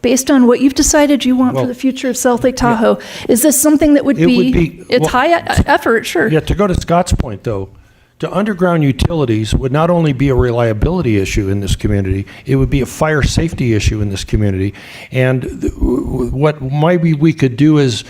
based on what you've decided you want for the future of South Lake Tahoe. Is this something that would be, it's high effort, sure. Yeah, to go to Scott's point, though, to underground utilities would not only be a reliability issue in this community, it would be a fire safety issue in this community. And what maybe we could do is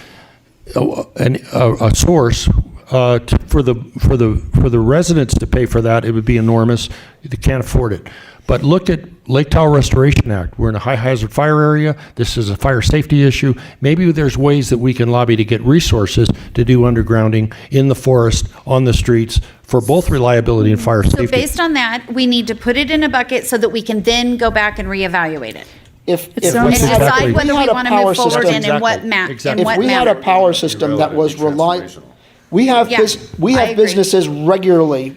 a source for the residents to pay for that. It would be enormous. They can't afford it. But look at Lake Tahoe Restoration Act. We're in a high hazard fire area. This is a fire safety issue. Maybe there's ways that we can lobby to get resources to do undergrounding in the forest, on the streets, for both reliability and fire So safety. based on that, we need to put it in a bucket so that we can then go back and reevaluate it. If And decide whether we had a want to power move forward system- and in what If we had a power system that was reliable, we have Yeah, I agree. businesses regularly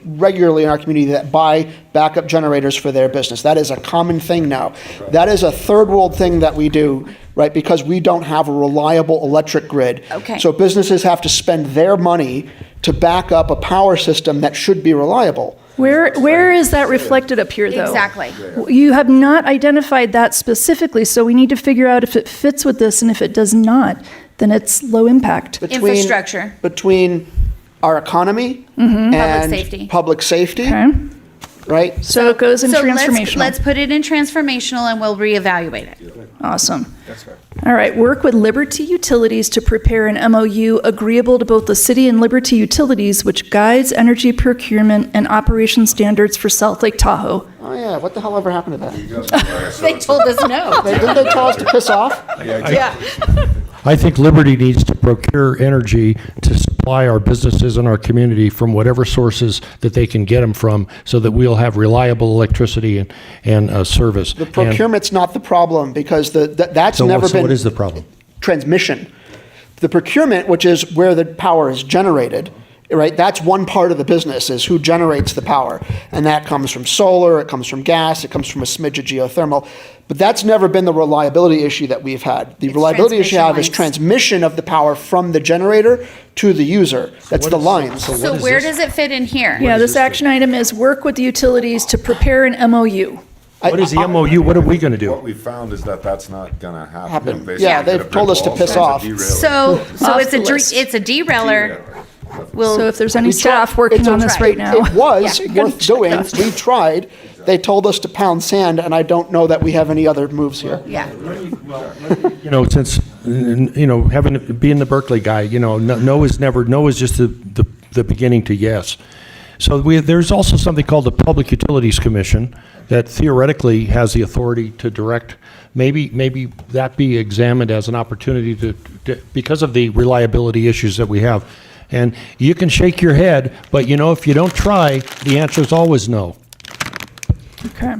in our community that buy backup generators for their business. That is a common thing now. That is a third world thing that we do, right? Because we don't have a reliable electric grid. Okay. So businesses have to spend their money to back up a power system that should be reliable. Where is that reflected up here, though? Exactly. You have not identified that specifically, so we need to figure out if it fits with this, and if it does not, then it's low impact. Infrastructure. Between our economy Mhm. and safety. public safety, right? So it goes in So transformational. let's put it in transformational and we'll reevaluate it. Awesome. All right, work with Liberty Utilities to prepare an MOU agreeable to both the city and Liberty Utilities, which guides energy procurement and operation standards for South Lake Tahoe. Oh yeah, what the hell ever happened to that? They told us no. Didn't they tell us to piss off? Yeah. I think Liberty needs to procure energy to supply our businesses and our community from whatever sources that they can get them from, so that we'll have reliable electricity and service. The procurement's not the problem, because that's So never been. what is the problem? Transmission. The procurement, which is where the power is generated, right? That's one part of the business, is who generates the power. And that comes from solar, it comes from gas, it comes from a smidge of geothermal. But that's never been the reliability issue that we've had. The reliability issue we have is transmission of the power from the generator to the user. That's the lines. So where does it fit in here? Yeah, this action item is work with the utilities to prepare an MOU. What is the MOU? What are we going to do? What we found is that that's not going to happen. Happen. Basically, Yeah, they've told us to all piss kinds of off. derailers. So it's a derailer. So if there's any staff working on this right now. It was worth doing. We tried. They told us to pound sand, and I don't know that we have any other moves here. Yeah. Since, being the Berkeley guy, no is just the beginning to yes. So there's also something called the Public Utilities Commission that theoretically has the authority to direct. Maybe that be examined as an opportunity to because of the reliability issues that we have. And you can shake your head, but if you don't try, the answer is always no. Okay.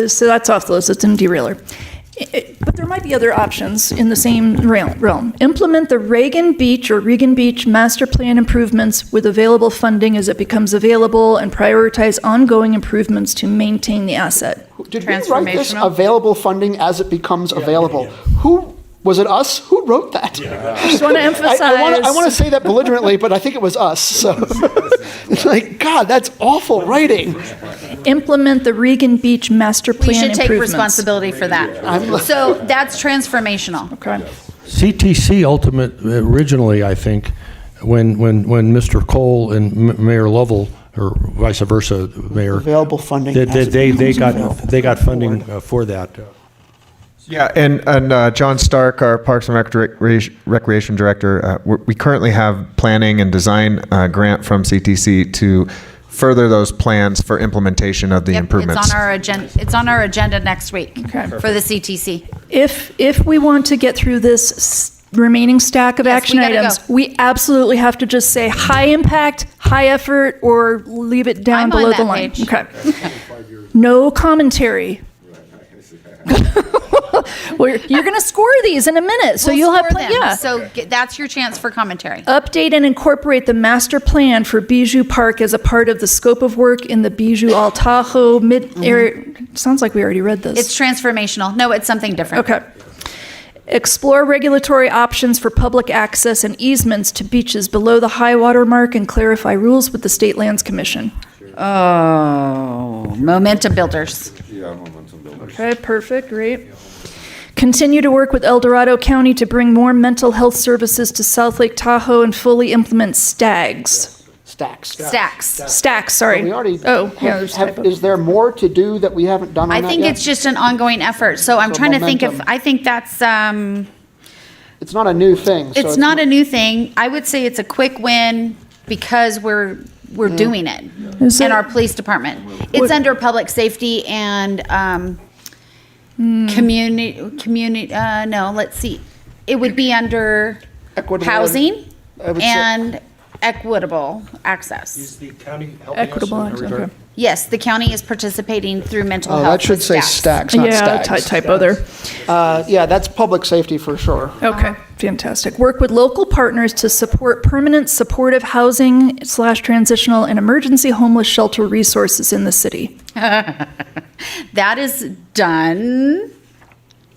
So that's off the list. It's in derailer. But there might be other options in the same realm. Implement the Reagan Beach master plan improvements with available funding as it becomes available, and prioritize ongoing improvements to maintain the asset. Did we write this available funding as it becomes available? Who was it? Us? Who wrote that? I just want to emphasize. I want to say that belligerently, but I think it was us. So it's like, God, that's awful writing. Implement the Regan Beach master plan We should take improvements. responsibility for that. So that's transformational. Okay. CTC originally, I think, when Mr. Cole and Mayor Lovell, or vice versa, Mayor. Available funding. They got funding for that. Yeah, and John Stark, our Parks and Recreation Director, we currently have planning and design grant from CTC to further those plans for implementation of the improvements. It's on our agenda next week for the CTC. If we want to get through this remaining stack of action we gotta items, go. we absolutely have to just say high impact, high effort, or leave it down I'm below on the that line. page. Okay. No commentary. Well, you're going to score these in a minute, so We'll you'll have score them. yeah. So that's your chance for commentary. Update and incorporate the master plan for Bijou Park as a part of the scope of work in the Bijou Al Tahoe mid-area. Sounds like we already read this. It's transformational. No, it's something different. Okay. Explore regulatory options for public access and easements to beaches below the high water mark and clarify rules with the State Lands Commission. Oh, momentum builders. Yeah, momentum builders. Okay, perfect, great. Continue to work with El Dorado County to bring more mental health services to South Lake Tahoe and fully implement STAGs. Stacks, sorry. We already. there's typo. Is there more to do that we haven't done on I that think yet? it's just an ongoing effort. So I'm So trying to think momentum. I think that's, It's not a new thing. so it's not a new thing. I would say it's a quick win because we're doing it Is in it- our police department. It's under public safety and, community, no, let's see. It would be under Equitable- housing I would say- and equitable access. Is the county Equitable access, okay. Yes, the county is participating through mental Oh, health. that should with say stacks, not Yeah, stags. typo there. Yeah, that's public safety for sure. Okay, fantastic. Work with local partners to support permanent supportive housing / transitional and emergency homeless shelter resources in the city. That is done.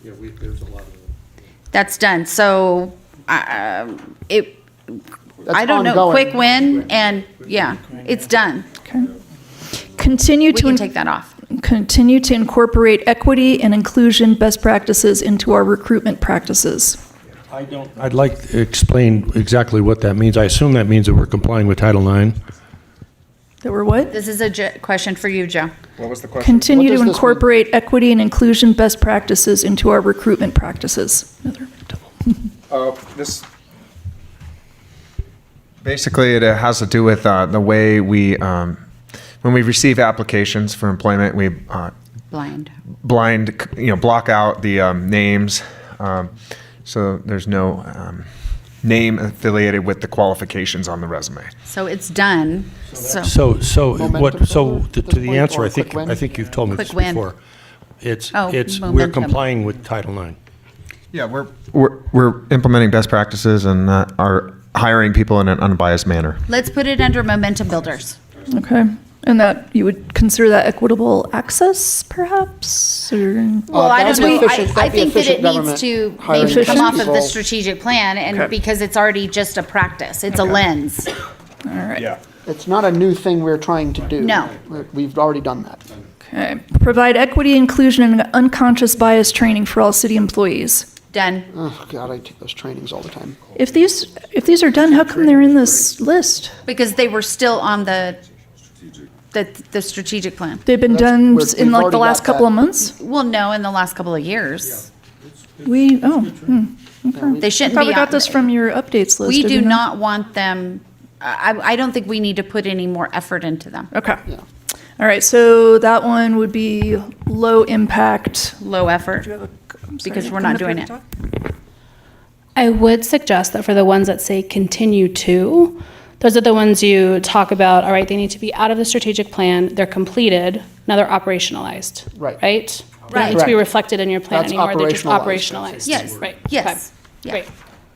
Yeah, there's a lot of That's done. So, I don't know, ongoing. quick win, and yeah, it's done. Okay. Continue We to can take that off. continue to incorporate equity and inclusion best practices into our recruitment practices. I'd like to explain exactly what that means. I assume that means that we're complying with Title IX. That we're what? This is a question for you, Joe. What was the question? Continue What to does this incorporate equity and inclusion best practices into our recruitment practices. This basically it has to do with the way we, when we receive applications for employment, we block out the names, so there's no name affiliated with the qualifications on the resume. So it's done. So Momentum to the answer, I think you've told me Quick this win. before. It's Oh, we're momentum. complying with Title IX. Yeah, we're implementing best practices, and our hiring people in an unbiased manner. Let's put it under momentum builders. Okay. And that, you would consider that equitable access, perhaps? Or? Well, I don't know. efficient- I that'd be think that it efficient needs government to hiring maybe come off of the people. strategic plan, and Okay. because it's already just a practice, it's a lens. All right. Yeah. It's not a new thing we're trying to do. No. We've already done that. Okay. Provide equity, inclusion, and unconscious bias training for all city employees. Done. Oh, God, I take those trainings all the time. If these are done, how come they're in this list? Because they were still on the strategic plan. They've been done we've in like the already last got couple that. of months? Well, no, in the last couple of years. Okay. They shouldn't Probably be got on- this from your updates list. We did do we not want them, I don't think we need to put any more effort into them. Okay. All right, so that one would be low impact. Low effort, because we're not doing it. I would suggest that for the ones that say continue to, those are the ones you talk about, all right, they need to be out of the strategic plan, they're completed, now they're operationalized. Right. Right? They don't Right. need to be Correct. reflected in your plan That's anymore, they're just operationalized. operationalized. Yes. Right. Yes. Okay. Yeah. Great.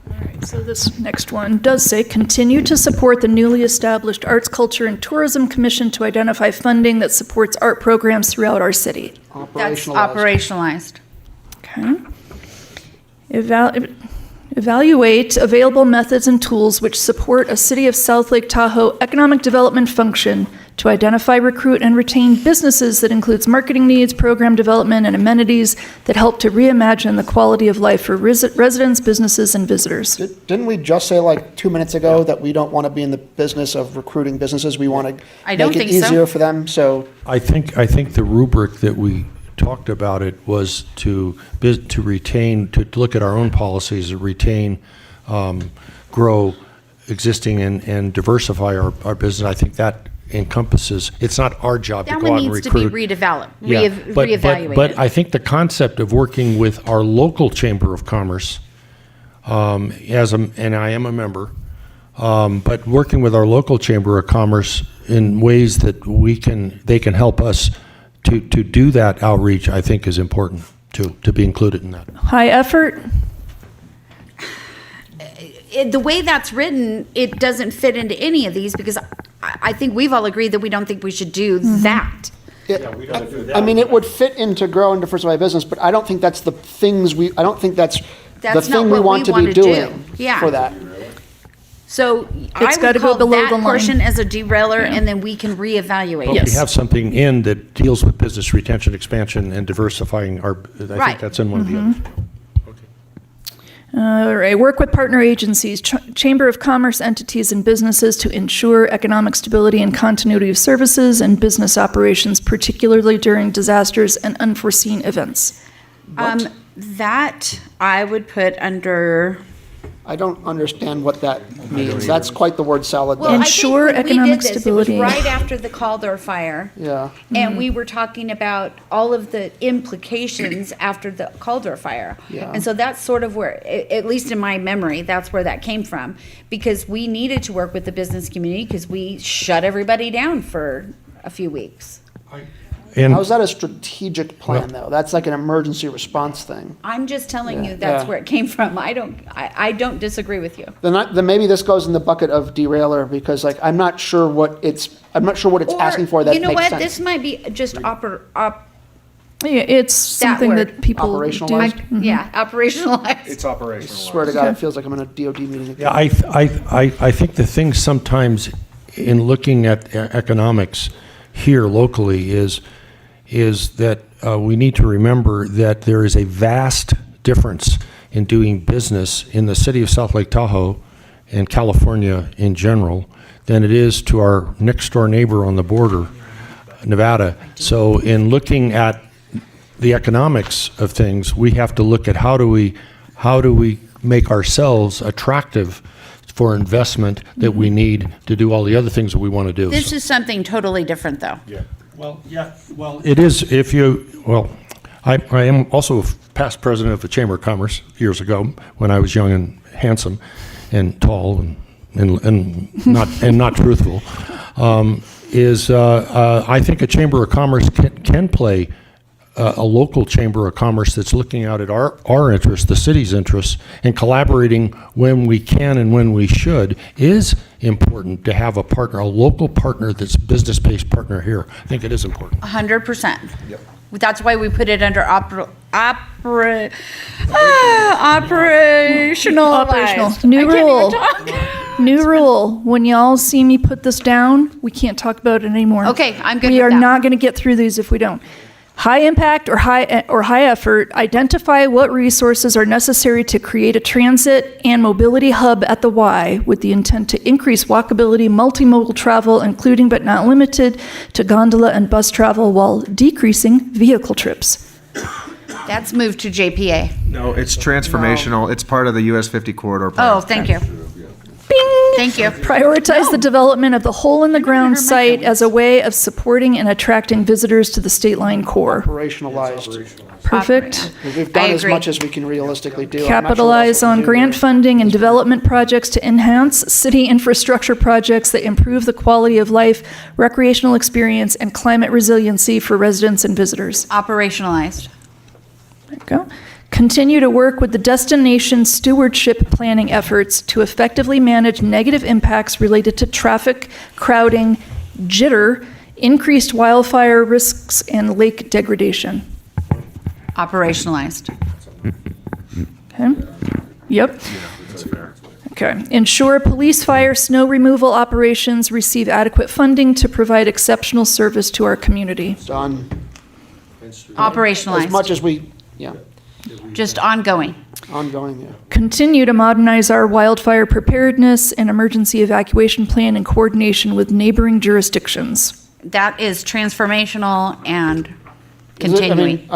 All right, so this next one does say, continue to support the newly established Arts, Culture, and Tourism Commission to identify funding that supports art programs throughout our city. That's Operationalized. operationalized. Okay. Evaluate available methods and tools which support a City of South Lake Tahoe economic development function to identify, recruit, and retain businesses that includes marketing needs, program development, and amenities that help to reimagine the quality of life for residents, businesses, and visitors. Didn't we just say like 2 minutes ago that we don't want to be in the business of recruiting businesses? We want to I don't make it think so. easier for them, so I think the rubric that we talked about it was to retain, to look at our own policies, to retain, grow existing and diversify our business. I think that encompasses, it's not our job to That go one out and needs to be recruit. redeveloped, Yeah, but reevaluated. I think the concept of working with our local Chamber of Commerce, and I am a member, but working with our local Chamber of Commerce in ways that they can help us to do that outreach, I think is important to be included in that. High effort, The way that's written, it doesn't fit into any of these, because I think we've all agreed that we don't think we should do that. I mean, it would fit into grow and diversify business, but I don't think that's the things I don't think that's the That's not thing we what want we to wanna be do. doing Yeah. for that. So I It's would gotta go call below that the line. portion as a derailer, and then we can reevaluate. But we have something in that deals with business retention, expansion, and diversifying I Right. think that's in one of the others. all right, work with partner agencies, Chamber of Commerce entities and businesses to ensure economic stability and continuity of services and business operations, particularly during disasters and unforeseen events. That I would put under. I don't understand what that means. That's quite the word salad. Well, there. Ensure I think when economic we did this, stability. It was right after the Caldor fire. Yeah. And we were talking about all of the implications after the Caldor fire. Yeah. And so that's sort of where, at least in my memory, that's where that came from. Because we needed to work with the business community because we shut everybody down for a few weeks. And How's that a strategic plan, though? That's like an emergency response thing. I'm just telling Yeah. you that's Yeah. where it came from. I don't disagree with you. Then maybe this goes in the bucket of derailer because like I'm not sure what it's asking for that You know makes what? sense. This might be just Yeah, it's something word. that people do. Operationalized? Yeah, operationalized. It's operational. Swear to God, it feels like I'm in a DOD meeting. Yeah, I think the thing sometimes in looking at economics here locally is that we need to remember that there is a vast difference in doing business in the city of South Lake Tahoe and California in general than it is to our next door neighbor on the border, Nevada. So in looking at the economics of things, we have to look at how do we make ourselves attractive for investment that we need to do all the other things that we want to do. This is something totally different, though. Yeah. Well, it is I am also a past president of the Chamber of Commerce years ago when I was young and handsome and tall and not truthful. I think a Chamber of Commerce can play a local chamber of commerce that's looking out at our interests, the city's interests, and collaborating when we can and when we should is important to have a partner, a local partner that's a business-based partner here. I think it is important. 100%. That's why we put it under operational. New rule. New rule. When y'all see me put this down, we can't talk about it anymore. Okay, I'm good We with are that. not going to get through these if we don't. High impact or high effort, identify what resources are necessary to create a transit and mobility hub at the Y with the intent to increase walkability, multimodal travel, including but not limited to gondola and bus travel while decreasing vehicle trips. That's moved to JPA. No, it's transformational. It's part of the US 50 corridor plan. Oh, thank you. Thank you. Prioritize the development of the hole-in-the-ground site as a way of supporting and attracting visitors to the State Line core. Operationalized. Perfect. We've done I as agree. much as we can realistically do. I'm not sure what Capitalize else we on can do. grant funding and development projects to enhance city infrastructure projects that improve the quality of life, recreational experience, and climate resiliency for residents and visitors. Operationalized. There you go. Continue to work with the destination stewardship planning efforts to effectively manage negative impacts related to traffic, crowding, jitter, increased wildfire risks, and lake degradation. Operationalized. Okay. Yep. Okay. Ensure police, fire, snow removal operations receive adequate funding to provide exceptional service to our community. Done. Operationalized. As much as we, yeah, Just ongoing. ongoing, yeah. Continue to modernize our wildfire preparedness and emergency evacuation plan in coordination with neighboring jurisdictions. That is transformational and Is it- I continuing. mean,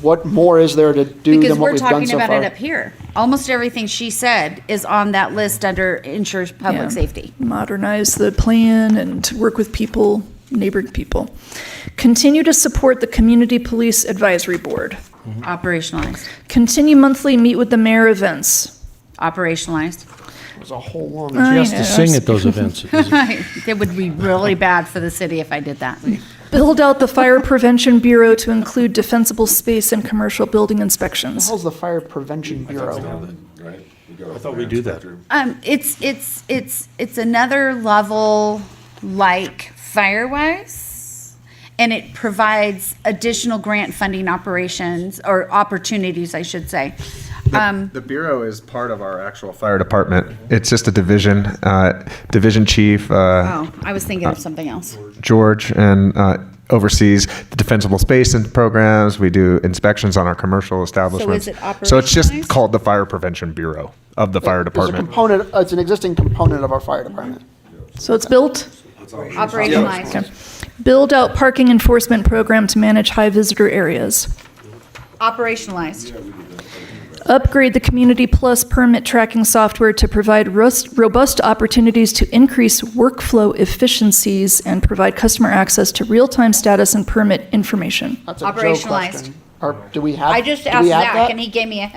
what more is there to do Because than what we're we've done talking so about far? it up here. Almost everything she said is on that list under ensures public Yeah. safety. Modernize the plan and work with people, neighboring people. Continue to support the Community Police Advisory Board. Operationalized. Continue monthly meet with the mayor events. Operationalized. There's a whole long. I She has know. to sing at those events. It would be really bad for the city if I did that. Build out the Fire Prevention Bureau to include defensible space and commercial building What the inspections. hell's the Fire Prevention Bureau? I thought we do that. It's another level like Firewise, and it provides additional grant funding operations or opportunities, I should say. The Bureau is part of our actual fire department. It's just a division. Division chief, Oh, I was thinking of something else. George, and oversees the defensible space and programs. We do inspections on our commercial establishments. it So it's just operationalized? called the Fire Prevention Bureau of the fire It's a department. component, it's an existing component of our fire department. So it's built? Operationalized. Okay. Build out parking enforcement program to manage high visitor areas. Operationalized. Upgrade the Community Plus permit tracking software to provide robust opportunities to increase workflow efficiencies and provide customer access to real-time status and permit information. That's a Joe Operationalized. question. Or do we have? I just do asked we have Zach, that? and he gave me a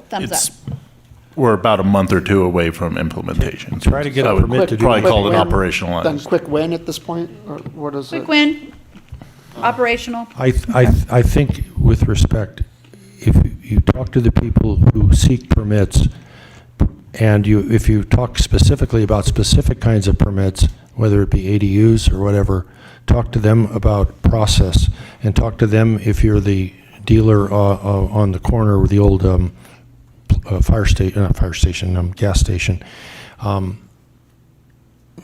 thumbs It's- up. We're about a month or two away from implementation. Try to get So a I would permit to do Probably it. call it Quick win. operationalized. Then quick win at this point, or what is it? Quick win. Operational. I think with respect, if you talk to the people who seek permits, and if you talk specifically about specific kinds of permits, whether it be ADUs or whatever, talk to them about process, and talk to them if you're the dealer on the corner with the old gas station.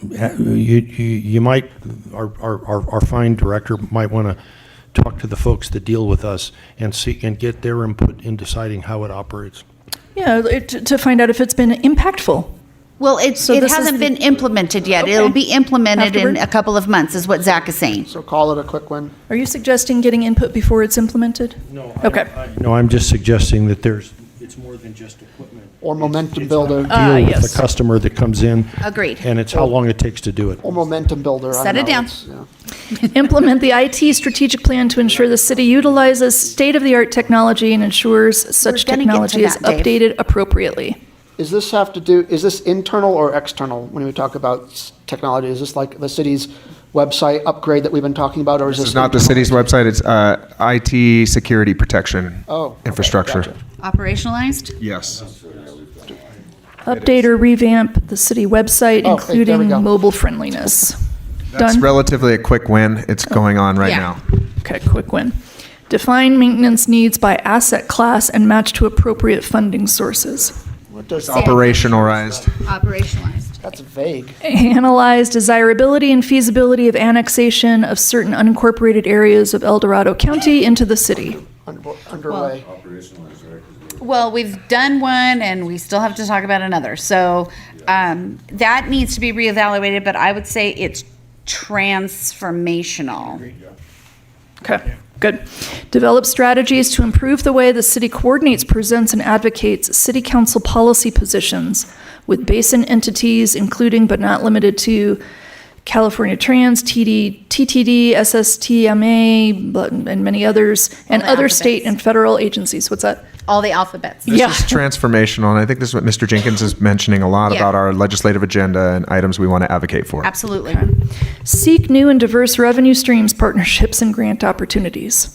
You might, our fine director might want to talk to the folks that deal with us and see, and get their input in deciding how it operates. Yeah, to find out if it's been impactful. Well, it So this is hasn't the- been implemented yet. Okay. It'll be implemented in Afterward? a couple of months, is what Zach is saying. So call it a quick win. Are you suggesting getting input before it's implemented? No. Okay. No, I'm just suggesting that it's more than just equipment. Or momentum builder. Deal with yes. the customer that comes in. Agreed. And it's how long it takes to do it. Or momentum builder. I Set don't it know, down. it's, yeah. Implement the IT strategic plan to ensure the city utilizes state-of-the-art technology and ensures such We're gonna get to technology is that, Dave. updated appropriately. Is this internal or external when we talk about technology? Is this like the city's website upgrade that we've been talking about, or is This this? is not the city's website, it's IT security protection Oh, okay, infrastructure. gotcha. Operationalized? Yes. Update or revamp the city website, Oh, hey, there we including go. mobile friendliness. That's Done? relatively a quick win. It's going on right Yeah. now. Okay, quick win. Define maintenance needs by asset class and match to appropriate funding sources. What does Operationalized. Operationalized. That's vague. Analyze desirability and feasibility of annexation of certain unincorporated areas of El Dorado County into the city. Underway. Well, we've done one and we still have to talk about another. So that needs to be reevaluated, but I would say it's transformational. Okay, good. Develop strategies to improve the way the city coordinates, presents, and advocates city council policy positions with basin entities, including but not limited to California Trans, TTD, SSTMA, and many others, and the other alphabets. state and federal agencies. What's that? All the alphabets. This is transformational, and I think this is what Mr. Jenkins is mentioning a lot Yeah. about our legislative agenda and items we want to advocate for. Absolutely. Seek new and diverse revenue streams, partnerships, and grant opportunities.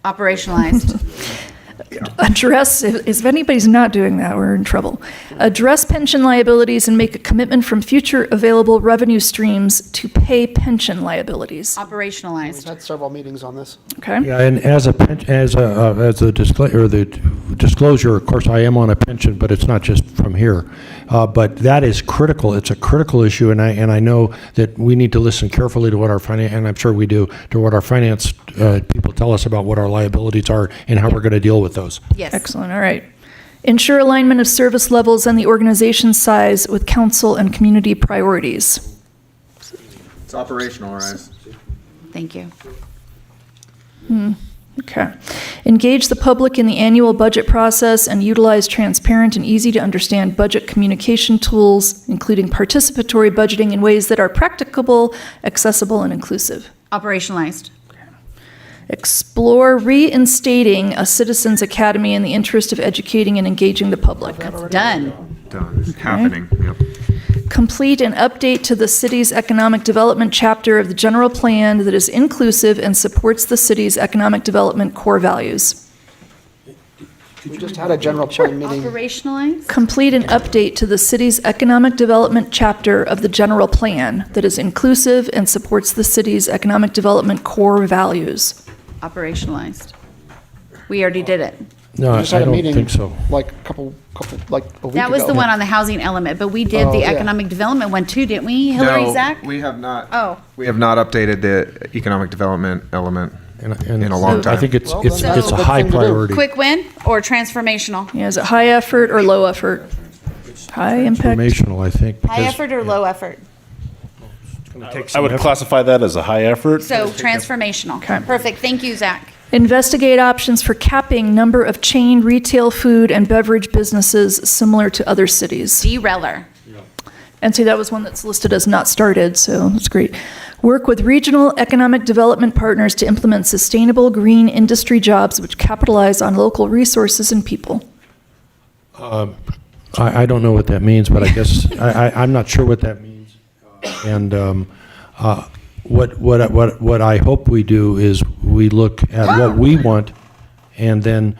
Operationalized. Address, if anybody's not doing that, we're in trouble. Address pension liabilities and make a commitment from future available revenue streams to pay pension liabilities. Operationalized. We've had several meetings on this. Okay? Yeah, and as a disclosure, of course, I am on a pension, but it's not just from here. But that is critical. It's a critical issue, and I know that we need to listen carefully to what our finance, and I'm sure we do, to what our finance people tell us about what our liabilities are and how we're going to deal with those. Yes. Excellent, all right. Ensure alignment of service levels and the organization size with council and community priorities. It's operationalized. Thank you. Okay. Engage the public in the annual budget process and utilize transparent and easy to understand budget communication tools, including participatory budgeting in ways that are practicable, accessible, and inclusive. Operationalized. Explore reinstating a citizens academy in the interest of educating and engaging the public. Done. Done. Happening. Yep. Complete an update to the city's economic development chapter of the general plan that is inclusive and supports the city's economic development core values. We just had a general plan meeting. Operationalized. Complete an update to the city's economic development chapter of the general plan that is inclusive and supports the city's economic development core values. Operationalized. We already did it. No, We I just had a don't meeting think so. like a week That was ago. the one on the housing element, but we did Oh, the yeah. economic development one too, didn't we, Hillary, No, Zach? we have not. Oh. We have not updated the economic development element in a long time. I think it's Well, it's then that's it's a a good high thing to do. priority. Quick win or transformational? Yeah, is it high effort or low effort? High impact? Transformational, I think. High because effort or low effort? I would classify that as a high effort. So transformational. Okay. Perfect. Thank you, Zach. Investigate options for capping number of chain retail food and beverage businesses similar to other cities. Derailleur. And see, that was one that's listed as not started, so that's great. Work with regional economic development partners to implement sustainable green industry jobs which capitalize on local resources and people. I don't know what that means, but I guess I'm not sure what that means. And what I hope we do is we look at what we want and then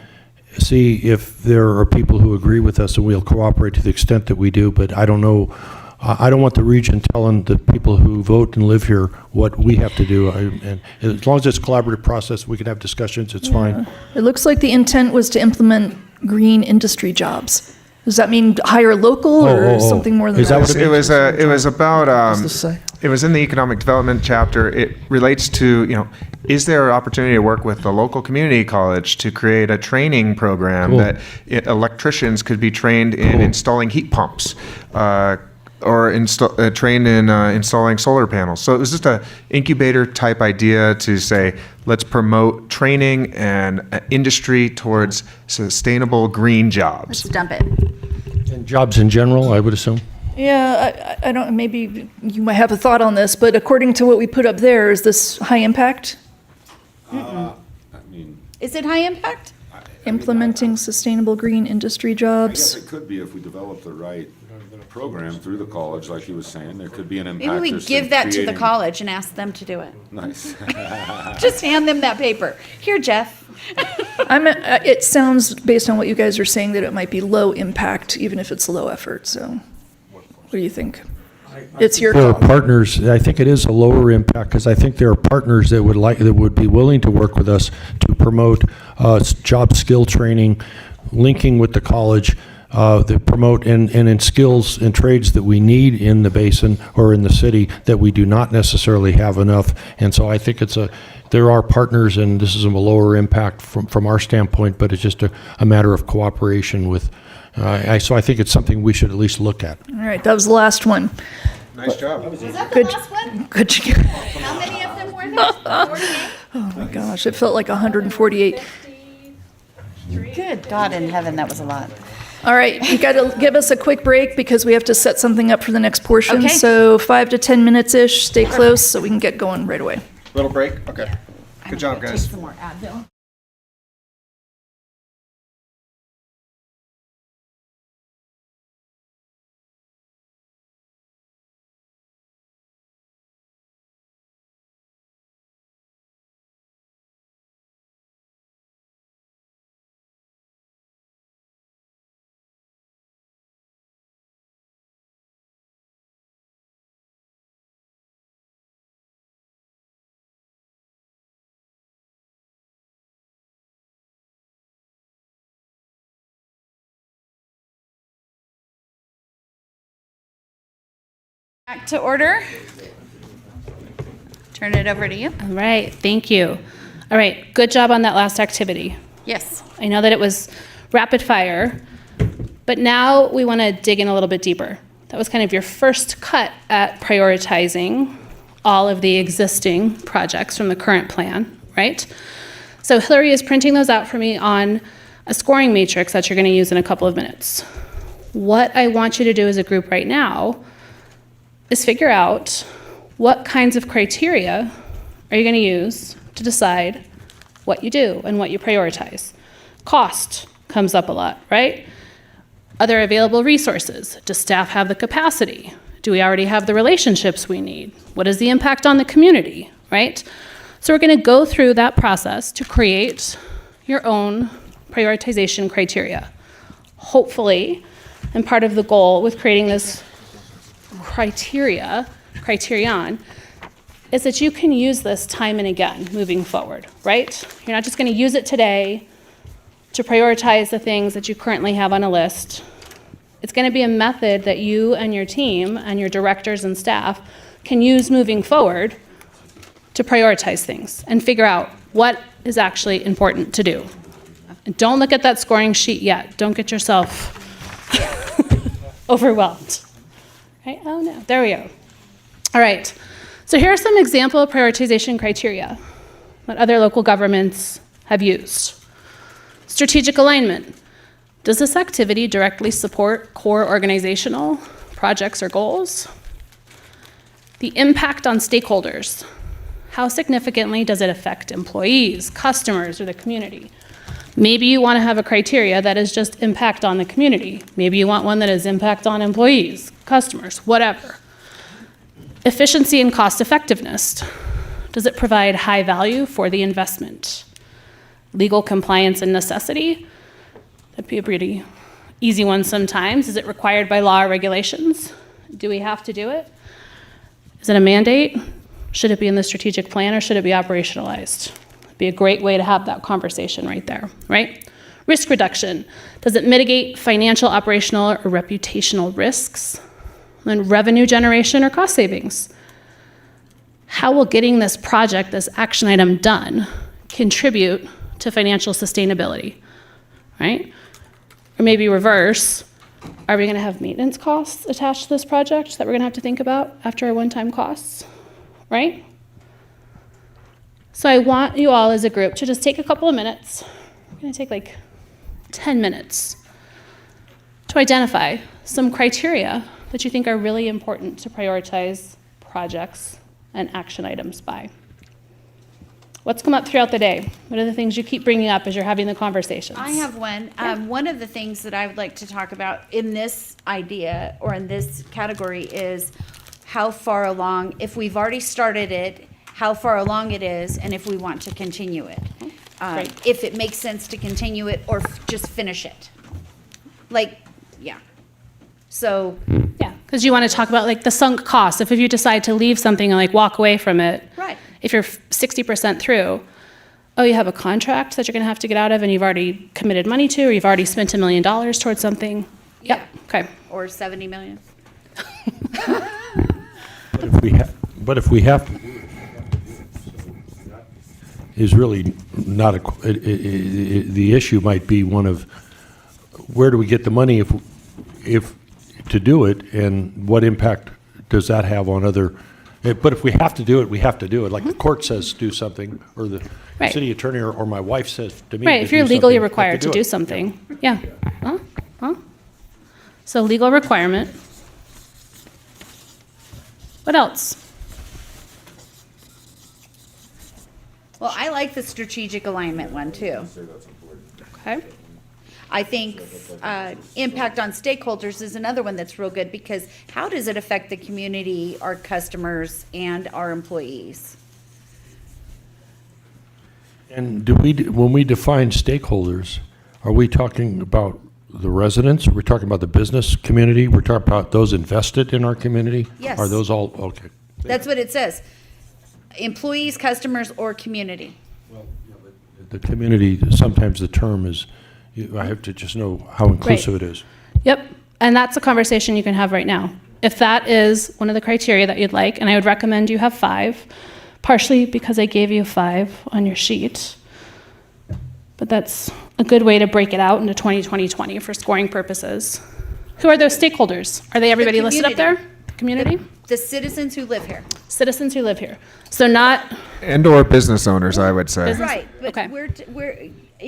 see if there are people who agree with us, and we'll cooperate to the extent that we do. But I don't know. I don't want the region telling the people who vote and live here what we have to do. And as long as it's a collaborative process, we can have discussions. It's fine. It looks like the intent was to implement green industry jobs. Does that mean hire local or something more than Is that that? what it It was about does this say? it was in the economic development chapter. It relates to, is there an opportunity to work with the local community college to create a training program Cool. that electricians could be trained in Cool. installing heat pumps, or trained in installing solar panels. So it was just a incubator type idea to say, let's promote training and industry towards sustainable green jobs. Let's dump it. And jobs in general, I would assume. Yeah, I don't, maybe you might have a thought on this, but according to what we put up there, is this high impact? Is it high impact? Implementing sustainable green industry I guess jobs? it could be if we develop the right program through the college, like he was saying, there could be an impact. Maybe we just give in that to the creating- college and ask them to do it. Nice. Just hand them that paper. Here, Jeff. It sounds, based on what you guys are saying, that it might be low impact, even if it's low effort, so what do you think? It's your There are call. partners, I think it is a lower impact, because I think there are partners that would be willing to work with us to promote job skill training, linking with the college, that promote and in skills and trades that we need in the basin or in the city that we do not necessarily have enough. And so I think there are partners, and this is a lower impact from our standpoint, but it's just a matter of cooperation with, so I think it's something we should at least look at. All right, that was the last one. Nice job. Was that the Good- last one? Good. How many of them were there? 48? Oh my gosh, it felt like 148. Good God in heaven, that was a lot. All right, you got to give us a quick break because we have to set something up for the next portion. Okay. So 5 to 10 minutes-ish, stay close so we can get going right away. Little break? Okay. Good job, guys. Take some more Advil. Back to order. Turn it over to you. All right, thank you. All right, good job on that last activity. Yes. I know that it was rapid fire, but now we want to dig in a little bit deeper. That was kind of your first cut at prioritizing all of the existing projects from the current plan, right? So Hillary is printing those out for me on a scoring matrix that you're going to use in a couple of minutes. What I want you to do as a group right now is figure out what kinds of criteria are you going to use to decide what you do and what you prioritize. Cost comes up a lot, right? Other available resources. Does staff have the capacity? Do we already have the relationships we need? What is the impact on the community, right? So we're going to go through that process to create your own prioritization criteria. Hopefully, and part of the goal with creating this criterion, is that you can use this time and again moving forward, right? You're not just going to use it today to prioritize the things that you currently have on a list. It's going to be a method that you and your team and your directors and staff can use moving forward to prioritize things and figure out what is actually important to do. And don't look at that scoring sheet yet. Don't get yourself overwhelmed. Right? Oh no, there we go. All right, so here are some example prioritization criteria that other local governments have used. Strategic alignment. Does this activity directly support core organizational projects or goals? The impact on stakeholders. How significantly does it affect employees, customers, or the community? Maybe you want to have a criteria that is just impact on the community. Maybe you want one that is impact on employees, customers, whatever. Efficiency and cost effectiveness. Does it provide high value for the investment? Legal compliance and necessity. That'd be a pretty easy one sometimes. Is it required by law or regulations? Do we have to do it? Is it a mandate? Should it be in the strategic plan or should it be operationalized? It'd be a great way to have that conversation right there, right? Risk reduction. Does it mitigate financial, operational, or reputational risks? And revenue generation or cost savings. How will getting this project, this action item done, contribute to financial sustainability, right? Or maybe reverse, are we gonna have maintenance costs attached to this project that we're gonna have to think about after our one-time costs, right? So I want you all as a group to just take a couple of minutes. We're gonna take like 10 minutes to identify some criteria that you think are really important to prioritize projects and action items by. What's come up throughout the day? What are the things you keep bringing up as you're having the conversations? I have one. One of the things that I would like to talk about in this idea or in this category is how far along, if we've already started it, how far along it is, and if we want to continue it. If it makes sense to continue it or just finish it. Like, yeah. So, Yeah, because you want to talk about like the sunk cost. If you decide to leave something and like walk away from it, right. If you're 60% through, oh, you have a contract that you're going to have to get out of and you've already committed money to, or you've already spent $1 million towards something. Yep. Okay. Or 70 million. But if we have, is really not the issue might be one of where do we get the money if to do it, and what impact does that have on other? But if we have to do it, we have to do it. Like the court says do something, or the Right. city attorney or my wife says to me. Right, to if you're do legally something, we have required to do it. something. Yeah. Huh? So legal requirement. What else? Well, I like the strategic alignment one too. Okay. I think impact on stakeholders is another one that's real good because how does it affect the community, our customers, and our employees? And when we define stakeholders, are we talking about the residents? Are we talking about the business community? We're talking about those invested in our community? Yes. Are those all, okay. That's what it says. Employees, customers, or community. The community, sometimes the term is, I have to just know how inclusive it is. Yep. And that's a conversation you can have right now. If that is one of the criteria that you'd like, and I would recommend you have 5, partially because I gave you 5 on your sheet. But that's a good way to break it out into 20-20-20 for scoring purposes. Who are those stakeholders? Are they everybody listed up there? The community? The citizens who live here. Citizens who live here. So not. And/or business owners, I would say. Right, but we're.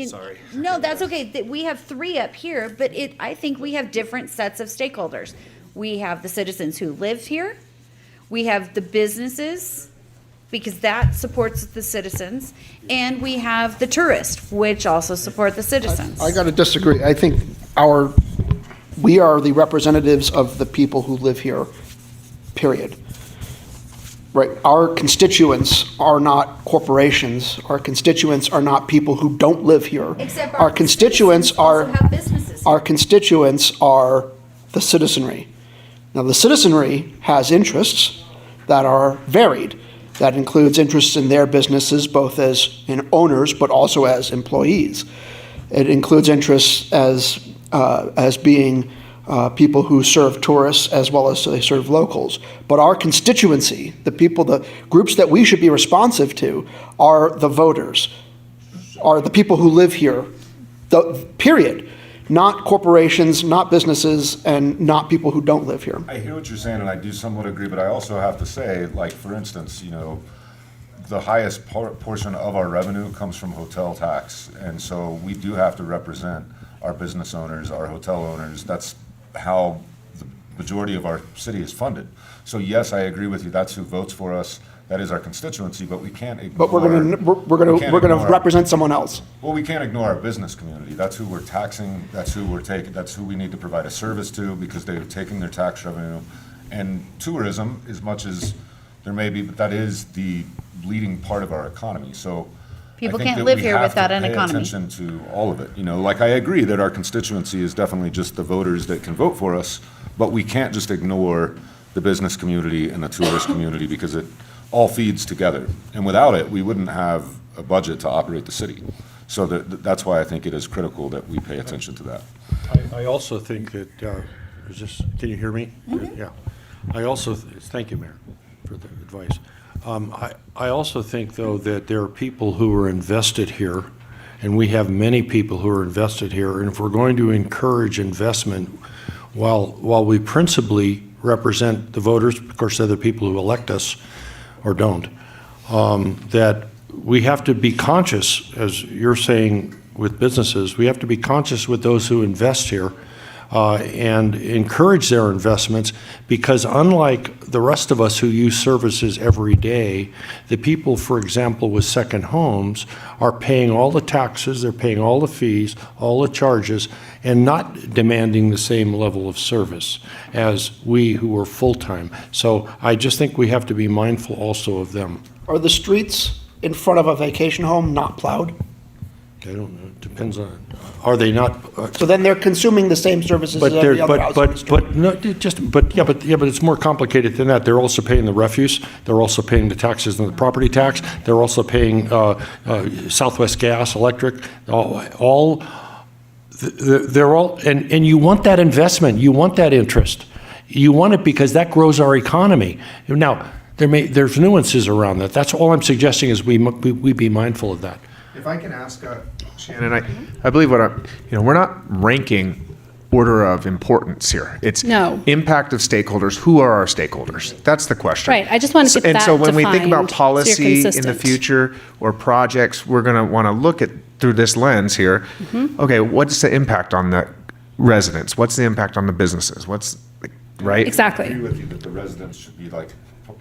Sorry. No, that's okay. We have 3 up here, but I think we have different sets of stakeholders. We have the citizens who live here. We have the businesses, because that supports the citizens, and we have the tourists, which also support the citizens. I got to disagree. I think we are the representatives of the people who live here, period. Right. Our constituents are not corporations. Our constituents are not people who don't live here. Except our constituents are also have businesses. Our constituents are the citizenry. Now, the citizenry has interests that are varied. That includes interests in their businesses, both as in owners, but also as employees. It includes interests as being people who serve tourists as well as they serve locals. But our constituency, the groups that we should be responsive to, are the voters, are the people who live here, period. Not corporations, not businesses, and not people who don't live here. I hear what you're saying, and I do somewhat agree, but I also have to say, like, for instance, the highest portion of our revenue comes from hotel tax, and so we do have to represent our business owners, our hotel owners. That's how the majority of our city is funded. So yes, I agree with you, that's who votes for us. That is our constituency, but we can't ignore. But we're going to represent someone else. Well, we can't ignore our business community. That's who we're taxing. That's who we're taking. That's who we need to provide a service to because they're taking their tax revenue. And tourism, as much as there may be, but that is the leading part of our economy. So People I think can't that live we here have without to an pay economy. attention to all of it. Like I agree that our constituency is definitely just the voters that can vote for us, but we can't just ignore the business community and the tourist community because it all feeds together. And without it, we wouldn't have a budget to operate the city. So that's why I think it is critical that we pay attention to that. I also think that, can you hear me? Yeah. I also, thank you, Mayor, for the advice. I also think, though, that there are people who are invested here, and we have many people who are invested here, and if we're going to encourage investment, while we principally represent the voters, of course, they're the people who elect us, or don't, that we have to be conscious, as you're saying with businesses, we have to be conscious with those who invest here and encourage their investments, because unlike the rest of us who use services every day, the people, for example, with second homes are paying all the taxes, they're paying all the fees, all the charges, and not demanding the same level of service as we who are full-time. So I just think we have to be mindful also of them. Are the streets in front of a vacation home not plowed? I don't know, it depends on, are they not? So then they're consuming the same services as But every they're, other house on the street. but, no, but it's more complicated than that. They're also paying the refuse, they're also paying the taxes and the property tax, they're also paying Southwest Gas, Electric, they're all, and you want that investment, you want that interest. You want it because that grows our economy. Now, there's nuances around that. That's all I'm suggesting is we be mindful of that. If I can ask Shannon, I believe we're not ranking order of importance here. It's No. impact of stakeholders. Who are our stakeholders? That's the question. Right, I just want to get And that so when we think about defined, so you're policy in the consistent. future or projects, we're going to want to look at through this lens here. Mhm. Okay, what's the impact on the residents? What's the impact on the businesses? Right? Exactly. I agree with you that the residents should be like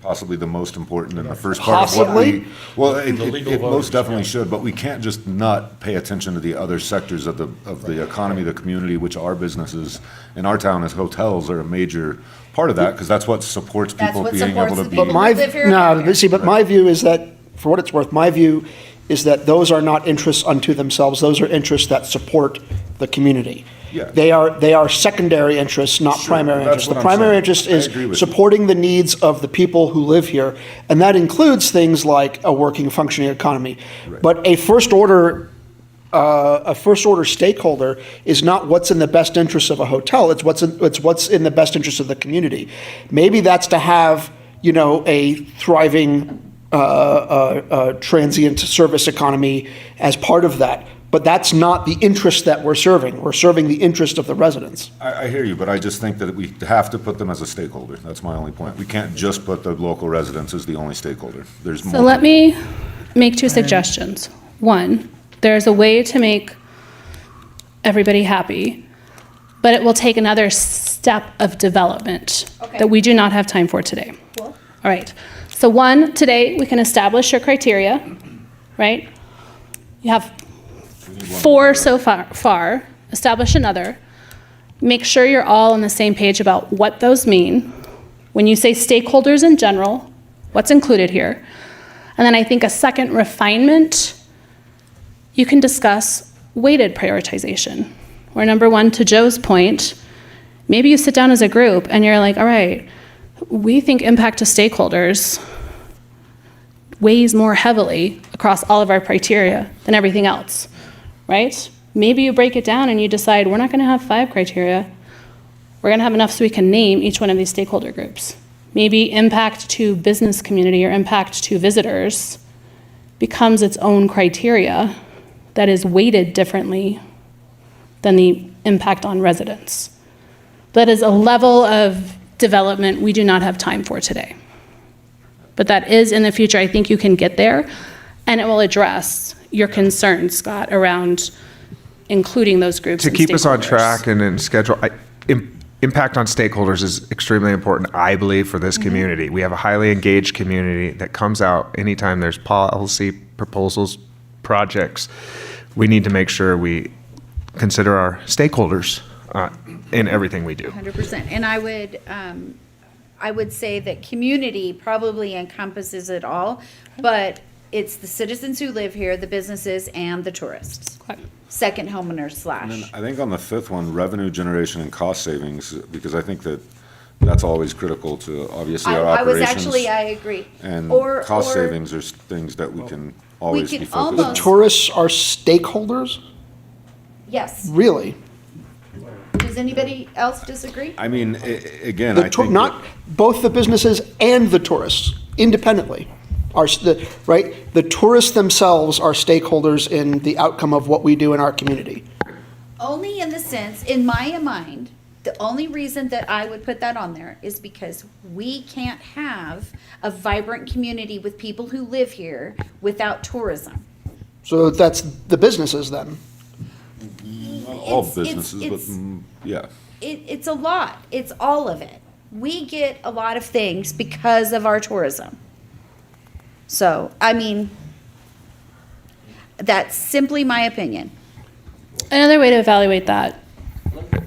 possibly the most important in the first part of what Possibly? we. Well, it most definitely should, but we can't just not pay attention to the other sectors of the economy, the community, which are businesses. In our town, as hotels are a major part of that, because that's what supports people what being supports able the to be. people. But live here no, and live see, but my view is that, for what it's worth, my view is that those are not interests unto themselves. Those are interests that support the community. Yeah. They are secondary interests, not primary that's interests. The what I'm primary saying. interest I is agree with you. supporting the needs of the people who live here, and that includes things like a working, functioning economy. But a first order stakeholder is not what's in the best interest of a hotel. It's what's in the best interest of the community. Maybe that's to have a thriving transient service economy as part of that. But that's not the interest that we're serving. We're serving the interest of the residents. I hear you, but I just think that we have to put them as a stakeholder. That's my only point. We can't just put the local residents as the only stakeholder. There's more. So let me make two suggestions. One, there's a way to make everybody happy, but it will take another step of development that we do not have time for today. All right. So one, today we can establish your criteria, right? You have 4 so far, establish another. Make sure you're all on the same page about what those mean. When you say stakeholders in general, what's included here? And then I think a second refinement, you can discuss weighted prioritization. Where number one, to Joe's point, maybe you sit down as a group and you're like, all right, we think impact to stakeholders weighs more heavily across all of our criteria than everything else. Right? Maybe you break it down and you decide we're not going to have 5 criteria. We're going to have enough so we can name each one of these stakeholder groups. Maybe impact to business community or impact to visitors becomes its own criteria that is weighted differently than the impact on residents. That is a level of development we do not have time for today. But that is in the future. I think you can get there, and it will address your concerns, Scott, around including those groups. To and keep us on stakeholders. track and in schedule, impact on stakeholders is extremely important, I believe, for this community. We have a highly engaged community that comes out anytime there's policy proposals, projects. We need to make sure we consider our stakeholders in everything we do. 100%. And I would say that community probably encompasses it all, but it's the citizens who live here, the businesses, and the tourists. Second homeowners And then / I think on the 5th one, revenue generation and cost savings, because I think that's always critical to obviously our I was operations. I agree. And Or- cost or- savings are things that we can always can be focused The on. tourists are stakeholders? Yes. Really? Does anybody else disagree? I mean, again, I think. Not both the businesses and the tourists independently right? The tourists themselves are stakeholders in the outcome of what we do in our community. Only in the sense, in my mind, the only reason that I would put that on there is because we can't have a vibrant community with people who live here without tourism. So that's the businesses then. all it's- businesses, but, it's- yeah. It's a lot. It's all of it. We get a lot of things because of our tourism. So, I mean, that's simply my opinion. Another way to evaluate that,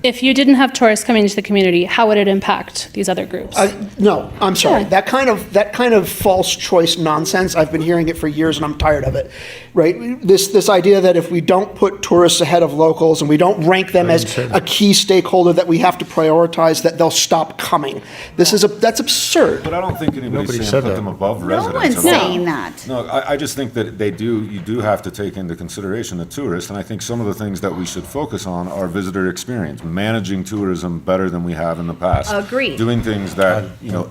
if you didn't have tourists coming into the community, how would it impact these other groups? No, I'm sorry. Yeah. That kind of false choice nonsense, I've been hearing it for years and I'm tired of it. Right? This idea that if we don't put tourists ahead of locals and we don't rank them as a key stakeholder that we have to prioritize, that they'll stop coming. That's absurd. But I don't think anybody's Nobody saying said put that. them above No residents one's at all. saying that. No, I just think that you do have to take into consideration the tourist, and I think some of the things that we should focus on are visitor experience, managing tourism better than we have in the past. Agreed. Doing things that,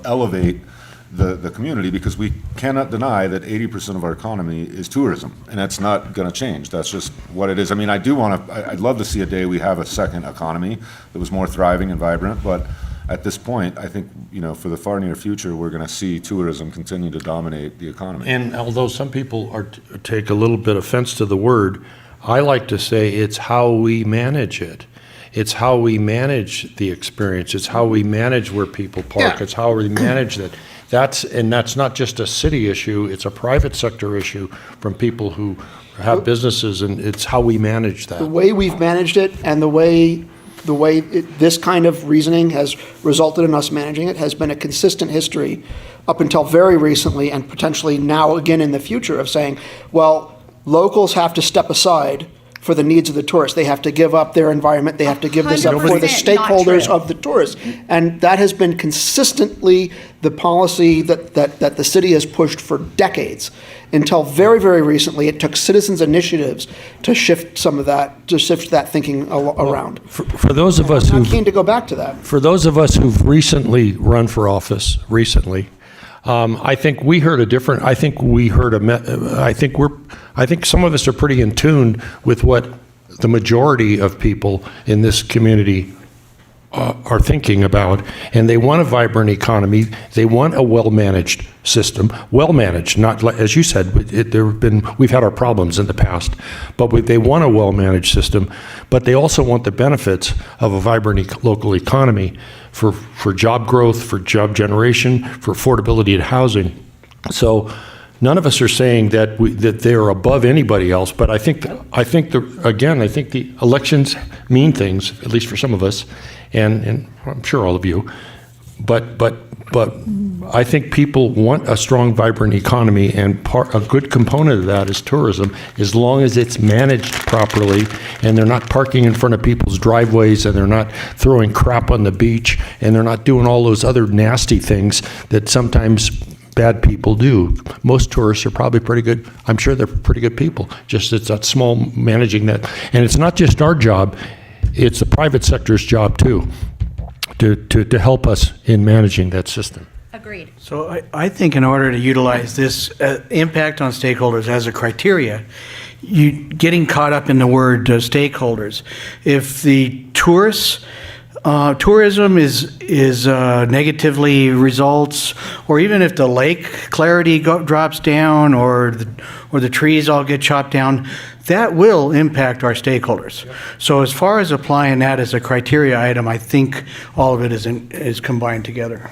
elevate the community, because we cannot deny that 80% of our economy is tourism, and that's not gonna change. That's just what it is. I mean, I'd love to see a day we have a second economy that was more thriving and vibrant, but at this point, I think, for the far near future, we're gonna see tourism continue to dominate the economy. And although some people take a little bit offense to the word, I like to say it's how we manage it. It's how we manage the experience. It's how we manage where people park. Yeah. It's how we manage that. That's not just a city issue, it's a private sector issue from people who have businesses, and it's how we manage The that. way we've managed it and the way this kind of reasoning has resulted in us managing it has been a consistent history up until very recently, and potentially now again in the future, of saying, well, locals have to step aside for the needs of the tourists. They have to give up their environment. They have to give this up for the 100% not stakeholders true. of the tourists. And that has been consistently the policy that the city has pushed for decades. Until very, very recently, it took citizens' initiatives to shift that thinking around. For those of us I'm who've keen to go back to that. For those of us who've recently run for office, I think we heard a different, I think some of us are pretty in tune with what the majority of people in this community are thinking about, and they want a vibrant economy. They want a well-managed system, well-managed, not like, as you said, we've had our problems in the past, but they want a well-managed system, but they also want the benefits of a vibrant local economy for job growth, for job generation, for affordability to housing. So none of us are saying that they're above anybody else, but I think the elections mean things, at least for some of us, and I'm sure all of you. But I think people want a strong, vibrant economy, and a good component of that is tourism, as long as it's managed properly, and they're not parking in front of people's driveways, and they're not throwing crap on the beach, and they're not doing all those other nasty things that sometimes bad people do. Most tourists are probably pretty good. I'm sure they're pretty good people. Just it's that small managing that. And it's not just our job, it's the private sector's job too, to help us in managing that system. Agreed. So I think in order to utilize this impact on stakeholders as a criteria, getting caught up in the word stakeholders, if the tourism is negatively results, or even if the lake clarity drops down, or the trees all get chopped down, that will impact our stakeholders. So as far as applying that as a criteria item, I think all of it is combined together.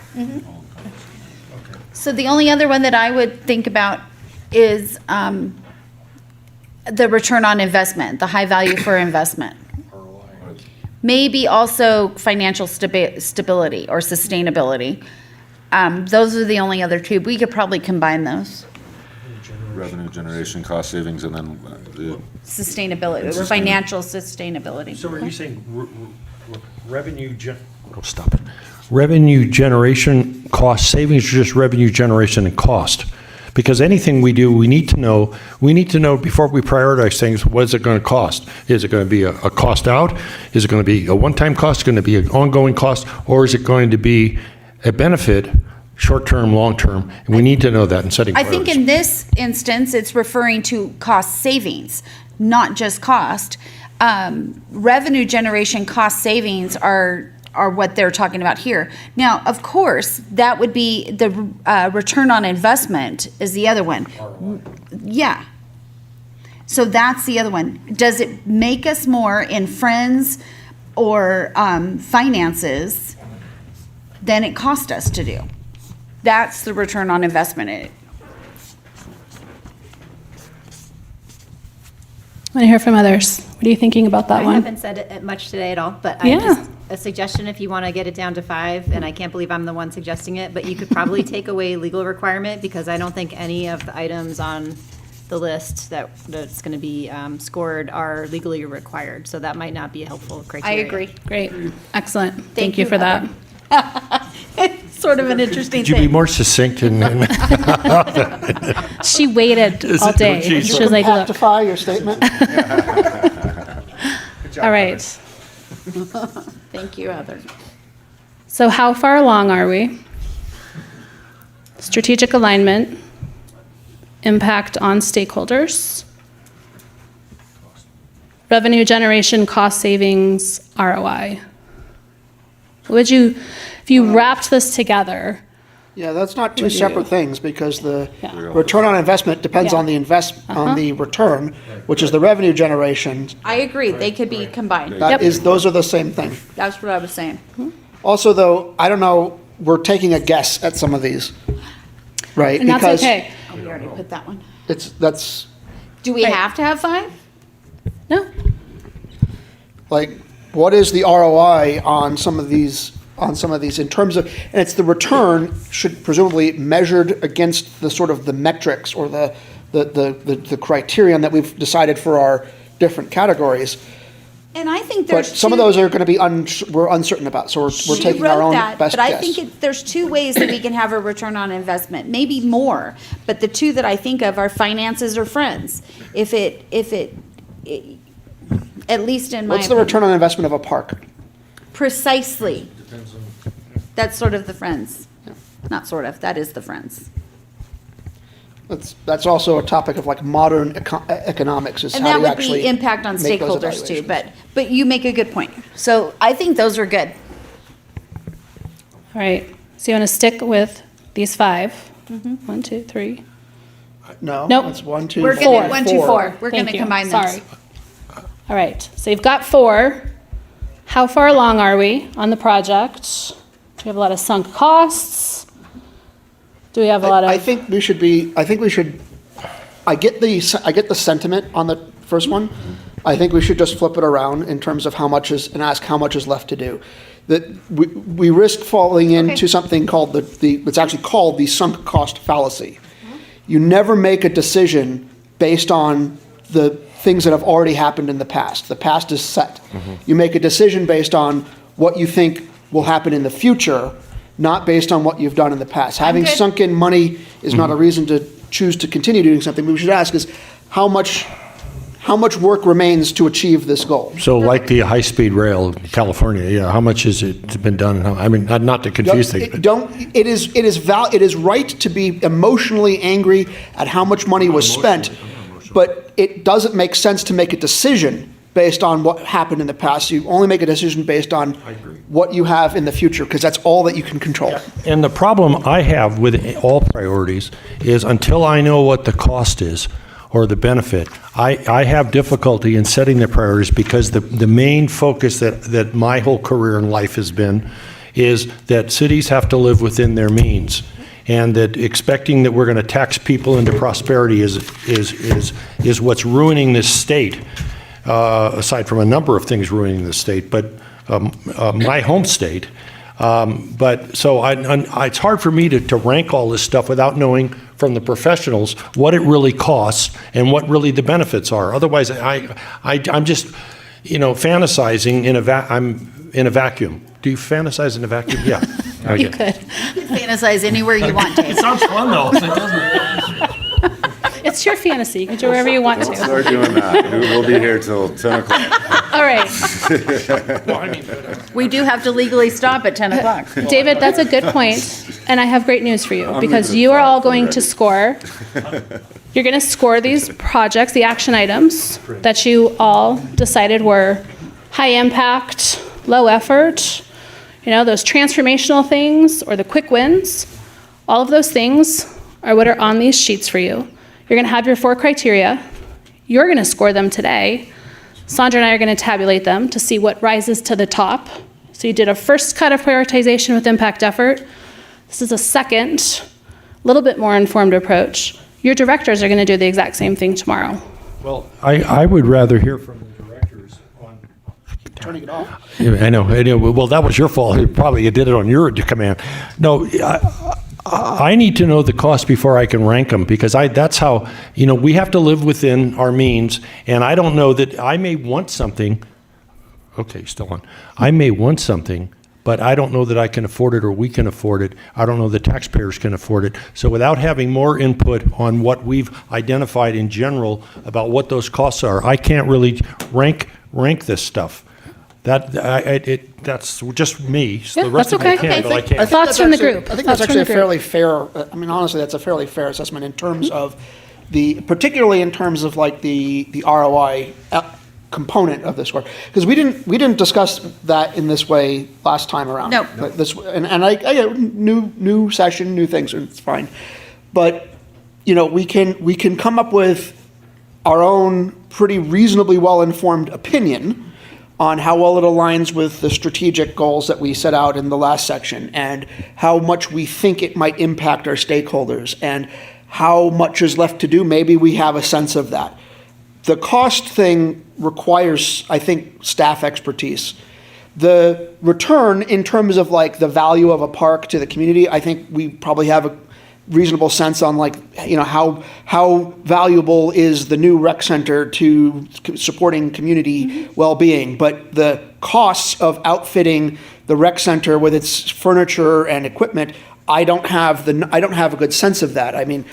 So the only other one that I would think about is the return on investment, the high value for investment. Maybe also financial stability or sustainability. Those are the only other two. We could probably combine those. Revenue generation, cost savings, and then the Sustainability, or financial sustainability. So are you saying revenue generation, cost savings, or just revenue generation and cost? Because anything we do, we need to know before we prioritize things, what is it going to cost? Is it going to be a cost out? Is it going to be a one-time cost, going to be an ongoing cost, or is it going to be a benefit, short-term, long-term? And we need to know that in setting I priorities. think in this instance, it's referring to cost savings, not just cost. Revenue generation cost savings are what they're talking about here. Now, of course, that would be the return on investment is the other one. Yeah. So that's the other one. Does it make us more in friends or finances than it cost us to do? That's the return on investment. I want to hear from others. What are you thinking about that I one? haven't said it much today at all, but Yeah. just a suggestion if you want to get it down to 5, and I can't believe I'm the one suggesting it, but you could probably take away legal requirement, because I don't think any of the items on the list that's going to be scored are legally required, so that might not be a helpful criteria. agree. Great. Excellent. Thank you for that. It's sort of an interesting Could you be thing. more succinct and She waited Is all it- day. geez. She was like, look. Compactify your statement. All right. Thank you, Heather. So how far along are we? Strategic alignment, impact on stakeholders, revenue generation, cost savings, ROI. Would you, if you wrapped this together, Yeah, that's not two Would you- separate things, because the Yeah. return on investment depends Yeah. on the on the return, which is the revenue generation. I agree. They could be combined. Those are the same thing. That's what I was saying. Also, though, I don't know, we're taking a guess at some of these, right? and that's Because okay. Oh, we already put that one. that's Do we have to have 5? No. like, what is the ROI on some of these in terms of, and it's the return should presumably measured against the sort of the metrics or the criterion that we've decided for our different categories. And I think But there's some of two- those are going to be we're uncertain about, so we're She taking our wrote own that, best but I guess. think there's 2 ways that we can have a return on investment, maybe more. But the 2 that I think of are finances or friends. If it at least in my What's the opinion. return on investment of a park? Precisely. That's sort of the friends. Not sort of, that is the friends. That's also a topic of like modern economics, is And how that do you would actually be impact on make those stakeholders too, evaluations. but you make a good point. So I think those are good. All right. So you want to stick with these 5? Mm-hmm. 1, 2, 3. No, Nope. it's 1, 2, We're 4. gonna, 1, 2, 4. We're Thank gonna you. combine Sorry. those. All right. So you've got 4. How far along are we on the project? Do we have a lot of sunk costs? Do we have a lot of? I think we should, I get the sentiment on the first one. I think we should just flip it around in terms of how much is, and ask how much is left to do. That we risk falling into something called it's actually called the sunk cost fallacy. You never make a decision based on the things that have already happened in the past. The past is set. You make a decision based on what you think will happen in the future, not based on what you've done in the past. Having good. sunk in money is not a reason to choose to continue doing something. What we should ask is how much work remains to achieve this goal. So like the high-speed rail in California, yeah, how much has it been done? I mean, not to confuse things, but It is right to be emotionally angry at how much money was spent, but it doesn't make sense to make a decision based on what happened in the past. You only make a decision based on what you have in the future, because that's all that you can control. And the problem I have with all priorities is until I know what the cost is or the benefit, I have difficulty in setting the priorities, because the main focus that my whole career in life has been is that cities have to live within their means, and that expecting that we're going to tax people into prosperity is what's ruining this state, aside from a number of things ruining the state, but my home state. But so it's hard for me to rank all this stuff without knowing from the professionals what it really costs and what really the benefits are. Otherwise, I'm just, fantasizing I'm in a vacuum. Do you fantasize in a vacuum? Yeah. You could. You can fantasize anywhere you want, Dave. It sounds fun though, doesn't it? It's your fantasy. You can do wherever you want Don't to. start doing that. We'll be here till 10 o'clock. All right. We do have to legally stop at 10 o'clock. David, that's a good point, and I have great news for you, I'm because gonna you are stop all going already. to score. You're going to score these projects, the action items that you all decided were high impact, low effort, those transformational things or the quick wins. All of those things are what are on these sheets for you. You're going to have your 4 criteria. You're going to score them today. Sandra and I are going to tabulate them to see what rises to the top. So you did a first cut of prioritization with impact effort. This is a second, a little bit more informed approach. Your directors are going to do the exact same thing tomorrow. Well, I would rather hear from the directors on. Turning it off. I know. Well, that was your fault. Probably you did it on your command. No, I need to know the cost before I can rank them, because that's how, we have to live within our means, and I don't know that I may want something. Okay, still on. I may want something, but I don't know that I can afford it or we can afford it. I don't know the taxpayers can afford it. So without having more input on what we've identified in general about what those costs are, I can't really rank this stuff. That's just me. Yeah, The rest that's of you okay. can, but I can't. Thoughts from the group. I think Thoughts that's from actually a the group. fairly fair, honestly, that's a fairly fair assessment in terms of particularly in terms of like the ROI component of this score. Because we didn't discuss that in this way last time around. No. And I get new session, new things, and it's fine. But, we can come up with our own pretty reasonably well-informed opinion on how well it aligns with the strategic goals that we set out in the last section, and how much we think it might impact our stakeholders, and how much is left to do. Maybe we have a sense of that. The cost thing requires, I think, staff expertise. The return in terms of like the value of a park to the community, I think we probably have a reasonable sense on how valuable is the new rec center to supporting community well-being. But the costs of outfitting the rec center with its furniture and equipment, I don't have a good sense of that. I mean,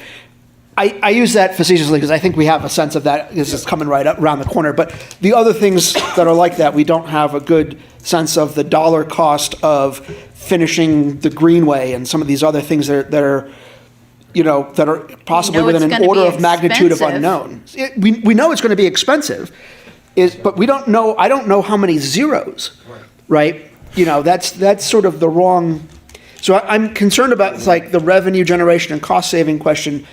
I use that facetiously because I think we have a sense of that because it's coming right up around the corner. But the other things that are like that, we don't have a good sense of the dollar cost of finishing the greenway and some of these other things that are possibly within an order of magnitude of unknown. We know it's going to be expensive, but we don't know. I don't know how many zeros, right? That's sort of the wrong. So I'm concerned about like the revenue generation and cost saving question.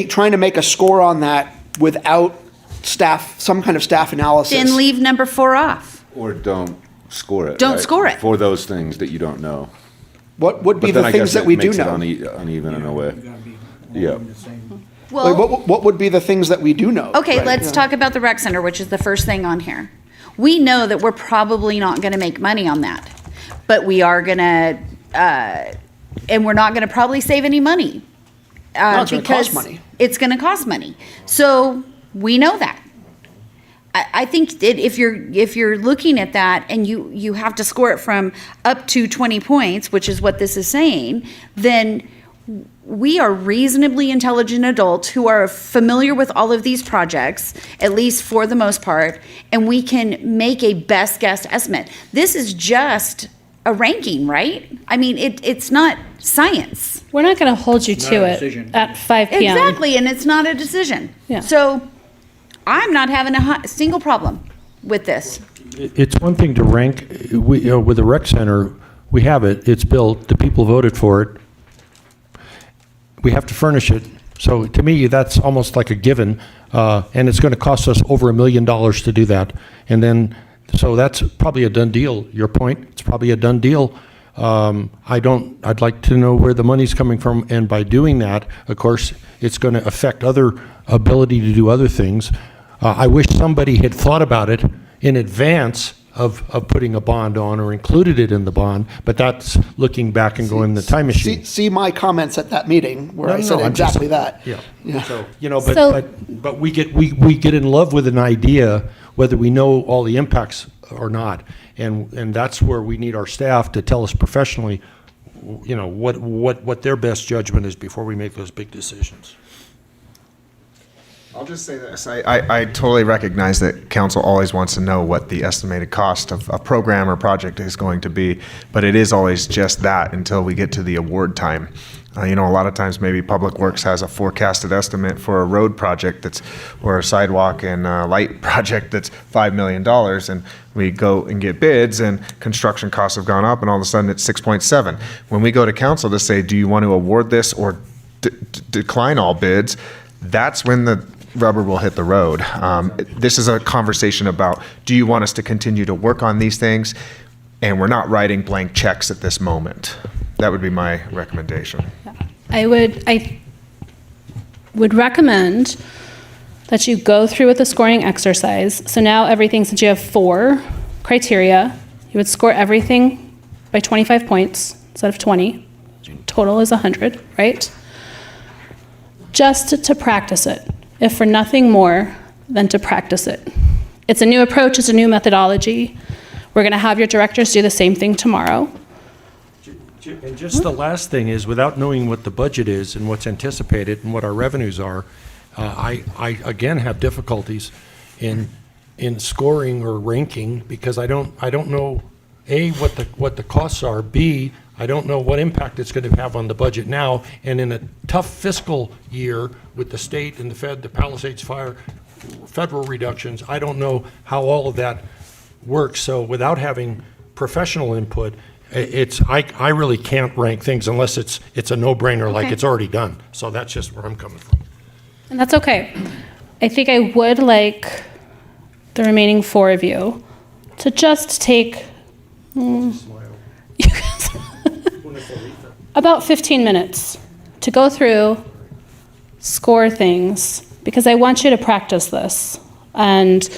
Trying to make a score on that without some kind of staff analysis. Then leave number 4 off. Or don't score it. Don't right? score it. For those things that you don't know. What would be But then the I things guess that it we do makes it know? uneven in a way. Yeah. Well, what would be the things that we do know? okay, Right. let's Yeah. talk about the rec center, which is the first thing on here. We know that we're probably not going to make money on that, but we are going to, and we're not going to probably save any money. No, it's gonna cost because money. It's going to cost money. So we know that. I think that if you're looking at that and you have to score it from up to 20 points, which is what this is saying, then we are reasonably intelligent adults who are familiar with all of these projects, at least for the most part, and we can make a best guess estimate. This is just a ranking, right? I mean, it's not science. We're not going to hold you Not to a it decision. at 5 p.m. Exactly, and it's not a decision. Yeah. So I'm not having a single problem with this. It's one thing to rank, with the rec center, we have it, it's built, the people voted for it. We have to furnish it. So to me, that's almost like a given, and it's going to cost us over $1 million to do that. And then, so that's probably a done deal. Your point, it's probably a done deal. I'd like to know where the money's coming from, and by doing that, of course, it's going to affect other ability to do other things. I wish somebody had thought about it in advance of putting a bond on or included it in the bond, but that's looking back and going in the time machine. See my comments at that meeting where I said I'm just- exactly that. Yeah. So, but we get in love with an idea, whether we know all the impacts or not. And that's where we need our staff to tell us professionally, what their best judgment is before we make those big decisions. I'll just say this. I totally recognize that council always wants to know what the estimated cost of a program or project is going to be, but it is always just that until we get to the award time. A lot of times maybe Public Works has a forecasted estimate for a road project or a sidewalk and light project that's $5 million, and we go and get bids and construction costs have gone up and all of a sudden it's 6.7. When we go to council to say, do you want to award this or decline all bids, that's when rubber will hit the road. This is a conversation about, do you want us to continue to work on these things? And we're not writing blank checks at this moment. That would be my recommendation. I would recommend that you go through with the scoring exercise. So now everything, since you have 4 criteria, you would score everything by 25 points instead of 20. Total is 100, right? Just to practice it, if for nothing more than to practice it. It's a new approach, it's a new methodology. We're going to have your directors do the same thing tomorrow. And just the last thing is, without knowing what the budget is and what's anticipated and what our revenues are, I again have difficulties in scoring or ranking, because I don't know, A, what the costs are, B, I don't know what impact it's going to have on the budget now, and in a tough fiscal year with the state and the Fed, the Palisades Fire, federal reductions, I don't know how all of that works. So without having professional input, I really can't rank things unless it's a no-brainer, like Okay. it's already done. So that's just where I'm coming from. And that's okay. I think I would like the remaining 4 of you to just take about 15 minutes to go through, score things, because I want you to practice this. And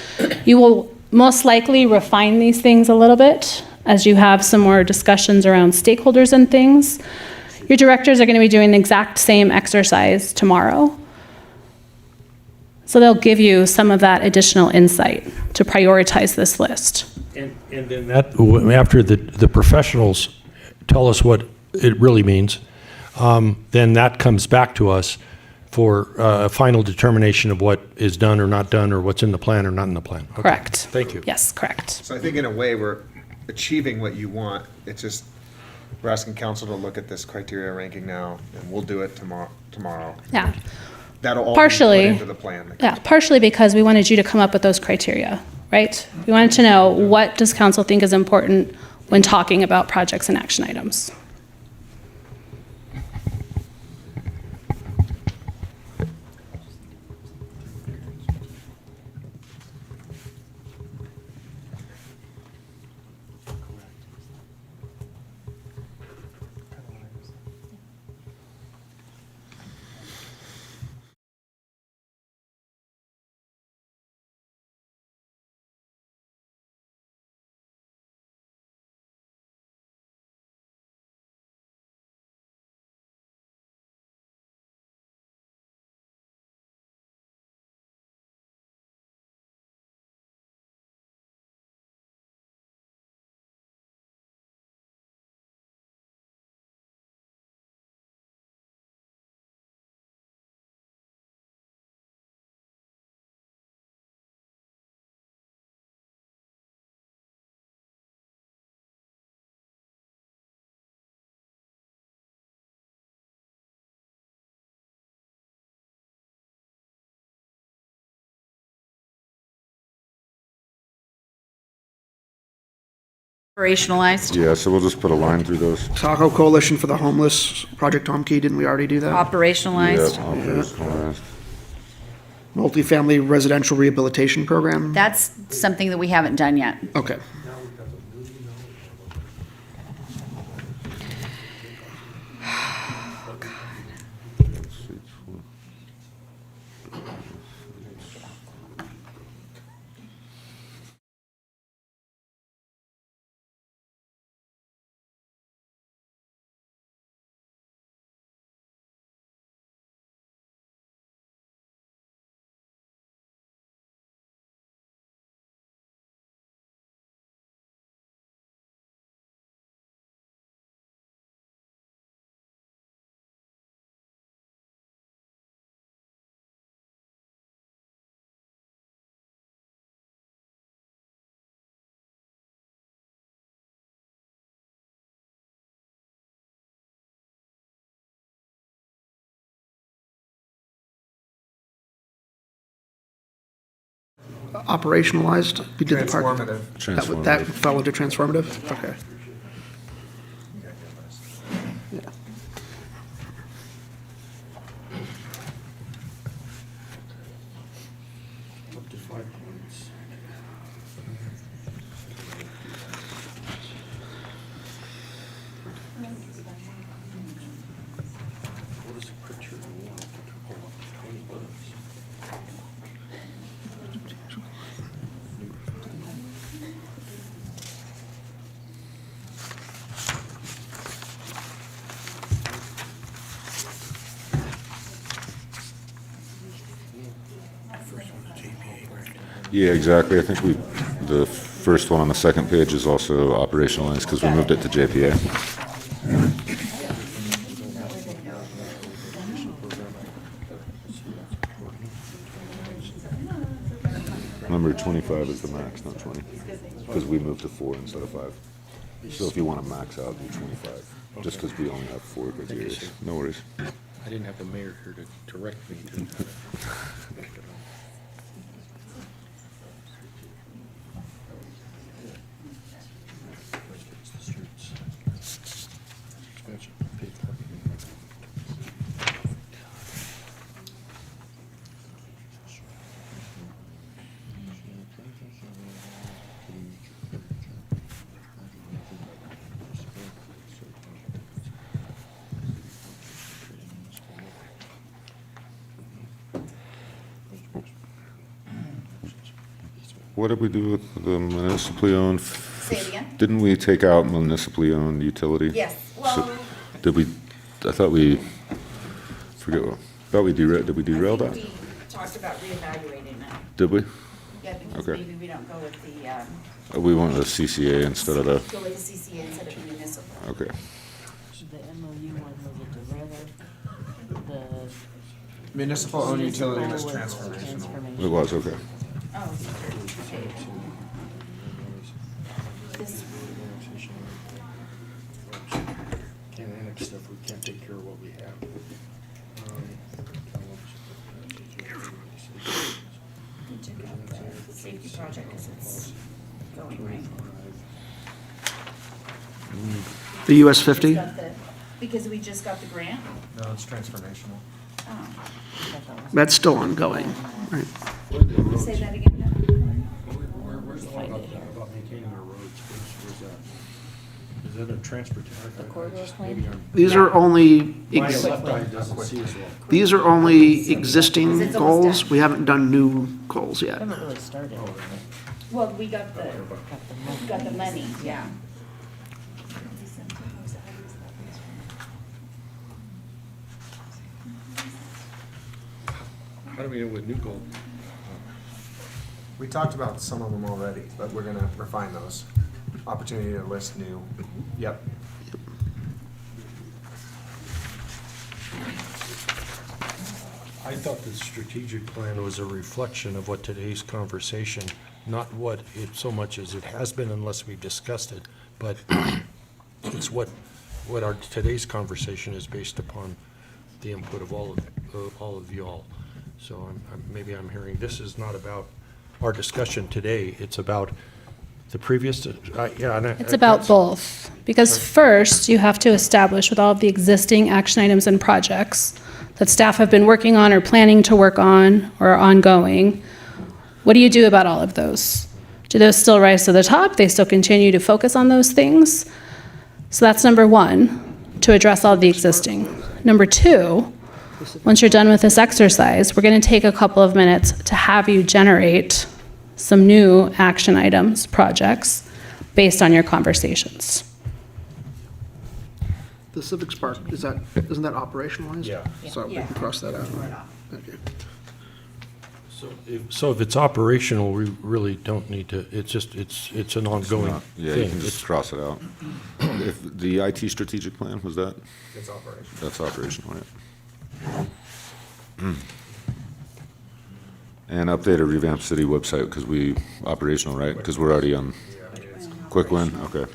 you will most likely refine these things a little bit as you have some more discussions around stakeholders and things. Your directors are going to be doing the exact same exercise tomorrow. So they'll give you some of that additional insight to prioritize this list. And then that, after the professionals tell us what it really means, then that comes back to us for a final determination of what is done or not done, or what's in the plan or not in the plan. Okay. Correct. Thank you. Yes, correct. So I think in a way, we're achieving what you want. It's just, we're asking council to look at this criteria ranking now, and we'll do it tomorrow. Yeah. That'll all Partially, be put into the plan. Yeah, partially because we wanted you to come up with those criteria, right? We wanted to know, what does council think is important when talking about projects and action items? Operationalized. Yeah, so we'll just put a line through those. Tahoe Coalition for the Homeless, Project Tomkey, didn't we already do that? Operationalized. Yeah, operationalized. Multifamily Residential Rehabilitation Program? That's something that we haven't done yet. Okay. Operationalized? We did the park. Transformative. That fell into transformative? Okay. Yeah. Yeah, exactly. I think the first one on the second page is also operationalized because we moved it to JPA. Remember, 25 is the max, not 20, because we moved to 4 instead of 5. So if you want to max out, do 25, just because we only have 4 criteria. No worries. I didn't have the mayor here to direct me to. What did we do with the municipally owned? Say it again? Didn't we take out municipally owned utility? Yes, So, well. did we, I thought we, forget what, did we derail that? We talked about reevaluating it. Did we? Yeah, because Okay. maybe we don't go with the, We went with CCA instead of the, go with the CCA instead of municipal. okay. The MOU one was a derailleur. The Municipal owned utility was transformational. It was, okay. Oh, okay. This, Can't annex stuff, we can't take care of what we have. we took out the safety project because it's going right. The US 50? Got the- Because we just got the grant? No, it's transformational. Oh. That's still ongoing, right? Say that again. Where's the one about maintaining our roads? Where's that? Is that a transportation? The corridor plan? These are only, My left eye doesn't see as well. these are only existing It's almost goals. done. We haven't done new goals yet. haven't really started. Well, we got the money, yeah. How do we know what new goal? We talked about some of them already, but we're gonna refine those. Opportunity to list new. Yep. I thought the strategic plan was a reflection of what today's conversation, not what it so much as it has been unless we've discussed it, but it's what our today's conversation is based upon the input of all of y'all. So maybe I'm hearing, this is not about our discussion today, it's about the previous, yeah. and It's about both, because first, you have to establish with all of the existing action items and projects that staff have been working on or planning to work on or are ongoing, what do you do about all of those? Do those still rise to the top? They still continue to focus on those things? So that's number one, to address all of the existing. Number two, once you're done with this exercise, we're going to take a couple of minutes to have you generate some new action items, projects, based on your conversations. The Civic Spark, isn't that operationalized? Yeah. So we can cross that out. Okay. So if it's operational, we really don't need to, it's just, it's an ongoing Yeah, you thing. can just cross it out. If the IT strategic plan, was that? It's operational. That's operational, right? And update or revamp city website, because we, operational, right? Because we're already on Quick Win, okay.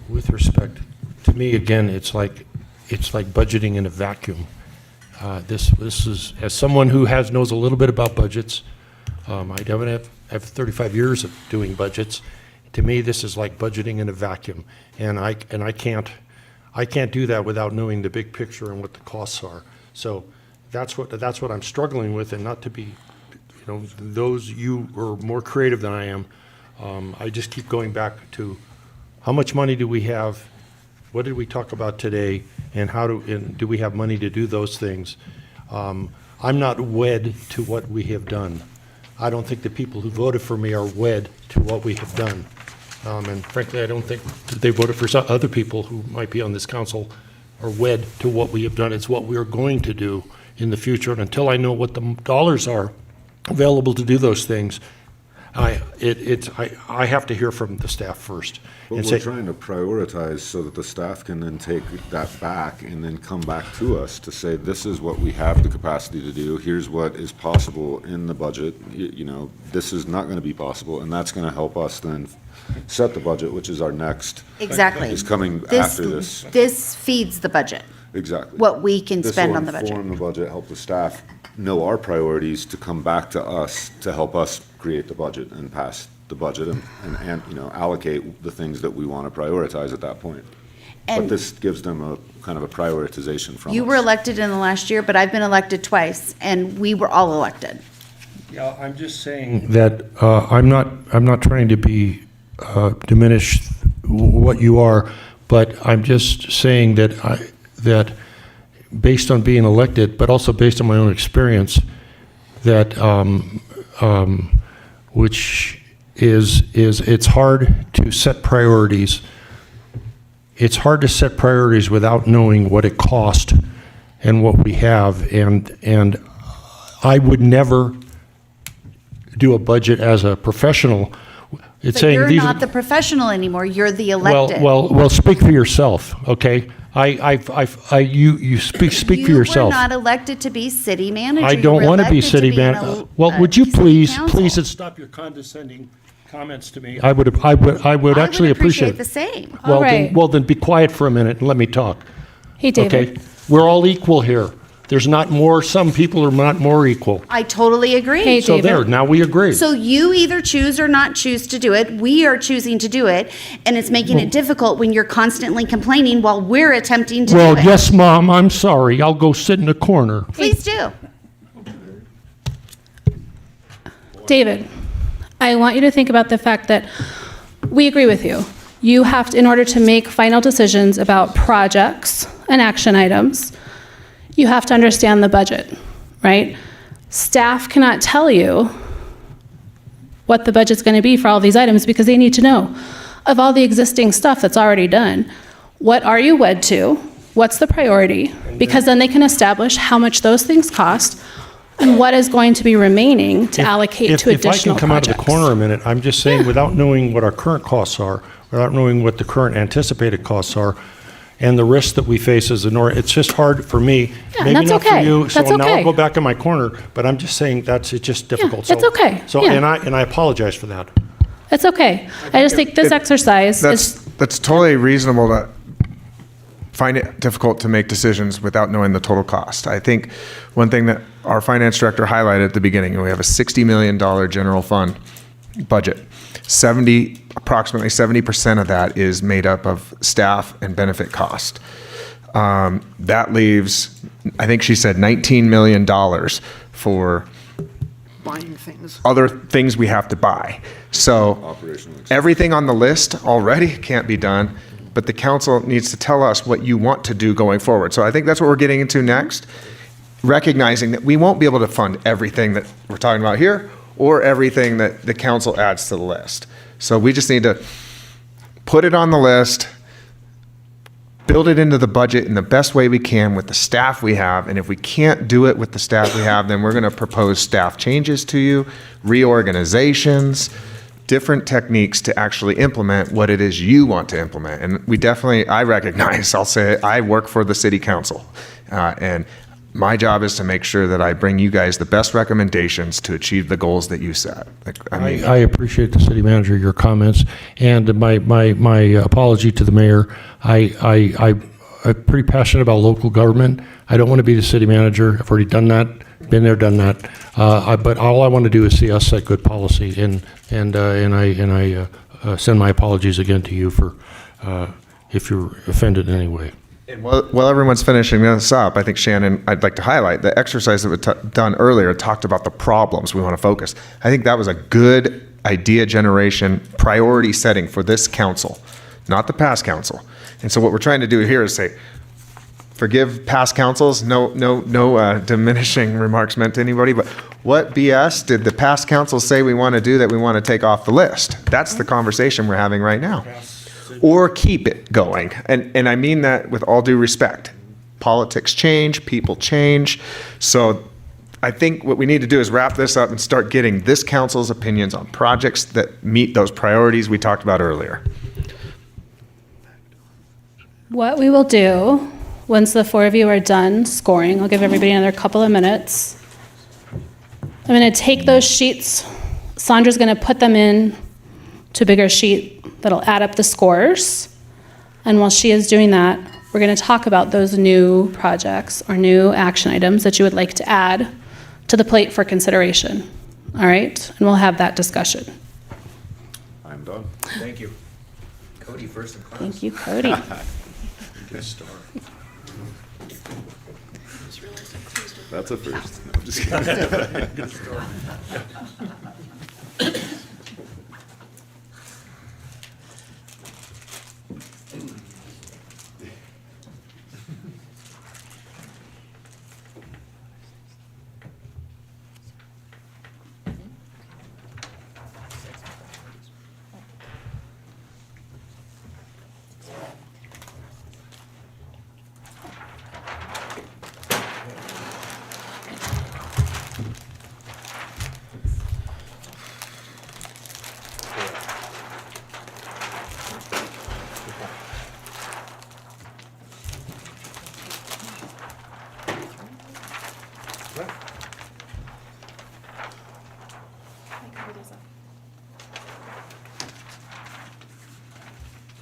With respect, to me, again, it's like budgeting in a vacuum. This is, as someone who knows a little bit about budgets, I have 35 years of doing budgets. To me, this is like budgeting in a vacuum, and I can't do that without knowing the big picture and what the costs are. So that's what I'm struggling with, and not to be, those you are more creative than I am. I just keep going back to how much money do we have? What did we talk about today, and do we have money to do those things? I'm not wed to what we have done. I don't think the people who voted for me are wed to what we have done. And frankly, I don't think that they voted for some other people who might be on this council are wed to what we have done. It's what we're going to do in the future. And until I know what the dollars are available to do those things, I have to hear from the staff first. But and we're say, trying to prioritize so that the staff can then take that back and then come back to us to say, this is what we have the capacity to do. Here's what is possible in the budget. This is not going to be possible, and that's going to help us then set the budget, which is our next. Exactly. Is coming after this. This feeds the budget. Exactly. What we can spend on the This budget. will inform the budget, help the staff know our priorities to come back to us to help us create the budget and pass the budget and allocate the things that we want to prioritize at that point. But And this gives them a kind of a prioritization from us. you were elected in the last year, but I've been elected twice, and we were all elected. Yeah, I'm just saying that I'm not trying to be diminish what you are, but I'm just saying that based on being elected, but also based on my own experience, that which is it's hard to set priorities. It's hard to set priorities without knowing what it cost and what we have, and I would never do a budget as a professional. It's But saying you're these not the professional anymore, you're the elected. well, speak for yourself, okay? You speak for You were yourself. not elected to be city manager. I You don't were want to be elected city be an manager. Well, would you city please council. stop your condescending comments to me? I would actually appreciate it. the same. Well, All right. then be quiet for a minute and let me talk. Hey, David. Okay? We're all equal here. There's not more, some people are not more equal. I totally agree. Hey, So David. there, now we agree. So you either choose or not choose to do it. We are choosing to do it, and it's making it difficult when you're constantly complaining while we're attempting to do Well, it. yes, Mom, I'm sorry. I'll go sit in the corner. Please do. David, I want you to think about the fact that we agree with you. You have to, in order to make final decisions about projects and action items, you have to understand the budget, right? Staff cannot tell you what the budget's going to be for all these items because they need to know of all the existing stuff that's already done. What are you wed to? What's the priority? Because then they can establish how much those things cost and what is going to be remaining to allocate to additional If I can come out of the corner a minute, I'm just saying, without knowing what our current costs are, without knowing what the current anticipated costs are, and the risks that we face as a North, it's just hard for me. Yeah, Maybe that's not for okay. you. So That's now I'll okay. go back in my corner, but I'm just saying it's just difficult. it's okay. So, Yeah. and I apologize for that. It's okay. I just think this exercise is, That's totally reasonable to find it difficult to make decisions without knowing the total cost. I think one thing that our finance director highlighted at the beginning, we have a $60 million general fund budget. Approximately 70% of that is made up of staff and benefit cost. That leaves, I think she said $19 million for Buying things. other things we have to buy. So everything on the list already can't be done, but the council needs to tell us what you want to do going forward. So I think that's what we're getting into next, recognizing that we won't be able to fund everything that we're talking about here or everything that the council adds to the list. So we just need to put it on the list, build it into the budget in the best way we can with the staff we have. And if we can't do it with the staff we have, then we're going to propose staff changes to you, reorganizations, different techniques to actually implement what it is you want to implement. And we definitely, I recognize, I'll say it, I work for the city council. And my job is to make sure that I bring you guys the best recommendations to achieve the goals that you set. I appreciate the city manager, your comments, and my apology to the mayor. I'm pretty passionate about local government. I don't want to be the city manager. I've already done that, been there, done that. But all I want to do is see us set good policy, and I send my apologies again to you for if you're offended in any way. And while everyone's finishing this up, I think, Shannon, I'd like to highlight the exercise that was done earlier talked about the problems we want to focus. I think that was a good idea generation priority setting for this council, not the past council. And so what we're trying to do here is say, forgive past councils, no diminishing remarks meant to anybody, but what BS did the past councils say we want to do that we want to take off the list? That's the conversation we're having right now. Or keep it going. And I mean that with all due respect. Politics change, people change. So I think what we need to do is wrap this up and start getting this council's opinions on projects that meet those priorities we talked about earlier. What we will do, once the four of you are done scoring, I'll give everybody another couple of minutes. I'm going to take those sheets. Sandra's going to put them in to a bigger sheet that'll add up the scores. And while she is doing that, we're going to talk about those new projects or new action items that you would like to add to the plate for consideration. All right? And we'll have that discussion. I'm done. Thank you. Cody, first in class. Thank you, Cody. Good start. That's a first. No, I'm just kidding. Good story.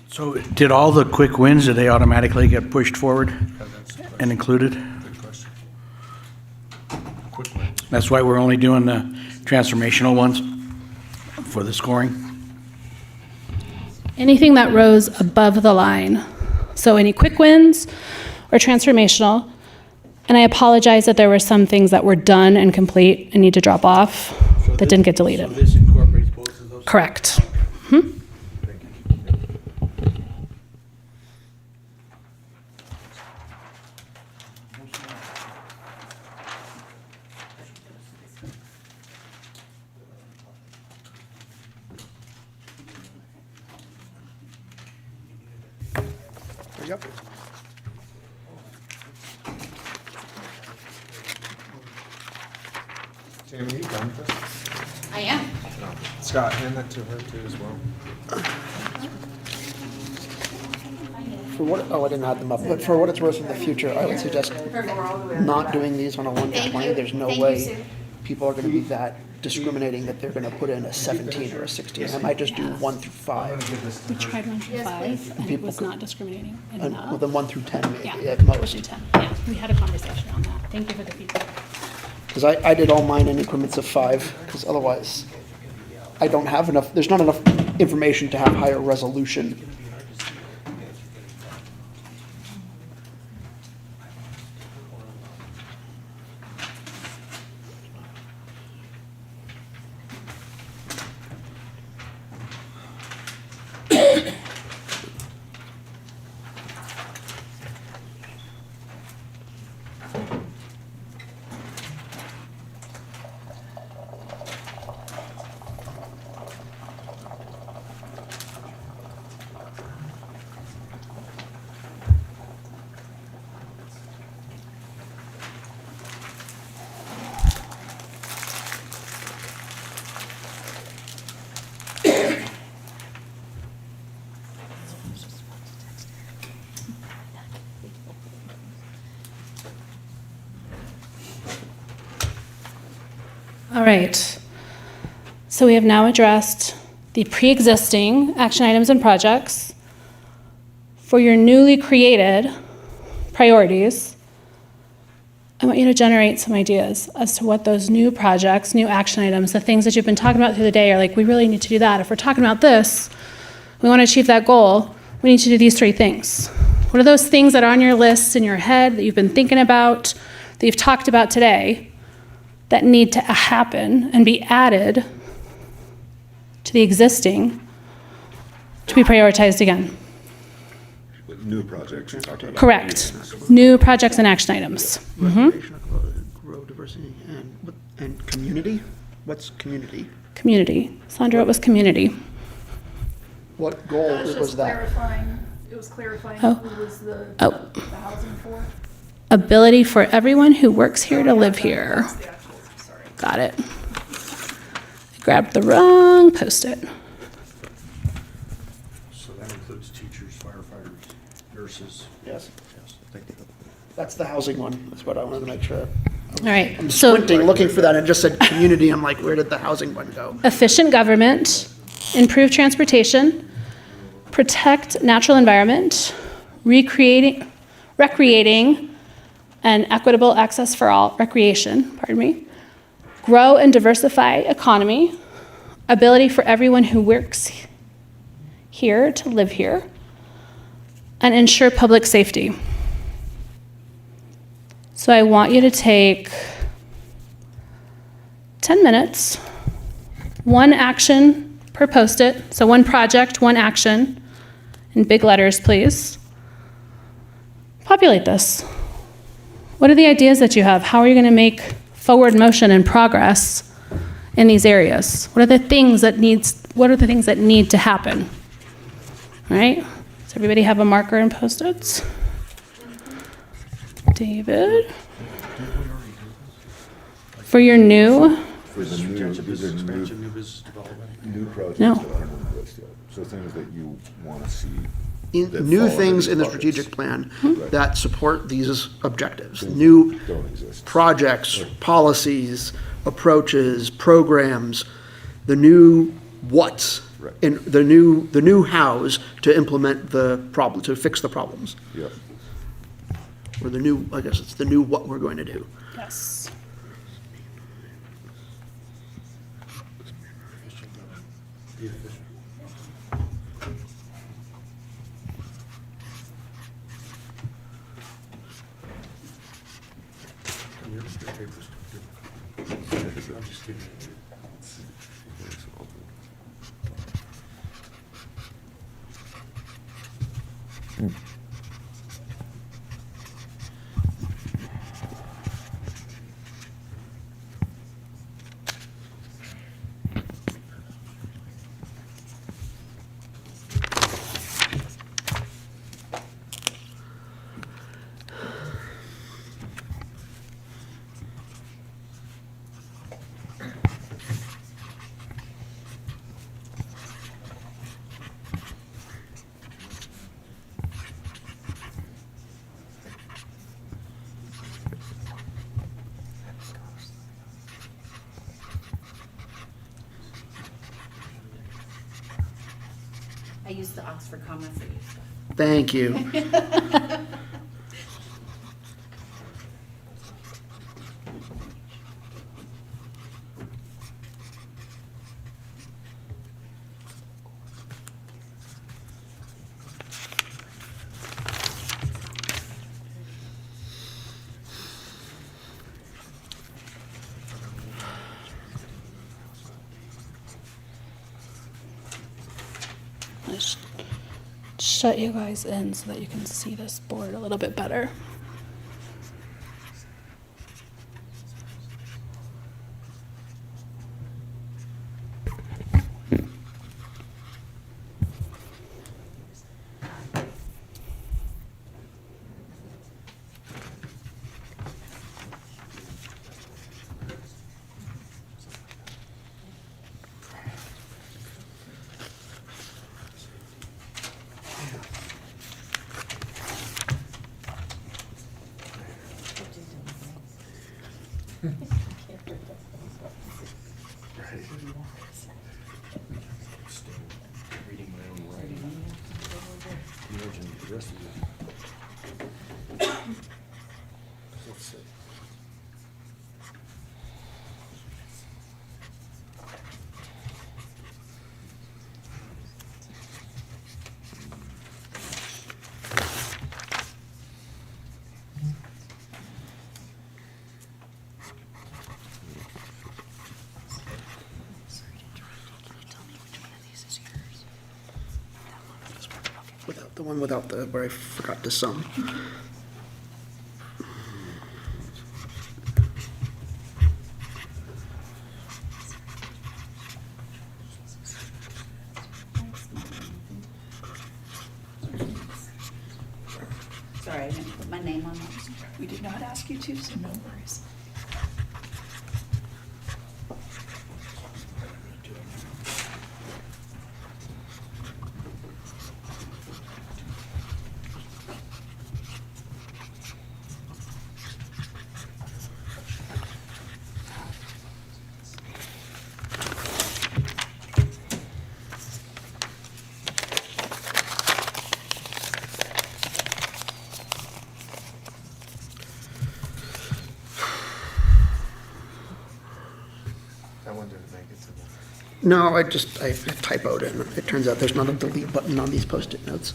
So did all the quick wins, did they automatically get pushed forward and included? That's why we're only doing the transformational ones for the scoring? Anything that rose above the line. So any quick wins or transformational. And I apologize that there were some things that were done and complete and need to drop off that didn't get deleted. So this incorporates both of those? Correct. Mhm. Yep. Tammy, you done with this? I am. Scott, hand that to her too as well. For what, I didn't add them up, but for what it's worth in the future, I would suggest not doing these on a 1 to 20. There's no way people are gonna be that discriminating that they're gonna put in a 17 or a 16. I might just do 1 through 5. We tried 1 through 5, and it People was could- not discriminating Well, enough. then 1 through 10 maybe Yeah, at we'll most. do 10. Yeah, we had a conversation on that. Thank you for the feedback. Because I did all mine in increments of 5, because otherwise I don't have enough, there's not enough information to have higher resolution. All right. So we have now addressed the pre-existing action items and projects. For your newly created priorities, I want you to generate some ideas as to what those new projects, new action items, the things that you've been talking about through the day are like, we really need to do that. If we're talking about this, we want to achieve that goal, we need to do these 3 things. What are those things that are on your list in your head that you've been thinking about, that you've talked about today, that need to happen and be added to the existing to be prioritized again? new projects you're talking about. Correct. New projects and action items. Recreation, grow diversity, and community? What's community? Community. Sandra, what was community? What goal was that? It was clarifying Oh. who was the Oh. housing for. Ability for everyone who works here to live here. Got it. I grabbed the wrong Post-it. So that includes teachers, firefighters, nurses? Yes. Thank you. That's the housing one, that's what I wanted to make sure. All right. I'm So squinting, looking for that, and it just said community, I'm like, where did the housing one go? efficient government, improve transportation, protect natural environment, recreating, and equitable access for all, recreation, pardon me, grow and diversify economy, ability for everyone who works here to live here, and ensure public safety. So I want you to take 10 minutes, one action per Post-it, so one project, one action, in big letters, please. Populate this. What are the ideas that you have? How are you going to make forward motion and progress in these areas? What are the things that need to happen? All right? Does everybody have a marker and Post-its? David? For your new? For the new, these are new projects No. that aren't on the list yet. So things that you want to see. that New fall things under in the buckets. strategic plan Right. that support these objectives. Things New that don't exist. projects, policies, approaches, programs, the new what's, Right. and the new hows to implement the problem, to fix the problems. Yep. Or the new, I guess it's the new what we're going to do. Yes. I used the Oxford comma for you. Thank you. Let's shut you guys in so that you can see this board a little bit better. The one without the, where I forgot the sum. Sorry, I didn't put my name on that. We did not ask you to, so no worries. No, I typoed it, and it turns out there's not a delete button on these Post-it notes.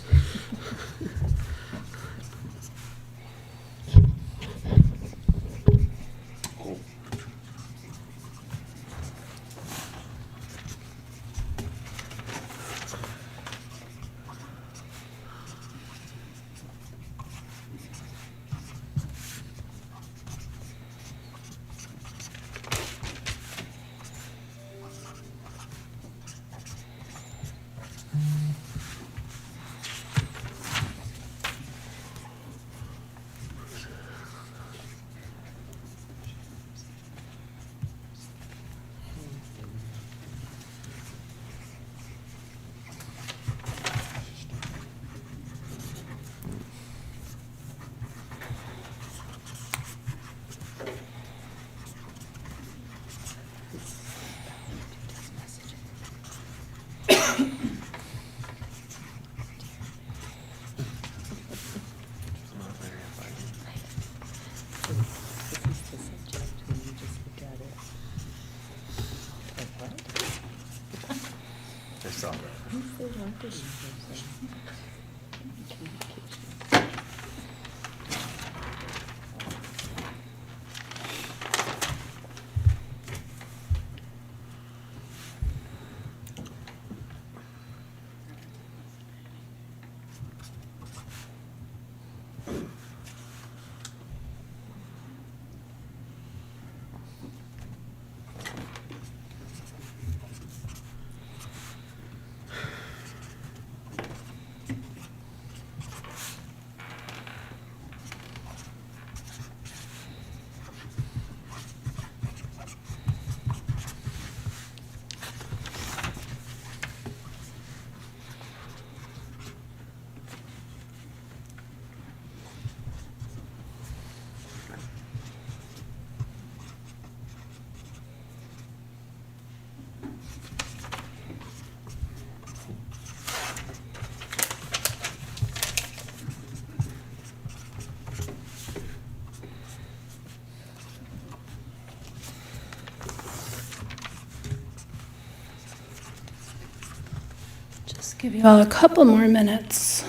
Just give you all a couple more minutes.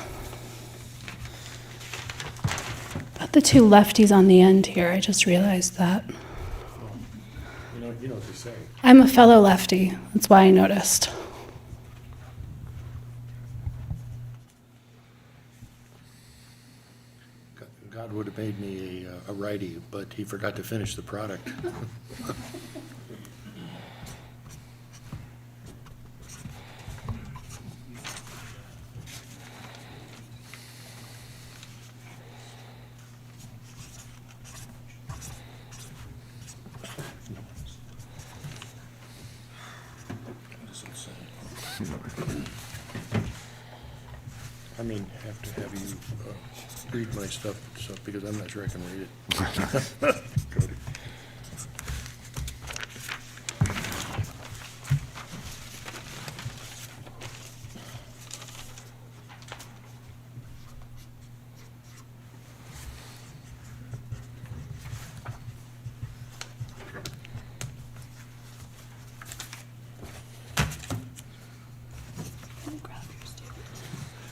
About the two lefties on the end here, I just realized that. You know what they say. I'm a fellow lefty. That's why I noticed. God would have made me a righty, but he forgot to finish the product. I mean, have to have you read my stuff because I'm not sure I can read it. Cody.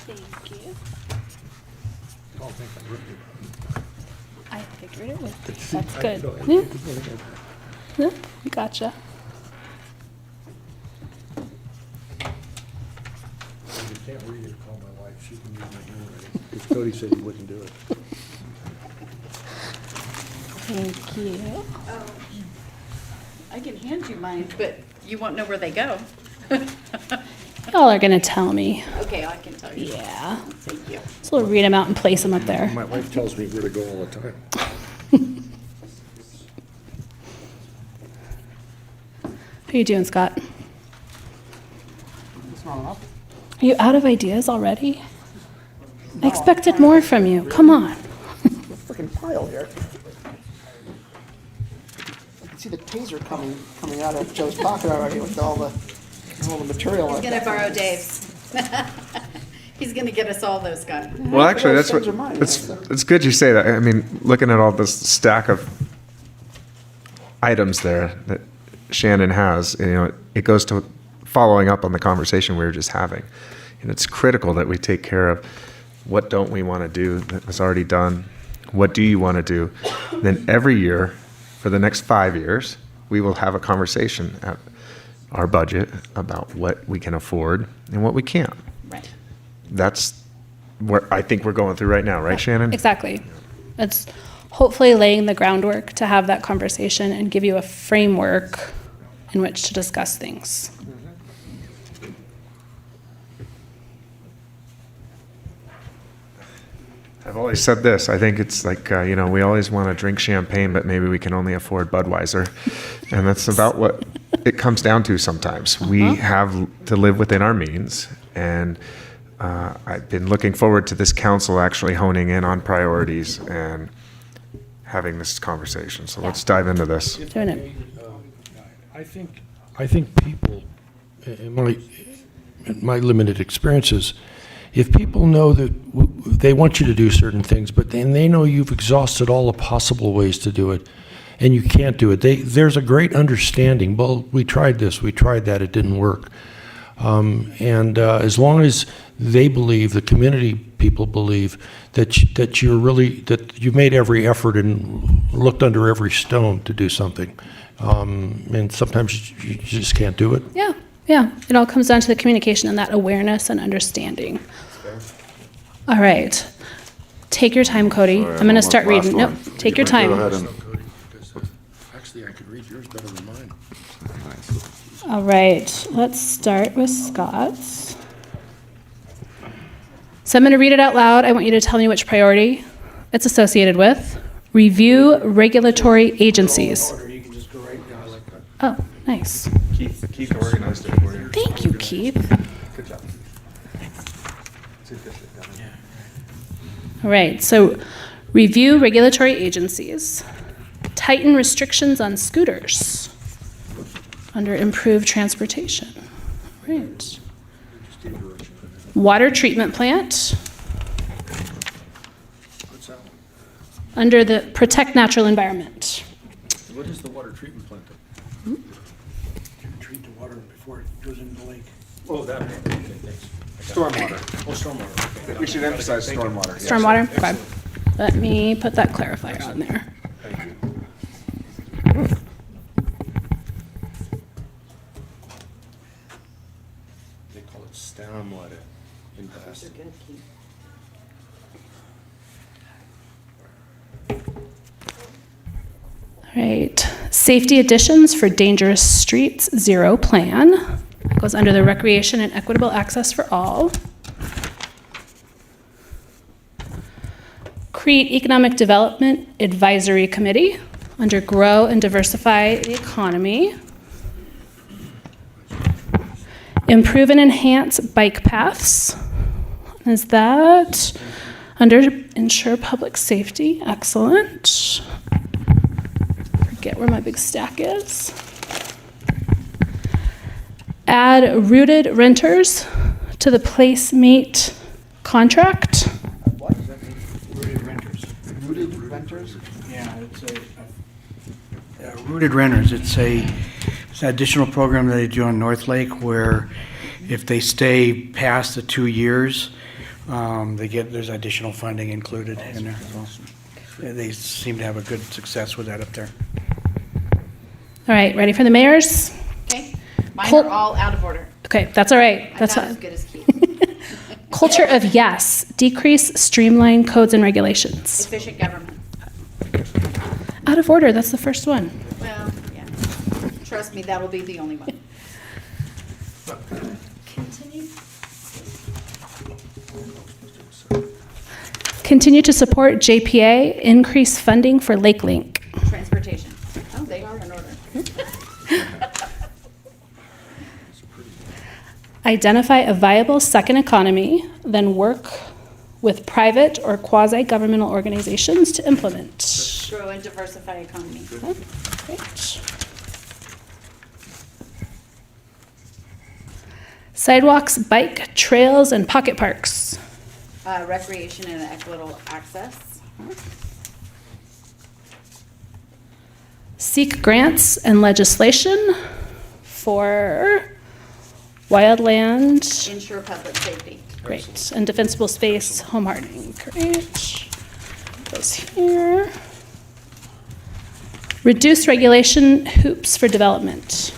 Thank you. Oh, thank you. I figured it would be. That's I good. know, Yeah. Yeah, gotcha. You can't read it, call my wife. Because Cody said he wouldn't do it. Thank you. I can hand you mine, but you won't know where they go. Y'all are gonna tell me. Okay, I can tell you. Yeah. Thank you. So we'll read them out and place them up there. My wife tells me where to go all the time. How you doing, Scott? It's not enough. Are you out of ideas already? I expected more from you. Come on. Freaking pile here. I can see the taser coming out of Joe's pocket already with all the material. He's gonna borrow Dave's. He's gonna get us all those, Scott. Well, actually, that's what, it's good you say that. I mean, looking at all this stack of items there that Shannon has, you know, it goes to following up on the conversation we were just having. And it's critical that we take care of what don't we want to do that was already done? What do you want to do? Then every year, for the next 5 years, we will have a conversation at our budget about what we can afford and what we can't. Right. That's what I think we're going through right now, right, Shannon? Exactly. It's hopefully laying the groundwork to have that conversation and give you a framework in which to discuss things. I've always said this. I think it's like, you know, we always want to drink champagne, but maybe we can only afford Budweiser. And that's about what it comes down to sometimes. We have to live within our means. And I've been looking forward to this council actually honing in on priorities and having this conversation. So let's dive into this. Doing it. I think people, in my limited experiences, if people know that they want you to do certain things, but then they know you've exhausted all the possible ways to do it, and you can't do it, there's a great understanding. Well, we tried this, we tried that, it didn't work. As long as they believe, the community people believe that you've made every effort and looked under every stone to do something, and sometimes you just can't do it. Yeah. Yeah. It all comes down to the communication and that awareness and understanding. All right. Take your time, Cody. Sorry, I'm going to almost start last reading. one. Nope. Take your Go time. ahead and- Actually, I could read yours better than mine. All right. Let's start with Scott's. So I'm going to read it out loud. I want you to tell me which priority it's associated with. Review regulatory agencies. Oh, nice. Keith organized it for you. Thank you, Keith. Good job. All right, so review regulatory agencies. Tighten restrictions on scooters under improved transportation. Right. Water treatment plant. Under the protect natural environment. What is the water treatment plant? Treat the water before it goes into the lake. Oh, that. Okay, thanks. Stormwater. Oh, stormwater. Okay. We should emphasize stormwater. yes. Stormwater? Okay. Let me put that clarifier on there. Thank you. They call it stormwater in Boston. All right, safety additions for dangerous streets, zero plan. That goes under the recreation and equitable access for all. Create economic development advisory committee under grow and diversify the economy. Improve and enhance bike paths. Is that under ensure public safety? Excellent. Forget where my big stack is. Add rooted renters to the placemate contract. What does that mean? Rooted renters. Rooted renters? Yeah, it's rooted renters. It's an additional program that they do on North Lake where if they stay past the 2 years, there's additional funding included in there as well. They seem to have a good success with that up there. All right, ready for the mayors? Okay, mine Cool. are all out of order. Okay, that's all right. I'm That's not fine. as good as Keith. Culture of yes, decrease, streamline codes and regulations. Efficient government. Out of order, that's the first one. Well, yeah. Trust me, that'll be the only one. Continue. Continue to support JPA, increase funding for Lake Link. Transportation. Oh, they are in order. Identify a viable second economy, then work with private or quasi-governmental organizations to implement. Grow and diversify economy. Great. Sidewalks, bike trails, and pocket parks. Recreation and equitable access. Seek grants and legislation for wildland. Ensure public safety. Great. And defensible space, home hardening. Great. Goes here. Reduce regulation hoops for development.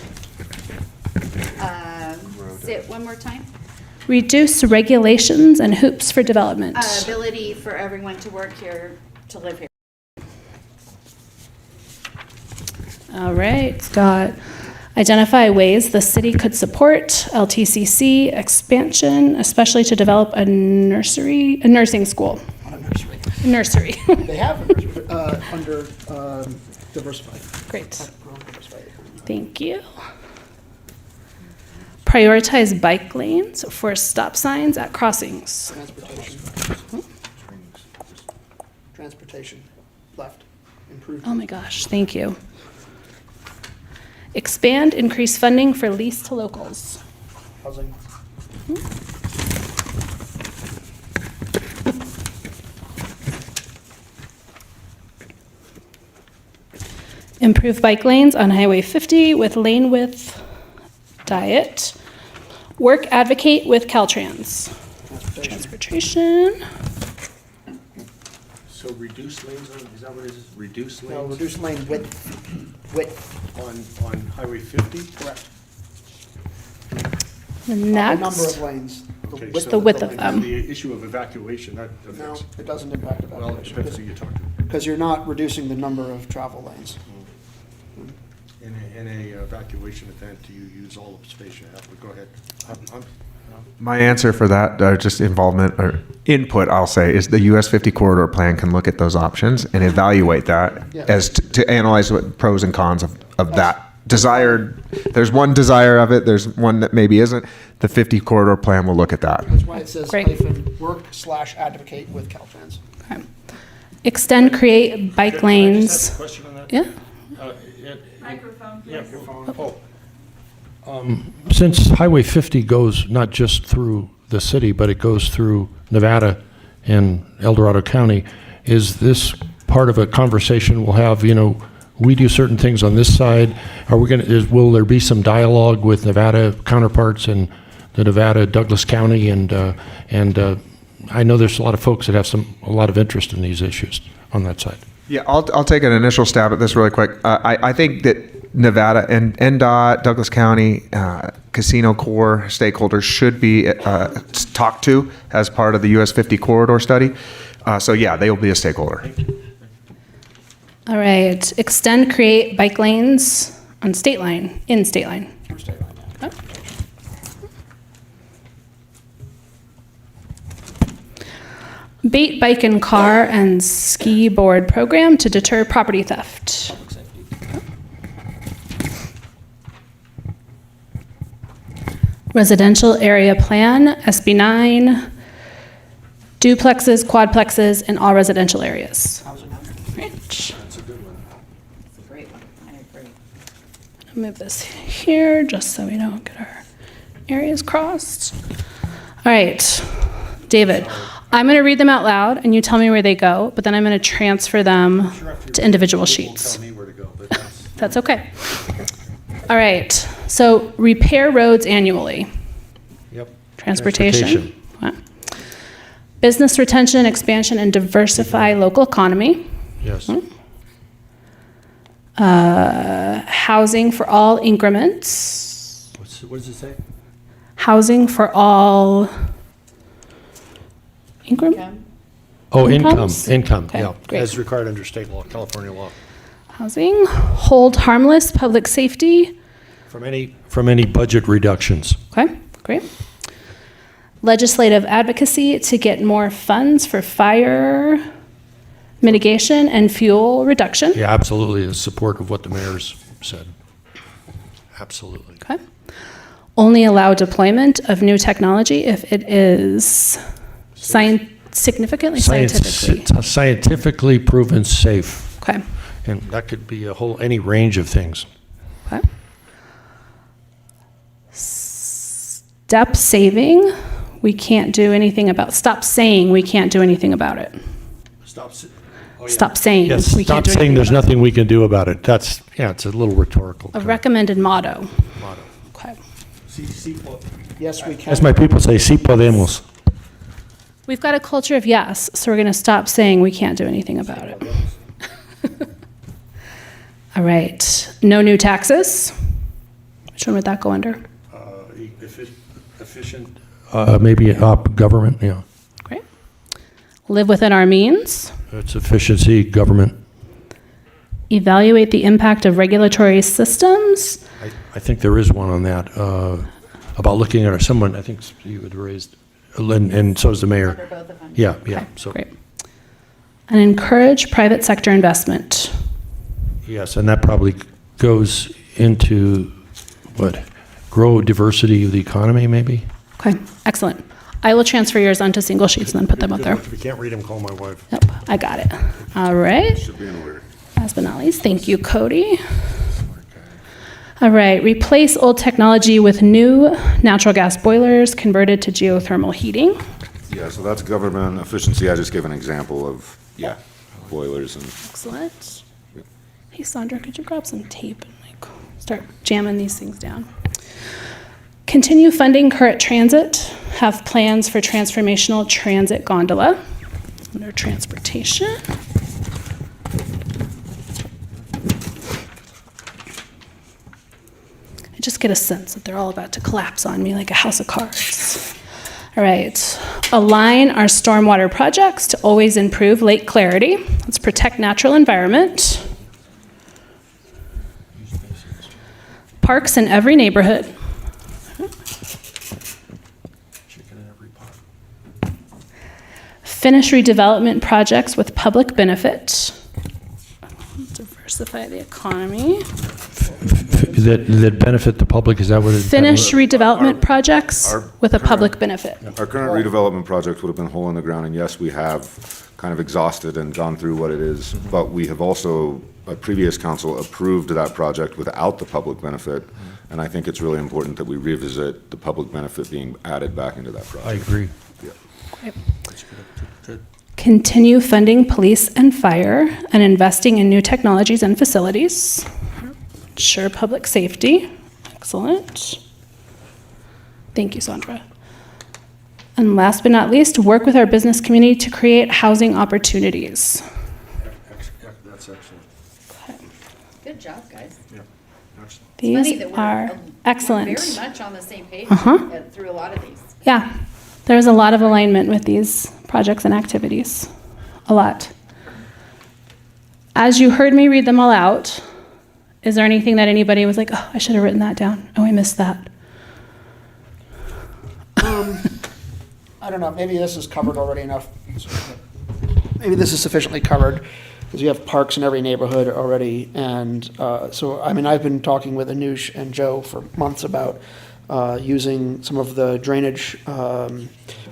Say it one more time. Reduce regulations and hoops for development. Ability for everyone to work here, to live here. All right, Scott. Identify ways the city could support LTCC expansion, especially to develop a nursing school. Not a nursery. Nursery. They have a nursery under diversified. Great. Diversified. Thank you. Prioritize bike lanes for stop signs at crossings. Transportation. Transportation. Left. Improved. Oh my gosh, thank you. Expand, increase funding for lease to locals. Housing. Improve bike lanes on Highway 50 with lane width diet. Work advocate with Caltrans. Transportation. So reduce lanes, is that what it is? Reduce lanes? No, reduce lane width. On Highway 50? Correct. The Not the next. number of lanes. Okay, What's so the width of and them? The issue of evacuation, that No, affects, it doesn't impact well, it evacuation. depends who you talk to. Because you're not reducing the number of travel lanes. In a evacuation event, do you use all the space you have? But go ahead. My answer for that, just involvement or input, I'll say, is the US 50 corridor plan can look at those options and evaluate that Yeah. as to analyze what pros and cons of that desired. There's one desire of it. There's one that maybe isn't. The 50 corridor plan will look at that. That's why it says Great. hyphen work/advocate with Caltrans. Okay. Extend, create bike Can I just ask lanes. a question on that? Yeah. Microphone. Since Highway 50 goes not just through the city, but it goes through Nevada and El Dorado County, is this part of a conversation we'll have, we do certain things on this side? Will there be some dialogue with Nevada counterparts and the Nevada Douglas County? And I know there's a lot of folks that have a lot of interest in these issues on that side. Yeah, I'll take an initial stab at this really quick. I think that Nevada and NDOT, Douglas County, Casino Corps stakeholders should be talked to as part of the US 50 corridor study. So yeah, they will be a stakeholder. All right. Extend, create bike lanes on state line, in state line. Okay. Bait, bike, and car and ski board program to deter property theft. Residential area plan, SB 9, duplexes, quadplexes, in all residential areas. Great. That's a good one. It's a great one. I agree. I'll move this here just so we don't get our areas crossed. All right, David, I'm going to read them out loud and you tell me where they go, but then I'm going to transfer them to individual sheets. Tell me where to go, but That's okay. All right, so repair roads annually. Yep. Transportation. Wow. Business retention, expansion, and diversify local economy. Yes. Housing for all increments. What does it say? Housing for all increment? Oh, Incomes? income, Okay, yeah, great. as required under state law, California law. Housing, hold harmless, public safety. From any budget reductions. Okay, great. Legislative advocacy to get more funds for fire mitigation and fuel reduction. Yeah, absolutely, in support of what the mayor's said. Absolutely. Okay. Only allow deployment of new technology if it is significantly scientifically. Scientifically proven safe. Okay. And that could be any range of things. Okay. Step saving, we can't do anything about. Stop saying we can't do anything about it. Stop saying Yes, we stop can't do saying anything there's about nothing we can do about it. That's, yeah, it's a little rhetorical. it. A recommended motto. Okay. Yes, we can. As my people say, sí podemos. We've got a culture of yes, so we're going to stop saying we can't do anything about it. All right. No new taxes. Which one would that go under? Efficient. Maybe government, yeah. Great. Live within our means. It's efficiency, government. Evaluate the impact of regulatory systems. I think there is one on that, about looking at someone, I think you had raised, and so is the mayor. Yeah, yeah, so. Great. And encourage private sector investment. Yes, and that probably goes into, what, grow diversity of the economy, maybe? Okay, excellent. I will transfer yours onto single sheets and then put them up there. If you can't read them, call my wife. Yep, I got it. All right. Should be in order. Last but not least, thank you, Cody. All right, replace old technology with new natural gas boilers converted to geothermal heating. Yeah, so that's government efficiency. I just gave an example of, yeah, boilers and. Excellent. Hey, Sandra, could you grab some tape and start jamming these things down? Continue funding current transit. Have plans for transformational transit gondola under transportation. I just get a sense that they're all about to collapse on me like a house of cards. All right, align our stormwater projects to always improve lake clarity. Let's protect natural environment. Parks in every neighborhood. Finish redevelopment projects with public benefit. Diversify the economy. That benefit the public, is that what it is? Finish redevelopment projects with a public benefit. Our current redevelopment project would have been hole in the ground, and yes, we have kind of exhausted and gone through what it is, but we have also, a previous council approved that project without the public benefit, and I think it's really important that we revisit the public benefit being added back into that project. I agree. Yeah. Continue funding police and fire and investing in new technologies and facilities. Ensure public safety. Excellent. Thank you, Sandra. And last but not least, work with our business community to create housing opportunities. That's excellent. Good job, guys. Yeah. These are excellent. Very much on the same page through a lot of these. Yeah, there's a lot of alignment with these projects and activities. A lot. As you heard me read them all out, is there anything that anybody was like, oh, I should have written that down. Oh, I missed that. I don't know, maybe this is covered already enough. Maybe this is sufficiently covered, because you have parks in every neighborhood already, and so, I mean, I've been talking with Anush and Joe for months about using some of the drainage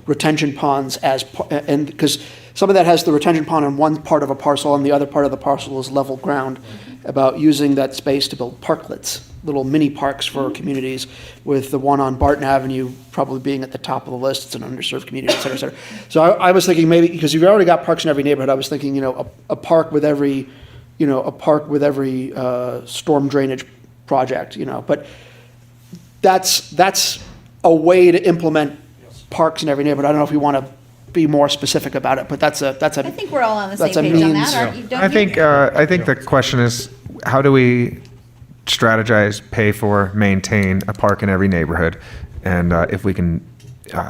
retention ponds and because some of that has the retention pond on one part of a parcel, and the other part of the parcel is level ground, about using that space to build parklets, little mini parks for communities, with the one on Barton Avenue probably being at the top of the list. It's an underserved community, et cetera, et cetera. So I was thinking maybe, because you've already got parks in every neighborhood, I was thinking, a park with every, storm drainage project, but that's a way to implement parks in every neighborhood. I don't know if you want to be more specific about it, but that's a. I think we're all on the same that's a page on means. that, aren't you? Don't I you? think the question is, how do we strategize, pay for, maintain a park in every neighborhood? And if we can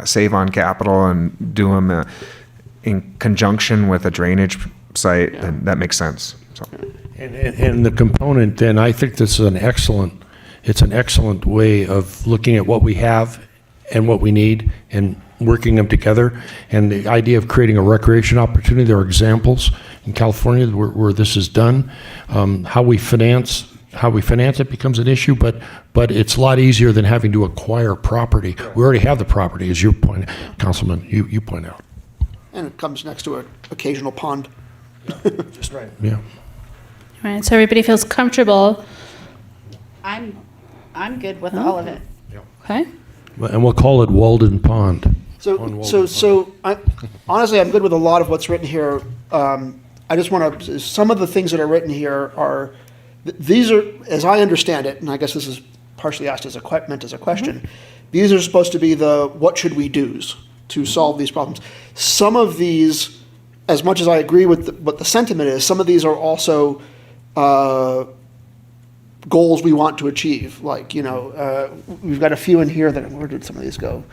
save on capital and do them in conjunction with a drainage site, then that makes sense. So. And the component, then, I think this is it's an excellent way of looking at what we have and what we need and working them together. And the idea of creating a recreation opportunity, there are examples in California where this is done. How we finance it becomes an issue, but it's a lot easier than having to acquire property. We already have the property, as you point, Councilman, you point out. And it comes next to an occasional pond. Just right. Yeah. All right, so everybody feels comfortable. I'm good with all of it. Okay. And we'll call it Walden Pond. Honestly, I'm good with a lot of what's written here. I just want to, some of the things that are written here are, these are, as I understand it, and I guess this is partially asked as meant as a question, these are supposed to be the what should we do's to solve these problems. Some of these, as much as I agree with what the sentiment is, some of these are also goals we want to achieve. Like, we've got a few in here that, where did some of these go?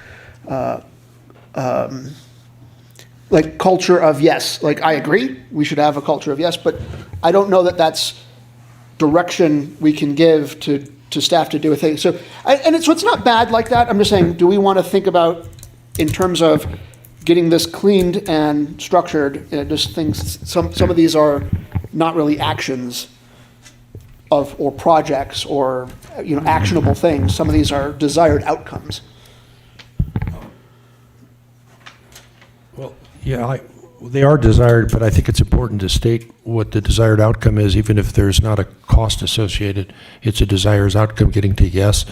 Like culture of yes. Like, I agree, we should have a culture of yes, but I don't know that that's direction we can give to staff to do a thing. So it's not bad like that. I'm just saying, do we want to think about in terms of getting this cleaned and structured? Just things. Some of these are not really actions or projects or actionable things. Some of these are desired outcomes. Well, yeah, they are desired, but I think it's important to state what the desired outcome is, even if there's not a cost associated. It's a desired outcome getting to yes.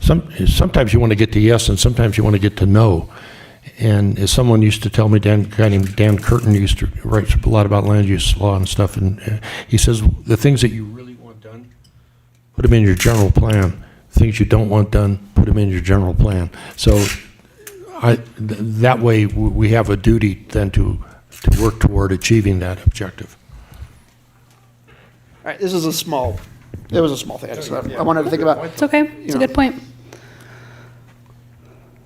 Sometimes you want to get to yes, and sometimes you want to get to no. And as someone used to tell me, a guy named Dan Curtin used to write a lot about land use law and stuff, and he says the things that you really want done, put them in your general plan. Things you don't want done, put them in your general plan. So that way we have a duty then to work toward achieving that objective. All right, this is it was a small thing. I wanted to think about. It's okay. It's a good point.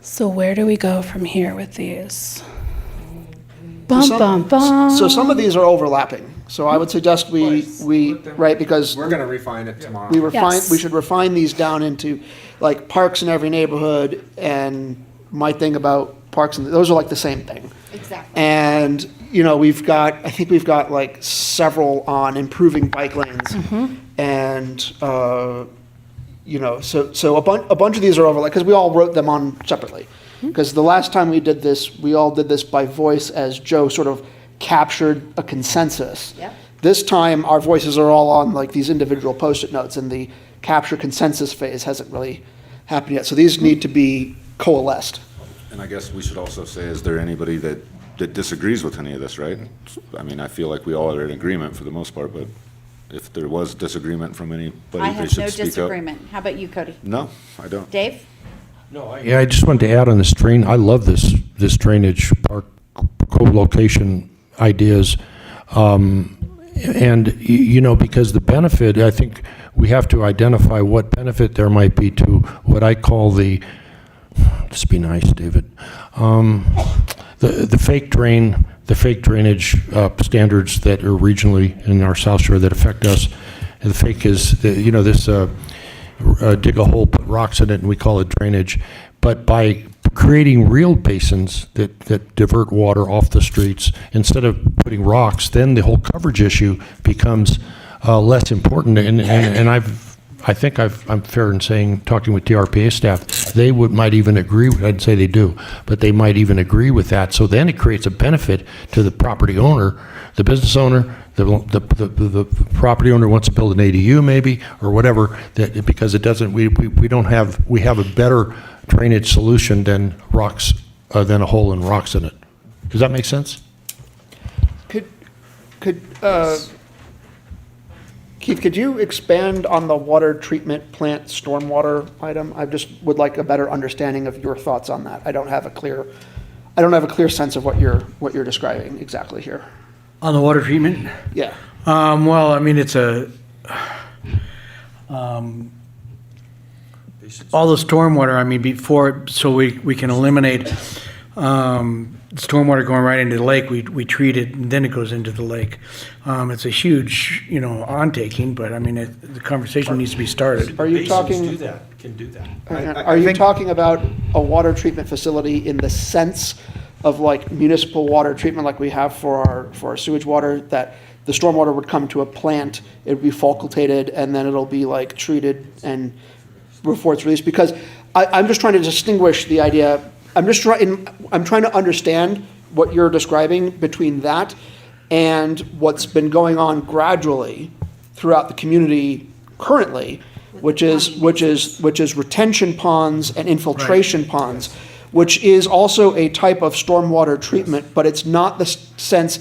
So where do we go from here with these? So some of these are overlapping. So I would suggest we right, because we're going to refine it tomorrow. We should refine these down into like parks in every neighborhood, and my thing about parks, and those are like the same thing. Exactly. And I think we've got like several on improving bike lanes, and so a bunch of these are overlap because we all wrote them on separately. Because the last time we did this, we all did this by voice as Joe sort of captured a consensus. Yep. This time, our voices are all on like these individual Post-it notes, and the capture consensus phase hasn't really happened yet. So these need to be coalesced. And I guess we should also say, is there anybody that disagrees with any of this, right? I mean, I feel like we all are in agreement for the most part, but if there was disagreement from anybody, I they have should no speak up. disagreement. How about you, Cody? No, I don't. Dave? Yeah, I just wanted to add on this drain. I love this drainage park co-location ideas, and because the benefit, I think we have to identify what benefit there might be to what I call just be nice, David, the fake drainage standards that are regionally in our South Shore that affect us. And the fake is this. Dig a hole, put rocks in it, and we call it drainage. But by creating real basins that divert water off the streets, instead of putting rocks, then the whole coverage issue becomes less important. And I think I'm fair in saying, talking with TRPA staff, they might even agree. I'd say they do, but they might even agree with that. So then it creates a benefit to the property owner, the business owner. The property owner wants to build an ADU maybe or whatever, that because it doesn't, we have a better drainage solution than rocks, than a hole and rocks in it. Does that make sense? Keith, could you expand on the water treatment plant stormwater item? I just would like a better understanding of your thoughts on that. I don't have a clear sense of what you're describing exactly here. On the water treatment? Yeah. Well, I mean, it's all the stormwater, I mean, so we can eliminate stormwater going right into the lake, we treat it and then it goes into the lake. It's a huge, ontaking, but I mean, the conversation needs to be started. Are you talking? Can do that. Are you talking about a water treatment facility in the sense of like municipal water treatment like we have for our sewage water, that the stormwater would come to a plant, it would be facultated, and then it'll be like treated and before it's released? Because I'm just trying to distinguish the idea. I'm trying to understand what you're describing between that and what's been going on gradually throughout the community currently, which is retention ponds and infiltration ponds, which is also a type of stormwater treatment, but it's not the sense.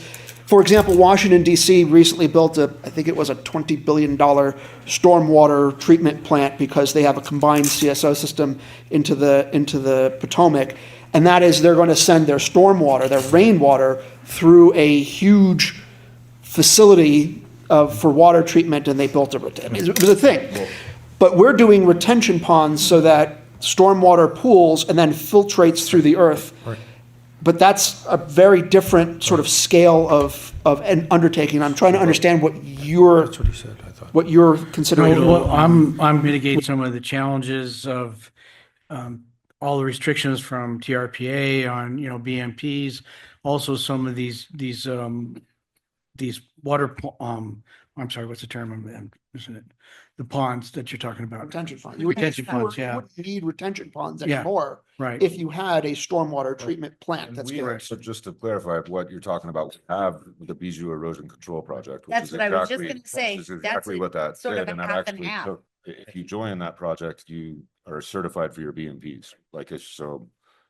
For example, Washington, D.C. recently built I think it was a $20 billion stormwater treatment plant because they have a combined CSO system into the Potomac. And that is, they're going to send their stormwater, their rainwater, through a huge facility for water treatment, and they built it was a thing. But we're doing retention ponds so that stormwater pools and then filtrates through the earth. Right. But that's a very different sort of scale of an undertaking. I'm trying to understand what you're considering. Well, I'm mitigating some of the challenges of all the restrictions from TRPA on, BMPs, also some of these water, I'm sorry, what's the term I'm missing it? The ponds that you're talking about. Retention ponds. Retention ponds, yeah. You wouldn't need retention ponds Yeah, anymore right. if you had a stormwater treatment plant. That's good. So just to clarify what you're talking about, we have the Bijou Erosion Control Project, which That's is what I was just exactly, gonna say. which is That's exactly what that sort of did. a And that half and actually half. took, if you join that project, you are certified for your BMPs, like it's so,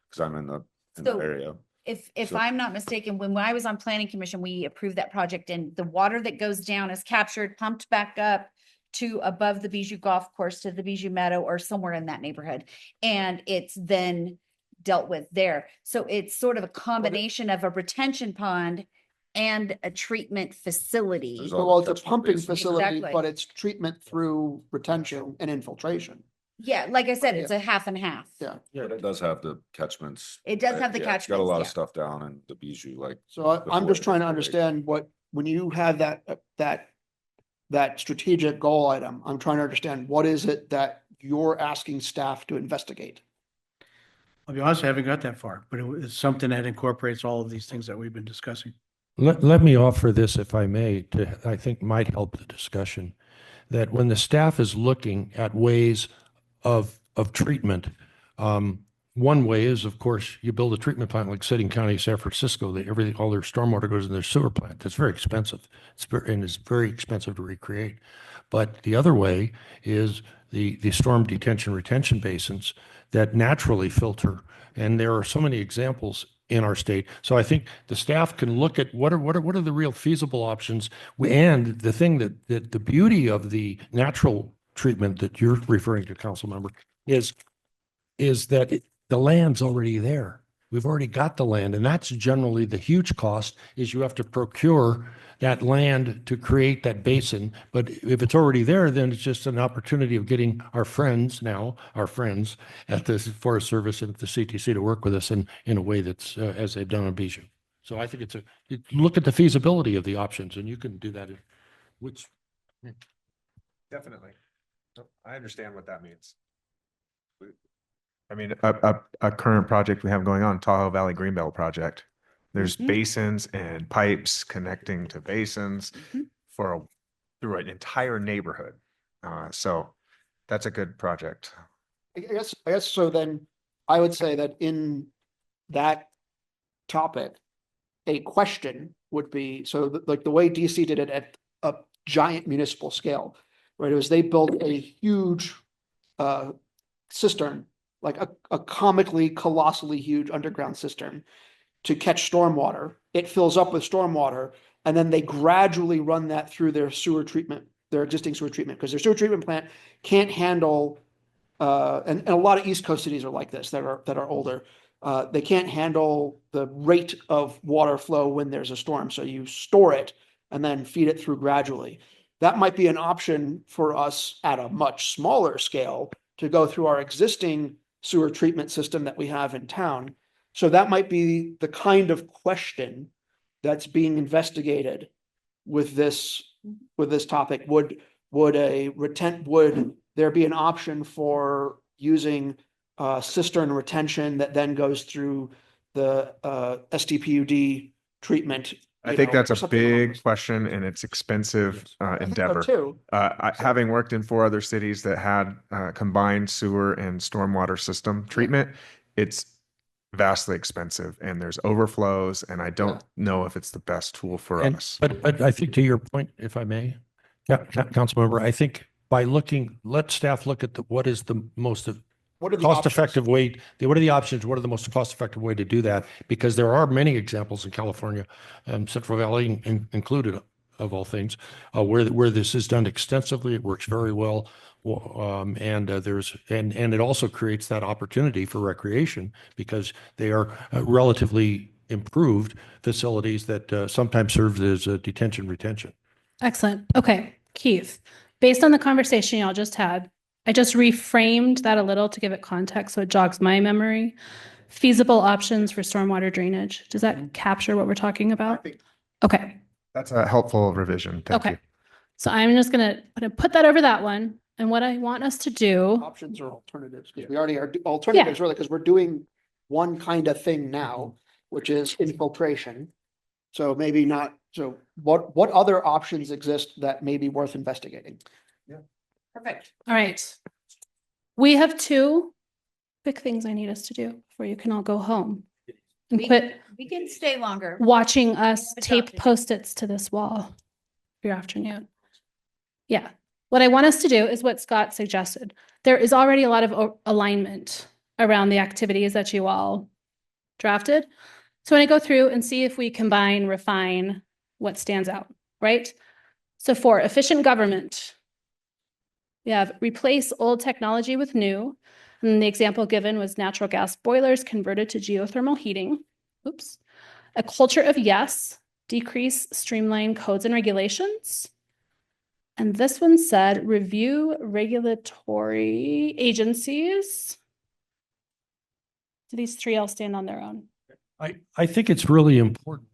because I'm in the So, area. If So- I'm not mistaken, when I was on planning commission, we approved that project, and the water that goes down is captured, pumped back up to above the Bijou Golf Course, to the Bijou Meadow, or somewhere in that neighborhood. And it's then dealt with there. So it's sort of a combination of a retention pond and a treatment facility. Well, it's a pumping facility, Exactly. but it's treatment through retention and infiltration. Yeah, like I said, it's a half and half. Yeah. Yeah, it does have the catchments. It does have the Yeah, it's got a catchments, lot yeah. of stuff down in the Bijou, like. So I'm just before trying to it- understand when you have that strategic goal item, I'm trying to understand what is it that you're asking staff to investigate? I'll be honest, I haven't got that far, but it's something that incorporates all of these things that we've been discussing. Let me offer this, if I may, I think might help the discussion, that when the staff is looking at ways of treatment, one way is, of course, you build a treatment plant like City and County of San Francisco, all their stormwater goes in their sewer plant. That's very expensive. It's very expensive to recreate. But the other way is the storm detention retention basins that naturally filter. And there are so many examples in our state. So I think the staff can look at what are the real feasible options. And the thing that the beauty of the natural treatment that you're referring to, council member, is that the land's already there. We've already got the land, and that's generally the huge cost, is you have to procure that land to create that basin. But if it's already there, then it's just an opportunity of getting our friends at the Forest Service and at the CTC to work with us in a way that's as they've done on Bijou. So I think look at the feasibility of the options, and you can do that. Definitely. I understand what that means. I mean, a current project we have going on, Tahoe Valley Greenbelt project. There's basins and pipes connecting to basins through an entire neighborhood. So that's a good project. I guess so then I would say that in that topic, a question would be, like the way DC did it at a giant municipal scale, right? It was they built a huge cistern, like a comically, colossally huge underground cistern to catch stormwater. It fills up with stormwater, and then they gradually run that through their sewer treatment, their existing sewer treatment, because their sewer treatment plant can't handle, and a lot of East Coast cities are like this that are older. They can't handle the rate of water flow when there's a storm. So you store it and then feed it through gradually. That might be an option for us at a much smaller scale to go through our existing sewer treatment system that we have in town So that might be the kind of question that's being investigated with this topic. Would there be an option for using cistern retention that then goes through the STPUD treatment? I you think know, that's or a something along those- big question and it's expensive I think so endeavor. too. Having worked in 4 other cities that had combined sewer and stormwater system treatment, it's vastly expensive and there's overflows and I don't know if it's the best tool for us. But I think to your point, if I may, Councilmember, I think by let staff look at what is the most What are the cost-effective way, what are the options, what are the most cost-effective way to do that? Because there are many examples in California, Central Valley included, of all things, where this is done extensively. It works very well. And it also creates that opportunity for recreation because they are relatively improved facilities that sometimes serve as a detention retention. Excellent. Okay, Keith, based on the conversation y'all just had, I just reframed that a little to give it context so it jogs my memory. Feasible options for stormwater drainage. Does that capture what we're talking about? Okay. That's a helpful revision. Thank Okay. you. So I'm just gonna put that over that one. And what I want us to do, Options or alternatives, because we already are, alternatives really, because we're doing one kind of thing now, which is infiltration. So maybe not, so what other options exist that may be worth investigating? Perfect. all right. We have 2 quick things I need us to do before you can all go home. And quit We can stay longer. watching us tape Post-its to this wall for your afternoon. Yeah. What I want us to do is what Scott suggested. There is already a lot of alignment around the activities that you all drafted. So I want to go through and see if we combine, refine what stands out, right? So for efficient government, we have replace old technology with new. And the example given was natural gas boilers converted to geothermal heating. Oops. A culture of yes, decrease, streamline codes and regulations. And this one said review regulatory agencies. Do these 3 all stand on their own? I think it's really important.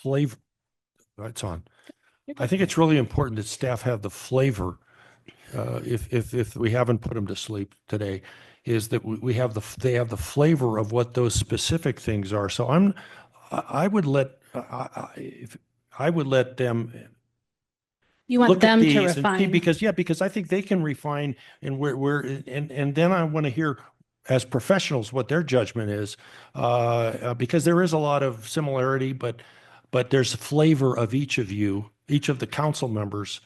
It's on. I think it's really important that staff have the flavor, if we haven't put them to sleep today, is that they have the flavor of what those specific things are. So I would let them. You want look at them to these and see, refine. because I think they can refine and then I want to hear as professionals what their judgment is, because there is a lot of similarity, but there's a flavor of each of you, each of the council members,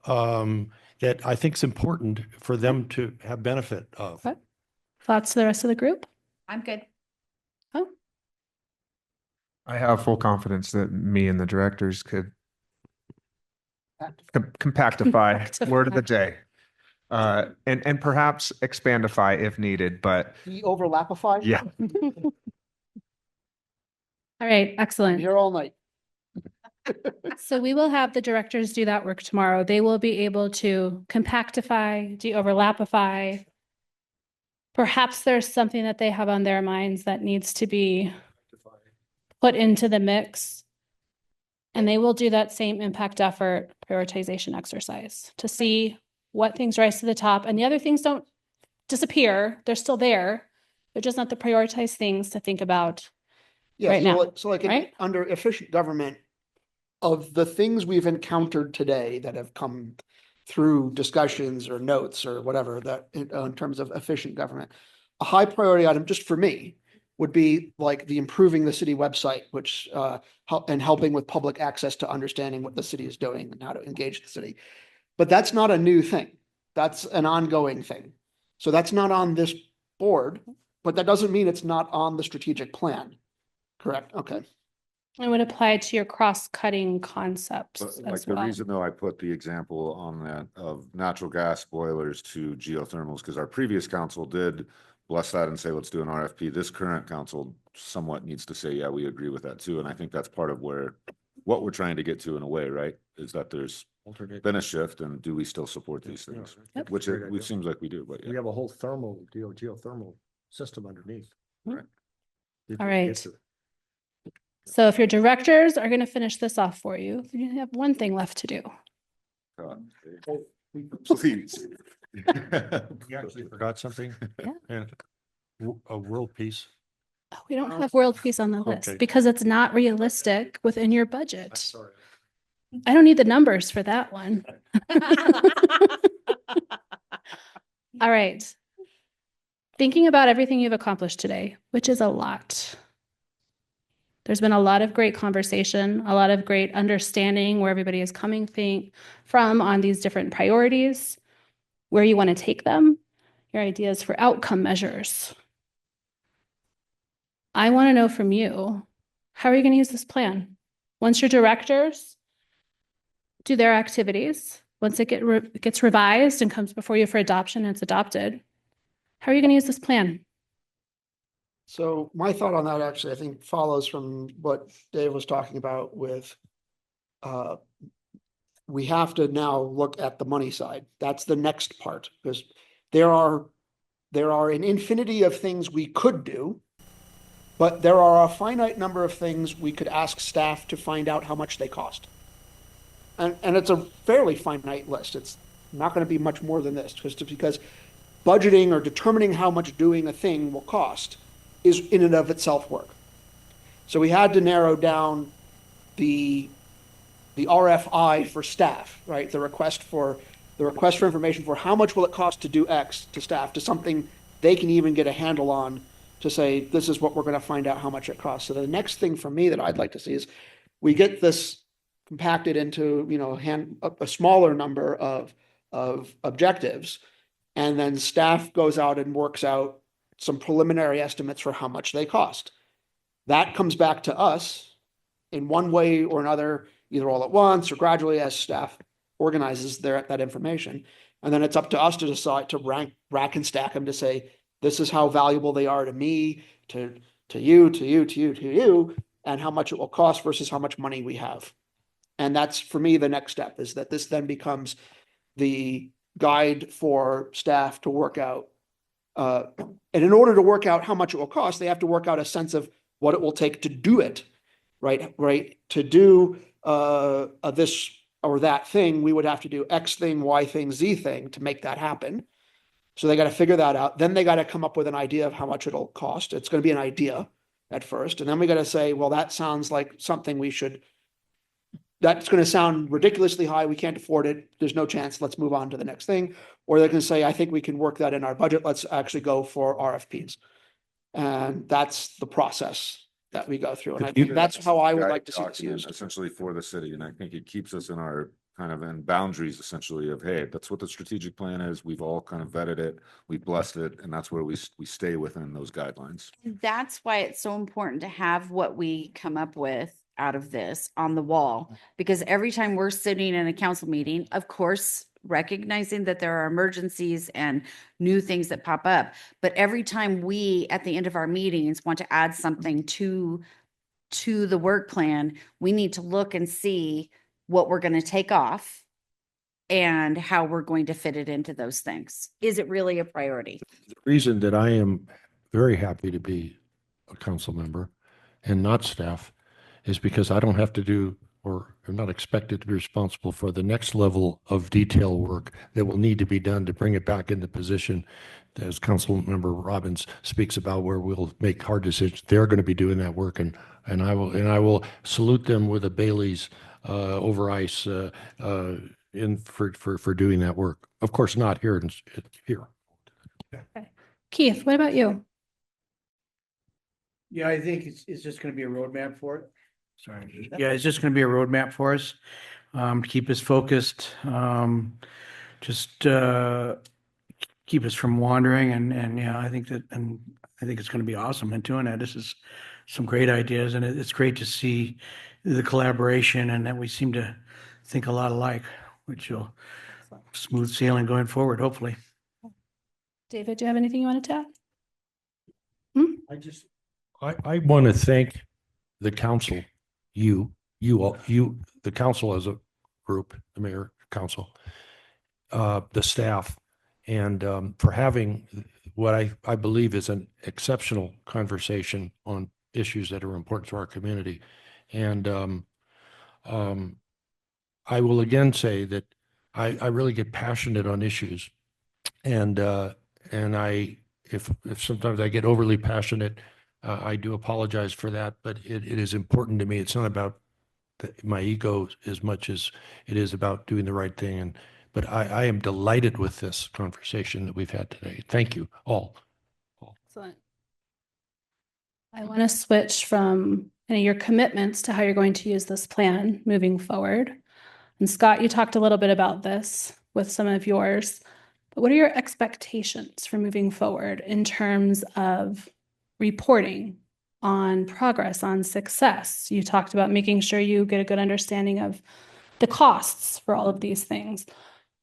that I think is important for them to have benefit of. Okay. Thoughts to the rest of the group? I'm good. Oh, I have full confidence that me and the directors could compactify, word of the day. And perhaps expandify if needed, but Overlapify? yeah. all right, excellent. Here all night. So we will have the directors do that work tomorrow. They will be able to compactify, de-overlapify. Perhaps there's something that they have on their minds that needs to be put into the mix. And they will do that same impact effort prioritization exercise to see what things rise to the top and the other things don't disappear. They're still there. They're just not the prioritized things to think about right now. So like right? under efficient government, of the things we've encountered today that have come through discussions or notes or whatever that in terms of efficient government, a high priority item just for me would be like the improving the city website, which and helping with public access to understanding what the city is doing and how to engage the city. But that's not a new thing. That's an ongoing thing. So that's not on this board, but that doesn't mean it's not on the strategic plan. Correct? Okay. It would apply to your cross-cutting concepts But like as the well. reason though I put the example on that of natural gas boilers to geothermals, because our previous council did bless that and say, let's do an RFP. This current council somewhat needs to say, yeah, we agree with that too. And I think that's part of what we're trying to get to in a way, right? Is that there's been a shift and do we still support these things? Yep. Which seems like we do, but yeah. We have a whole thermal geothermal system underneath. All right. So if your directors are going to finish this off for you, you have one thing left to do. Please. We actually forgot something. Yeah. And a world peace. Oh, we don't have world peace on the list Okay. because it's not realistic within your budget. I don't need the numbers for that one. All right. Thinking about everything you've accomplished today, which is a lot. There's been a lot of great conversation, a lot of great understanding where everybody is coming from on these different priorities, where you want to take them, your ideas for outcome measures. I want to know from you, how are you going to use this plan? Once your directors do their activities, once it gets revised and comes before you for adoption and it's adopted, how are you going to use this plan? So my thought on that actually, I think follows from what Dave was talking about with, we have to now look at the money side. That's the next part, because there are an infinity of things we could do, but there are a finite number of things we could ask staff to find out how much they cost. And it's a fairly finite list. It's not going to be much more than this, because budgeting or determining how much doing a thing will cost is in and of itself work. So we had to narrow down the RFI for staff, right? The request for information for how much will it cost to do X to staff, to something they can even get a handle on, to say, this is what we're going to find out how much it costs. So the next thing for me that I'd like to see is we get this compacted into, a smaller number of objectives, and then staff goes out and works out some preliminary estimates for how much they cost. That comes back to us in one way or another, either all at once or gradually as staff organizes that information. And then it's up to us to decide to rack and stack them to say, this is how valuable they are to me, to you, and how much it will cost versus how much money we have. And that's, for me, the next step, is that this then becomes the guide for staff to work out. And in order to work out how much it will cost, they have to work out a sense of what it will take to do it, right? To do this or that thing, we would have to do X thing, Y thing, Z thing to make that happen. So they got to figure that out. Then they got to come up with an idea of how much it'll cost. It's going to be an idea at first. And then we got to say, well, that sounds like something that's going to sound ridiculously high. We can't afford it. There's no chance. Let's move on to the next thing. Or they can say, I think we can work that in our budget. Let's actually go for RFPs. And that's the process that we go through. And I think that's how I would like to see this used. Essentially for the city, and I think it keeps us in our kind of in boundaries essentially of, hey, that's what the strategic plan is. We've all kind of vetted it, we've blessed it, and that's where we stay within those guidelines. That's why it's so important to have what we come up with out of this on the wall, because every time we're sitting in a council meeting, of course, recognizing that there are emergencies and new things that pop up, but every time we, at the end of our meetings, want to add something to the work plan, we need to look and see what we're going to take off and how we're going to fit it into those things. Is it really a priority? The reason that I am very happy to be a council member and not staff is because I don't have to do, or am not expected to be responsible for the next level of detail work that will need to be done to bring it back into position. As Council Member Robbins speaks about, where we'll make hard decisions, they're going to be doing that work, and I will salute them with a Bailey's over ice for doing that work. Of course, not here. Here. Okay. Keith, what about you? Yeah, I think it's just going to be a roadmap for it. Sorry. Yeah, it's just going to be a roadmap for us, to keep us focused, just keep us from wandering, and yeah, I think it's going to be awesome in doing that. This is some great ideas, and it's great to see the collaboration and that we seem to think a lot alike, which will smooth sailing going forward, hopefully. David, do you have anything you wanted to add? I want to thank the council, you all, the council as a group, the mayor, council, the staff, and for having what I believe is an exceptional conversation on issues that are important to our community. And I will again say that I really get passionate on issues. And if sometimes I get overly passionate, I do apologize for that, but it is important to me. It's not about my ego as much as it is about doing the right thing. But I am delighted with this conversation that we've had today. Thank you all. Excellent. I want to switch from your commitments to how you're going to use this plan moving forward. And Scott, you talked a little bit about this with some of yours, but what are your expectations for moving forward in terms of reporting on progress, on success? You talked about making sure you get a good understanding of the costs for all of these things.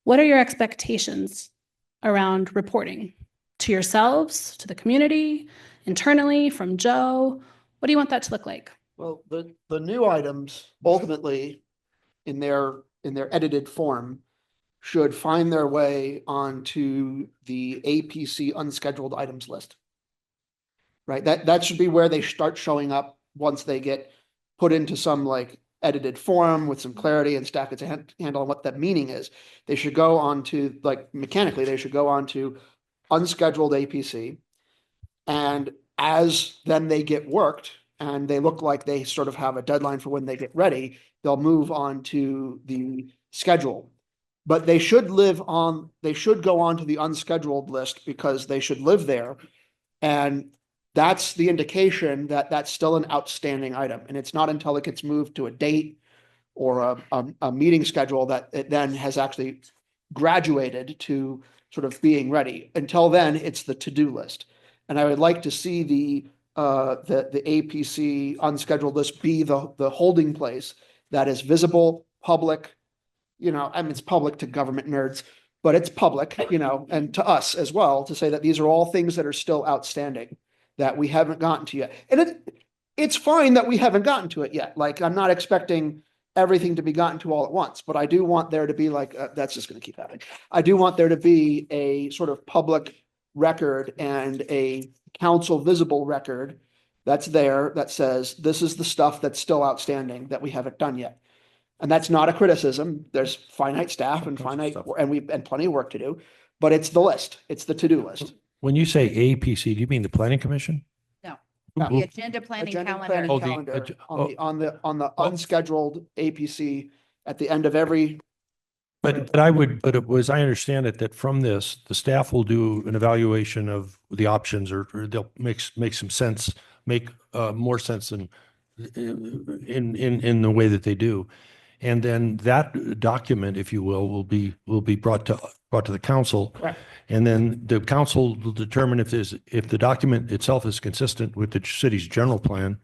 What are your expectations around reporting to yourselves, to the community, internally, from Joe? What do you want that to look like? Well, the new items ultimately in their edited form should find their way onto the APC unscheduled items list. Right? That should be where they start showing up once they get put into some like edited form with some clarity and staff gets a handle on what that meaning is. They should go on to, like, mechanically, they should go on to unscheduled APC. And as then they get worked and they look like they sort of have a deadline for when they get ready, they'll move on to the schedule. But they should go on to the unscheduled list because they should live there. And that's the indication that that's still an outstanding item. And it's not until it gets moved to a date or a meeting schedule that it then has actually graduated to sort of being ready. Until then, it's the to-do list. And I would like to see the APC unscheduled list be the holding place that is visible, public. I mean, it's public to government nerds, but it's public, and to us as well, to say that these are all things that are still outstanding that we haven't gotten to yet. And it's fine that we haven't gotten to it yet. Like, I'm not expecting everything to be gotten to all at once, but I do want there to be that's just going to keep happening. I do want there to be a sort of public record and a council visible record that's there that says, this is the stuff that's still outstanding that we haven't done yet. And that's not a criticism. There's finite staff and plenty of work to do, but it's the list. It's the to-do list. When you say APC, do you mean the Planning Commission? No, No. the agenda planning Agenda calendar. planning calendar on the unscheduled APC at the end of every. But I understand it that from this, the staff will do an evaluation of the options, or they'll make some sense, make more sense than in the way that they do. And then that document, if you will be brought to the council. Right. And then the council will determine if the document itself is consistent with the city's general plan.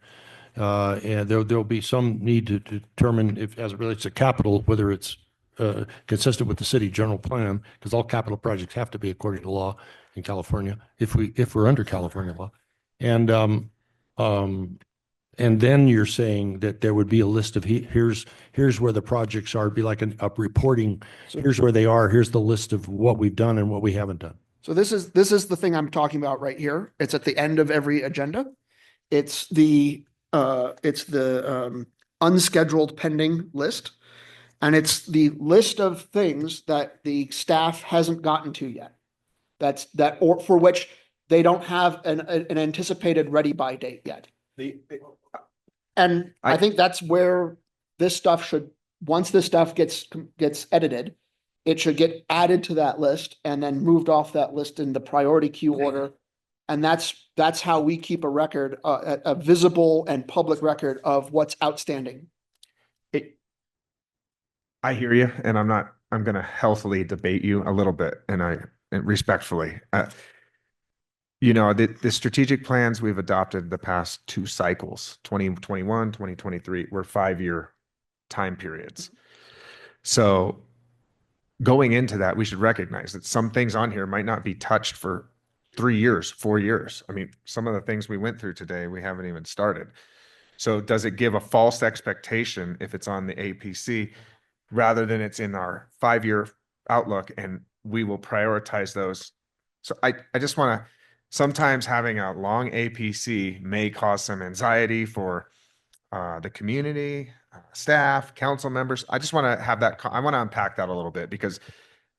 And there'll be some need to determine if, as it relates to capital, whether it's consistent with the city general plan, because all capital projects have to be according to law in California, if we're under California law. And then you're saying that there would be a list of here's where the projects are, be like a reporting. Here's where they are. Here's the list of what we've done and what we haven't done. So this is the thing I'm talking about right here. It's at the end of every agenda. It's the unscheduled pending list. And it's the list of things that the staff hasn't gotten to yet. Or for which they don't have an anticipated ready by date yet. And I think that's where this stuff should, once this stuff gets edited, it should get added to that list and then moved off that list in the priority queue order. And that's how we keep a record, a visible and public record of what's outstanding. I hear you, and I'm going to healthily debate you a little bit, and respectfully. The strategic plans we've adopted the past two cycles, 2021, 2023, were 5-year time periods. So going into that, we should recognize that some things on here might not be touched for 3 years, 4 years. I mean, some of the things we went through today, we haven't even started. So does it give a false expectation if it's on the APC rather than it's in our 5-year outlook, and we will prioritize those? So I just want to sometimes having a long APC may cause some anxiety for the community, staff, council members. I just want to have that, I want to unpack that a little bit because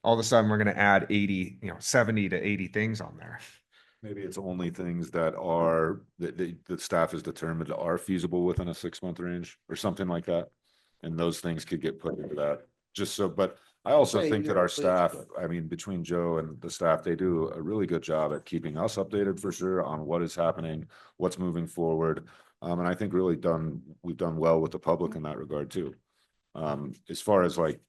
all of a sudden we're going to add 80, 70 to 80 things on there. Maybe it's only things that are, that the staff is determined are feasible within a 6-month range or something like that. And those things could get put into that, just so, but I also Say think that you're our pleased, staff, but- I mean, between Joe and the staff, they do a really good job at keeping us updated for sure on what is happening, what's moving forward. And I think we've done well with the public in that regard too. As far as like,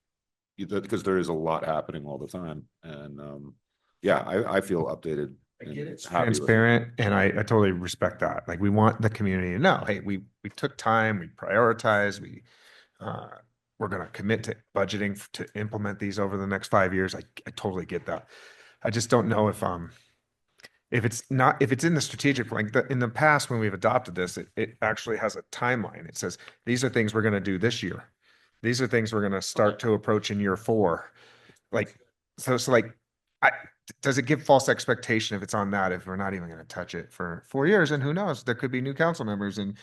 because there is a lot happening all the time. And yeah, I feel updated. And happy with it. Transparent, and I totally respect that. Like, we want the community to know, hey, we took time, we prioritized, we're going to commit to budgeting to implement these over the next 5 years. I totally get that. I just don't know if it's in the strategic, like in the past when we've adopted this, it actually has a timeline. It says, these are things we're going to do this year. These are things we're going to start to approach in year 4. Like, so like, does it give false expectation if it's on that, if we're not even going to touch it for 4 years? And who knows, there could be new council members in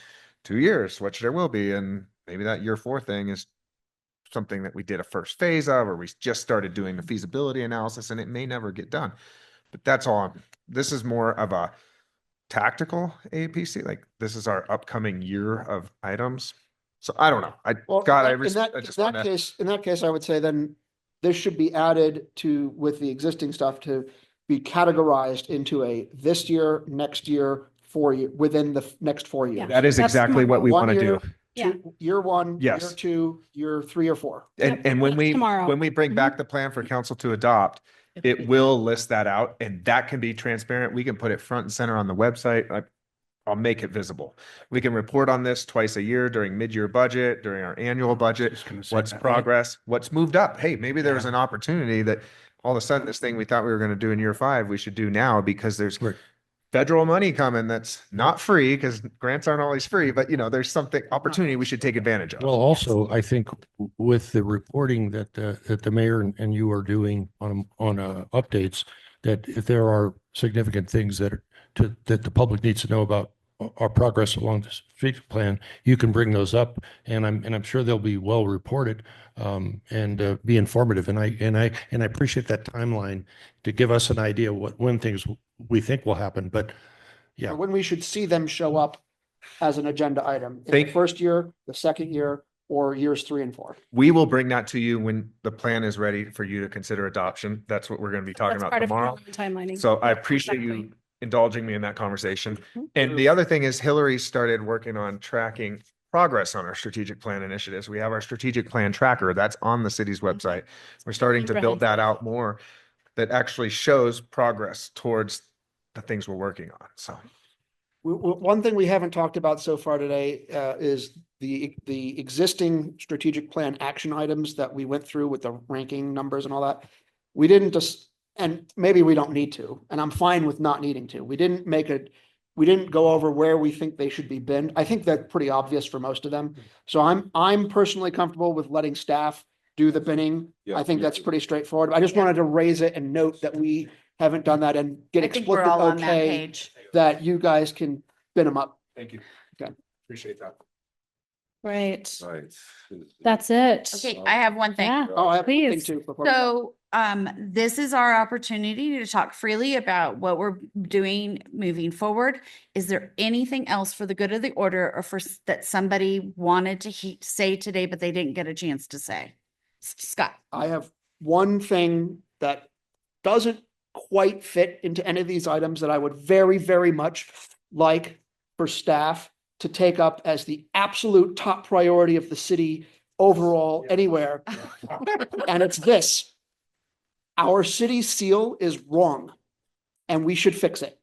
2 years, which there will be. And maybe that year 4 thing is something that we did a first phase of, or we just started doing the feasibility analysis and it may never get done. But that's all. This is more of a tactical APC. Like, this is our upcoming year of items. So I don't know. In that case, I would say then this should be added to, with the existing stuff, to be categorized into a this year, next year, 4 year, within the next 4 years. That is exactly what we want to do. Year 1, Yes. year 2, year 3 or 4. And when we Tomorrow. bring back the plan for council to adopt, it will list that out, and that can be transparent. We can put it front and center on the website. I'll make it visible. We can report on this twice a year during mid-year budget, during our annual budget. What's progress, what's moved up. Hey, maybe there's an opportunity that all of a sudden this thing we thought we were going to do in year 5, we should do now because there's federal money coming that's not free, because grants aren't always free, but there's something opportunity we should take advantage of. Well, also, I think with the reporting that the mayor and you are doing on updates, that if there are significant things that the public needs to know about our progress along the strategic plan, you can bring those up, and I'm sure they'll be well reported and be informative. And I appreciate that timeline to give us an idea when things we think will happen. But yeah, When we should see them show up as an agenda item in the first year, the second year, or years 3 and 4. We will bring that to you when the plan is ready for you to consider adoption. That's what we're going to be talking That's about part tomorrow. of timelining. So I appreciate you indulging me in that conversation. And the other thing is Hillary started working on tracking progress on our strategic plan initiatives. We have our strategic plan tracker that's on the city's website. We're starting to build that out more, that actually shows progress towards the things we're working on. So One thing we haven't talked about so far today is the existing strategic plan action items that we went through with the ranking numbers and all that. We didn't just, and maybe we don't need to, and I'm fine with not needing to. We didn't go over where we think they should be binned. I think that's pretty obvious for most of them. So I'm personally comfortable with letting staff do the binning. I think that's pretty straightforward. I just wanted to raise it and note that we haven't done that and get I think we're explicit all on that okay page. that you guys can bin them up. Thank you. Okay. Appreciate that. Right. Right. That's it. Okay, I have one thing. Yeah. Oh, I have one thing Please. too. So, this is our opportunity to talk freely about what we're doing moving forward. Is there anything else for the good of the order or that somebody wanted to say today, but they didn't get a chance to say? Scott. I have one thing that doesn't quite fit into any of these items that I would very, very much like for staff to take up as the absolute top priority of the city overall anywhere. And it's this. Our city seal is wrong and we should fix it.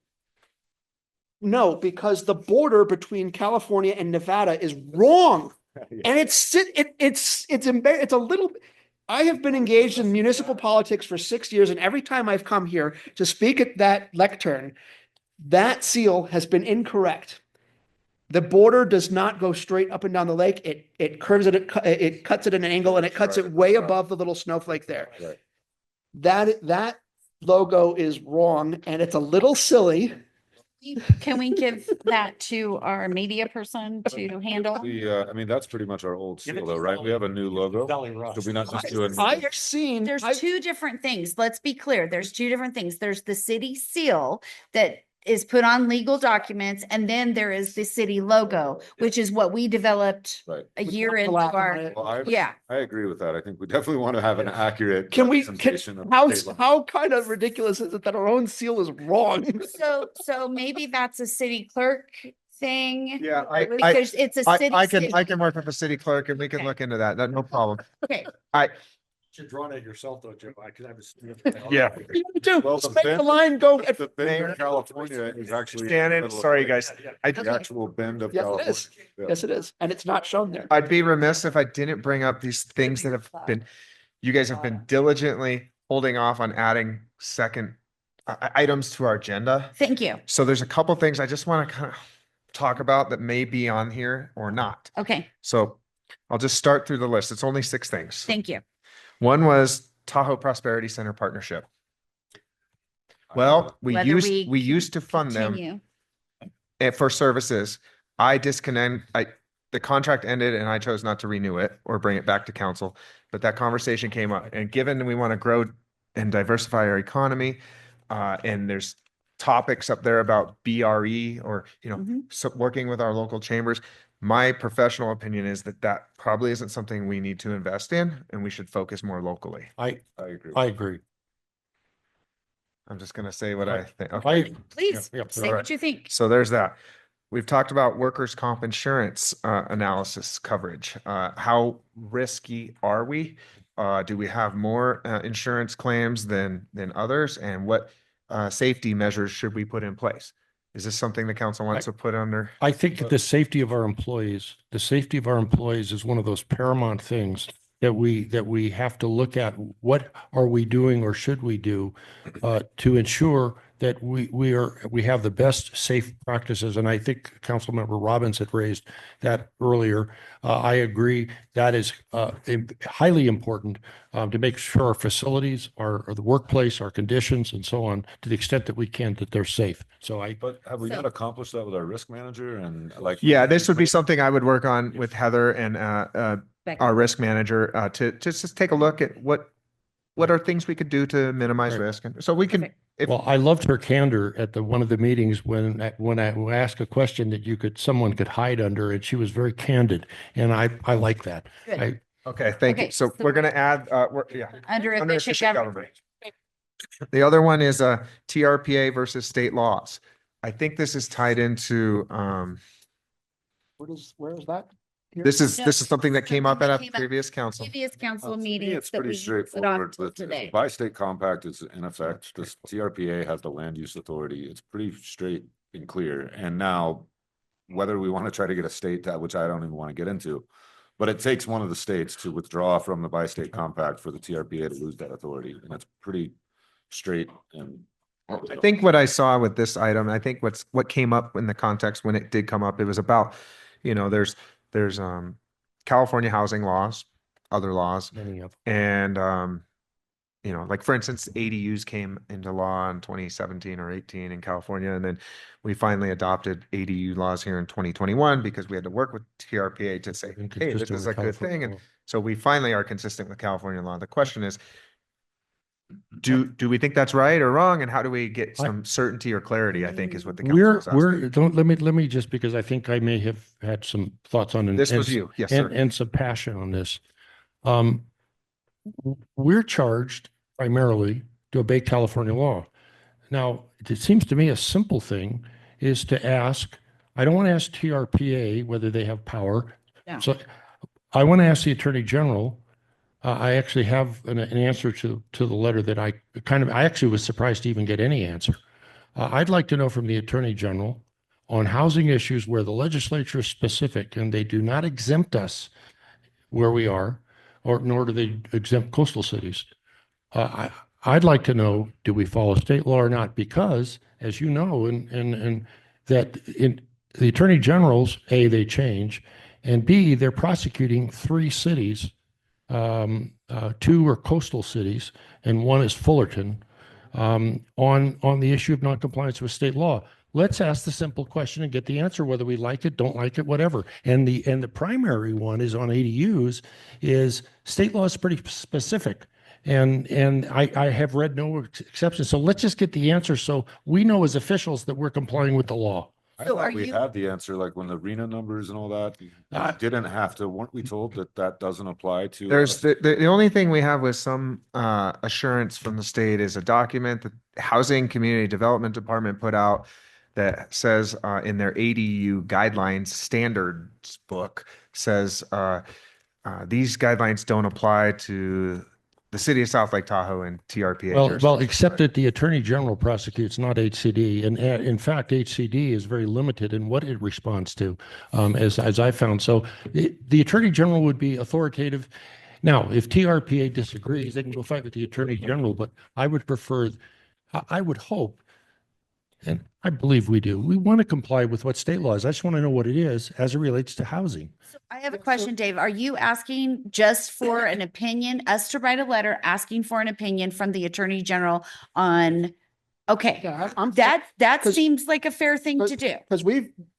No, because the border between California and Nevada is wrong. And it's a little, I have been engaged in municipal politics for 6 years, and every time I've come here to speak at that lectern, that seal has been incorrect. The border does not go straight up and down the lake. It curves it, it cuts it at an angle, and it cuts it way above the little snowflake there. Right. That logo is wrong and it's a little silly. Can we give that to our media person to handle? I mean, that's pretty much our old seal though, right? We have a new logo. Should we not just do it? I have seen. There's two different things. Let's be clear. There's two different things. There's the city seal that is put on legal documents, and then there is the city logo, which is what we developed Right. a year into black on our, it. Well, yeah. I agree with that. I think we definitely want to have an accurate Can representation of how, state law. how kind of ridiculous is it that our own seal is wrong? So maybe that's a city clerk thing. Yeah, Because it's a city. I can work with the city clerk and we can look into that. No problem. Okay. Should draw it yourself though, Jim. I could have Yeah. You do. Well, Just the make bend- the line go. The bend of California is actually. Shannon, sorry, guys. The actual bend of Yes, it California. is. Yes, it is. And it's not shown there. I'd be remiss if I didn't bring up these things that have been, you guys have been diligently holding off on adding second items to our agenda. Thank you. So there's a couple things I just want to kind of talk about that may be on here or not. Okay. So I'll just start through the list. It's only 6 things. Thank you. One was Tahoe Prosperity Center partnership. Well, we Whether used to fund them Continue. for services. The contract ended and I chose not to renew it or bring it back to council. But that conversation came up, and given we want to grow and diversify our economy, and there's topics up there about BRE or, so working with our local chambers. My professional opinion is that probably isn't something we need to invest in, and we should focus more locally. I agree. I agree. I'm just going to say what I think. Please say All what you think. So there's that. We've talked about workers' comp insurance analysis coverage. How risky are we? Do we have more insurance claims than others? And what safety measures should we put in place? Is this something the council wants to put under? I think the safety of our employees is one of those paramount things that we have to look at. What are we doing or should we do to ensure that we have the best safe practices? And I think Councilmember Robbins had raised that earlier. I agree that is highly important to make sure our facilities, our the workplace, our conditions, and so on, to the extent that we can, that they're safe. But have we not accomplished that with our risk manager and like? Yeah, this would be something I would work on with Heather and our risk manager to just take a look at what are things we could do to minimize risk. And so we can. Well, I loved her candor at one of the meetings when I asked a question that someone could hide under, and she was very candid, and I like that. Good. Okay, thank you. So we're going to add, Under efficient government. The other one is TRPA versus state laws. I think this is tied into, Where is that? Here? this is something that came up at a previous council. Previous council To me, meetings it's that pretty we put straightforward. off till The today. bi-state compact is in effect. This TRPA has the land use authority. It's pretty straight and clear. And now, whether we want to try to get a state to, which I don't even want to get into, but it takes one of the states to withdraw from the bi-state compact for the TRPA to lose that authority. And it's pretty straight and. I think what I saw with this item, I think what came up in the context when it did come up, it was about, there's California housing laws, other laws, Many of and like for instance, ADUs came into law in 2017 or 18 in California, and then we finally adopted ADU laws here in 2021 because we had to work with TRPA to say, hey, this is a good thing, and so we finally are consistent with California law. The question is, do we think that's right or wrong, and how do we get some certainty or clarity? I think is what the council is asking. Let me just, because I think I may have had some thoughts on it. This was you. Yes, sir. And some passion on this. We're charged primarily to obey California law. Now, it seems to me a simple thing is to ask, I don't want to ask TRPA whether they have power. No. So I want to ask the Attorney General. I actually have an answer to the letter that I actually was surprised to even get any answer. I'd like to know from the Attorney General on housing issues where the legislature is specific and they do not exempt us where we are, nor do they exempt coastal cities. I'd like to know, do we follow state law or not? Because, as you know, and that in the Attorney Generals, A, they change, and B, they're prosecuting 3 cities. 2 are coastal cities, and 1 is Fullerton. on the issue of noncompliance with state law. Let's ask the simple question and get the answer, whether we like it, don't like it, whatever. And the primary one is on ADUs, is state law is pretty specific. And I have read no exceptions. So let's just get the answer so we know as officials that we're complying with the law. I So thought are we you- had the answer, like when the RENA numbers and all that, you didn't have to, weren't we told that that doesn't apply to? There's the only thing we have with some assurance from the state is a document that the Housing Community Development Department put out that says in their ADU guidelines standards book says these guidelines don't apply to the city of South Lake Tahoe and TRPA. Well, jurisdictions. except that the Attorney General prosecutes, not HCD. And in fact, HCD is very limited in what it responds to, as I found. So the Attorney General would be authoritative. Now, if TRPA disagrees, they can go fight with the Attorney General, but I would prefer, I would hope, and I believe we do, we want to comply with what state law is. I just want to know what it is as it relates to housing. I have a question, Dave. Are you asking just for an opinion, us to write a letter asking for an opinion from the Attorney General on, okay, that seems like a fair thing to do. Because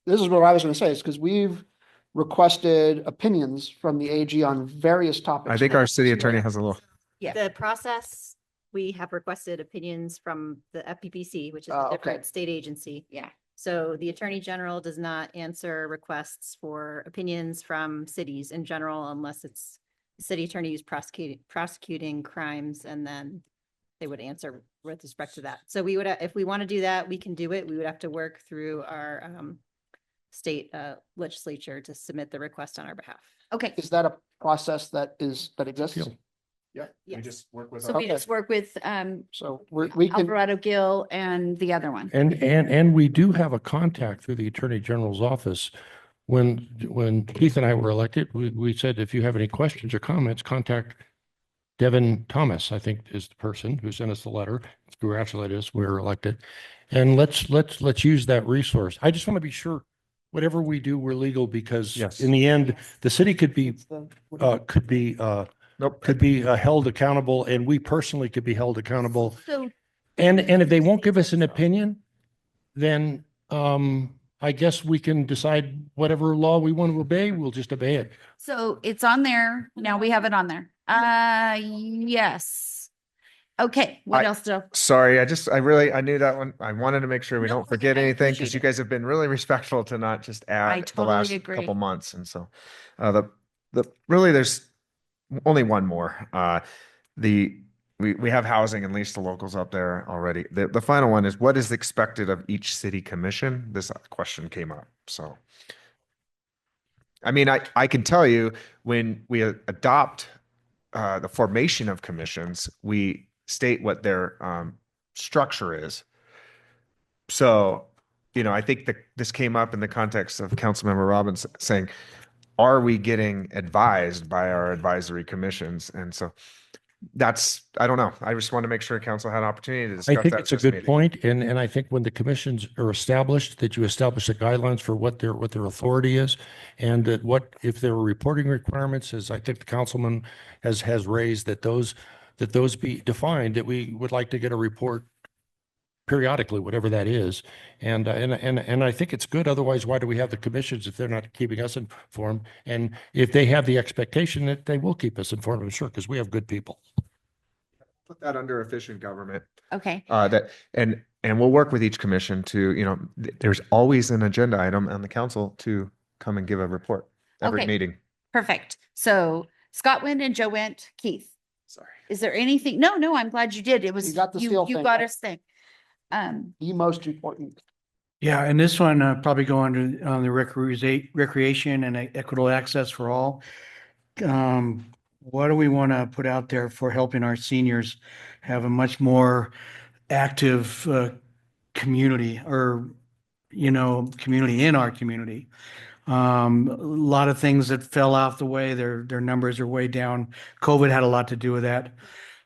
this is what I was going to say, is because we've requested opinions from the AG on various topics. I think our city attorney has a little. The process, we have requested opinions from the FPPC, which is a okay. different state agency. Yeah. So the Attorney General does not answer requests for opinions from cities in general unless it's the city attorney who's prosecuting crimes, and then they would answer with respect to that. So we would, if we want to do that, we can do it. We would have to work through our state legislature to submit the request on our behalf. Okay. Is that a process that exists? Yeah. Yes. We just work with. So we just work with So we can, Alvarado Gill and the other one. And we do have a contact through the Attorney General's office. When Keith and I were elected, we said, if you have any questions or comments, contact Devin Thomas, I think is the person who sent us the letter. Congratulate us, we were elected. And let's use that resource. I just want to be sure whatever we do, we're legal, because in the end, the city could be held accountable, and we personally could be held accountable. So And if they won't give us an opinion, then I guess we can decide whatever law we want to obey, we'll just obey it. So it's on there. Now we have it on there. Yes. Okay, what else, Joe? Sorry, I knew that one. I wanted to make sure we don't forget anything, because you guys have been really respectful to not just I add the totally last agree. couple months. And so really there's only one more. We have housing and lease to locals up there already. The final one is, what is expected of each city commission? This question came up. So, I mean, I can tell you, when we adopt the formation of commissions, we state what their structure is. So, I think that this came up in the context of Councilmember Robbins saying, are we getting advised by our advisory commissions? And so I don't know. I just want to make sure council had an opportunity to discuss I think that it's a this good meeting. point, and I think when the commissions are established, that you establish the guidelines for what their authority is, and that what, if there are reporting requirements, as I think the councilman has raised, that those be defined, that we would like to get a report periodically, whatever that is. And I think it's good. Otherwise, why do we have the commissions if they're not keeping us informed? And if they have the expectation that they will keep us informed, I'm sure, because we have good people. Put that under efficient government. Okay. And we'll work with each commission to, there's always an agenda item on the council to come and give a report every Okay. meeting. Perfect. So Scott went and Joe went. Keith, Sorry. is there anything? No, I'm glad you did. It was, You got the seal you thing. got us thing. The most important. Yeah, and this one probably go under the recreation and equitable access for all. What do we want to put out there for helping our seniors have a much more active community, or community in our community? A lot of things that fell off the way. Their numbers are way down. COVID had a lot to do with that.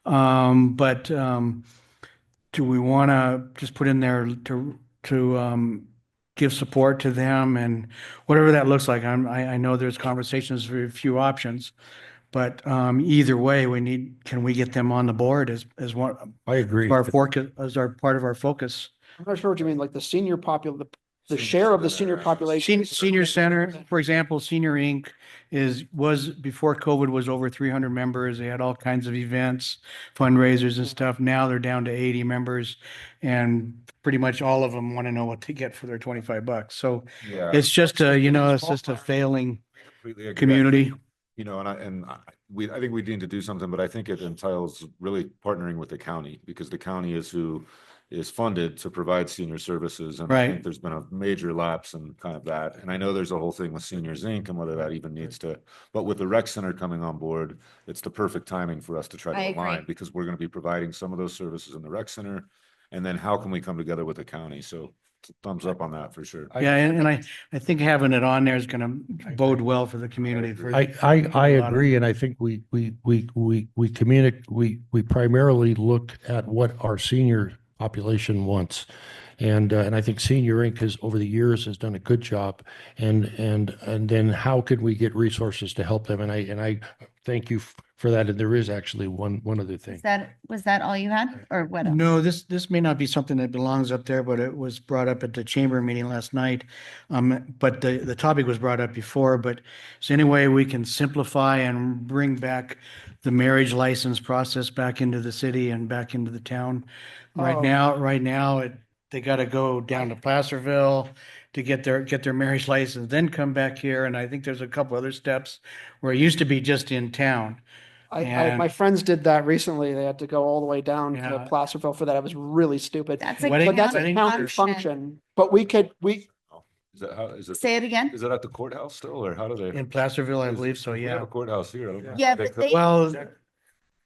But do we want to just put in there to give support to them, and whatever that looks like? I know there's conversations for a few options, But either way, can we get them on the board as one? I agree. Our focus, as our part of our focus. I'm not sure what you mean, like the the share of the senior population. Senior Center, for example, Senior Inc. was before COVID was over 300 members. They had all kinds of events, fundraisers and stuff. Now they're down to 80 members, and pretty much all of them want to know what to get for their $25. So Yeah. it's just it's just a failing Completely agree. community. You know, I think we need to do something, but I think it entails really partnering with the county, because the county is who is funded to provide senior services. And I Right. think there's been a major lapse in kind of that. And I know there's a whole thing with Seniors Inc. and whether that even needs to, but with the rec center coming on board, it's the perfect timing for us to try I to align, agree. because we're going to be providing some of those services in the rec center. And then how can we come together with the county? So thumbs up on that for sure. Yeah, and I think having it on there is going to bode well for the community. I agree, and I think we communicate, we primarily look at what our senior population wants. And I think Senior Inc. over the years has done a good job. And then how could we get resources to help them? And I thank you for that. And there is actually one other thing. Was that all you had, or what else? No, this may not be something that belongs up there, but it was brought up at the chamber meeting last night. But the topic was brought up before, but is there any way we can simplify and bring back the marriage license process back into the city and back into the town? Right now, they got to go down to Placerville to get their marriage license, then come back here. And I think there's a couple other steps where it used to be just in town. My friends did that recently. They had to go all the way down to Yeah. Placerville for that. It was really stupid. That's a Wedding- But that's a wedding county function. But we Is that how, is it? Say it again? Is it at the courthouse still, or how do they? In Placerville, I believe so, We have yeah. a courthouse here. I don't know. Yeah, They but could- Well,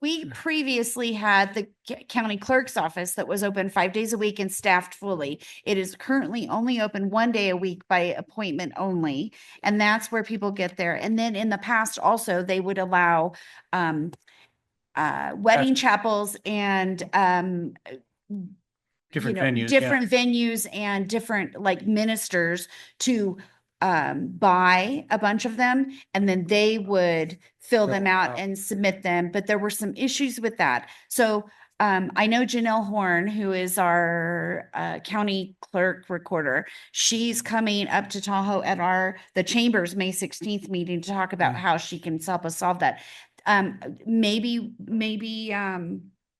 We previously had the county clerk's office that was open 5 days a week and staffed fully. It is currently only open 1 day a week by appointment only, and that's where people get there. And then in the past also, they would allow wedding chapels and different you know, venues. different venues and different like ministers to buy a bunch of them, and then they would fill them out and submit them. But there were some issues with that. So I know Janelle Horn, who is our county clerk recorder. She's coming up to Tahoe at the Chamber's May 16th meeting to talk about how she can help us solve that. Maybe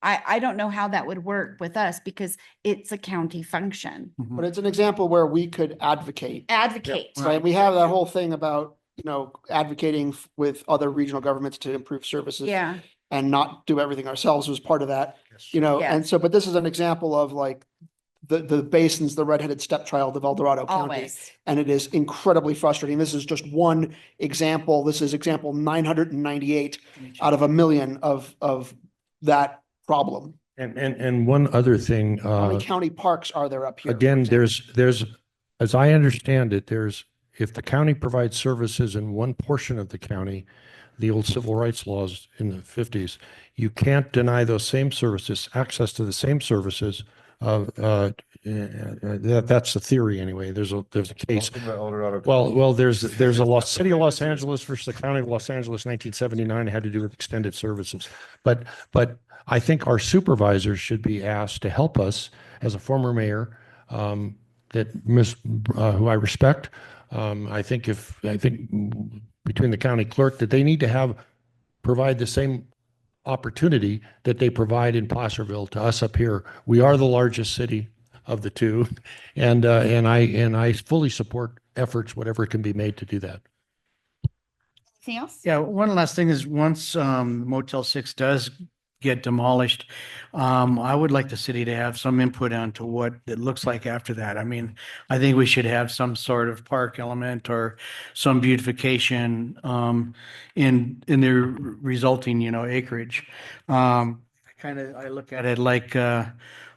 I don't know how that would work with us because it's a county function. But it's an example where we could advocate. Advocate. Right? We have that whole thing about, advocating with other regional governments to improve services. Yeah. And not do everything ourselves was part of that, Yeah. and so, but this is an example of like the basins, the redheaded stepchild of El Dorado County. Always. And it is incredibly frustrating. This is just one example. This is example 998 out of a million of that problem. And one other thing, How many county parks are there up here? again, there's, as I understand it, if the county provides services in one portion of the county, the old civil rights laws in the 50s, you can't deny those same services, access to the same services. That's the theory anyway. There's a case. Well, there's a city of Los Angeles versus the county of Los Angeles, 1979, had to do with extended services. But I think our supervisors should be asked to help us as a former mayor, who I respect. I think between the county clerk that they need to provide the same opportunity that they provide in Placerville to us up here. We are the largest city of the two, and I fully support efforts, whatever can be made to do that. Anything else? Yeah, one last thing is once Motel 6 does get demolished, I would like the city to have some input onto what it looks like after that. I mean, I think we should have some sort of park element or some beautification in the resulting, acreage. I look at it like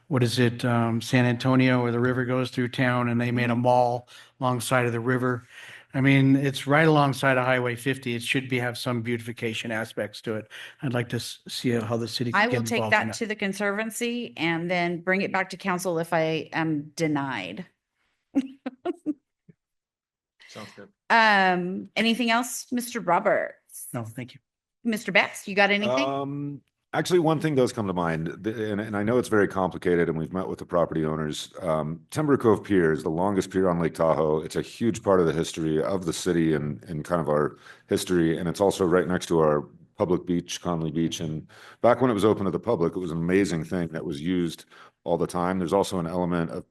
what is it, San Antonio, where the river goes through town, and they made a mall alongside of the river. I mean, it's right alongside of Highway 50. It should have some beautification aspects to it. I'd like to see how the city I can will get take involved in that to the Conservancy and then bring it back to council if I am denied. Sounds good. Anything else, Mr. Roberts? No, thank you. Mr. Bass, you got anything? Actually, one thing does come to mind, and I know it's very complicated, and we've met with the property owners. Timber Cove Pier is the longest pier on Lake Tahoe. It's a huge part of the history of the city and kind of our history, and it's also right next to our public beach, Conley Beach. And back when it was open to the public, it was an amazing thing that was used all the time. There's also an element of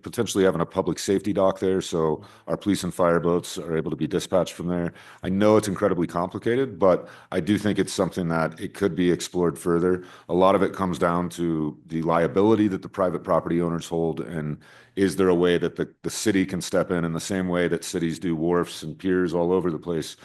potentially having a public safety dock there, so our police and fire boats are able to be dispatched from there. I know it's incredibly complicated, but I do think it's something that it could be explored further. A lot of it comes down to the liability that the private property owners hold, and is there a way that the city can step in the same way that cities do wharfs and piers all over the place.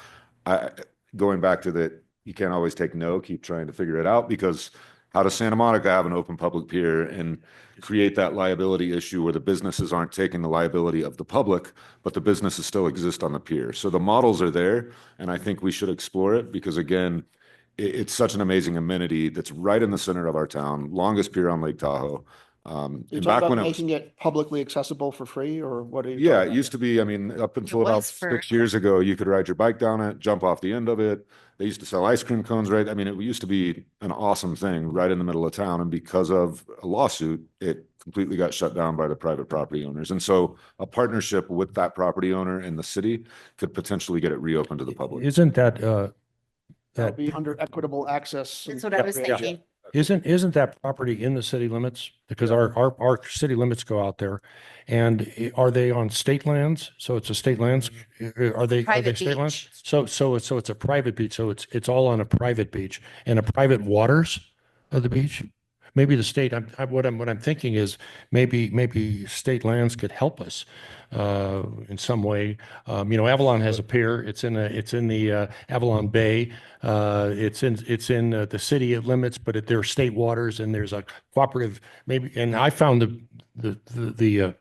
Going back to that, you can't always take no, keep trying to figure it out, because how does Santa Monica have an open public pier and create that liability issue where the businesses aren't taking the liability of the public, but the businesses still exist on the pier? So the models are there, and I think we should explore it, because again, it's such an amazing amenity that's right in the center of our town, longest pier on Lake Tahoe. You're And talking back about when it was, making it publicly accessible for free, or what are you? yeah, talking it used to be, I mean, up until about was for- 6 years ago, you could ride your bike down it, jump off the end of it. They used to sell ice cream cones, right? I mean, it used to be an awesome thing right in the middle of town. And because of a lawsuit, it completely got shut down by the private property owners. And so a partnership with that property owner and the city could potentially get it reopened to the public. Isn't that, That'll be under equitable access. That's what I was thinking. Isn't that property in the city limits? Because our city limits go out there, and are they on state lands? So it's a state lands, are they Private state lands? beach. So it's a private beach, so it's all on a private beach and a private waters of the beach? Maybe the state, what I'm thinking is maybe state lands could help us in some way. Avalon has a pier. It's in the Avalon Bay. It's in the city limits, but there are state waters, and there's a cooperative maybe. And I found the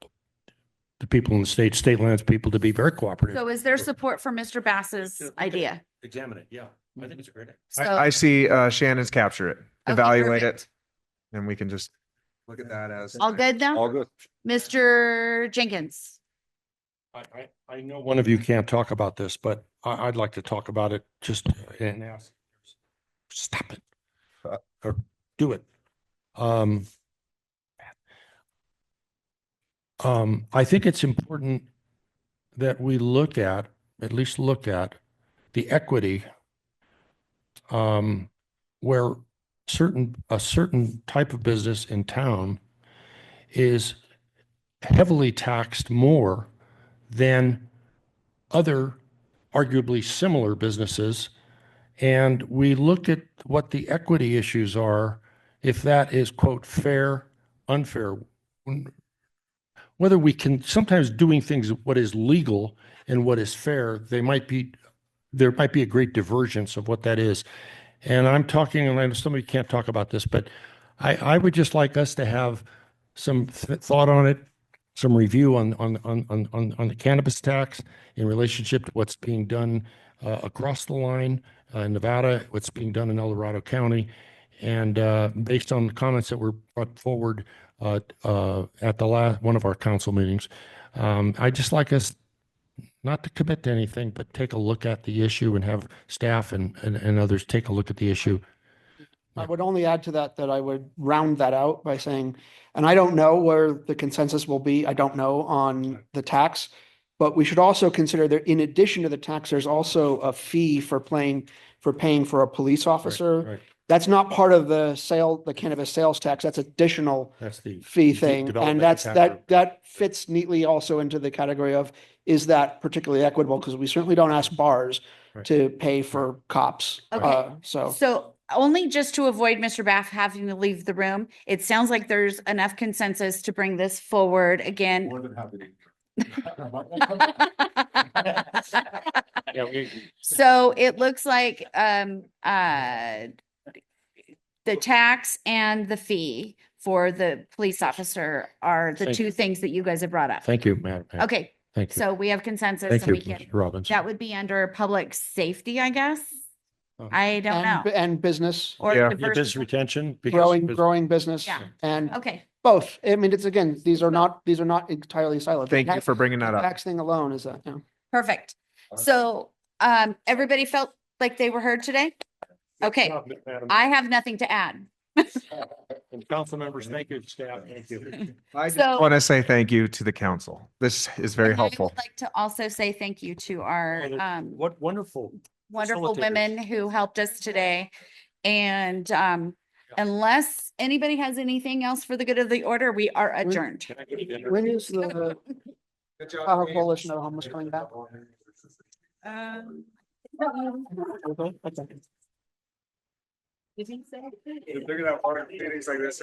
people in the state lands people to be very cooperative. So is there support for Mr. Bass's idea? Examine it. Yeah, I think it's a great idea. So, I see Shannon's capture it, Okay, evaluate perfect. it, and we can just look at that as. all good now? All good. Mr. Jenkins? I know one of you can't talk about this, but I'd like to talk about it just and ask, stop it, or do it. I think it's important that we at least look at the equity, where a certain type of business in town is heavily taxed more than other arguably similar businesses. And we look at what the equity issues are, if that is, quote, fair, unfair. Whether we can, sometimes doing things, what is legal and what is fair, there might be a great divergence of what that is. And I'm talking, and I know somebody can't talk about this, but I would just like us to have some thought on it, some review on the cannabis tax in relationship to what's being done across the line in Nevada, what's being done in El Dorado County, and based on the comments that were brought forward at the last one of our council meetings, I'd just like us not to commit to anything, but take a look at the issue and have staff and others take a look at the issue. I would only add to that I would round that out by saying, and I don't know where the consensus will be. I don't know on the tax, but we should also consider that in addition to the tax, there's also a fee for paying for a police officer. Right. That's not part of the cannabis sales tax. That's additional That's the fee thing. development And factor. that fits neatly also into the category of, is that particularly equitable? Because we certainly don't ask bars to pay for cops. Okay. So So only just to avoid Mr. Baff having to leave the room, it sounds like there's enough consensus to bring this forward again. More than happy to. So it looks like the tax and the fee for the police officer are the Thank two things that you guys have brought up. Thank you, Madam. Okay. Thank you. So we have consensus. Thank and you, we can. Mr. Robbins. That would be under public safety, I guess. Oh. I don't know. And business, Or Yeah, diverse- business retention. because- growing business. Yeah. And Okay. both. I mean, it's again, these are not entirely siloed. Thank you for bringing that The up. tax thing alone is a, Perfect. So everybody felt like they were heard today? Okay, I have nothing to add. And council members, thank you, staff, thank you. I just So- want to say thank you to the council. This is very And I helpful. would like to also say thank you to our What wonderful. wonderful facilitators. women who helped us today. And unless anybody has anything else for the good of the order, we are adjourned. When is the Tahoe Coalition of Homeless coming back? You think so? They're gonna have meetings like this.